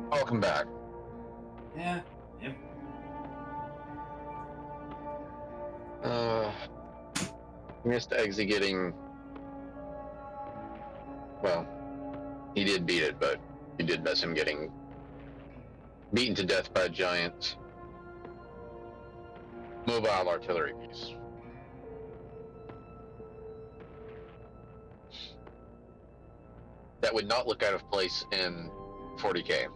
Welcome back. Yeah. Yep. Missed Eggsy getting... Well, he did beat it, but you did miss him getting beaten to death by a giant mobile artillery piece. That would not look out of place in 40K.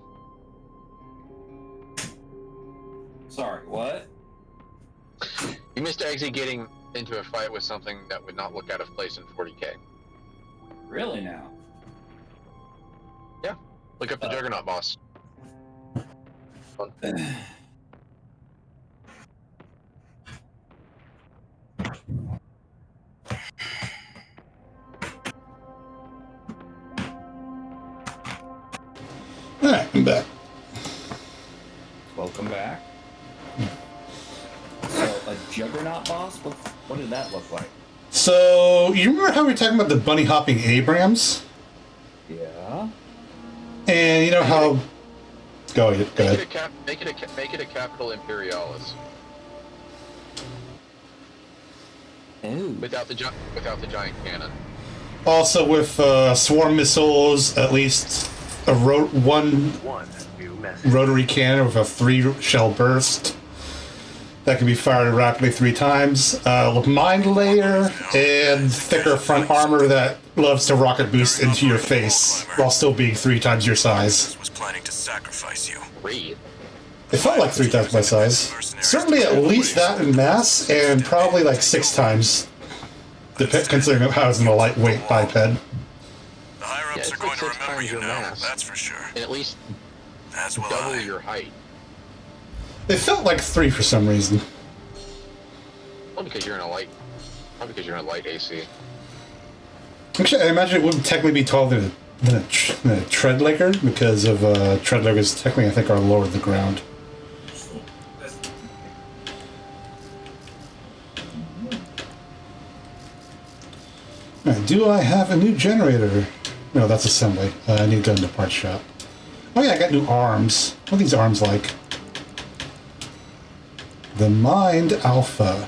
Sorry, what? You missed Eggsy getting into a fight with something that would not look out of place in 40K. Really now? Yeah. Look up the Juggernaut boss. Fun. Alright, I'm back. Welcome back. So, a Juggernaut boss? What did that look like? So, you remember how we were talking about the bunny hopping Abrams? Yeah. And you know how... Go ahead. Make it a capital Imperialis. Ooh. Without the giant cannon. Also with swarm missiles, at least one new message. rotary cannon with a 3-shell burst that can be fired rapidly 3 times. With mine layer and thicker front armor that loves to rocket boost into your face while still being 3 times your size. Was planning to sacrifice you. 3? It felt like 3 times my size. Certainly at least that in mass, and probably like 6 times, considering how it's in a lightweight biped. The higher-ups Yeah, are going like to 6 remember times you your now, mass. that's for sure. And at least As will double I. your height. It felt like 3 for some reason. Well, because you're in a light. Probably because you're in a light AC. Actually, I imagine it wouldn't technically be taller than a treadlegger, because of treadleggers technically I think are lower to the ground. Alright, do I have a new generator? No, that's assembly. I need to go into the parts shop. Oh yeah, I got new arms. What are these arms like? The Mind Alpha.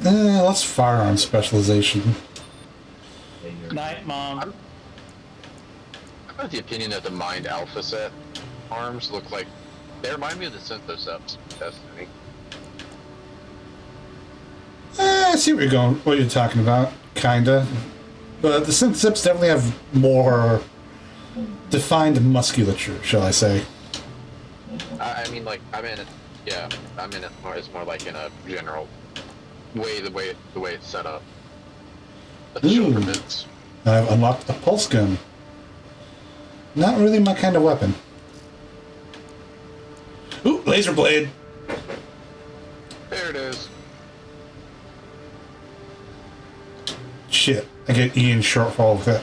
Let's firearm specialization. night, Mom. I'm of the opinion that the Mind Alpha set arms look like they remind me of the Synthoceps Destiny. I see where you're going, what you're talking about, kinda. But the Synthoceps definitely have more defined musculature, shall I say. I mean, like, I mean, yeah, I mean, it's more like in a general way, the way it's set up. But the shoulder bits. I've unlocked a pulse gun. Not really my kind of weapon. Ooh, laser blade. There it is. Shit, I get E in shortfall with it.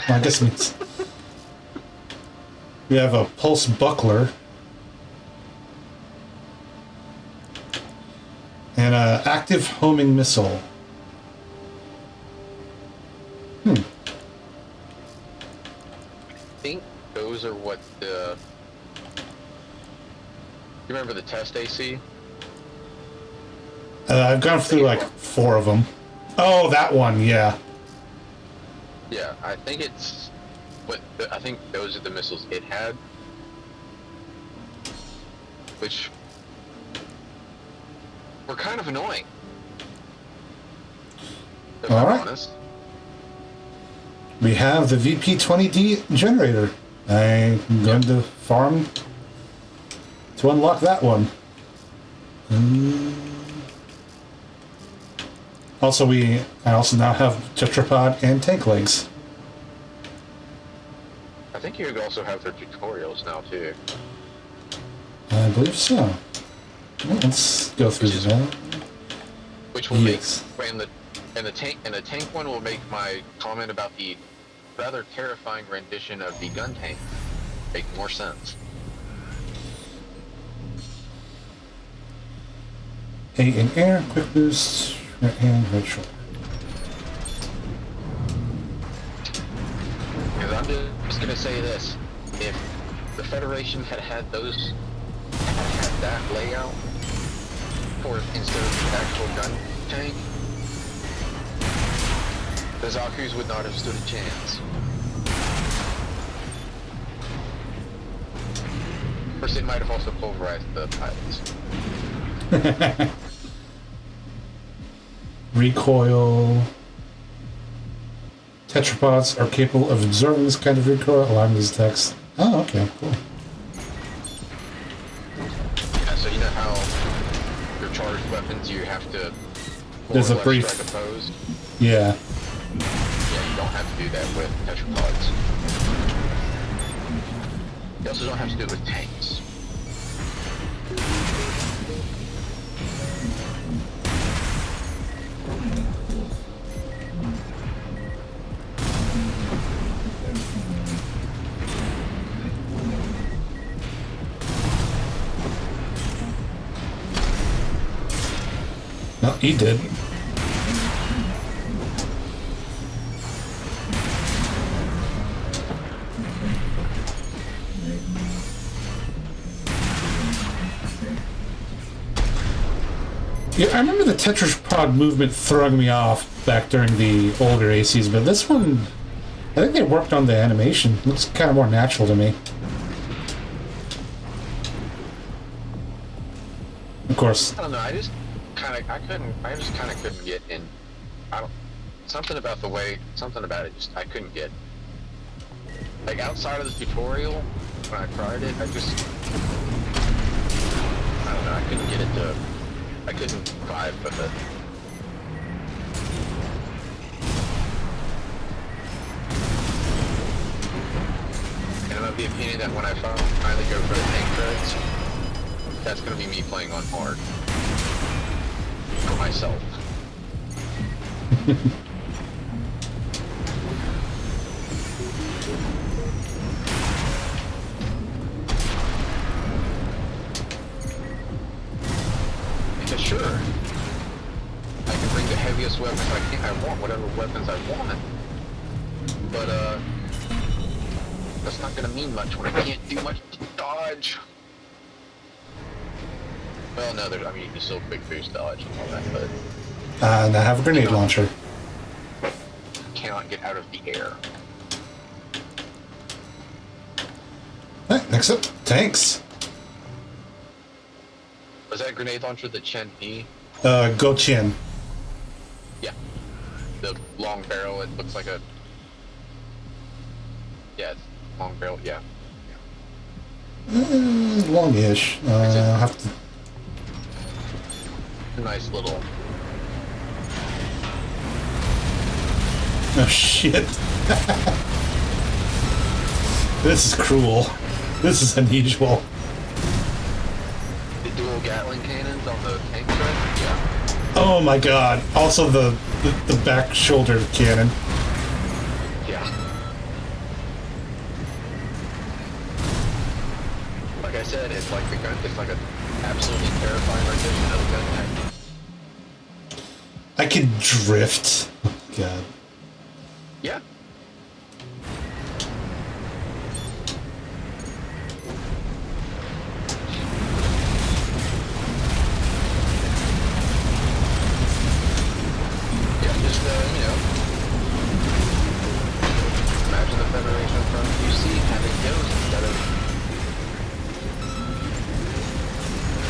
Well, I guess it means... We have a pulse buckler. And an active homing missile. I think those are what the... You remember the test AC? I've gone through like 4 of them. Oh, that one, yeah. Yeah, I think it's... I think those are the missiles it had. Which... were kind of annoying. If I'm honest. We have the VP-20D generator. I'm going to farm to unlock that one. Also, I also now have tetrapod and tank legs. I think you also have their tutorials now too. I believe so. Well, let's go through that. Which will make and the tank one will make my comment about the rather terrifying rendition of the gun tank make more sense. A in air, quick boost, right hand, right shoulder. Because I'm just gonna say this: if the Federation had those, had that layout for instead of the actual gun tank, the Zaku's would not have stood a chance. Of course, it might have also pulverized the pilots. Recoil. Tetrapods are capable of absorbing this kind of recoil, allowing these attacks. Oh, okay, cool. Yeah, so you know how your charged weapons you have to There's a brief strike opposed? Yeah. Yeah, you don't have to do that with tetrapods. You also don't have to do it with tanks. No, he did. Yeah, I remember the tetrapod movement throwing me off back during the older ACs, but this one, I think they worked on the animation. It looks kind of more natural to me. Of course. I don't know, I just kind of couldn't get in. Something about it just, I couldn't get. Like, outside of the tutorial, when I tried it, I don't know, I couldn't get it to, I couldn't vibe with it. And I'm of the opinion that when I finally go for the tank treads, that's going to be me playing on hard. For myself. Because sure, I can bring the heaviest weapons I want, whatever weapons I want, but that's not going to mean much when I can't do much to dodge. Well, no, I mean, you can still quick boost dodge and all that, but... And I have a grenade launcher. cannot get out of the air. Alright, next up, tanks. Was that grenade launcher the Chen P? Go Chin. Yeah. The long barrel, it looks like a... Yeah, it's long barrel, yeah. Long-ish. I'll have to... Nice little... Oh shit. This is cruel. This is unusual. The dual Gatling cannons on the tank tread? Yeah. Oh my god. Also the back shoulder cannon. Yeah. Like I said, it's like the gun. It's like an absolutely terrifying rendition of the gun tank. I can drift. Oh god. Yeah. Just, you know, imagine the Federation from UC having those instead of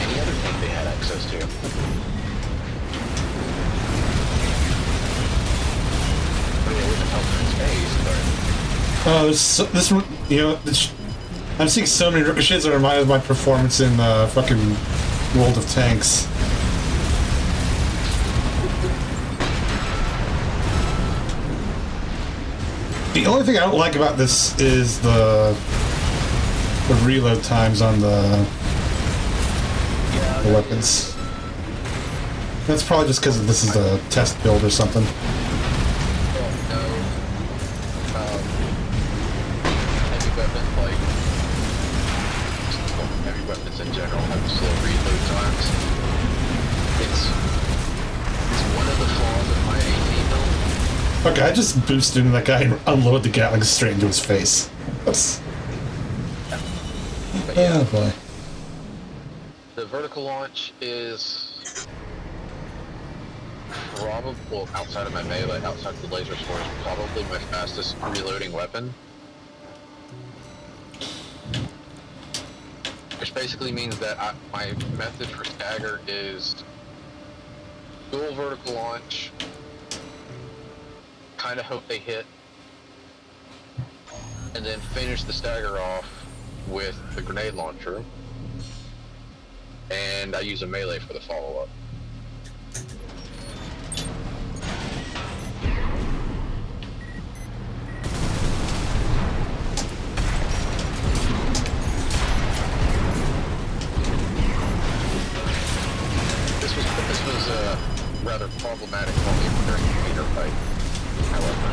any other tank they had access to. I mean, it wouldn't help in space, but... Oh, this you know, I'm seeing so many ricochets that remind me of my performance in fucking World of Tanks. The only thing I don't like about this is the reload times on the weapons. That's probably just because this is a test build or something. Heavy weapons, like heavy weapons in general, have slow reload times. It's one of the flaws of my AT build. Okay, I just boosted into that guy and unloaded the Gatling straight into his face. Oops. Yeah. Oh boy. The vertical launch is probably, well, outside of my melee, outside of the laser sword, is probably my fastest reloading weapon. Which basically means that my method for stagger is dual vertical launch, kind of hope they hit, and then finish the stagger off with the grenade launcher, and I use a melee for the follow-up. This was rather problematic for me during the meter fight, however.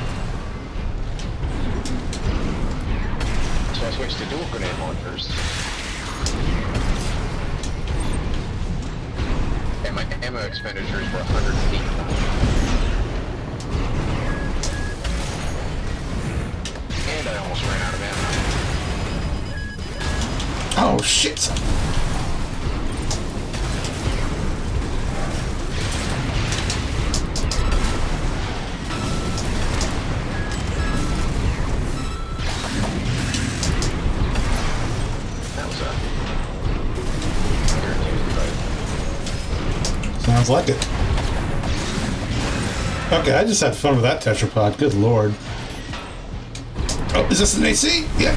So I switched to dual grenade launchers. And my ammo expenditures were 108. And I almost ran out of ammo. Oh shit! Sounds like it. Okay, I just had fun with that tetrapod. Good lord. Oh, is this an AC? Yeah.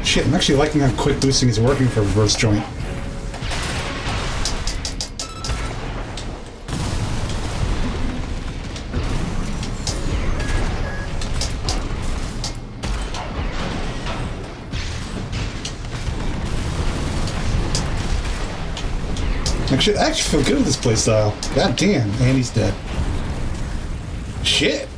Shit, I'm actually liking how quick boosting is working for reverse joint. I actually feel good with this playstyle. God damn, and he's dead. shit.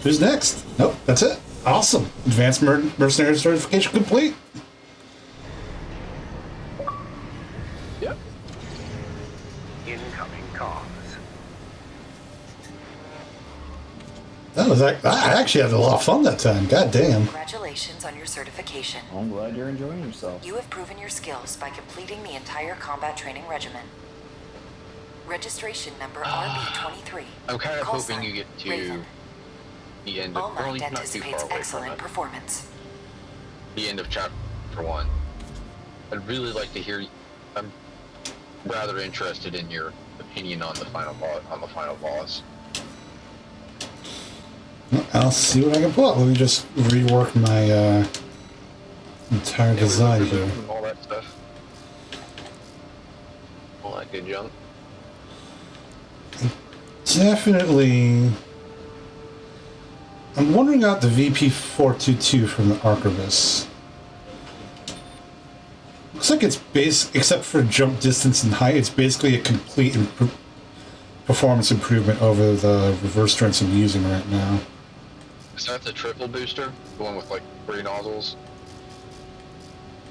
Who's next? Nope, that's it. Awesome. Advanced mercenary certification complete. Yep. Incoming comms. That was I actually had a lot of fun that time. God damn. Congratulations on your certification. I'm glad you're enjoying yourself. You have proven your skills by completing the entire combat training regimen. Registration number RB23. I'm kind of Call hoping sign, you get to Raven. the end of All well, Mind not too anticipates far away excellent from it. performance. The end of chapter 1. I'd really like to hear. I'm rather interested in your opinion on the final boss. I'll see what I can pull up. Let me just rework my entire design here. All that stuff. All that good junk. Definitely. I'm wondering about the VP422 from the Arquebus. Looks like it's except for jump distance and height, it's basically a complete performance improvement over the reverse strengths I'm using right now. Is that the triple booster? The one with like 3 nozzles?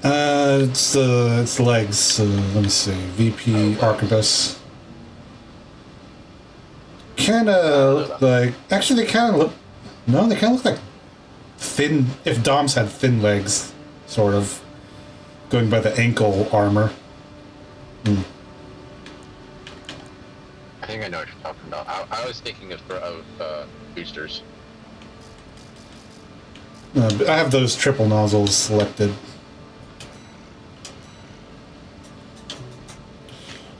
It's the legs. Let me see. VP Arquebus. Kinda look like. Actually, they kind of look. No, they kind of look like thin. If Doms had thin legs, sort of. Going by the ankle armor. I think I know what you're talking about. I was thinking of boosters. But I have those triple nozzles selected.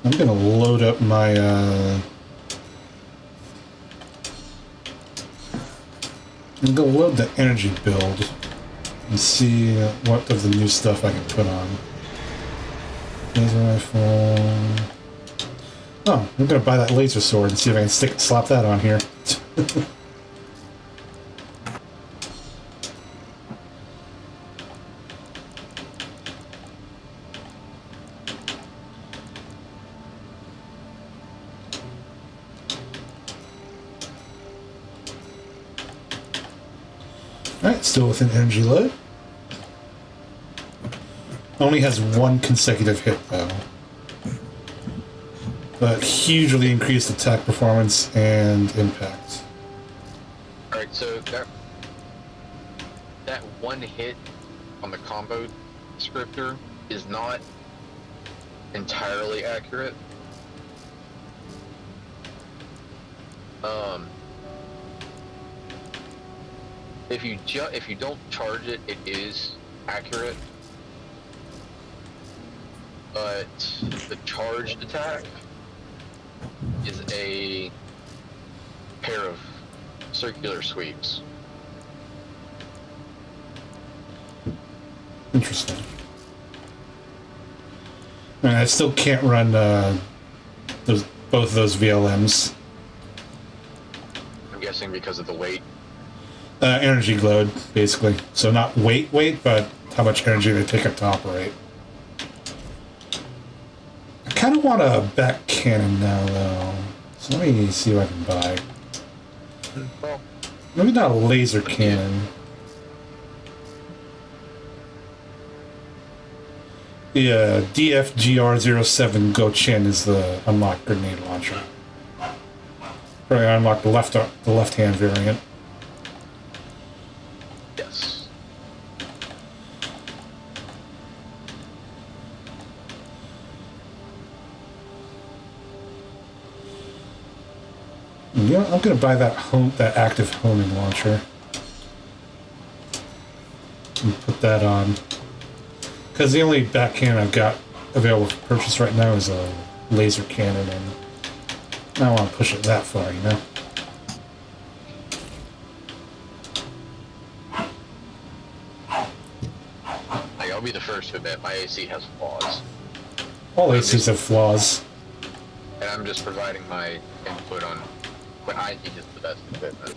I'm gonna load up my I'm gonna load the energy build and see what of the new stuff I can put on. Laser rifle. Oh, I'm gonna buy that laser sword and see if I can slap that on here. Alright, still within energy load. Only has 1 consecutive hit though. But hugely increased attack performance and impact. Alright, so that 1 hit on the combo descriptor is not entirely accurate. If you don't charge it, it is accurate. But the charged attack is a pair of circular sweeps. Interesting. I mean, I still can't run both of those VLMs. I'm guessing because of the weight. Energy load, basically. So not weight, but how much energy they take up to operate. I kind of want a back cannon now, though. So let me see what I can buy. Well, maybe not a laser cannon. Yeah, DFGR07 Gochin is the unlocked grenade launcher. Probably unlock the left-hand variant. Yes. Yeah, I'm gonna buy that active homing launcher and put that on. Because the only back cannon I've got available for purchase right now is a laser cannon, and I don't want to push it that far, you know? I'll be the first to admit my AC has flaws. All ACs have flaws. And I'm just providing my input on what I think is the best equipment.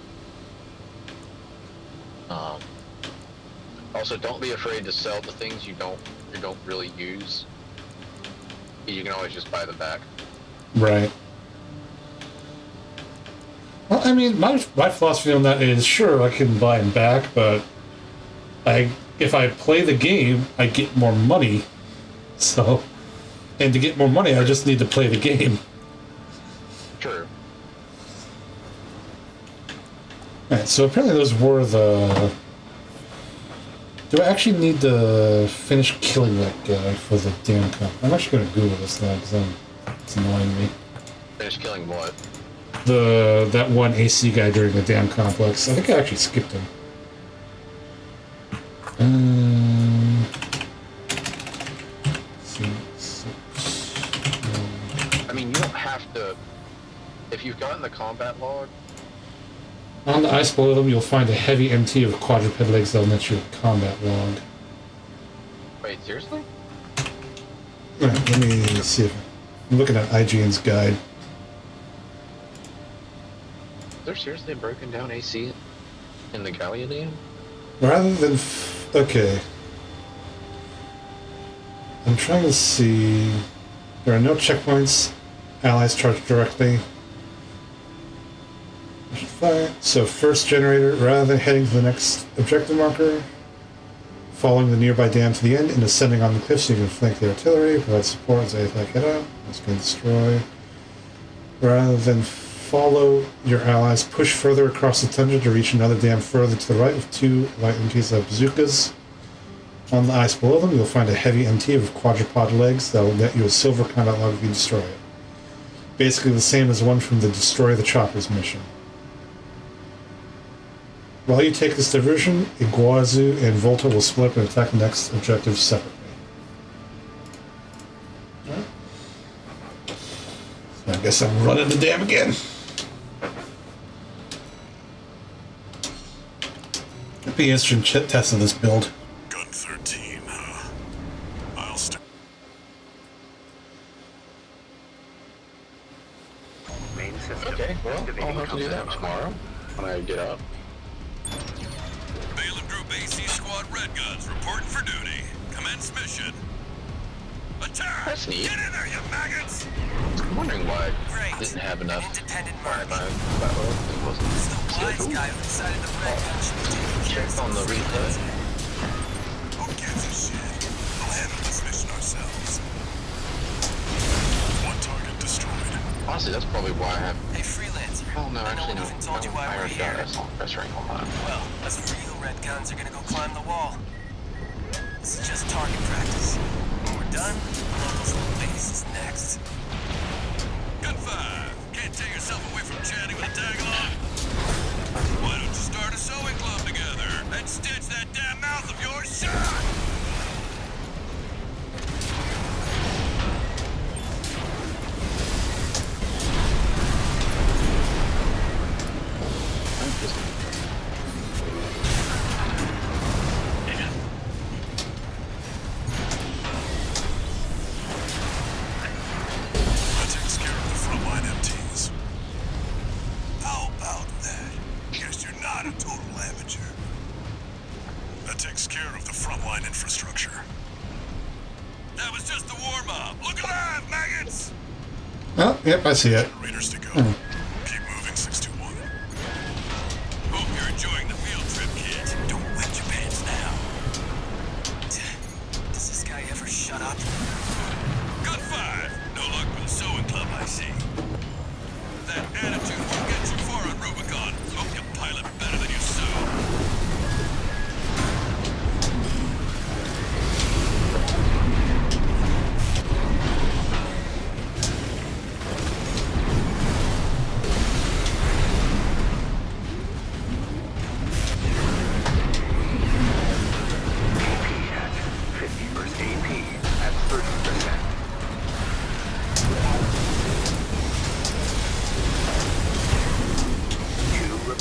Also, don't be afraid to sell the things you don't really use. You can always just buy them back. Right. Well, I mean, my philosophy on that is, sure, I can buy them back, but if I play the game, I get more money. So, and to get more money, I just need to play the game. True. Alright, so apparently those were the... Do I actually need to finish killing that guy for the damn comp? I'm actually going to Google this now, because it's annoying me. Finish killing what? That one AC guy during the damn complex. I think I actually skipped him. I mean, you don't have to... If you've gotten the combat log... On the ice below them, you'll find a heavy MT of quadruped legs that'll net you a combat log. Wait, seriously? Alright, let me see if... I'm looking at IGN's guide. Is there seriously a broken down AC in the Gallia Dam? Rather than... okay. I'm trying to see... There are no checkpoints. Allies charge directly. Fire. So first generator, rather than heading to the next objective marker, following the nearby dam to the end and ascending on the cliff so you can flank the artillery, provide support as they attack head out. That's going to destroy. Rather than follow your allies, push further across the tundra to reach another dam further to the right with 2 light MTs of bazookas. On the ice below them, you'll find a heavy MT of quadruped legs that will net you a silver combat log if you destroy it. Basically the same as one from the Destroy the Choppers mission. While you take this diversion, Iguazu and Volta will split up and attack the next objective separately. Right. So I guess I'm running the dam again. It'd be an interesting test of this build. Gun 13, huh? I'll start. Main system. Okay, well, I'll activating have to do that combat tomorrow when I get up. Balaam Group AC Squad Red Guns reporting for duty. Commence mission. Attack! That's neat. Get in there, you maggots! I'm wondering why Great. I didn't have enough Independent fire merc. it wasn't It's the wise scheduled. guy who decided the red gun should be taking care of Checked on the some replay. Who gives a shit? We'll handle this mission ourselves. One target destroyed. Honestly, that's probably why I have... Hey, freelancer. Oh, no, I actually, no no. one even told you why we're here. That's not press rank on that. Well, us real red guns are gonna go climb the wall. This is just target practice. When we're done, locals will base is next. Gun 5. Can't tear yourself away from chatting with a tag-along? Why don't you start a sewing club together and stitch that damn mouth of yours shut? That takes care of the frontline MTs. How about that? Guess you're not a total amateur. That takes care of the frontline infrastructure. That was just the warm-up. Look alive, maggots! Oh, yep, I see it. Generators to go. Keep moving, 621. Hope you're enjoying the field trip, kids. Don't wet your pants now. Does this guy ever shut up? Gun 5. No luck with the sewing club, I see. That attitude won't get you far on Rubicon. Hope you pilot better than you sew.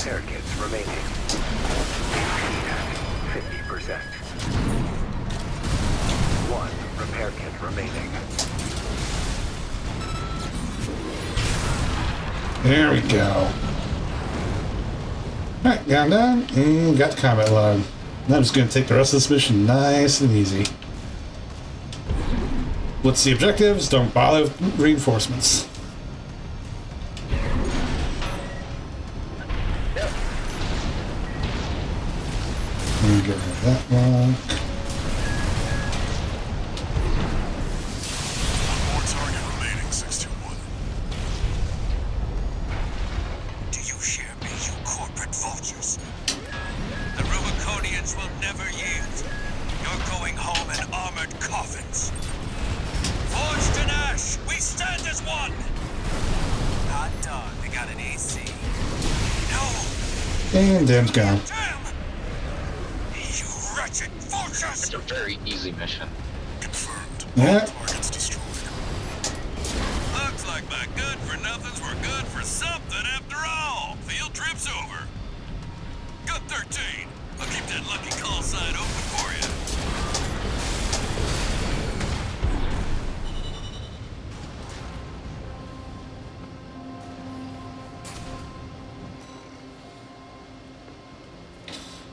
repair kits remaining. AP at 50%. 1 repair kit remaining. There we go. Alright, got done, and got the combat log. Now I'm just going to take the rest of this mission nice and easy. What's the objectives? Don't bother with reinforcements. get rid of that one. One more target remaining, 621. Do you share me, you corporate vultures? The Rubiconians will never yield. You're going home in armored coffins. Forged in ash, we stand as one! Hot dog, they got an AC. No! And Dan's gone. Damn! You wretched vultures! It's a very easy mission. Confirmed. Yeah. Targets destroyed. Looks like my good-for-nothings were good for something after all. Field trip's over. Got 13. I'll keep that lucky call sign open for you.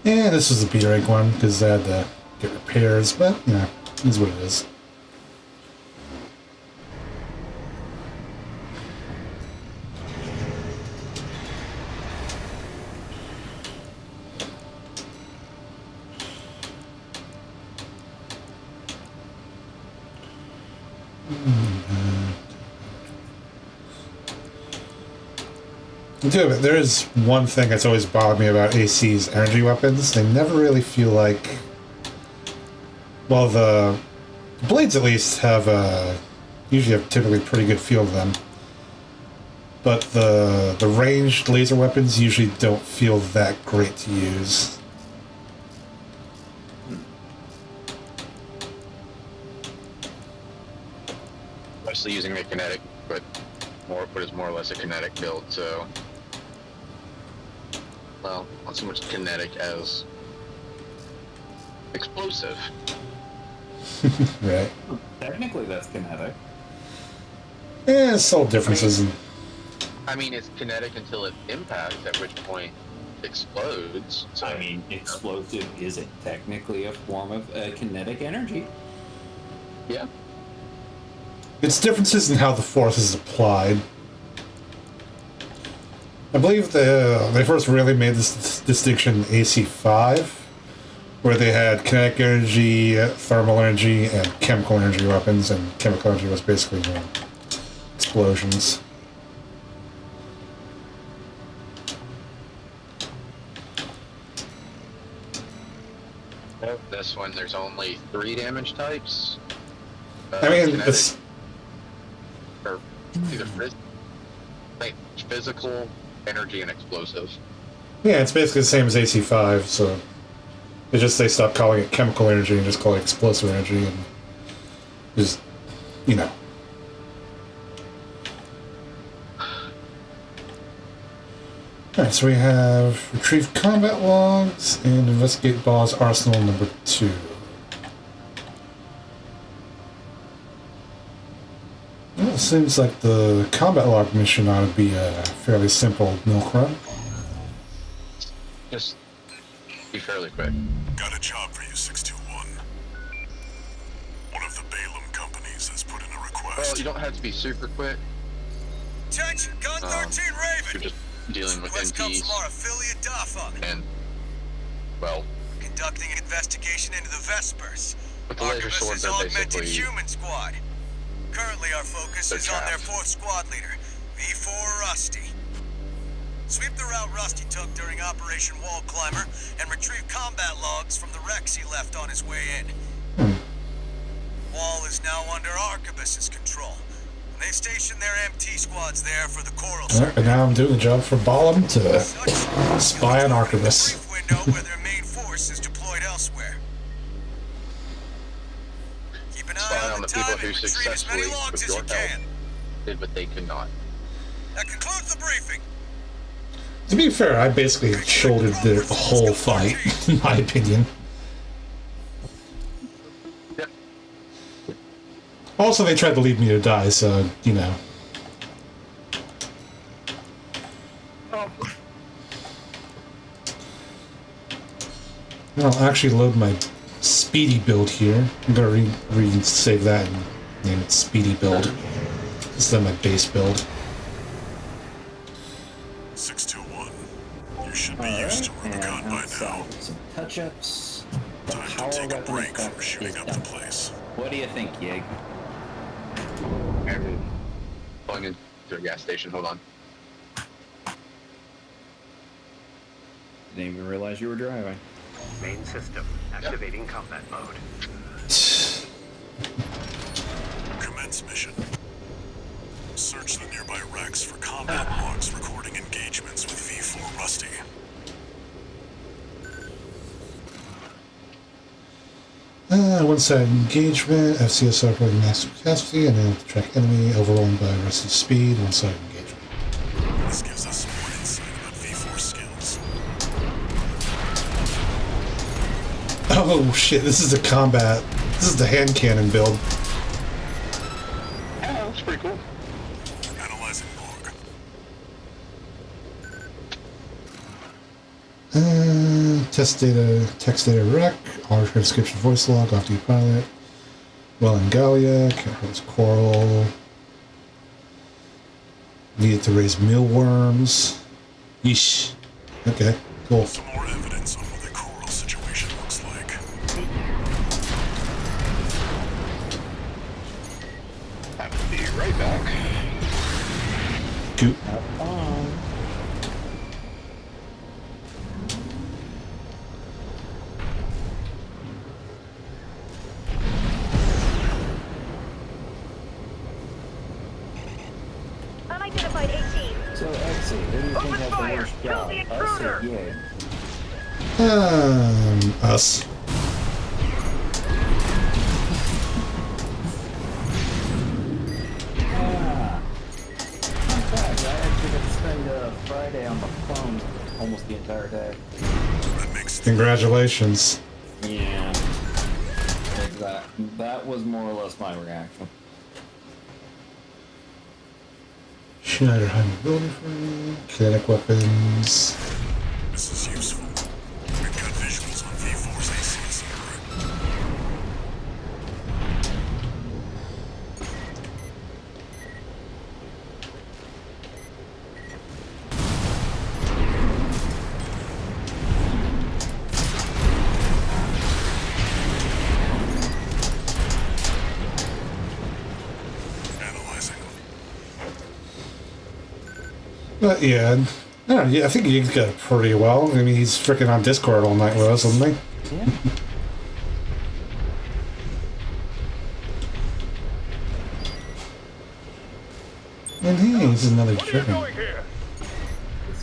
Yeah, this was the B-rank one because I had to get repairs, but yeah, it is what it is. There is one thing that's always bothered me about AC's energy weapons. They never really feel like... Well, the blades at least have usually have typically pretty good feel to them. But the ranged laser weapons usually don't feel that great to use. Mostly using the kinetic, but is more or less a kinetic build, so... Well, not so much kinetic as explosive. Right. Technically, that's kinetic. Yeah, subtle differences. I mean, it's kinetic until it impacts, at which point it explodes. So. I mean, explosive isn't technically a form of kinetic energy. Yeah. It's differences in how the force is applied. I believe they first really made this distinction in AC5, where they had kinetic energy, thermal energy, and chemical energy weapons, and chemical energy was basically explosions. This one, there's only 3 damage types. I mean, kinetic, it's... Or either physical, energy, and explosive. Yeah, it's basically the same as AC5, so... It's just they stopped calling it chemical energy and just call it explosive energy, and... Just, you know. Alright, so we have retrieve combat logs and investigate boss arsenal number 2. Well, it seems like the combat log mission ought to be a fairly simple milk run. Just be fairly quick. Got a job for you, 621. One of the Balaam companies has put in a request. Well, you don't have to be super quick. Attention, Gun 13 Raven! You're just dealing with Request comes MPs. from our affiliate DAFA. And, well... Conducting an investigation into the Vespers. With the laser swords, they're augmented basically... human squad. Currently, our focus is on their 4th squad leader, V4 Rusty. Sweep the route Rusty took during Operation Wall Climber and retrieve combat logs from the wrecks he left on his way in. Wall is now under Arquebus's control. And they stationed their MT squads there for the Coral Survey. And now I'm doing a job for Balaam to spy on Arquebus. Brief window where their main force is deployed elsewhere. Keep an eye Spy on on the the people time who and retrieve as many successfully, logs with as your you can. help, did what they could not. That concludes the briefing. To be fair, I basically shouldered the whole fight, in my opinion. Yep. Also, they tried to leave me to die, so, you know. I'll actually load my speedy build here. I'm gonna save that and name it speedy build instead of my base build. 621. You should be used to And Rubicon by outside now. with some touch-ups. The Time power to take a weapon break from effect shooting is up the done. place. What do you think, Yig? I'm pulling into a gas station. Hold on. Didn't even realize you were driving. Main system activating combat mode. Commence mission. Search the nearby wrecks for combat logs recording engagements with V4 Rusty. One-sided engagement, FCS operating max capacity, and able to track enemy, overwhelmed by Rusty's speed, one-sided engagement. This gives us more insight about V4 skills. Oh shit, this is the combat. This is the hand cannon build. Yeah, that's pretty cool. Analyzing log. Test data, text data rec, auto transcription voice log, off-duty pilot, well in Gallia, can't hold coral, needed to raise mealworms. Yeesh. Okay, cool. Some more evidence on what the coral situation looks like. I'll be right back. Cool. Have fun. Unidentified 18. So, Exy, who do you think Open has the fire! worst Kill job? the Us or intruder! Yig? Us. In fact, I actually got to spend Friday on the phone almost the entire day. That makes Congratulations. Yeah. That was more or less my reaction. Schneider high mobility frame, kinetic weapons. this is useful. We've got visuals on V4's ACS alert. Analyzing. But yeah, I don't know, yeah, I think Yig's got it pretty well. I mean, he's freaking on Discord all night with us, isn't he? Yeah. And hey, this is another What are you chicken. doing here?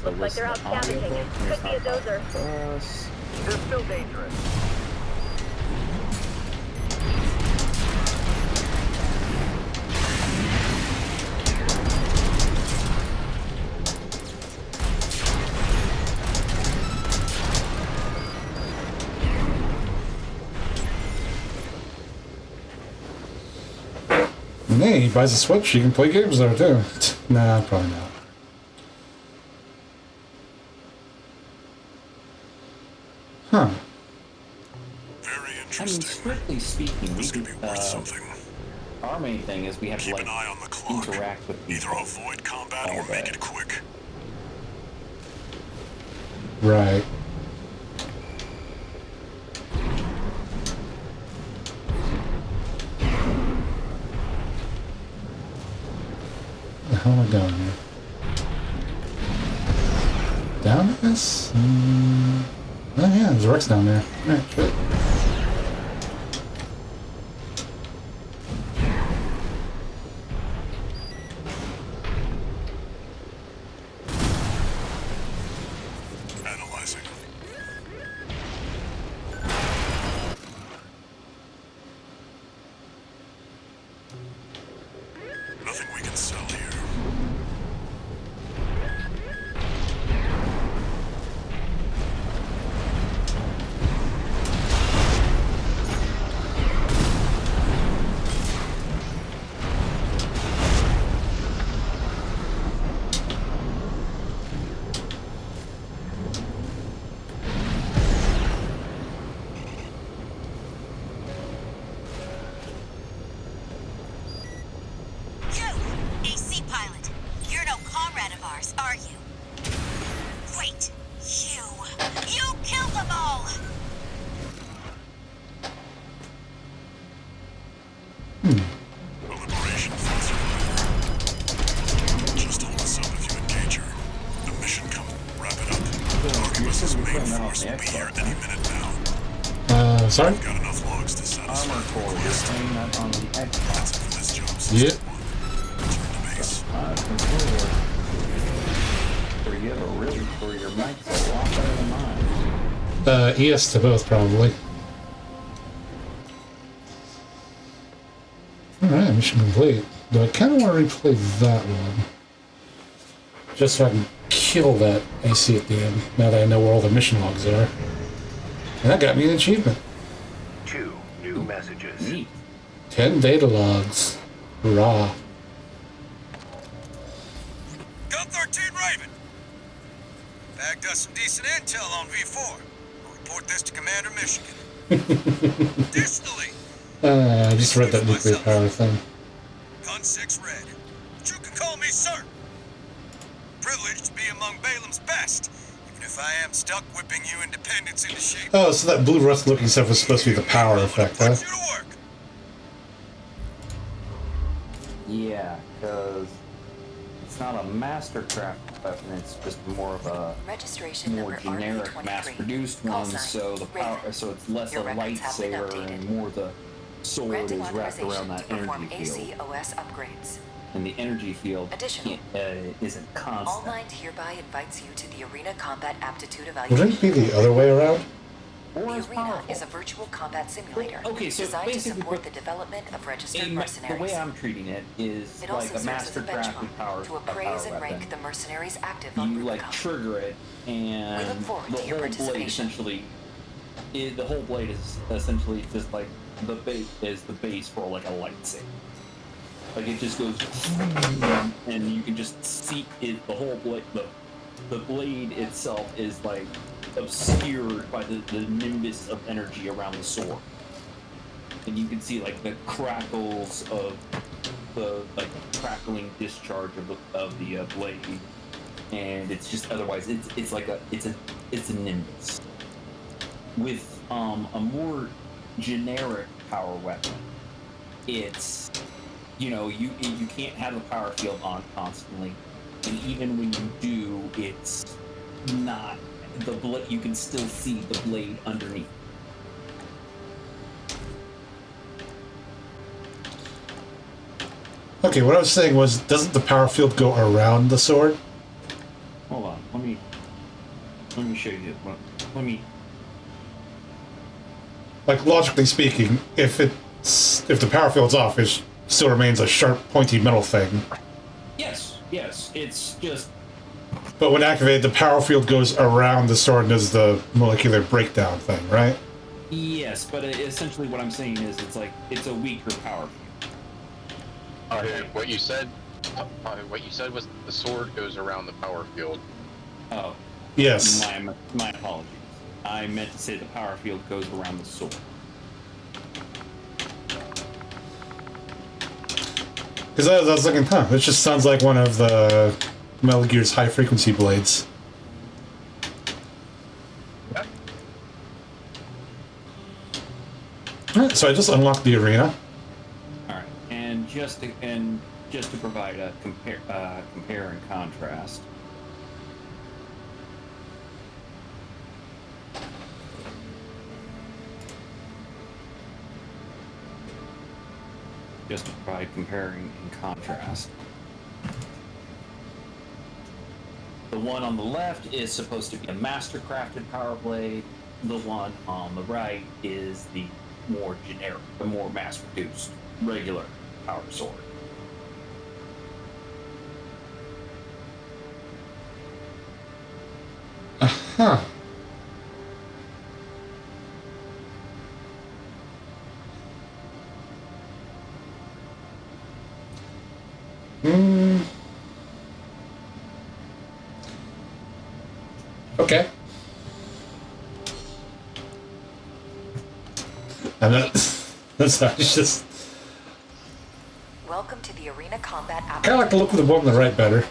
So Looks like they're out listen, audio scavenging. book, Could here's be a how far dozer. us. They're still dangerous. And hey, he buys a Switch, you can play games there too. Nah, probably not. Huh. Very I mean, interesting. strictly speaking, we This could do, be worth something. our main thing is we have to Keep like an eye on the clock. interact with Either people. avoid combat all or make day. it quick. Right. Where the hell am I going here? Down this? Oh yeah, there's Rex down there. Alright, shit. Analyzing. Nothing we can sell here. Arquebus's main force will be here any minute now. Sorry? Got enough logs to satisfy Armor core, you're saying that on the Xbox. That's it for this job. Yeah. Return to base. For you, but really, for your mic's a lot better than mine. Yes to both, probably. Alright, mission complete. Though I kind of want to replay that one. Just so I can kill that AC at the end, now that I know where all the mission logs are. And that got me an achievement. 2 new messages. Neat. 10 data logs. Hurrah. Gun 13 Raven. Bagged us some decent intel on V4. We'll report this to Commander Michigan. Additionally, I just read that nuclear power thing. Gun 6 Red. But you can call me sir. Privileged to be among Balaam's best, even if I am stuck whipping you independence into shape. Oh, so that blue rust looking stuff was supposed to be the power effect, huh? Put you to work. Yeah, because it's not a mastercraft weapon, it's just more of a Registration more number generic RP23. mass-produced Call one, sign, so the power, Raven. so it's less Your a records have been lightsaber updated. and more the sword Granting is wrapped around authorization that to perform energy field. ACOS upgrades. And the energy field Additional. isn't All constant. Mind hereby invites you to the Arena Combat Aptitude Wouldn't Evaluation. it be the other way around? The Or it's Arena powerful. is a virtual combat simulator Okay, so designed to basically support what- the development of registered The mercenaries. way I'm treating it is It like also a serves as a master-crafted power, benchmark to a appraise power and weapon. rank the mercenaries active on You Rubicon. like trigger it, and We look forward the to your whole blade participation. essentially, the whole blade is essentially just like the base is the base for like a lightsaber. Like it just goes, and you can just see it. The whole blade, the blade itself is like obscured by the nimbus of energy around the sword, and you can see like the crackles of the like crackling discharge of the blade, and it's just otherwise it's like it's a nimbus. With a more generic power weapon, it's you can't have the power field on constantly, and even when you do, it's not the blade. You can still see the blade underneath. Okay, what I was saying was, doesn't the power field go around the sword? Hold on, let me show you. Let me. Like, logically speaking, if the power field's off, it still remains a sharp, pointy metal thing. Yes, it's just. But when activated, the power field goes around the sword and does the molecular breakdown thing, right? Yes, but essentially what I'm saying is it's a weaker power field. What you said was the sword goes around the power field. Oh. Yes. My apologies. I meant to say the power field goes around the sword. Because I was thinking, this just sounds like one of the Metal Gear's high-frequency blades. Alright, so I just unlocked the arena. Alright, and just to provide a compare and contrast. Just to provide comparing and contrast. The one on the left is supposed to be a master-crafted power blade. The one on the right is the more generic, the more mass-produced, regular power sword. Huh. Okay. I'm not. That's not. It's just. Welcome to the Arena Combat I kind of like the look of the one on the right better.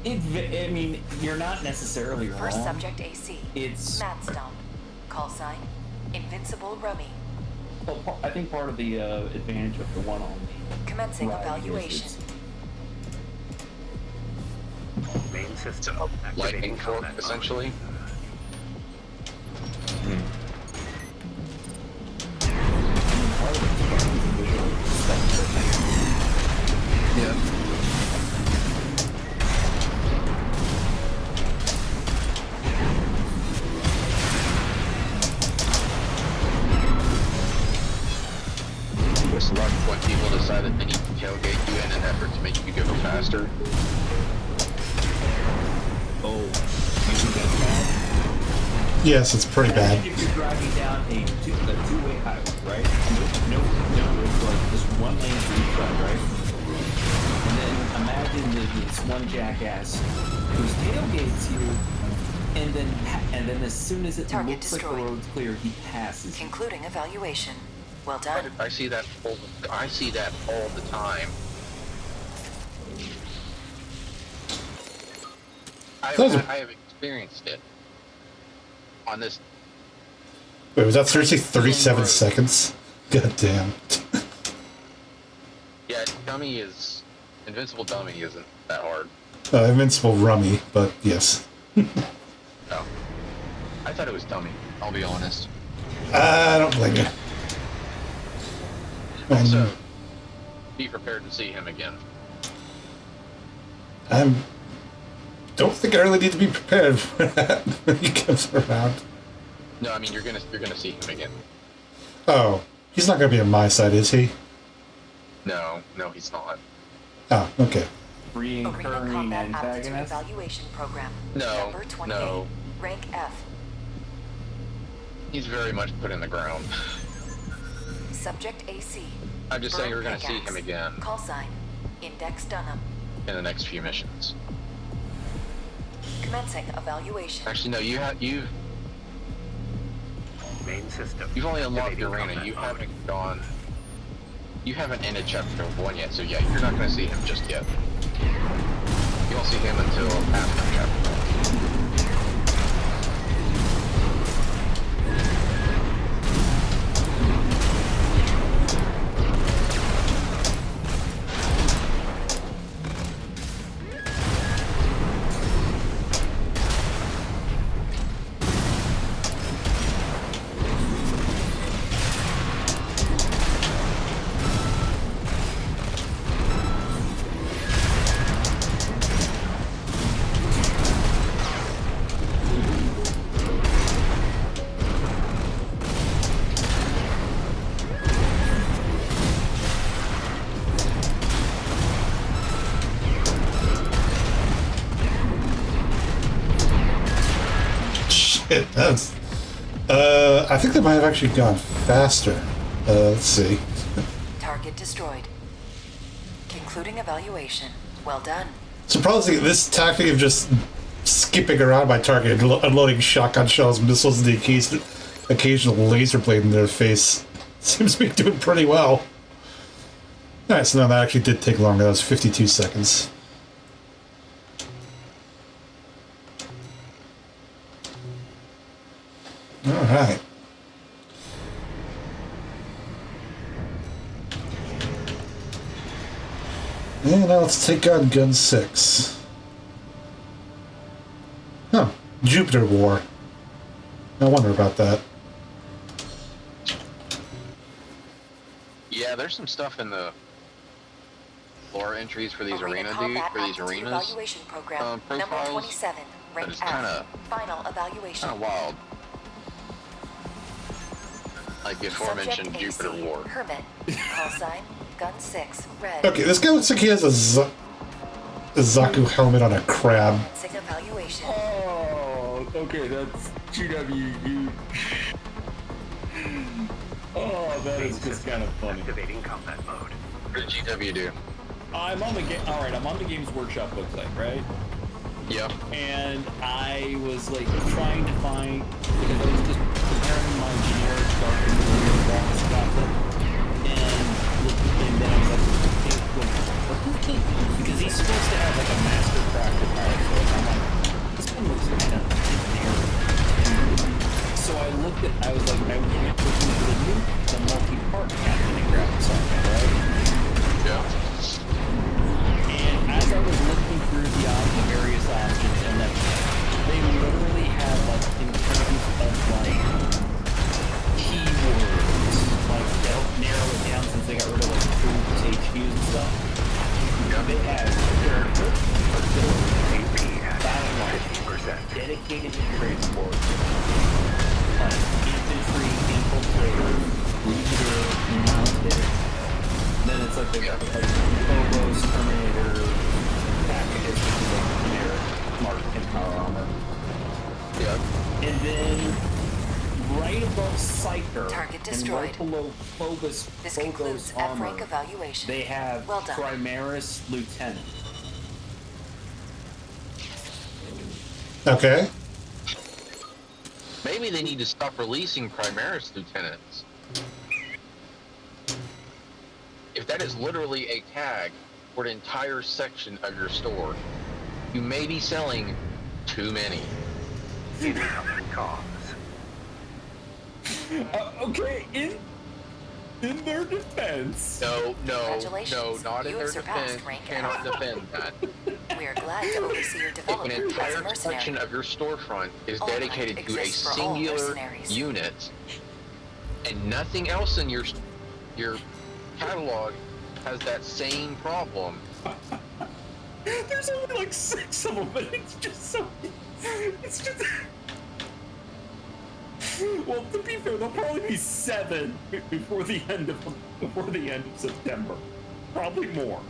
I mean, you're not necessarily wrong. First subject AC. It's Matt Stump. Call sign. Invincible Rummy. Well, I think part of the advantage of the one on the Commencing right evaluation. is system. Lightning Activating fork, combat mode. essentially. Yeah. It's luck when people decide that they need to tailgate you in an effort to make you go faster. Oh, you think that's bad? Yes, it's pretty bad. Imagine if you're driving down a two-way highway, right? No, it's like just one lane for each side, right? And then imagine this one jackass who tailgates you, and then as soon as it Target looks destroyed. like the road's clear, he passes you. Concluding evaluation. Well done. I see that all the time. I have experienced it on this. Wait, was that seriously 37 seconds? God damn. Yeah, Invincible Dummy isn't that hard. Invincible Rummy, but yes. No. I thought it was Dummy, I'll be honest. I don't blame you. Also, be prepared to see him again. I don't think I really need to be prepared for that when he comes around. No, I mean you're gonna see him again. Oh, he's not gonna be on my side, is he? No, he's not. Oh, okay. Arena Reoccurring Combat Aptitude antagonist? Evaluation Program. No, Number 28. no. Rank F. He's very much put in the ground. Subject AC. I'm just saying Burn we're gonna see pickaxe. him again Call sign. Index Dunham. in the next few missions. Commencing evaluation. Actually, no, you've Main system. only unlocked the Activating arena. combat You mode. haven't ended chapter 1 yet, so yeah, you're not gonna see him just yet. You won't see him until after chapter 1. Shit, that's... I think they might have actually gone faster. Let's see. Target destroyed. Concluding evaluation. Well done. Surprisingly, this tactic of just skipping around my target, unloading shotgun shells, missiles, and the occasional laser blade in their face seems to be doing pretty well. Alright, so now that actually did take longer. That was 52 seconds. Alright. And now let's take on Gun 6. Huh. Jupiter War. I wonder about that. Yeah, there's some stuff in the lore entries for these arenas. Evaluation Program. Number Profiles 27. that Rank is F. Final evaluation. kind of wild. Like the aforementioned Subject Jupiter AC. War. Hermit. Call sign. Gun 6. Red. Okay, this guy looks like he has a Zaku helmet on a crab. Commencing evaluation. Oh, okay, that's GWU. Oh, that is just kind of funny. Activating combat mode. What did GW do? I'm on the game. All right, I'm on the Games Workshop website, right? Yep. And I was like trying to find, because I was just comparing my generic Dark and Warrior box concept, and then I was like, okay, wait, because he's supposed to have like a master crafted power sword. I'm like, this one looks kind of generic. So I was looking for the multi-part Captain and graphics on it, right? Yeah. And as I was looking through the various options, dedicated to transport. Infantry, infiltrator, leader, mounted. Then it's like the Phobos, Terminator, packages, which is like generic mark and power armor. Yeah. And then right above Psyker Target and destroyed. right below Phobos, This Phobos concludes armor, F-rank evaluation. they have Well done. Primaris Lieutenant. Okay. Maybe they need to stop releasing Primaris lieutenants. If that is literally a tag for an entire section of your store, you may be selling too many. Incoming comms. Okay, in their defense. No, Congratulations. not in You their have surpassed defense. You rank cannot F. defend that. We are glad to oversee your If an development as a entire mercenary. section of your storefront is All dedicated might to a exists for all singular mercenaries. unit, and nothing else in your catalog has that same problem, There's only like 6 of them, but it's just so. It's just. Well, to be fair, there'll probably be 7 before the end of September. Probably more.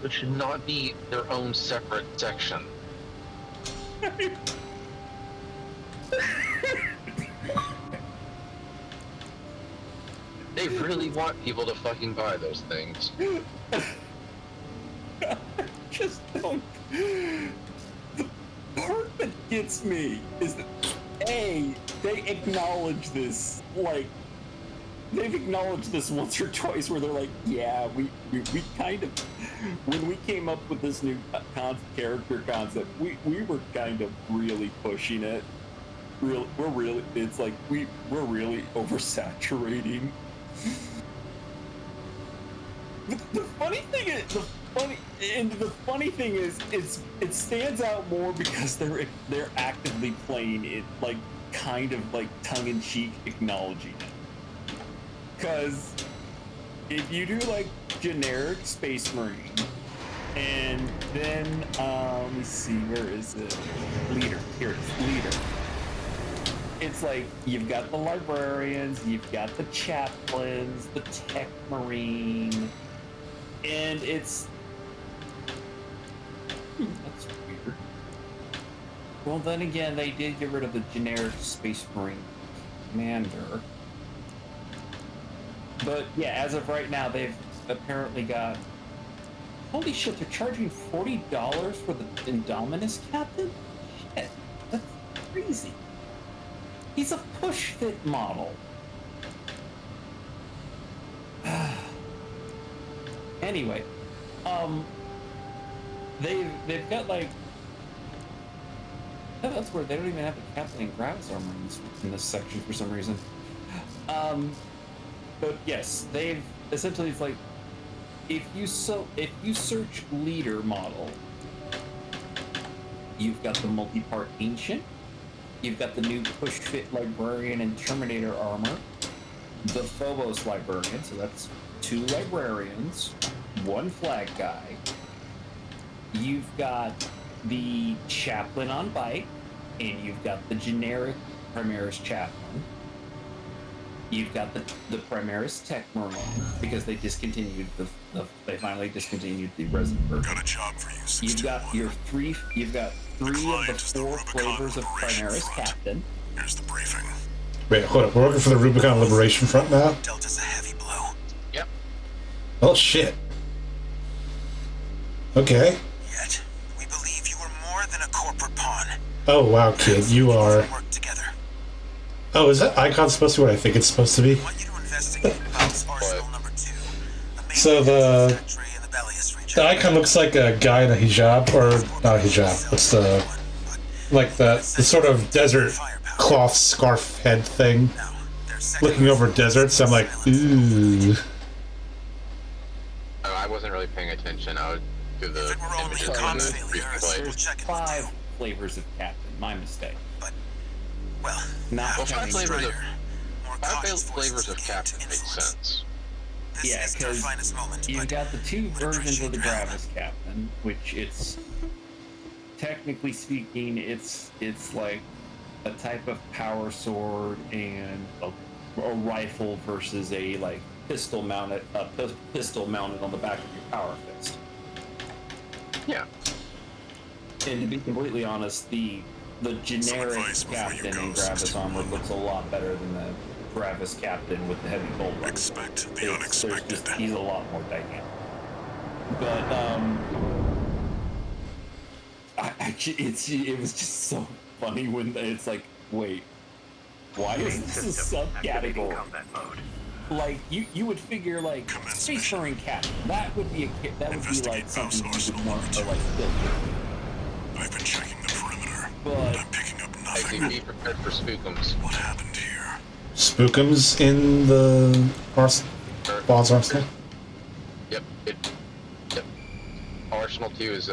it should not be their own separate section. They really want people to fucking buy those things. Just don't. The part that gets me is that they acknowledge this, like, they've acknowledged this once or twice where they're like, yeah, we kind of, when we came up with this new character concept, we were kind of really pushing it. It's like we're really oversaturating. The funny thing is, it stands out more because they're actively playing it, like kind of like tongue-in-cheek acknowledging it. Because if you do like generic Space Marine, and then let me see, where is it? Leader. Here it is, leader. It's like you've got the librarians, you've got the chaplains, the tech marine, and it's that's weird. Well, then again, they did get rid of the generic Space Marine commander. But yeah, as of right now, they've apparently got. Holy shit! They're charging $40 for the Indominus captain. Shit, that's crazy. He's a push fit model. Anyway, they've got like. That's where they don't even have the captain and Gravis armor in this section for some reason. But yes, they've essentially, it's like if you search leader model, you've got the multi-part ancient, you've got the new push fit librarian and Terminator armor, the Phobos librarian, so that's 2 librarians, 1 flag guy. You've got the chaplain on bike, and you've got the generic Primaris chaplain. You've got the Primaris Tech Marine, because they discontinued they finally discontinued the resin version. Got a job for you, 621. You've got your 3 of the 4 flavors of Primaris Captain. Here's the briefing. Wait, hold up. We're working for the Rubicon Liberation Front now? Delta's a heavy blow. Yep. Oh, shit. Okay. Yet, we believe you were more than a corporate pawn. Oh, wow, kid. You are... Work together. Oh, is that icon supposed to be what I think it's supposed to be? I want you to investigate Bell's Arsenal number 2. So the icon looks like a guy in a hijab, or not a hijab. What's the sort of desert cloth scarf head thing, looking over deserts. I'm like, ooh. I wasn't really paying attention. I would do the images. There's 5 flavors of Captain. My mistake. But well, not well, 5 flavors of more flavors of Captain makes sense. Yeah, because you've got the two versions of the Gravis Captain, which it's technically speaking, it's like a type of power sword and a rifle versus a like pistol mounted on the back of your power fist. Yeah. And to be completely honest, the generic Captain in Gravis armor looks a lot better than the Gravis Captain with the heavy gold. Expect the unexpected. He's a lot more dynamic. But it was just so funny when it's like, wait, why is this a subcategory? Like you would figure like Space Marine Captain, that would be like something you would want to like build. I've been checking the perimeter, but I'm picking up nothing. Be prepared for spookums. What happened here? Spookums in the boss arsenal? Yep. Yep. Arsenal 2 is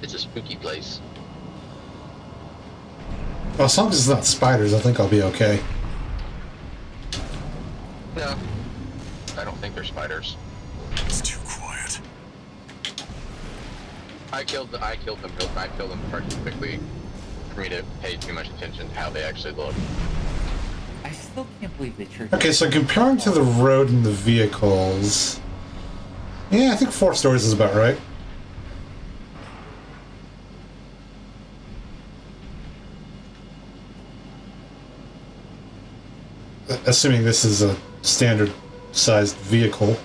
it's a spooky place. Well, as long as it's not spiders, I think I'll be okay. No, I don't think they're spiders. It's too quiet. I killed them. I killed them pretty quickly for me to pay too much attention to how they actually look. I still can't believe they tricked. Okay, so comparing to the road and the vehicles, yeah, I think 4 stories is about right. Assuming this is a standard-sized vehicle.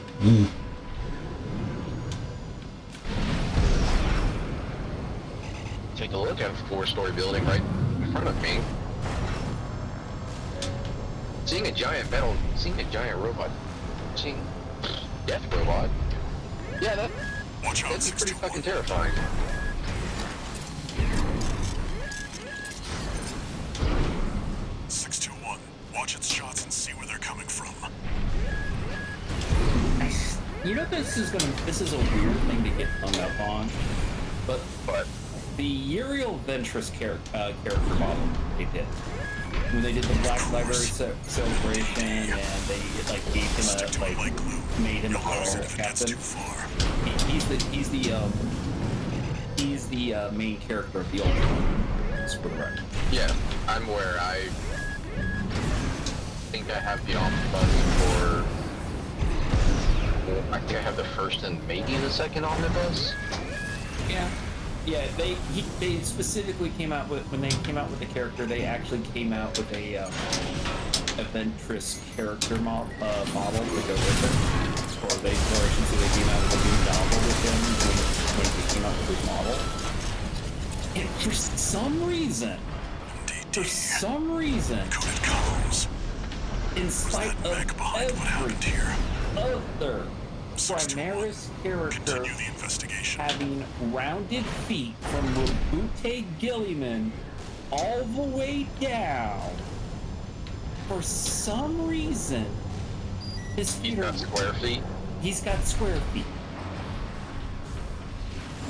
Take a look at a 4-story building right in front of me. Seeing a giant robot, seeing death robot. Yeah, that'd be pretty fucking terrifying. Watch its shots and see where they're coming from. You know, this is a weird thing to get hung up on, but the Uriel Ventress character model they did when they did the Black Library celebration, and they like gave him made him a power captain. He's the main character of the Ultra. That's for the record. Yeah, I'm where I think I have the omnibus for. I think I have the first and maybe the second omnibus. Yeah. They specifically came out with, when they came out with the character, they actually came out with a Ventress character model to go with it. Or I should say they came out with a new novel with him when they came out with his model. And for some reason, in spite of every other Primaris character having rounded feet from Robute Gilliman all the way down, for some reason, his feet got square feet. He's got square feet.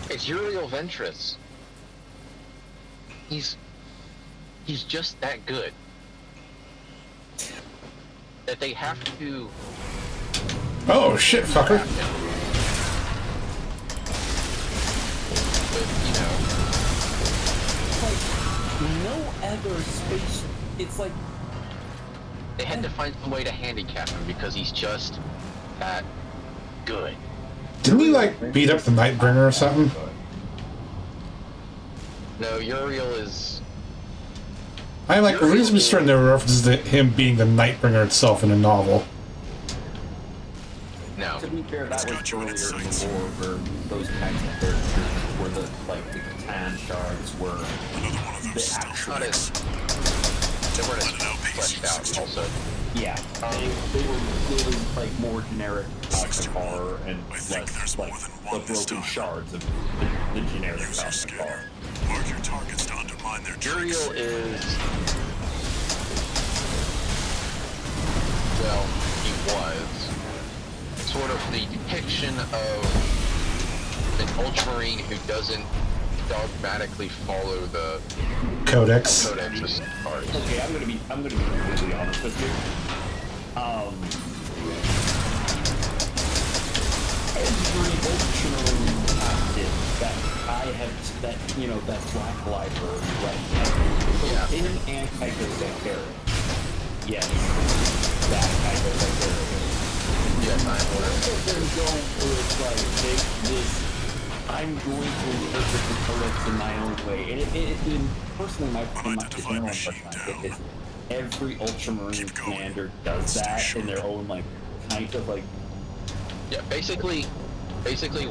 It's Uriel Ventress. He's just that good. That they have to. Oh shit, fucker! Like no other space. It's like they had to find some way to handicap him because he's just that good. Didn't he like beat up the Nightbringer or something? No, Uriel is. I like reasonably certain there were references to him being the Nightbringer itself in a novel. No. To be fair, that was earlier in the war where those kinds of characters were the Catan shards were the actual. They weren't as fleshed out also. Yeah, they were like more generic horror and less like the broken shards of the generic horror. Mark your targets to undermine their Uriel is, well, he was sort of the depiction of an Ultramarine who doesn't dogmatically follow the Codex. Okay, I'm gonna be completely honest with you. that black library, right? Yeah. Him and Kaito Sankara. Yes. That Kaito Sankara. Yes, I am aware. They're going through it's like I'm going to interpret the codex in my own way. And personally, my general impression I get is every Ultramarine commander does that in their own kind of Yeah, basically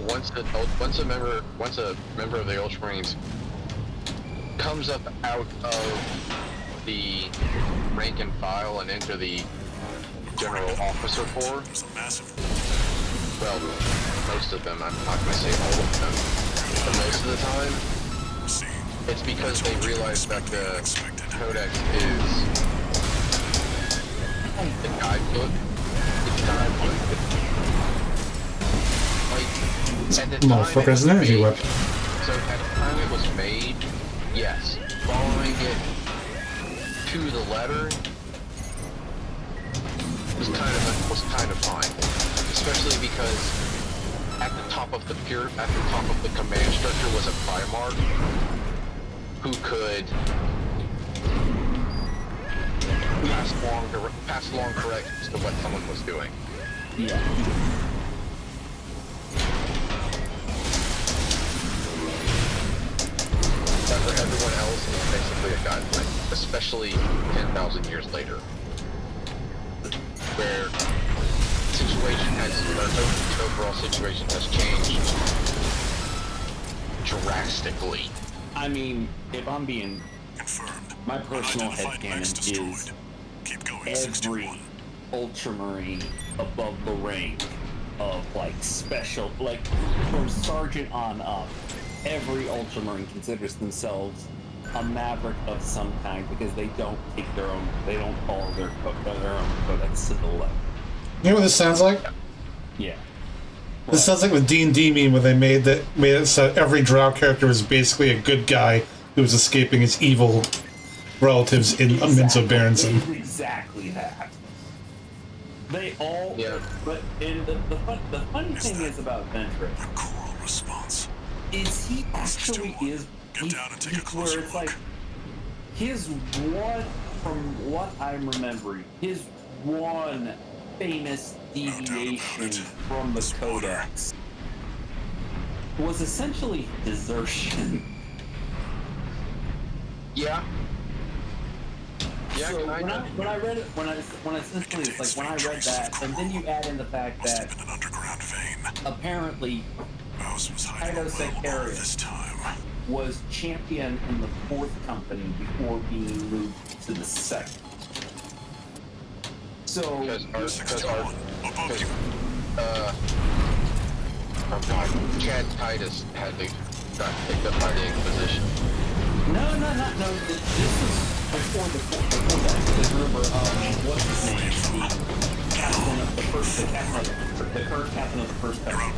once a member of the Ultramarines comes up out of the rank and file and into the general officer corps. Well, most of them, I'm not going to say all of them, but most of the time, it's because they realize that the codex is the guidebook. At the time Motherfucker's an energy whip. So at the time it was made, yes, following it to the letter was kind of fine, especially because at the top of the command structure was a Primarch who could pass along corrections to what someone was doing. Yeah. But for everyone else, it's basically a guideline, especially 10,000 years later, where the overall situation has changed drastically. I mean, if I'm being my personal headcanon is every Ultramarine above the rank of special, from Sergeant on up, every Ultramarine considers themselves a maverick of some kind because they don't follow their own codex to the letter. You know what this sounds like? Yeah. This sounds like the D&D meme where they made it so every Drow character was basically a good guy who was escaping his evil relatives in Minzo Berenson. Exactly that. They all. Yeah. But the funny thing is about Ventress. Choral response. Is he actually is where it's his one, from what I'm remembering, his one famous deviation from the Codex was essentially desertion. Yeah. Yeah, So kind of. when I read it, when I read that, and then you add in the fact that apparently Kaito Sankara was champion in the 4th company before being moved to the 2nd. So Chad Titus got picked up by the Inquisition. No. This is before that. Because remember, what's his name? The current captain of the first company.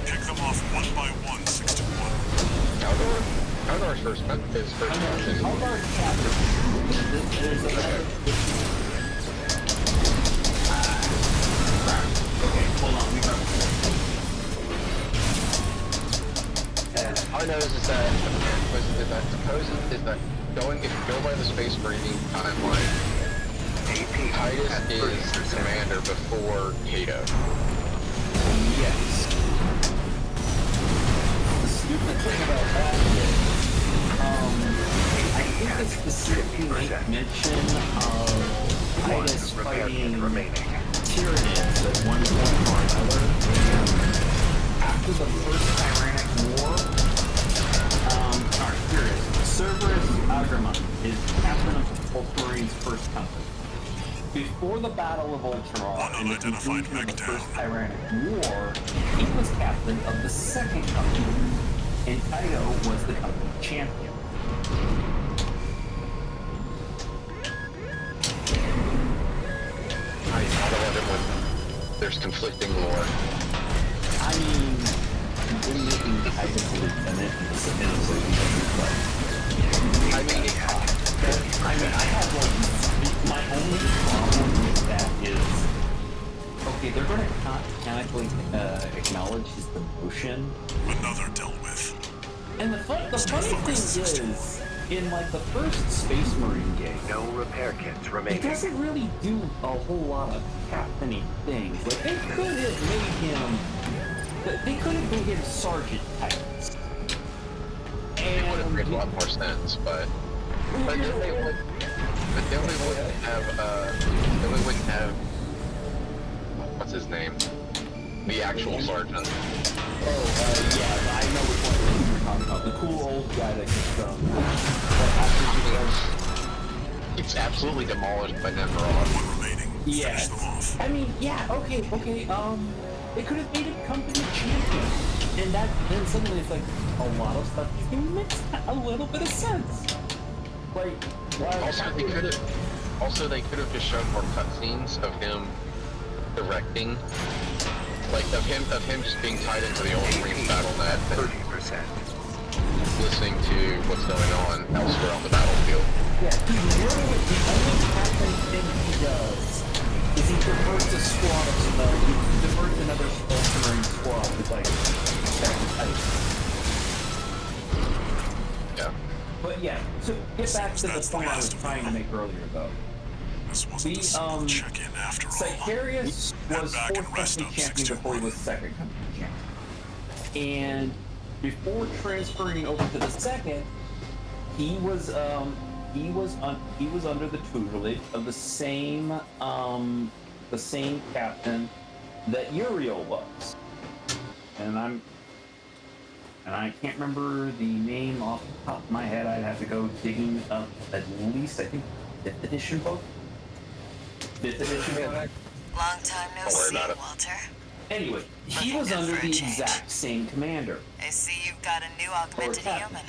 Pick them off one by one, 6 to 1. Aldar's first captain. Aldar's captain. There's another. Okay, hold on. We got. All I know is that if you go by the space marine timeline, Titus is the commander before Kato. Yes. The stupid thing about that is, I think it specifically make mention of Titus fighting Tyranids at one point or another. After the first Tyrannic War, Cerberus Agramon is captain of the Ultramarines' first company. Before the Battle of Ultramar and the conclusion of the First Tyrannic War, he was captain of the second company, and Kaito was the company champion. I love it when there's conflicting lore. I mean, we're making Kaito the lieutenant in the I have my only problem with that is, okay, they're going to mechanically acknowledge his demotion. Another dealt with. And the funny thing is, in like the first Space Marine game, No repair kits it remaining. doesn't really do a whole lot of captain-y things. Like they could have made him Sergeant Titans. It would have made a lot more sense, but then they would. But then we wouldn't have. What's his name? The actual sergeant. Yeah, I know which one you're talking about. The cool old guy that It's absolutely demolished by Neferon. Yeah. I mean, yeah, okay. They could have made him company champion. And then suddenly it's like, a lot of stuff makes a little bit of sense. Like, they could have just shown more cutscenes of him directing. Like, of him just being tied into the old Marine battle net. 30%. Listening to what's going on elsewhere on the battlefield. Yeah, the only captain thing he does is he diverts a squad of he diverts another Marine squad with like yeah. But yeah, so get back to the point I was trying to make earlier though. The Sicarius was fourth company champion before he was second company champion. And before transferring over to the second, he was under the tutelage of the same captain that Uriel was. And I can't remember the name off the top of my head. I'd have to go digging up at least, I think, 5th edition book. 5th edition book. Long time no see, Walter. Anyway, he was under the exact same commander. I see you've got a new augmented human.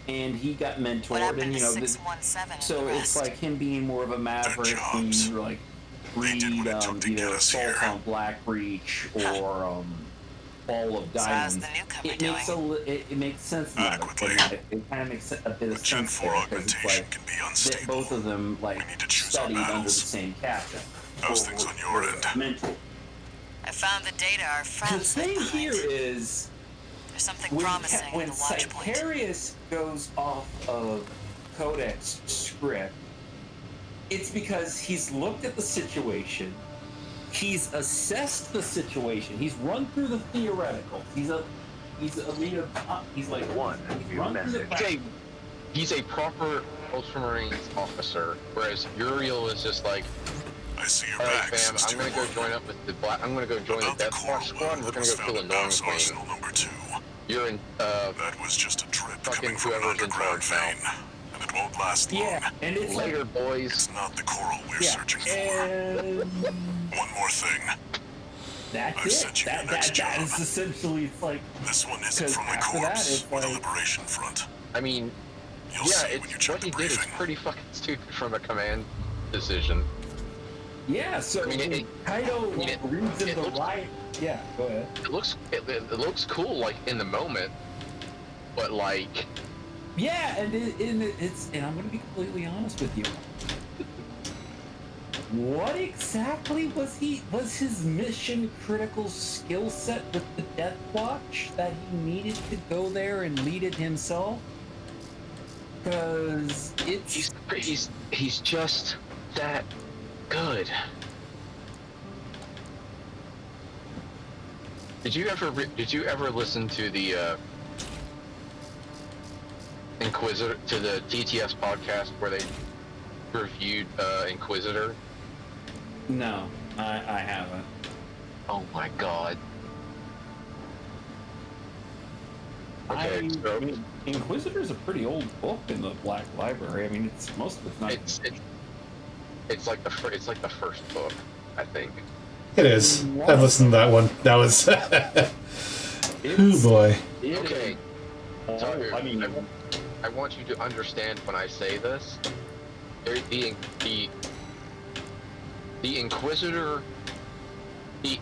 And he got mentored, and so it's like him being more of a maverick, and like read either Assault on Blackreach or Ball of Diamonds. It makes sense now. It kind of makes a bit of sense there, because it's like both of them like studied under the same captain. How's things on your end? Mentor. I found the data our friends. The thing here is, there's something promising in when the watch point. Sicarius goes off of Codex script, it's because he's looked at the situation, he's assessed the situation, he's run through the theoretical. He's like one. He's a proper Ultramarines officer, whereas Uriel is just like, I see your alright fam, I'm gonna go join up with the I'm gonna go join the Death Watch squad, and we're gonna go kill a Norn Queen. You're in, that was just a trip coming from an underground vein, and it won't last long. Yeah, and it's later, like, boys. It's not the coral we're searching for. One more thing. That's that is essentially, it's like, this one isn't from the corpse or the Liberation Front. I mean, what he did is pretty fucking stupid from a command decision. Yeah, so I mean, Kaido reads in the right. Yeah, go ahead. It looks cool, like in the moment, but like. Yeah, and I'm gonna be completely honest with you. What exactly was his mission critical skill set with the Death Watch that he needed to go there and lead it himself? Because he's just that good. Did you ever listen to the Inquisitor, to the TTS podcast where they reviewed Inquisitor? No, I haven't. Oh my god. Okay, I mean, Inquisitor is a pretty old book in the Black Library. I mean, most of it's not. It's like the first book, I think. It is. I've listened to that one. That was. Oh boy. Okay. I want you to understand when I say this. The Inquisitor.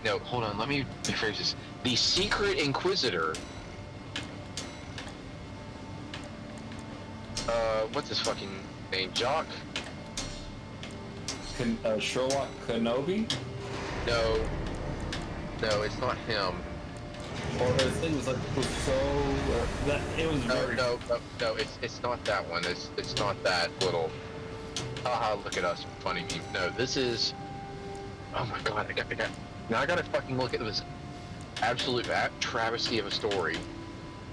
No, hold on. Let me rephrase this. The Secret Inquisitor. What's his fucking name? Jock? Sherlock Kenobi? No, it's not him. Or his thing was like was so that it was very. No. It's not that one. It's not that little. Haha, look at us, funny meme. No, this is. Oh my god, I got. Now I gotta fucking look at this absolute travesty of a story.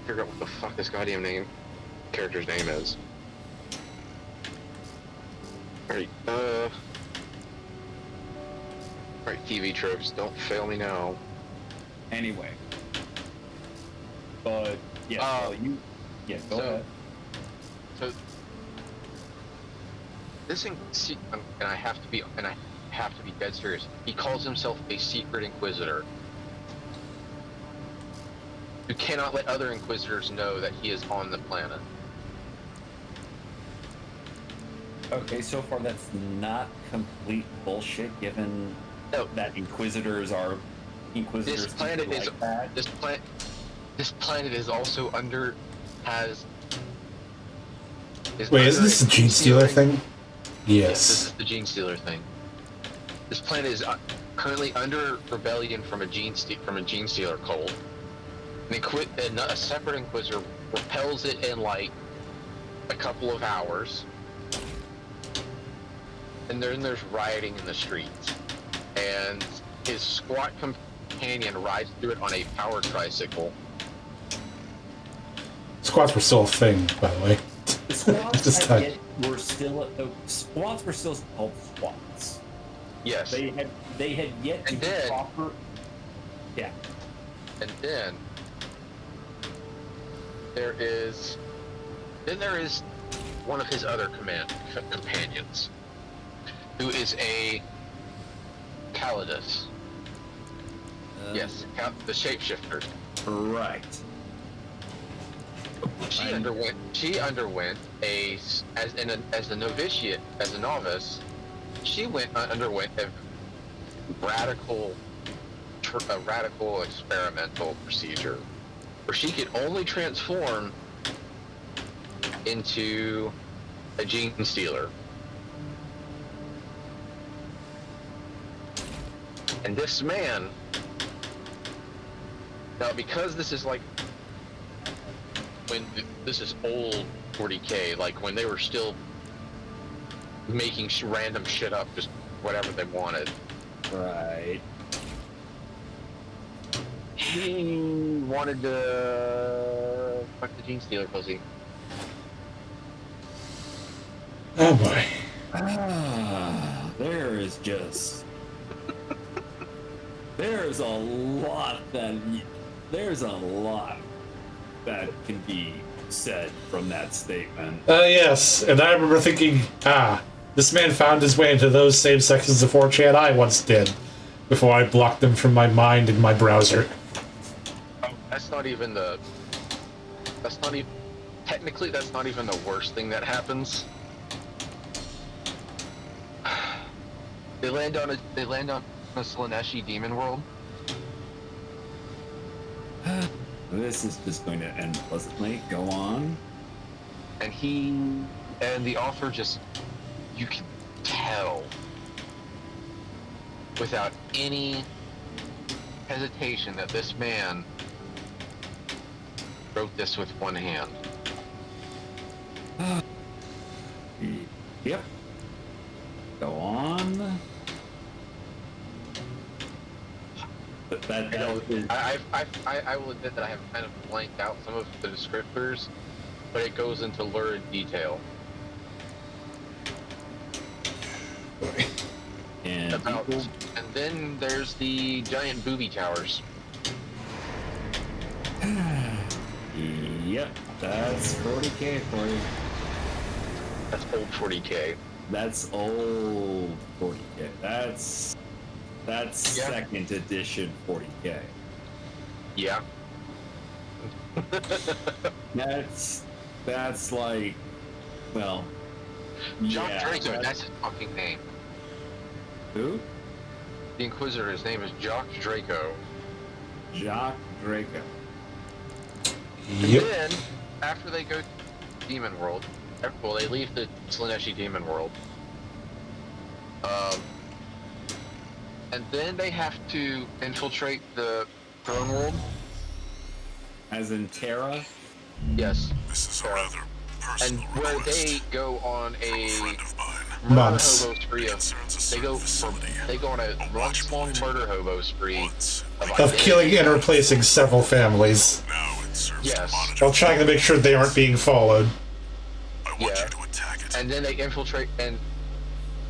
Figure out what the fuck this goddamn character's name is. Alright, Alright, TV tropes, don't fail me now. Anyway. But yeah, go ahead. So this and I have to be dead serious. He calls himself a secret inquisitor. You cannot let other inquisitors know that he is on the planet. Okay, so far that's not complete bullshit, given that inquisitors. This planet like is that. This planet is also under Wait, isn't this the Gene Stealer thing? Yes, Yes. this is the Gene Stealer thing. This planet is currently under rebellion from a Gene Stealer cult. And a separate inquisitor repels it in like a couple of hours, and then there's rioting in the streets. And his squat companion rides through it on a power tricycle. Squats were still a thing, by the way. The squats Just were still squats were still called squats. Yes. They had yet to be proper. Yeah. And then there is one of his other companions, who is a Calidus. Yes, the shapeshifter. Right. She underwent as a novice. She underwent a radical experimental procedure where she could only transform into a Gene Stealer. And this man, now because this is like, this is old 40K, like when they were still making random shit up, just whatever they wanted. Right. He wanted to fuck the Gene Stealer pussy. Oh boy. There's a lot that can be said from that statement. Yes, and I remember thinking, this man found his way into those same sections of 4chan I once did, before I blocked them from my mind in my browser. Technically, that's not even the worst thing that happens. They land on a Slaaneshi demon world. This is just going to end pleasantly. Go on. And the author just, you can tell without any hesitation that this man wrote this with one hand. Yep. Go on. But I will admit that I have kind of blanked out some of the descriptors, but it goes into lurid detail. And then there's the giant booby towers. Yep, that's 40K for you. That's old 40K. That's old 40K. That's second edition 40K. Yeah. That's like, well, Jock Draco, that's his fucking name. Who? The Inquisitor, his name is Jock Draco. Jock Draco. Yep. And then, after they go to Demon World, well, they leave the Slaaneshi Demon World. And then they have to infiltrate the Throne World. As in Terra? Yes. This is a rather personal and where request they go on a from a friend of mine. murder Months. hobo spree of they go on a months-long murder hobo spree Of killing and replacing several families. Now it serves Yes. to monitor While trying to make sure they aren't being followed. I want you to attack it. And then they infiltrate, and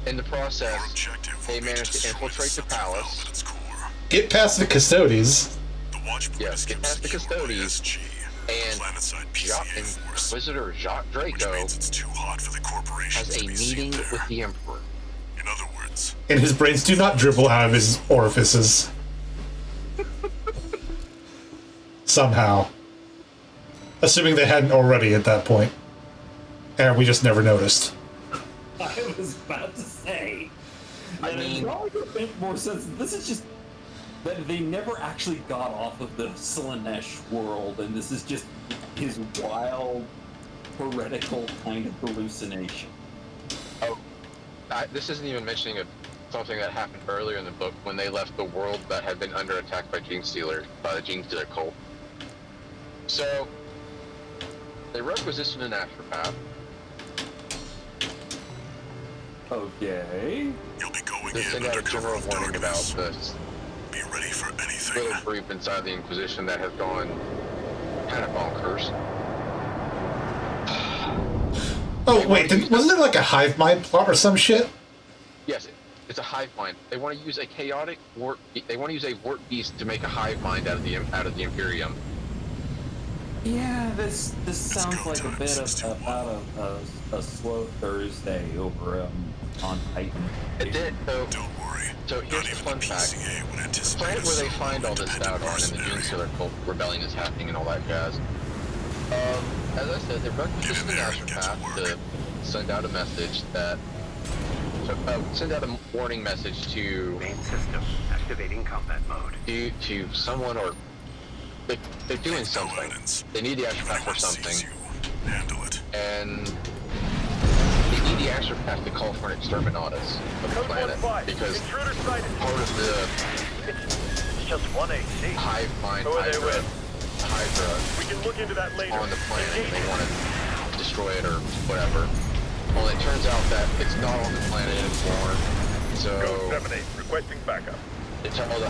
in the process, Your objective they will be manage to destroy infiltrate the Southern Bell palace. at its core. Get past the custodies. The watch point Yes, is get kept past the secure by custodies. SG, And planetside Jacques, PCA force, Inquisitor Jacques which Draco means it's too hot for the corporation has to a be seen meeting there. with the Emperor. In other words, And his brains do not dribble out of his orifices. Somehow. Assuming they hadn't already at that point. And we just never noticed. I was about to say. I mean, it probably would make more sense. This is just that they never actually got off of the Slanesh world, and this is just his wild, heretical kind of hallucination. Oh, this isn't even mentioning something that happened earlier in the book when they left the world that had been under attack by the Gene Stealer cult. So, they requisitioned an astropath. Okay. you'll be going They in send out a under cover general of warning about darkness. this Be ready for anything. little group inside the Inquisition that has gone kind of bonkers. Oh, wait, wasn't there like a hive mind plot or some shit? Yes, it's a hive mind. They want to use a chaotic warp. They want to use a warp beast to make a hive mind out of the Imperium. Yeah, this sounds like a bit of about a slow Thursday over on Titan. It did. So, Don't worry. so here's the fun fact: the planet where they find all this out on, and the Gene Stealer cult rebellion is happening, and all that jazz. As I said, they requisitioned an astropath to send out a message that. Send out a warning message to Main system activating combat mode. to someone, or they're doing something. They need the astropath for something, and they need the astropath to call for an exterminatus of the planet because part of the It's just 1AC. hive mind Who are they with? Hydra We can look into that later. on the planet. And they want to destroy it or whatever. Well, it turns out that it's not on the planet anymore. So Go 7-8, requesting backup. they tell the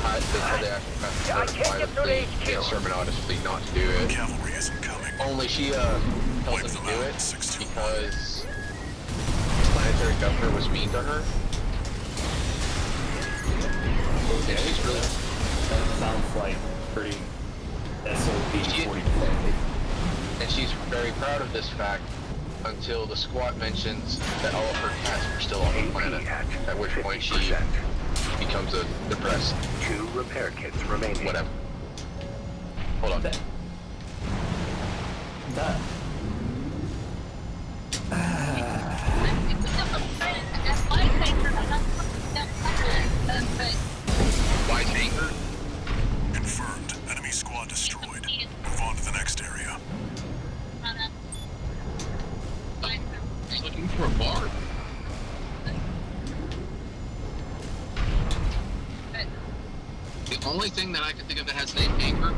exterminatus fleet not to do it. Cavalry isn't coming. Only she tells them to do it because the planetary governor was mean to her. And she's really That sounds like pretty SOP 40K. and she's very proud of this fact until the squat mentions that all of her cats were still on the planet, at which point she becomes a depressed 2 repair kits remaining. whatever. Hold on. That. White anchor? Confirmed. Enemy squad destroyed. Move on to the next area. He's looking for a bar. The only thing that I can think of that has the name Anchor.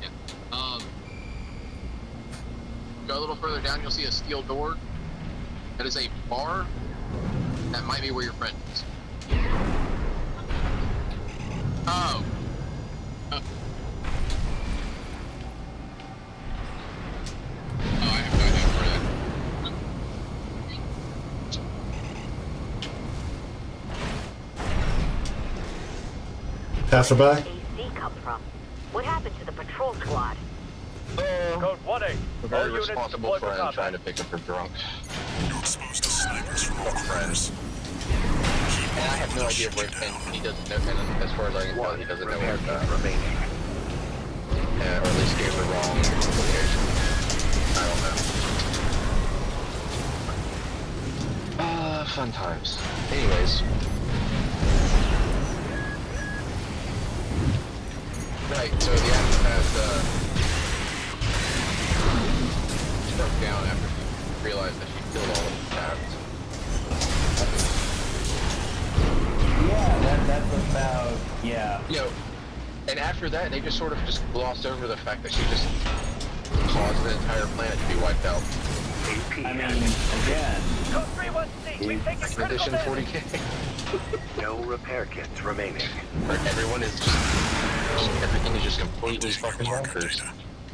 Yeah. Go a little further down, you'll see a steel door. That is a bar. That might be where your friend is. Oh. I have no idea where that. Passerby? AC come from? What happened to the patrol squad? Code 1-8. We're All very units responsible deploy for friend trying combat. to pick up her drunk. You're exposed to snipers from all corners. And I have no idea where, and he doesn't know, and as far as I can tell, he doesn't know where that remaining. or at least gave the wrong location. I don't know. Fun times. Anyways. Right, so the astropath, broke down after she realized that she killed all of the cats. Yeah, that's about, yeah. You know, And after that, they just sort of just glossed over the fact that she just caused the entire planet to be wiped out. I mean, again, Code 3-1C, we've taken critical Edition damage. 40K. No repair kits remaining. Where everyone is just everything is just completely fucking bonkers.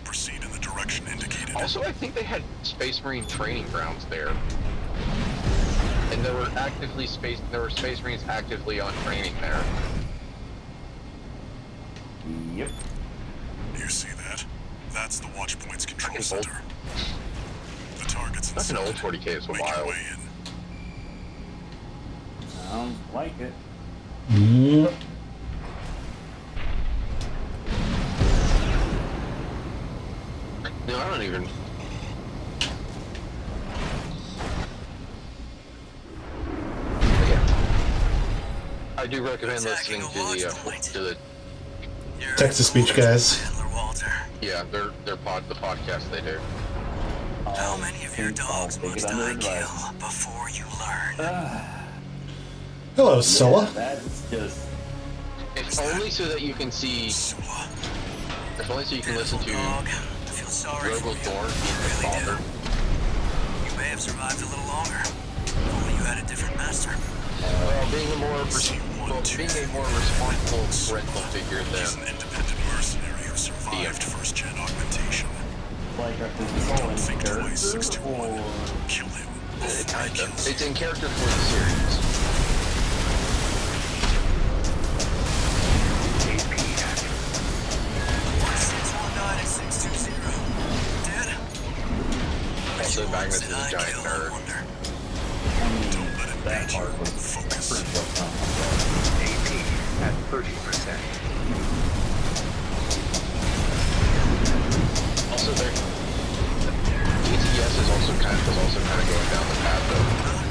Proceed in the direction indicated. Also, I think they had Space Marine training grounds there. And there were Space Marines actively on training there. yep. You see that? That's the Watchpoint's control Fucking center. The target's That's an inside. old 40K is a Make your while. way in. Sounds like it. Yeah. No, I don't even. Yeah. I do recommend listening to the Text to speech guys. yeah, the podcast they do. How many of your dogs take it must under I advisement. kill before you learn? Hello, Sulla. That's just. If only so that you can see. If only so you can listen to Dog, I feel sorry for Robo you. Thorn being the father. You may have survived a little longer. If only you had a different master. Well, being a more responsible parental figure He's than an independent mercenary who survived first-gen augmentation. Like, is this all in Think character, twice, 6 to 1. or... Kill him. kind of. It's in character for the series. AP hack. 1619 and 620. Dead? Also, Magnus is a I giant kill, I nerd. wonder. I mean, that part was Focus. pretty well done. AP at 30%. Also, ETS is also kind of going down the path of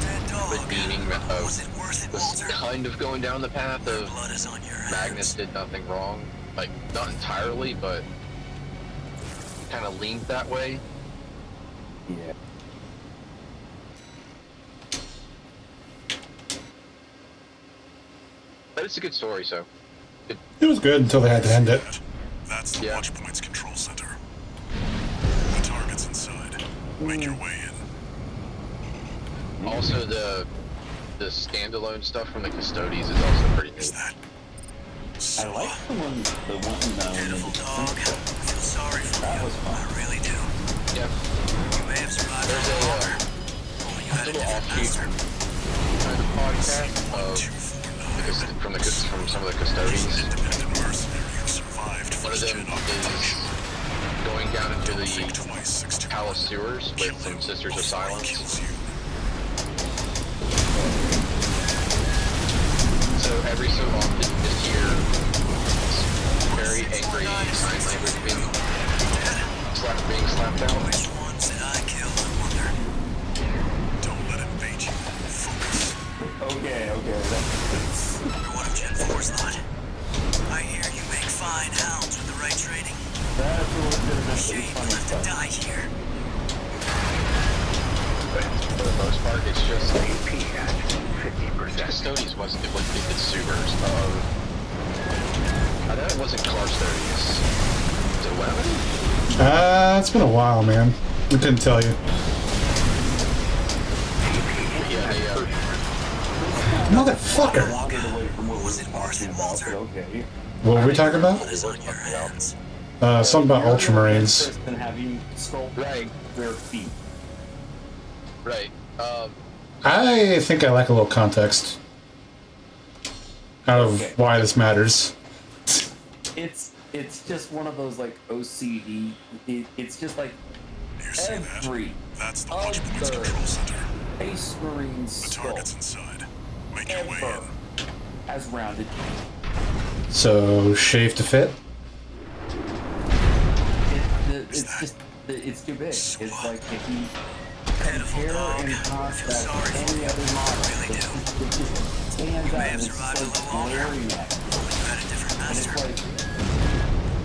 Dead dog. redeeming Was it worth it, Walter? kind of going down the path of Blood is on your Magnus did nothing wrong. Like, not entirely, but kind of leaned that way. Yeah. But it's a good story, so. It was good until they had to end it. That's the Yeah. Watchpoint's control center. The target's inside. Make your way in. Also, the standalone stuff from the Custodies is also pretty Is neat. that? I like the one in Beautiful dog. I feel sorry for That you. was fun. I really do. Yeah. You may have survived There's a little a longer. Only you had a little different offshoot master. kind of podcast from some of the Custodies. Independent mercenary who survived One of them first-gen augmentation. is going down into Think the twice, 6 to 1. Palace sewers Kill with some him Sisters of before he Silence. kills you. So every so often you just hear very angry sign language being slapped out. Which ones did I kill? I wonder. Don't let him bait you. Focus. Okay, that's... You're one of Gen 4's lot. I hear you make fine hounds with the right training. That's a legitimate Shame funny you have to stuff. die here. But for the most part, it's just AP at 50%. Custodies wasn't it was the sewers of. I know it wasn't Custodies. Was it Weapon? It's been a while, man. I couldn't tell you. Yeah, Motherfucker! Wandered away from what we were talking about, but okay. What were we talking about? Blood is on your hands. Something about Ultramarines. Interest in having sculpt Right. their feet. right. I think I like a little context out of Okay. why this matters. It's just one of those like OCD. It's just like You see that? every That's the Watchpoint's other control center. Space Marine The target's sculpt inside. Make your way ever in. has rounded. So, shave to fit? It's too big. It's like if you compare and contrast any other model, it just stands out and it's just like glaring at it. You had a different And it's master. like,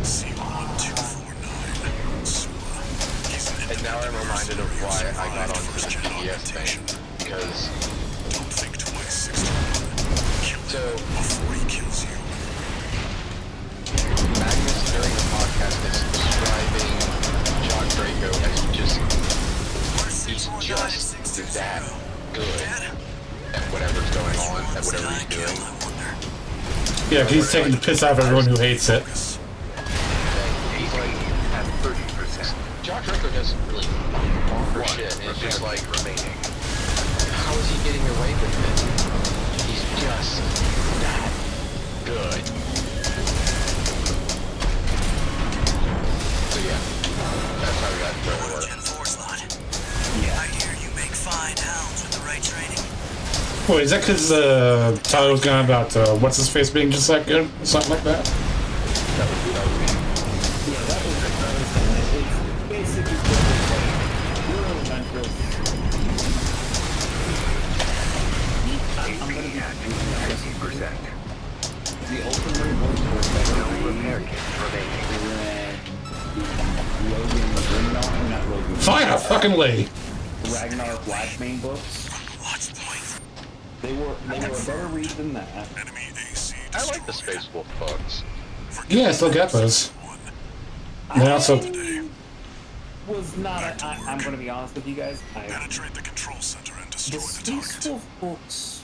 C1249. Sula. He's an And now I'm independent reminded of mercenary who why I got survived onto the first-gen BS augmentation. thing. Because Don't think twice, 6 to 1. Kill him So- before he kills you. at whatever he's doing. Yeah, he's taking the piss out of everyone who hates it. He's like at 30%. Josh Ricker doesn't really offer shit, and it's just like, how is he getting away with it? He's just that good. So yeah, that's how we got to work. Gen 4 slot. Yeah. I hear you make fine hounds with the right training. Wait, is that because Tyler was going about what's his face being just like good, something like that? Yeah, that was it's basically Euro Ventress. I'm gonna be at 50%. The ultimate ones were better repair kits remaining. Logan, Fire fucking Lee! Ragnar Blackmane books. They were a better read than that. I like the Space Wolf books. Yeah, I still got those. And also, Was not. I'm going to be honest with you guys. Penetrate the control center and destroy The the Space target. Wolf books.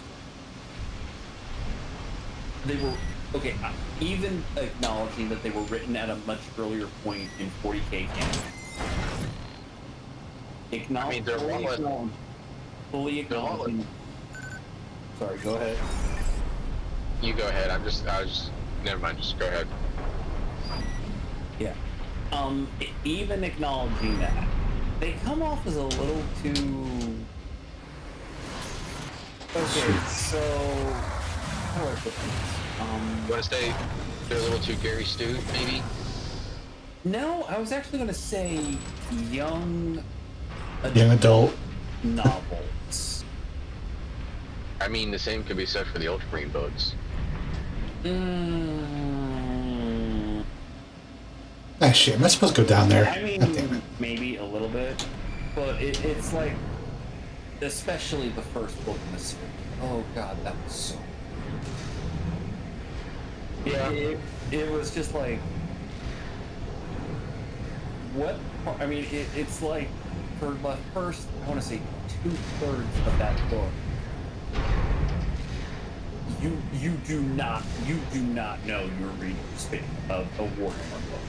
They were okay. Even acknowledging that they were written at a much earlier point in 40K canon. Fully acknowledging. Sorry, go ahead. You go ahead. Never mind. Just go ahead. Yeah. Even acknowledging that, they come off as a little too. Okay, so how do I put this? You want to say they're a little too Gary Stu, maybe? No, I was actually going to say young adult novels. I mean, the same could be said for the Ultramarine books. Ah, shit, am I supposed to go down there? I mean, maybe a little bit, but it's like, especially the first book in the series. Oh god, that was so. Yeah, it was just like, what? I mean, it's like for the first, I want to say 2/3 of that book. You do not know you're reading a Warhammer book.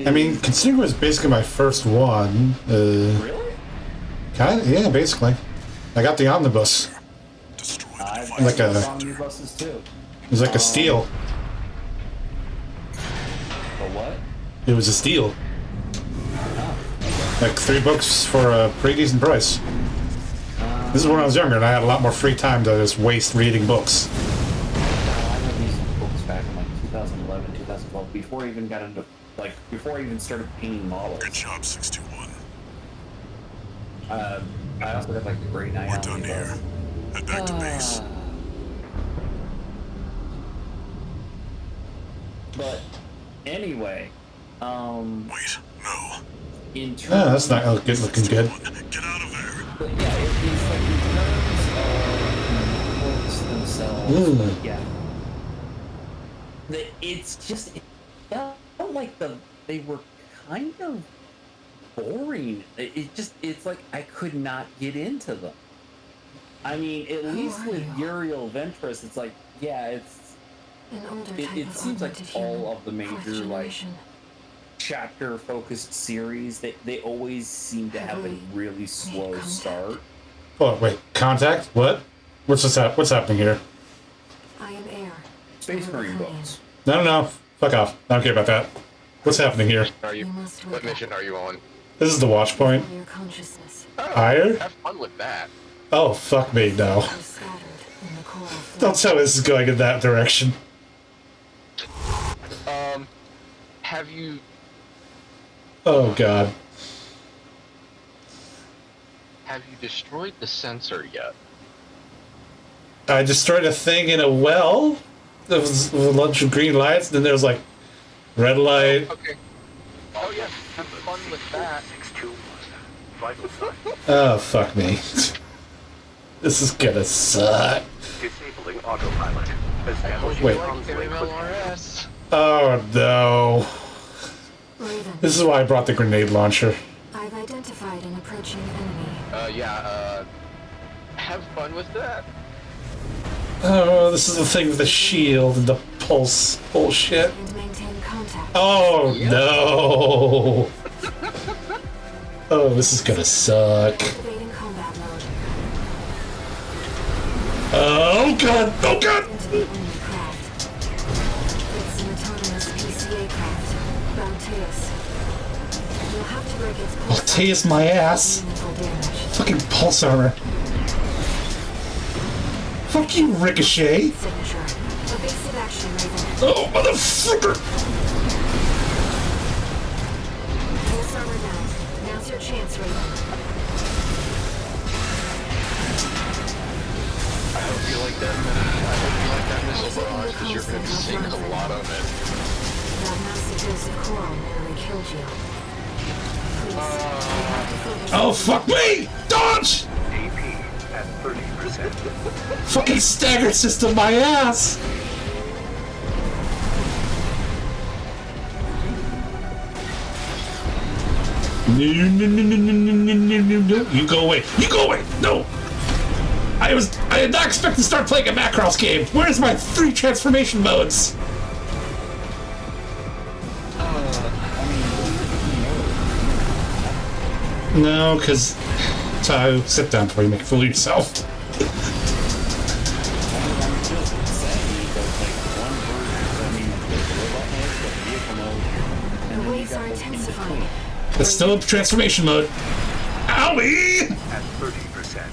I mean, considering it was basically my first one. Really? Kind of, yeah, basically. I got the omnibus. Like a omnibuses too. It was like a steal. A what? It was a steal. Like 3 books for a pretty decent price. This is when I was younger and I had a lot more free time to just waste reading books. I read these books back in like 2011, 2012, before I even got into, before I even started painting models. Good job, 621. I also got like the Great Night We're done here. Head back to base. But anyway, wait, no. In terms that's not looking good. Get out of there. But yeah, it's like in terms of books themselves, yeah. It's just, it felt like they were kind of boring. It's like I could not get into them. I mean, at least with Uriel Ventress, it's like, yeah, it seems like all of the major, like, chapter-focused series, they always seem to have a really slow start. Oh, wait, contact? What? What's happening here? I am Air. Space Marine books. No. Fuck off. I don't care about that. What's happening here? What mission are you on? This is the watch point. Higher? Have fun with that. Oh, fuck me, no. Don't tell me this is going in that direction. Have you... Oh, God. Have you destroyed the sensor yet? I destroyed a thing in a well. There was a bunch of green lights, and then there was, like, red light. Okay. Oh, yeah. Have fun with that. 621. Vital sign. Oh, fuck me. This is gonna suck. Disabling autopilot. Establishing Wait. RS. Oh, no. This is why I brought the grenade launcher. I've identified an approaching enemy. Have fun fun with that. Oh, this is the thing with the shield and the pulse bullshit. Oh no! Oh, this is gonna suck. Oh god! Oh god! I'll tase my ass. Fucking pulse armor. Fuck you, Ricochet. Oh, motherfucker! Now's your chance, Raven. I hope you like that. I hope you like that missile barrage because you're going to be seeing a lot of it. That massive dose of coral nearly killed you. Oh, fuck me! Dodge! AP at 30%. Fucking stagger system, my ass! No. You go away. You go away. No. I did not expect to start playing a Macross game. Where's my 3 transformation modes? No, because Tahu, sit down before you make a fool of yourself. The waves are intensifying. It's still a transformation mode. Owie! At 30%.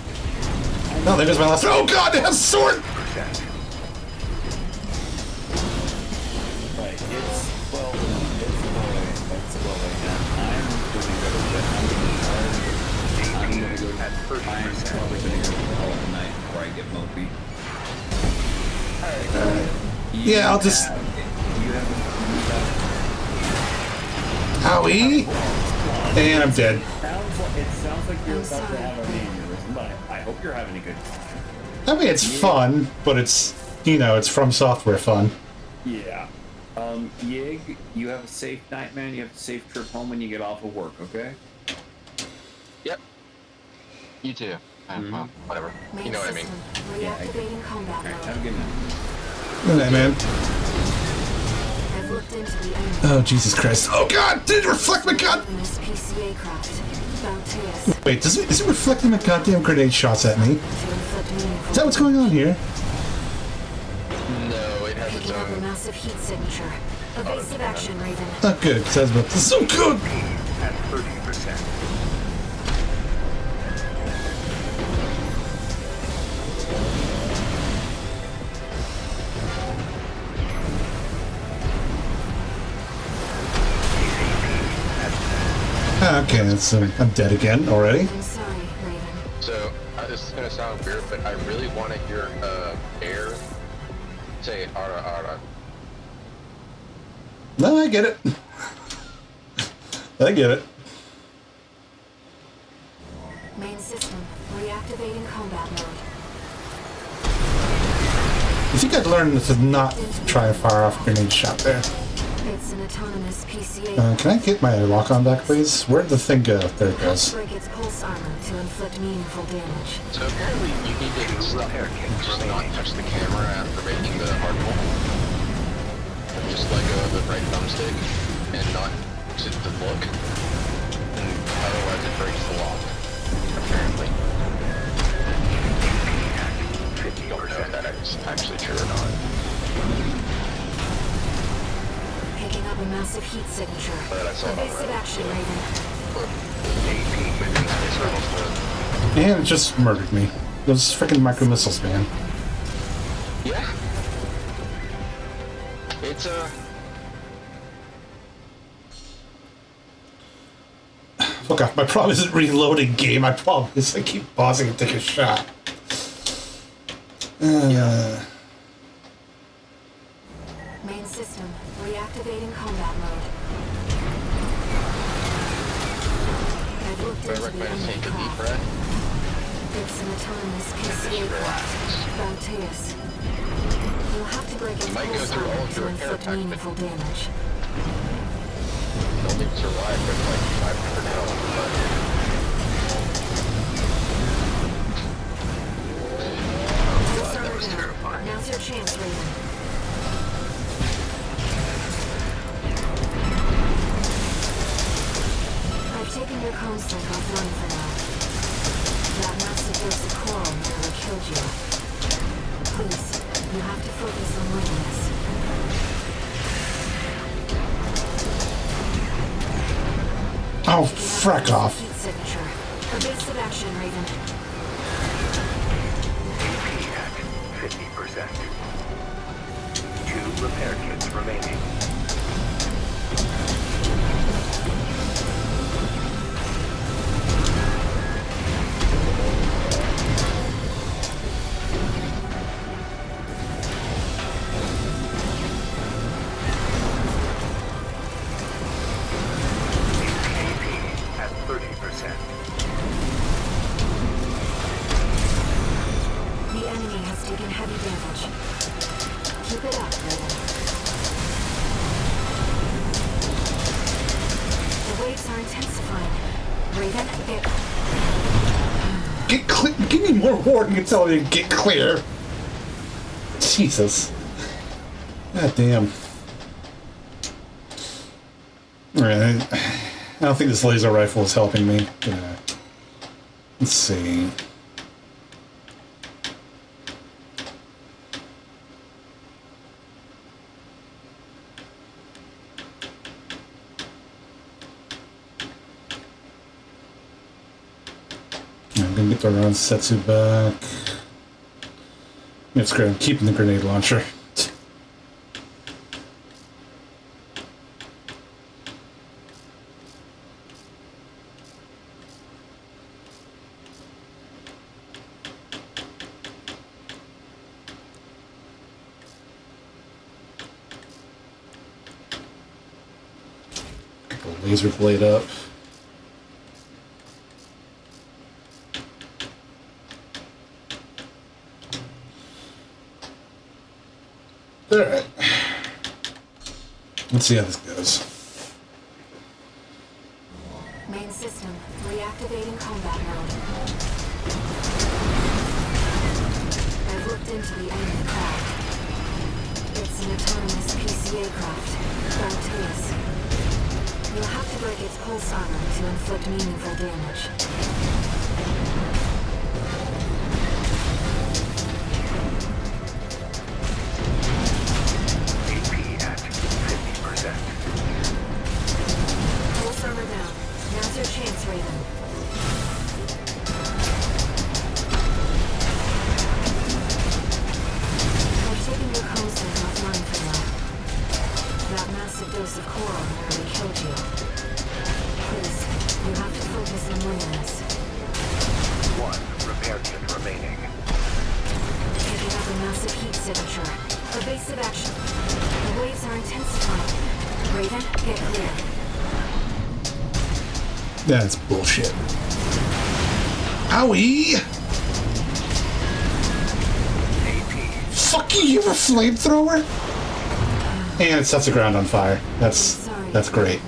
Oh, there goes my last. Oh god, it has a sword! Right, it's 12 it's 12 I'm gonna go at 30%. I'm probably gonna go all night before I get mopey. Yeah, I'll just. Owie! And I'm dead. It sounds like you're about to have a aneurysm, but I hope you're having a good time. I mean, it's fun, but it's, you know, it's from software fun. Yeah. Yig, you have a safe night, man. You have a safe trip home when you get off of work, okay? Yep. You too. Well, whatever. You know what I mean. Yeah, I do. Alright, have a good night. Good night, man. Oh, Jesus Christ. Oh, God! Did it reflect my god? Wait, is it reflecting my goddamn grenade shots at me? Is that what's going on here? No, it has its A own. massive heat signature. Evasive action, Raven. Not good, because this is so good! At 30%. Okay, so I'm dead again already. I'm sorry, Raven. So, this is going to sound weird, but I really want to hear air say ara ara. No, I get it. I get it. Main system, reactivating combat mode. You think I'd learn to not try a fire off grenade shot there? It's an autonomous PCA. Can I get my lock-on back, please? Where'd the thing go? There it goes. Break its pulse armor to inflict meaningful damage. So apparently you need to stop just not touch the camera after making the hard pull. Just let go of the right thumbstick and not sit the look. And otherwise it breaks the lock. Apparently. Don't know if that's actually true or not. Picking up a massive heat signature. But I saw it on Evasive Reddit, action, Raven. And it just murdered me. Those freaking micro missiles, man. Yeah. It's Fuck off. My problem isn't reloading game. My problem is I keep pausing and take a shot. Main system, reactivating combat mode. I've looked I into the recommend enemy take a deep craft. breath. It's an autonomous PCA craft, Bauteus. You'll have to break its You might go pulse through all armor of to your air inflict attack, meaningful damage. Don't think survive for like 500 health, but was down. terrifying. Now's your chance, Raven. I've taken your comms link offline for now. That massive dose of coral nearly killed you. Please, you have to focus on winning this. Oh, frack off. Heat signature. Evasive action, Raven. AP at 50%. 2 repair kits remaining. The enemy has taken heavy damage. Keep it up, Raven. The waves are intensifying. Raven, Get clear. Give me more warning until I get clear. Jesus. God damn. Alright. I don't think this laser rifle is helping me. Let's see. I'm gonna get the round Setsu back. It's great. I'm keeping the grenade launcher. Get the laser blade up. Alright. Let's see how this goes. main system, reactivating combat mode. I've looked into the enemy craft. It's an autonomous PCA craft, Proteus. You'll have to break its pulse armor to inflict meaningful damage. Chance, Raven. I've taken your comms link offline for now. That massive dose of coral nearly killed you. Please, you have to focus on winning this. 1 repair kit remaining. Picking up a massive heat signature. Evasive action. The waves are intensifying. Raven, get clear. That's bullshit. Owie! Fuck you, you have a flamethrower? And it sets the ground on fire. That's great.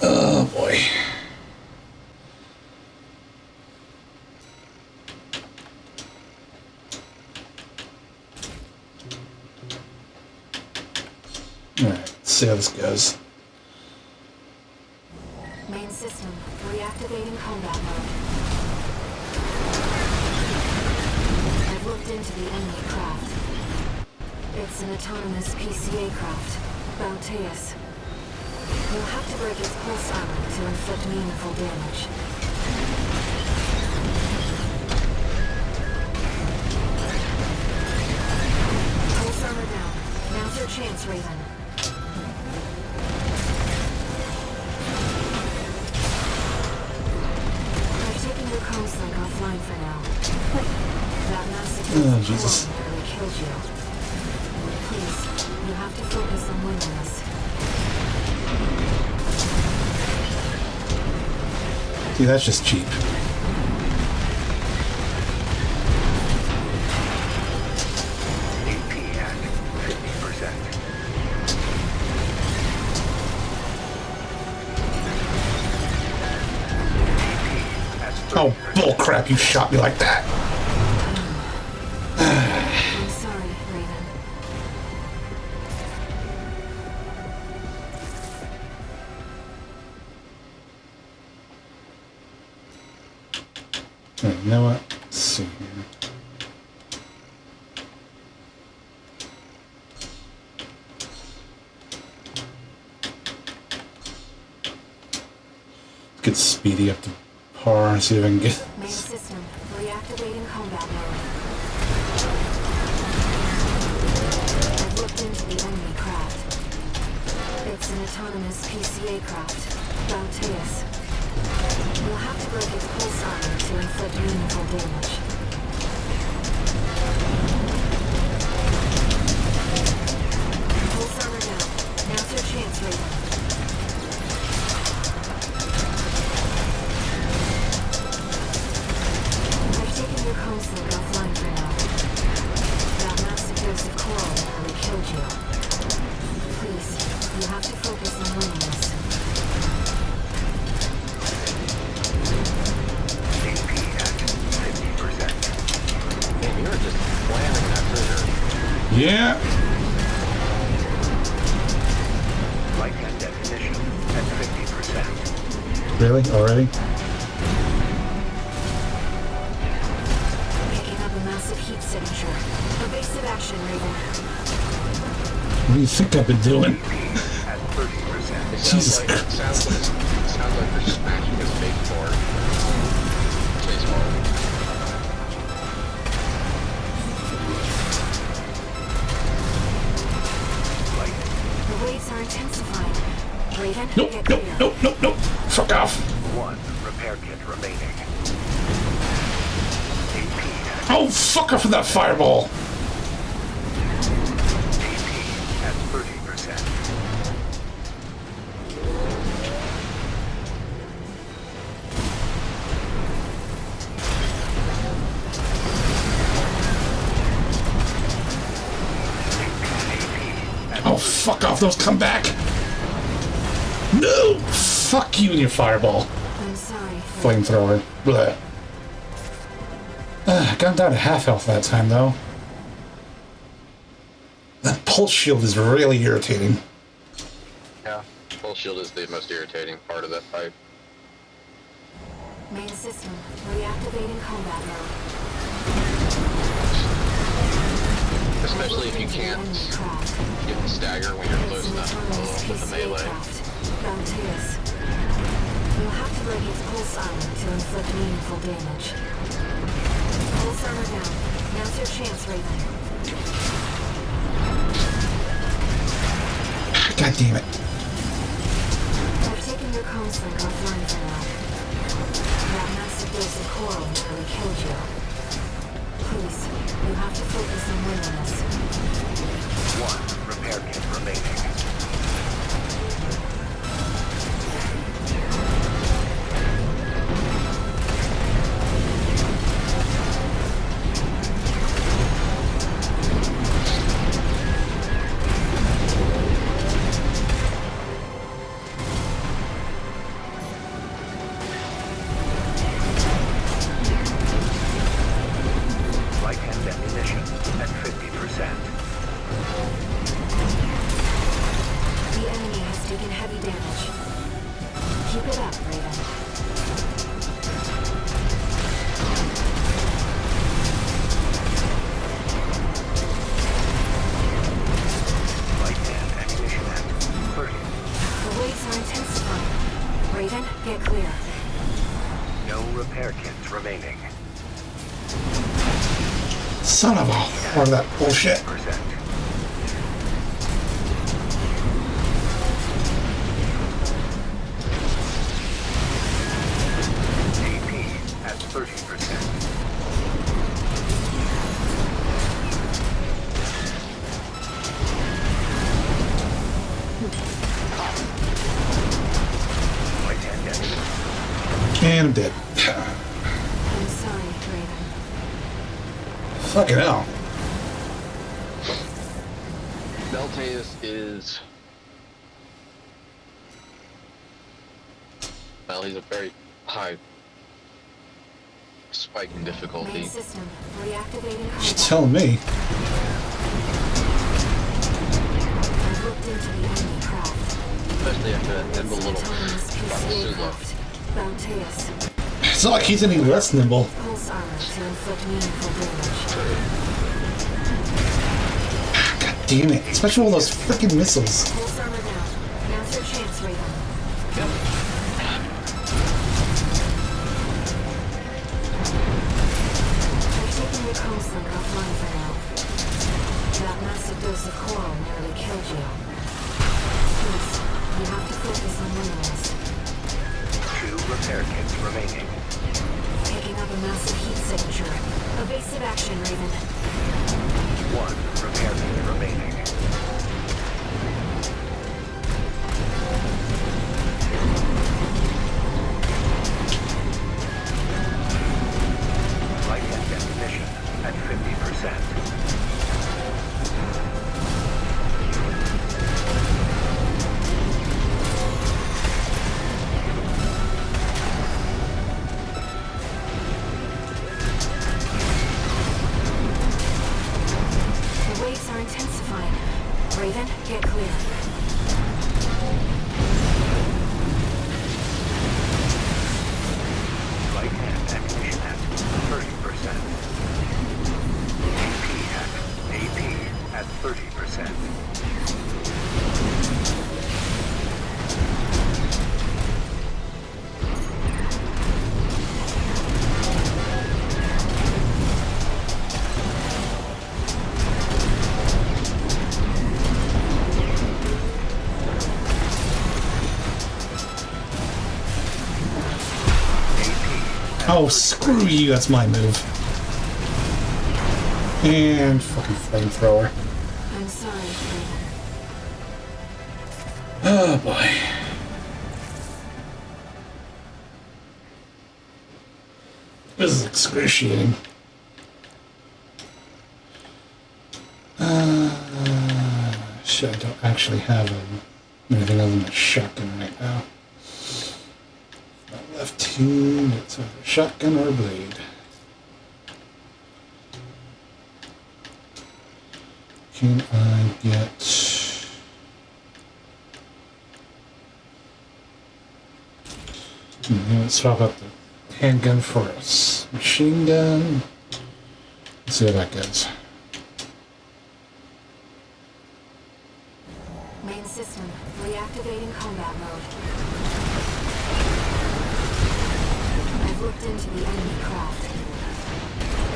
Oh boy. Alright, let's see how this goes. Main system, reactivating combat mode. I've looked into the enemy craft. It's an autonomous PCA craft, Proteus. You'll have to break its pulse armor to inflict meaningful damage. Pulse armor down. Now's your chance, Raven. Your comms link offline for now. That massive Jesus. nearly killed you. Please, you have to focus on winning this. See, that's just cheap. AP at 50%. Oh, bullcrap. crap you shot me like that. I'm sorry, Raven. Alright, you know what? Let's see here. Let's get Speedy up to par and see if I can get. Main system, reactivating combat mode. I've looked into the enemy craft. It's an autonomous PCA craft, Bauteus. You'll have to break its pulse armor to inflict meaningful damage. Pulse armor down. Now's your chance, Raven. I've taken your console offline for now. That massive dose of coral nearly killed you. Please, you have to focus on winning this. AP at 50%. Man, you were just slamming that trigger. Yeah. Light and definition at 50%. Really? Already? Picking up a massive heat signature. Evasive action, Raven. What do you think I've been doing? At 30%. It Jesus sounds like they're smashing his big board. Chase board. The waves are intensifying. Raven, Nope, get nope, clear. nope, nope, nope. Fuck off. 1 repair kit remaining. AP at Oh, fuck off with that fireball. AP at 30%. Oh, fuck off. Those come back. No. Fuck you and your fireball. I'm sorry. Flamethrower. Blech. Got down to half health that time, though. That pulse shield is really irritating. Yeah, full shield is the most irritating part of that fight. Main system, reactivating combat mode. Especially if you can't get the stagger when you're close enough with the melee. Bauteus. You'll have to break its pulse armor to inflict meaningful damage. Pulse armor down. Now's your chance, Raven. God damn it. I've taken your console offline for now. That massive dose of coral nearly killed you. Please, you have to focus on winning this. 1 repair kit remaining. Light and ammunition at 50%. The enemy has taken heavy damage. Keep it up, Raven. Light and ammunition at 30. The waves are intensifying. Raven, get clear. No repair kits remaining. Son of a whore, that bullshit. 50%. AP at 30%. Light and ammunition. And I'm dead. I'm sorry, Raven. Fucking hell. Bauteus is... Well, he's a very high spike in difficulty. Main system reactivating You combat. tell me. I've looked into the enemy craft. Especially after that nimble little Autonomous PCA Sula. craft. Bauteus. It's not like he's any less nimble. Pulse armor to inflict meaningful damage. God damn it. Especially all those freaking missiles. Pulse armor down. Now's your chance, Raven. I've taken your comms link offline for now. That massive dose of coral nearly killed you. Please, you have to focus on winning this. 2 repair kits remaining. Picking up a massive heat signature. Evasive action, Raven. 1 repair kit remaining. Light and definition at 50%. The waves are intensifying. Raven, get clear. Light and ammunition at 30%. AP at 30%. Oh, screw you. That's my move. And fucking flamethrower. I'm sorry, Raven. Oh boy. This is excruciating. Shit, I don't actually have anything other than a shotgun right now. My left team, it's either shotgun or blade. Can I get... Let's swap out the handgun for a machine gun. Let's see how that goes. Main system reactivating combat mode. I've looked into the enemy craft.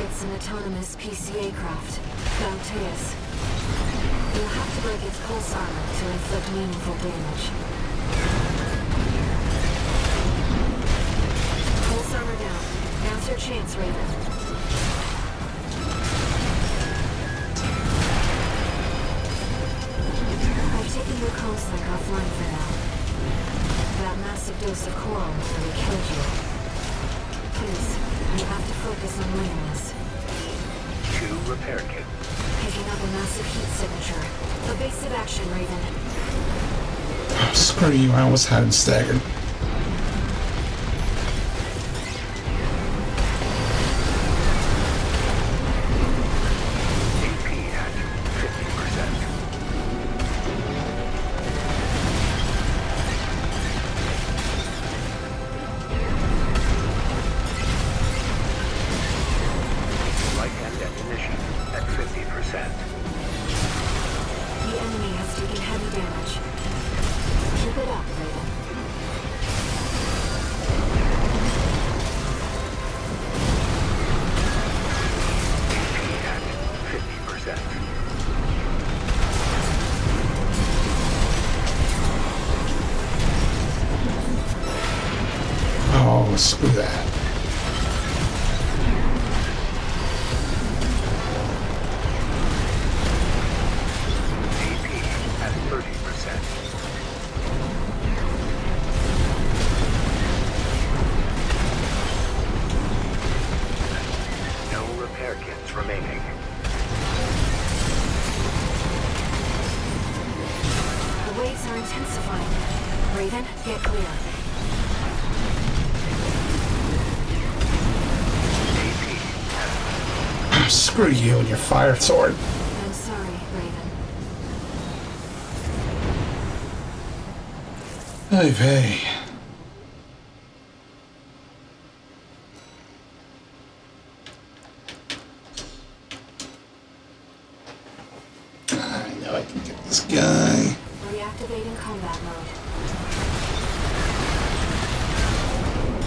It's an autonomous PCA craft, Bauteus. You'll have to break its pulse armor to inflict meaningful damage. Pulse armor down. Now's your chance, Raven. I've taken your comms link offline for now. That massive dose of coral nearly killed you. Please, you have to focus on winning this. 2 repair kits. Picking up a massive heat signature. Evasive action, Raven. Oh, screw you, I almost had him staggered. AP at 50%. Light and ammunition at 50%. The enemy has taken heavy damage. Keep it up, Raven. AP at 50%. Oh, screw that. AP at 30%. No repair kits remaining. The waves are intensifying. Raven, get clear. Screw you and your fire sword. I'm sorry, Raven. Hey, hey. I know I can get this guy. Reactivating combat mode.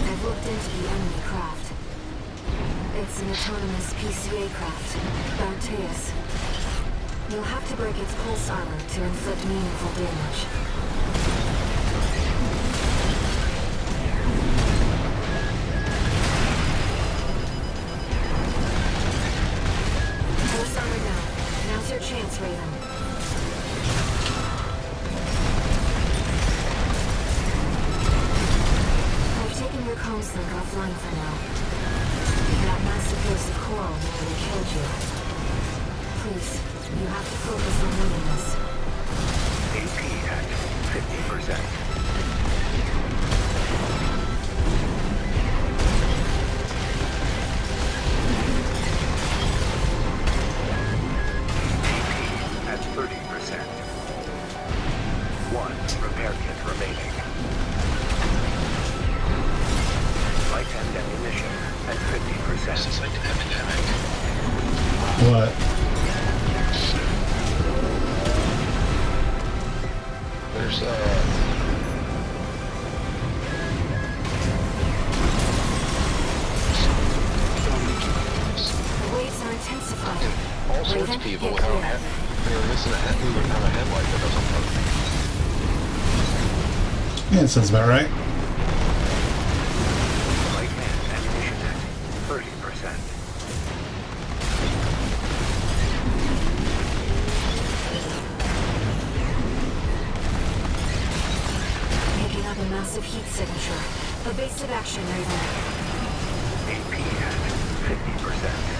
I've looked into the enemy craft. It's an autonomous PCA craft, Bauteus. You'll have to break its pulse armor to inflict meaningful damage. Pulse armor down. Now's your chance, Raven. I've taken your comms link offline for now. That massive dose of coral nearly killed you. Please, you have to focus on winning this. AP at 50%. AP at 30%. 1 repair kit remaining. Light and ammunition at 50%. This is like an epidemic. What? There's The waves are intensifying. all sorts of people without they're missing a head, who have a headlight that doesn't work. Yeah, that sounds about right. Light and ammunition at 30%. Picking up a massive heat signature. Evasive action, Raven. AP at 50%.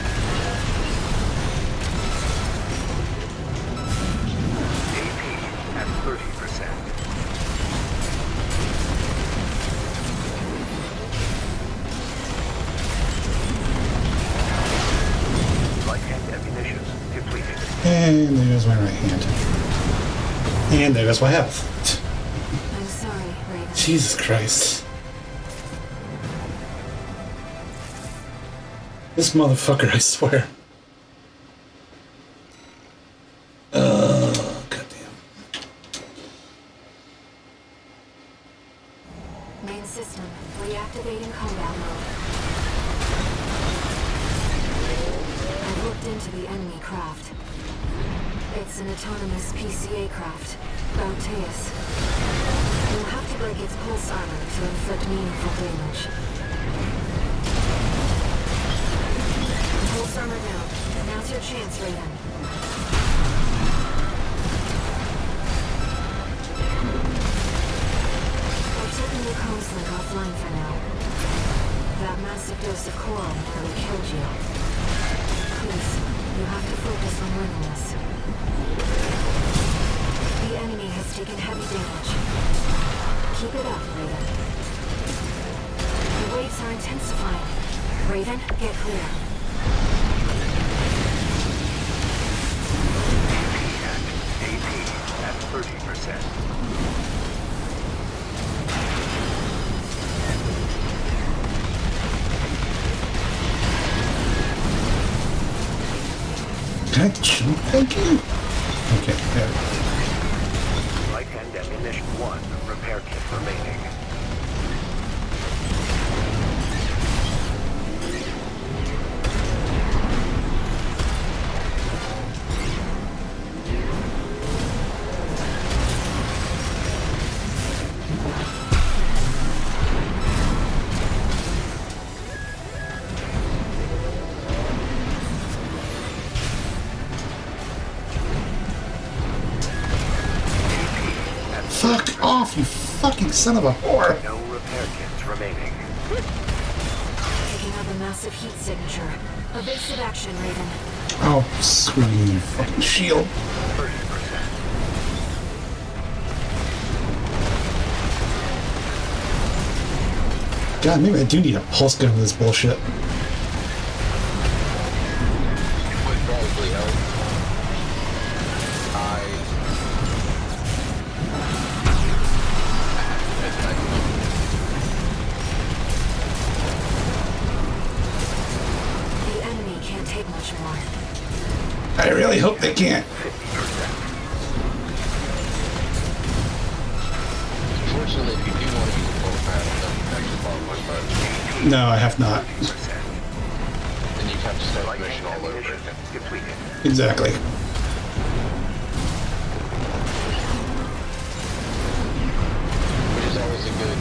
AP at 30%. Light and ammunition depleted. And there goes my right hand. And there goes my health. I'm sorry, Raven. Jesus Christ. This motherfucker, I swear. Goddamn. Main system, reactivating combat mode. I've looked into the enemy craft. It's an autonomous PCA craft, Bauteus. You'll have to break its pulse armor to inflict meaningful damage. Pulse armor down. Now's your chance, Raven. I've taken your comms link offline for now. That massive dose of coral nearly killed you. Please, you have to focus on winning this. The enemy has taken heavy damage. Keep it up, Raven. The waves are intensifying. Raven, get clear. AP at 30%. Can I jump again? Okay, there we go. Light and ammunition 1 repair kit remaining. Fuck off, you fucking son of a whore! No repair kits remaining. Picking up a massive heat signature. Evasive action, Raven. Oh, screw you, you fucking shield. 30%. God, maybe I do need a pulse gun for this bullshit. hope they can't. 50%. Fortunately, if you do want to use a full pass, it doesn't actually qualify, but No, I have not. then you have to start the mission all over again. Depleted. Exactly. Which is always a good,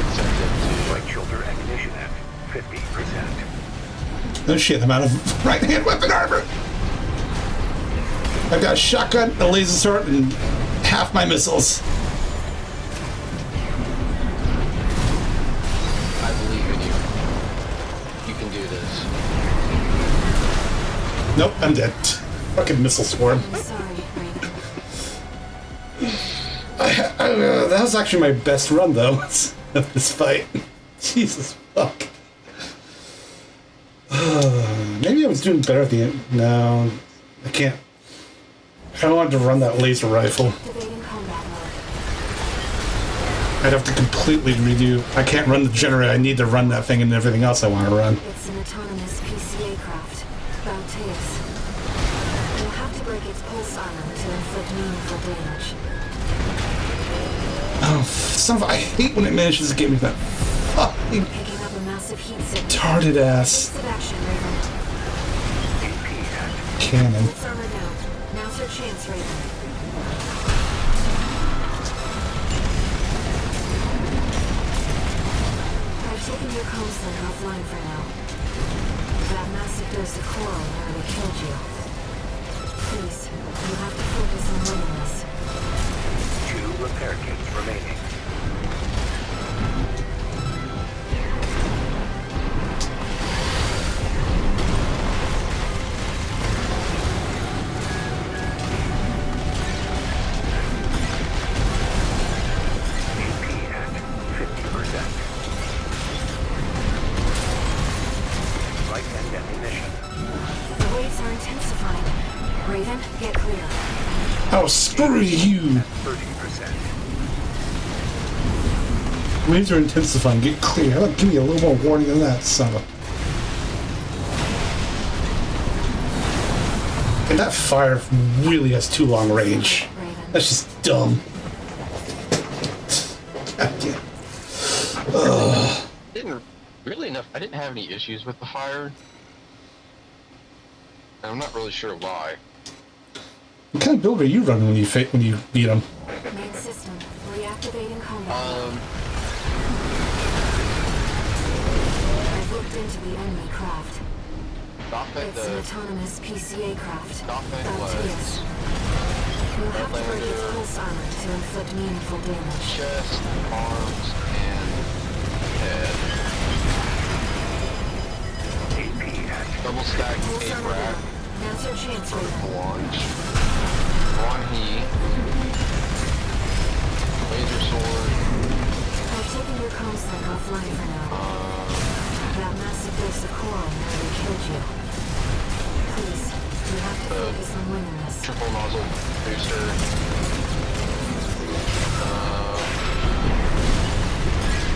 incentive to Right shoulder ignition at 50%. No shit, I'm out of right-hand weapon armor. I've got a shotgun, a laser sword, and half my missiles. I believe in you. You can do this. Nope, I'm dead. Fucking missile swarm. I'm sorry, Raven. That was actually my best run, though, of this fight. Jesus fuck. Maybe I was doing better at the end. No, I can't. If I wanted to run that laser rifle, Activating combat mode. I'd have to completely redo. I can't run the generator. I need to run that thing and everything else I want to run. It's an autonomous PCA craft. Bauteus. You'll have to break its pulse armor to inflict meaningful damage. Oh, I hate when it manages to get me that fucking Picking up a massive heat signature. retarded ass Course of action, Raven. cannon. Pulse armor down. Now's your chance, Raven. I've taken your comsling offline for now. That massive dose of coral nearly killed you. Please, you have to focus on winning this. 2 repair kits remaining. AP at 50%. Light and ammunition. The waves are intensifying. Raven, get clear. Oh, screw you! 30%. Waves are intensifying. Get clear. How about give me a little more warning than that, son of a... And that fire really has too long range. Raven. That's just dumb. Didn't really enough. I didn't have any issues with the fire. And I'm not really sure why. What kind of build are you running when you beat them? Main system. Reactivating combat. I've looked into the enemy craft. Thought that It's an autonomous PCA craft. thought that Bauteus. was You'll have to break its Outlander. pulse armor to inflict meaningful damage. chest, arms, and head. AP at Double stacked Pulse armor A-rack, down. Now's your chance, vertical Raven. launch, one heat, laser sword, I've taken your comsling offline for now. That massive dose of coral nearly killed you. Please, you have to focus on winning this. triple nozzle booster.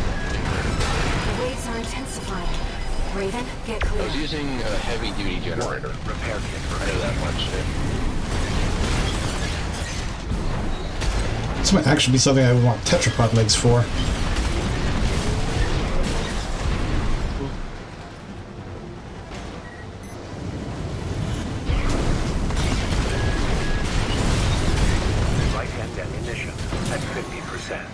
The waves are intensifying. Raven, get I clear. was using a heavy-duty generator. repair kit I know remaining. that much. This might actually be something I would want tetrapod legs for. Light and ammunition at 50%.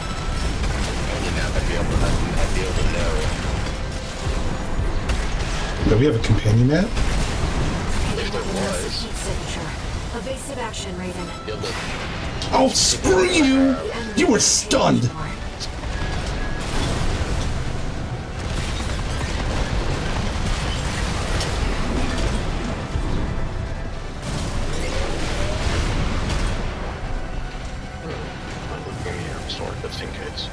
And now I'd be able to know. Do we have a companion map? If there Massive was, heat signature. Evasive action, Raven. you'll look. Oh, screw you! You were stunned! Give me your sword just in case.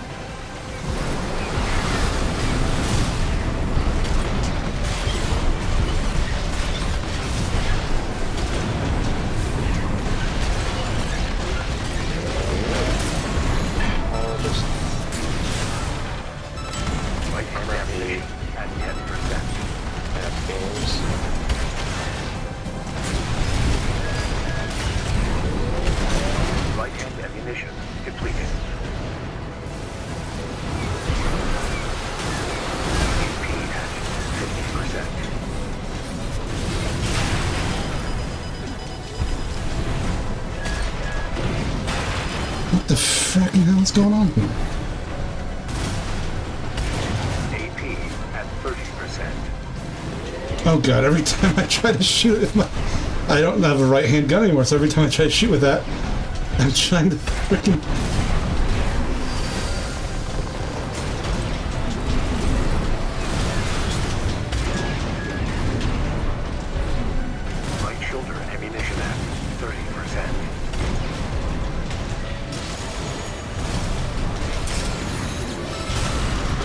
Just hell's going on here? AP at 30%. Oh god, every time I try to shoot it, I don't have a right-hand gun anymore, so every time I try to shoot with that, I'm trying to freaking... Right shoulder ammunition at 30%.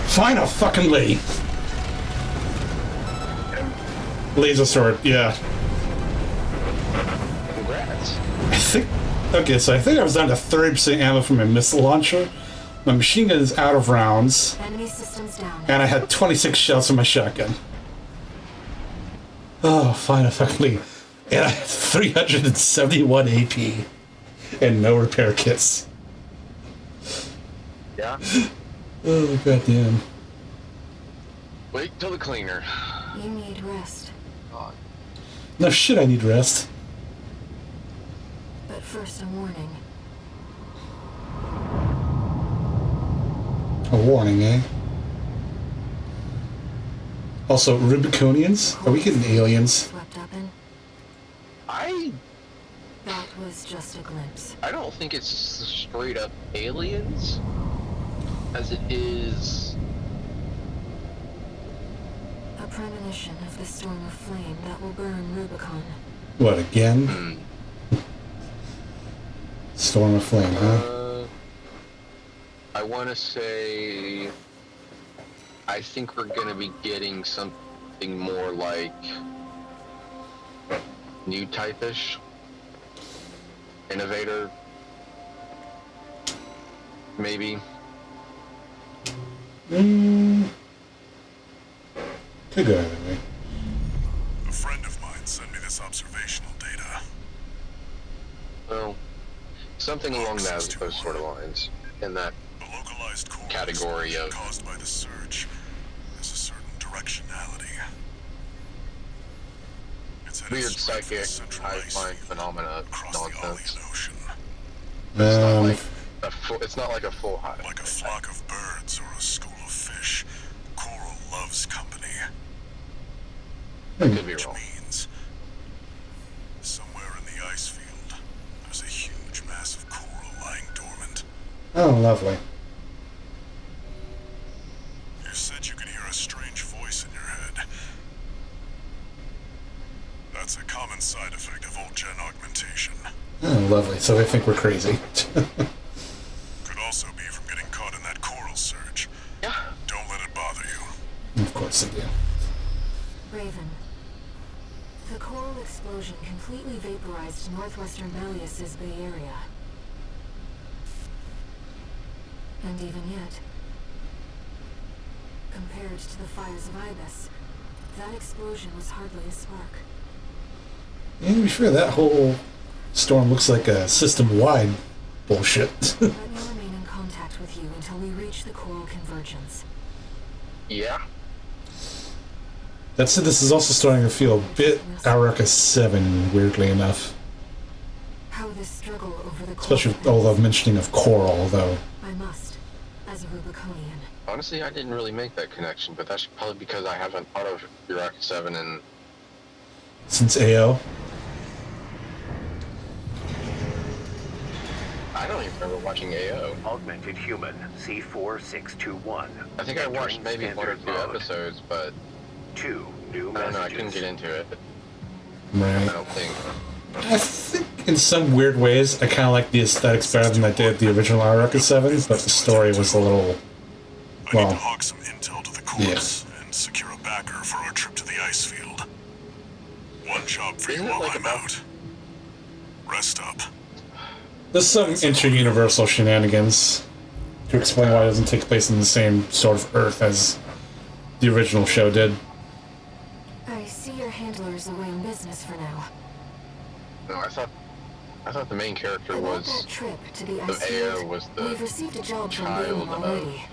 Final fucking Lee! Laser sword, yeah. Congrats. I think... Okay, so I think I was down to 30% ammo from my missile launcher. My machine gun is out of rounds. Enemy systems down. And I had 26 shells from my shotgun. Oh, fine, fucking. And I had 371 AP. And no repair kits. Yeah. Oh, goddamn. Wait till the cleaner. You need rest. God. No shit, I need rest. But first, a warning. A warning, eh? Also, Rubiconians? Are we getting aliens? Swept up in? That was just a glimpse. I don't think it's straight up aliens, as it is. A premonition of the storm of flame that will burn Rubicon. What, again? Storm of flame, huh? I want to say... I think we're going to be getting something more like... new type-ish. Innovator. Maybe. Could go either way. A friend of mine sent me this observational data. Well, something along those sort of lines. In that category of... caused by the surge. There's a certain directionality. It's weird psychic high-flying phenomena nonsense. It's not like a full hive. Like a flock of birds or a school of fish, coral loves company. I could be wrong. Means somewhere in the ice field, there's a huge mass of coral lying dormant. Oh, lovely. You said you could hear a strange voice in your head. That's a common side effect of old gen augmentation. Oh, lovely. So they think we're crazy. Could also be from getting caught in that coral surge. Yeah. Don't let it bother you. Of course they do. Raven. The coral explosion completely vaporized northwestern Malleus's Bay Area. And even yet, compared to the fires of Ibis, that explosion was hardly a spark. Yeah, to be fair, that whole storm looks like a system-wide bullshit. Let me remain in contact with you until we reach the coral convergence. Yeah. That said, this is also starting to feel a bit Araka 7, weirdly enough. How this struggle over the Especially with all the mentioning of coral, though. I must, as a Rubiconian. Honestly, I didn't really make that connection, but that's probably because I haven't thought of Iraq 7 and... Since AO? I don't even remember watching AO. Augmented Human, C4621. I think I watched maybe one or two episodes, but... 2 new I don't know, I messages. couldn't get into it. Right. I don't think. I think in some weird ways, I kind of like the aesthetics better than I did the original Araka 7, but the story was a little... Well, I need to hawk some intel to the corpse and secure a backer for our trip to the ice field. One job for you while I'm out. Rest up. there's some inter-universal shenanigans to explain why it doesn't take place in the same sort of Earth as the original show did. I see your handler's away on business for now. No, I thought the main character About was that trip to the the ice AO field, was we've the received a job from child Galen of already.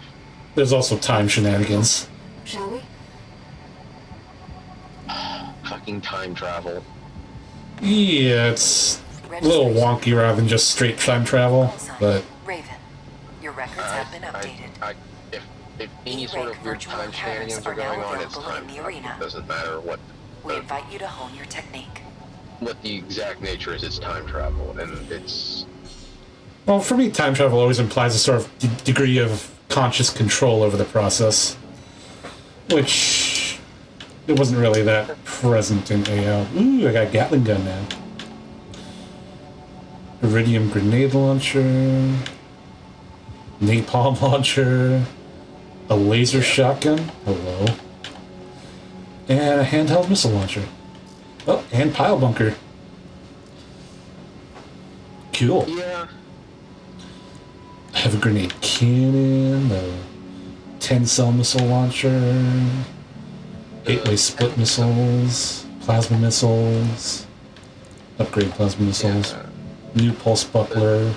There's also time shenanigans. Shall we? fucking time travel. Yeah, it's a little wonky rather than just straight time travel, but... Raven, you're records have been updated. If any sort of weird virtual time encounters shenanigans are are now going on, it's available time in the travel. arena. It doesn't matter what We invite you to hone your technique. the exact nature is. It's time travel, and it's... Well, for me, time travel always implies a sort of degree of conscious control over the process, which it wasn't really that present in AO. Ooh, I got a Gatling gun now. Iridium grenade launcher, napalm launcher, a laser shotgun, hello, and a handheld missile launcher. Oh, and pile bunker. Cool. Yeah. I have a grenade cannon, a 10-cell missile launcher, gateway split missiles, plasma missiles, upgrade plasma missiles, new pulse buckler.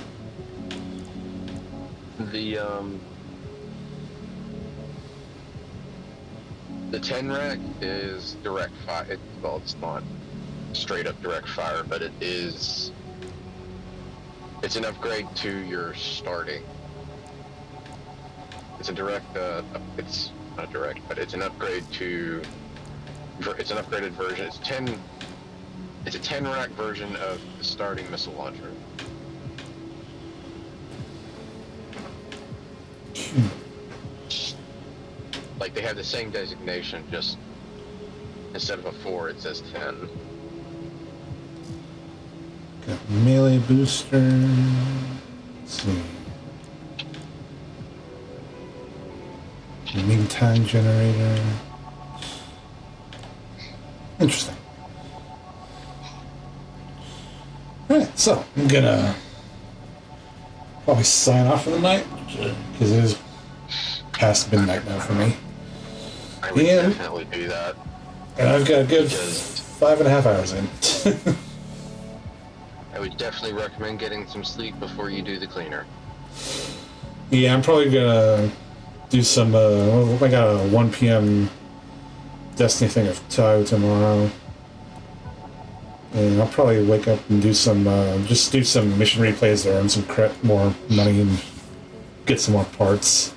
The 10 rack is direct fire. Well, it's not straight up direct fire, but it's an upgrade to your starting. It's a direct, it's not direct, but it's an upgrade to, it's an upgraded version. It's a 10 rack version of the starting missile launcher. Like, they have the same designation, just instead of a 4, it says 10. Got melee booster. Let's see. Ming time generator. Interesting. Alright, so I'm gonna probably sign off for the night because it is past midnight now for me. I would definitely do that. And I've got a good 5.5 hours in. I would definitely recommend getting some sleep before you do the cleaner. Yeah, I'm probably gonna do some, I got a 1 p.m. Destiny thing of Tahu tomorrow. And I'll probably wake up and do some, just do some mission replays there and some more money and get some more parts.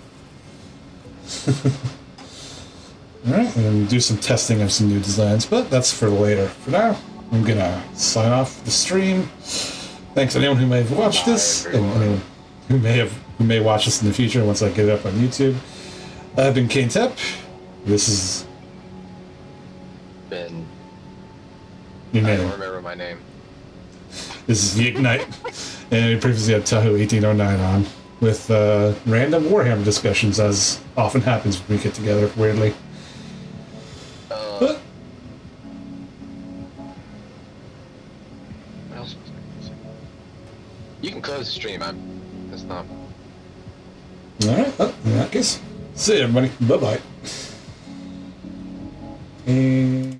Alright, and do some testing of some new designs, but that's for later. For now, I'm gonna sign off the stream. Thanks to anyone who may have watched this, and anyone who may watch this in the future once I get it up on YouTube. I've been Cánh Thép. This is Ben. Your name. I don't remember my name. This is Yggknight, and we previously had Tahu1809 on with random Warhammer discussions, as often happens when we get together, weirdly. But what else was I gonna say? You can close the stream. That's not. alright, well, in that case, see you everybody. Bye bye. And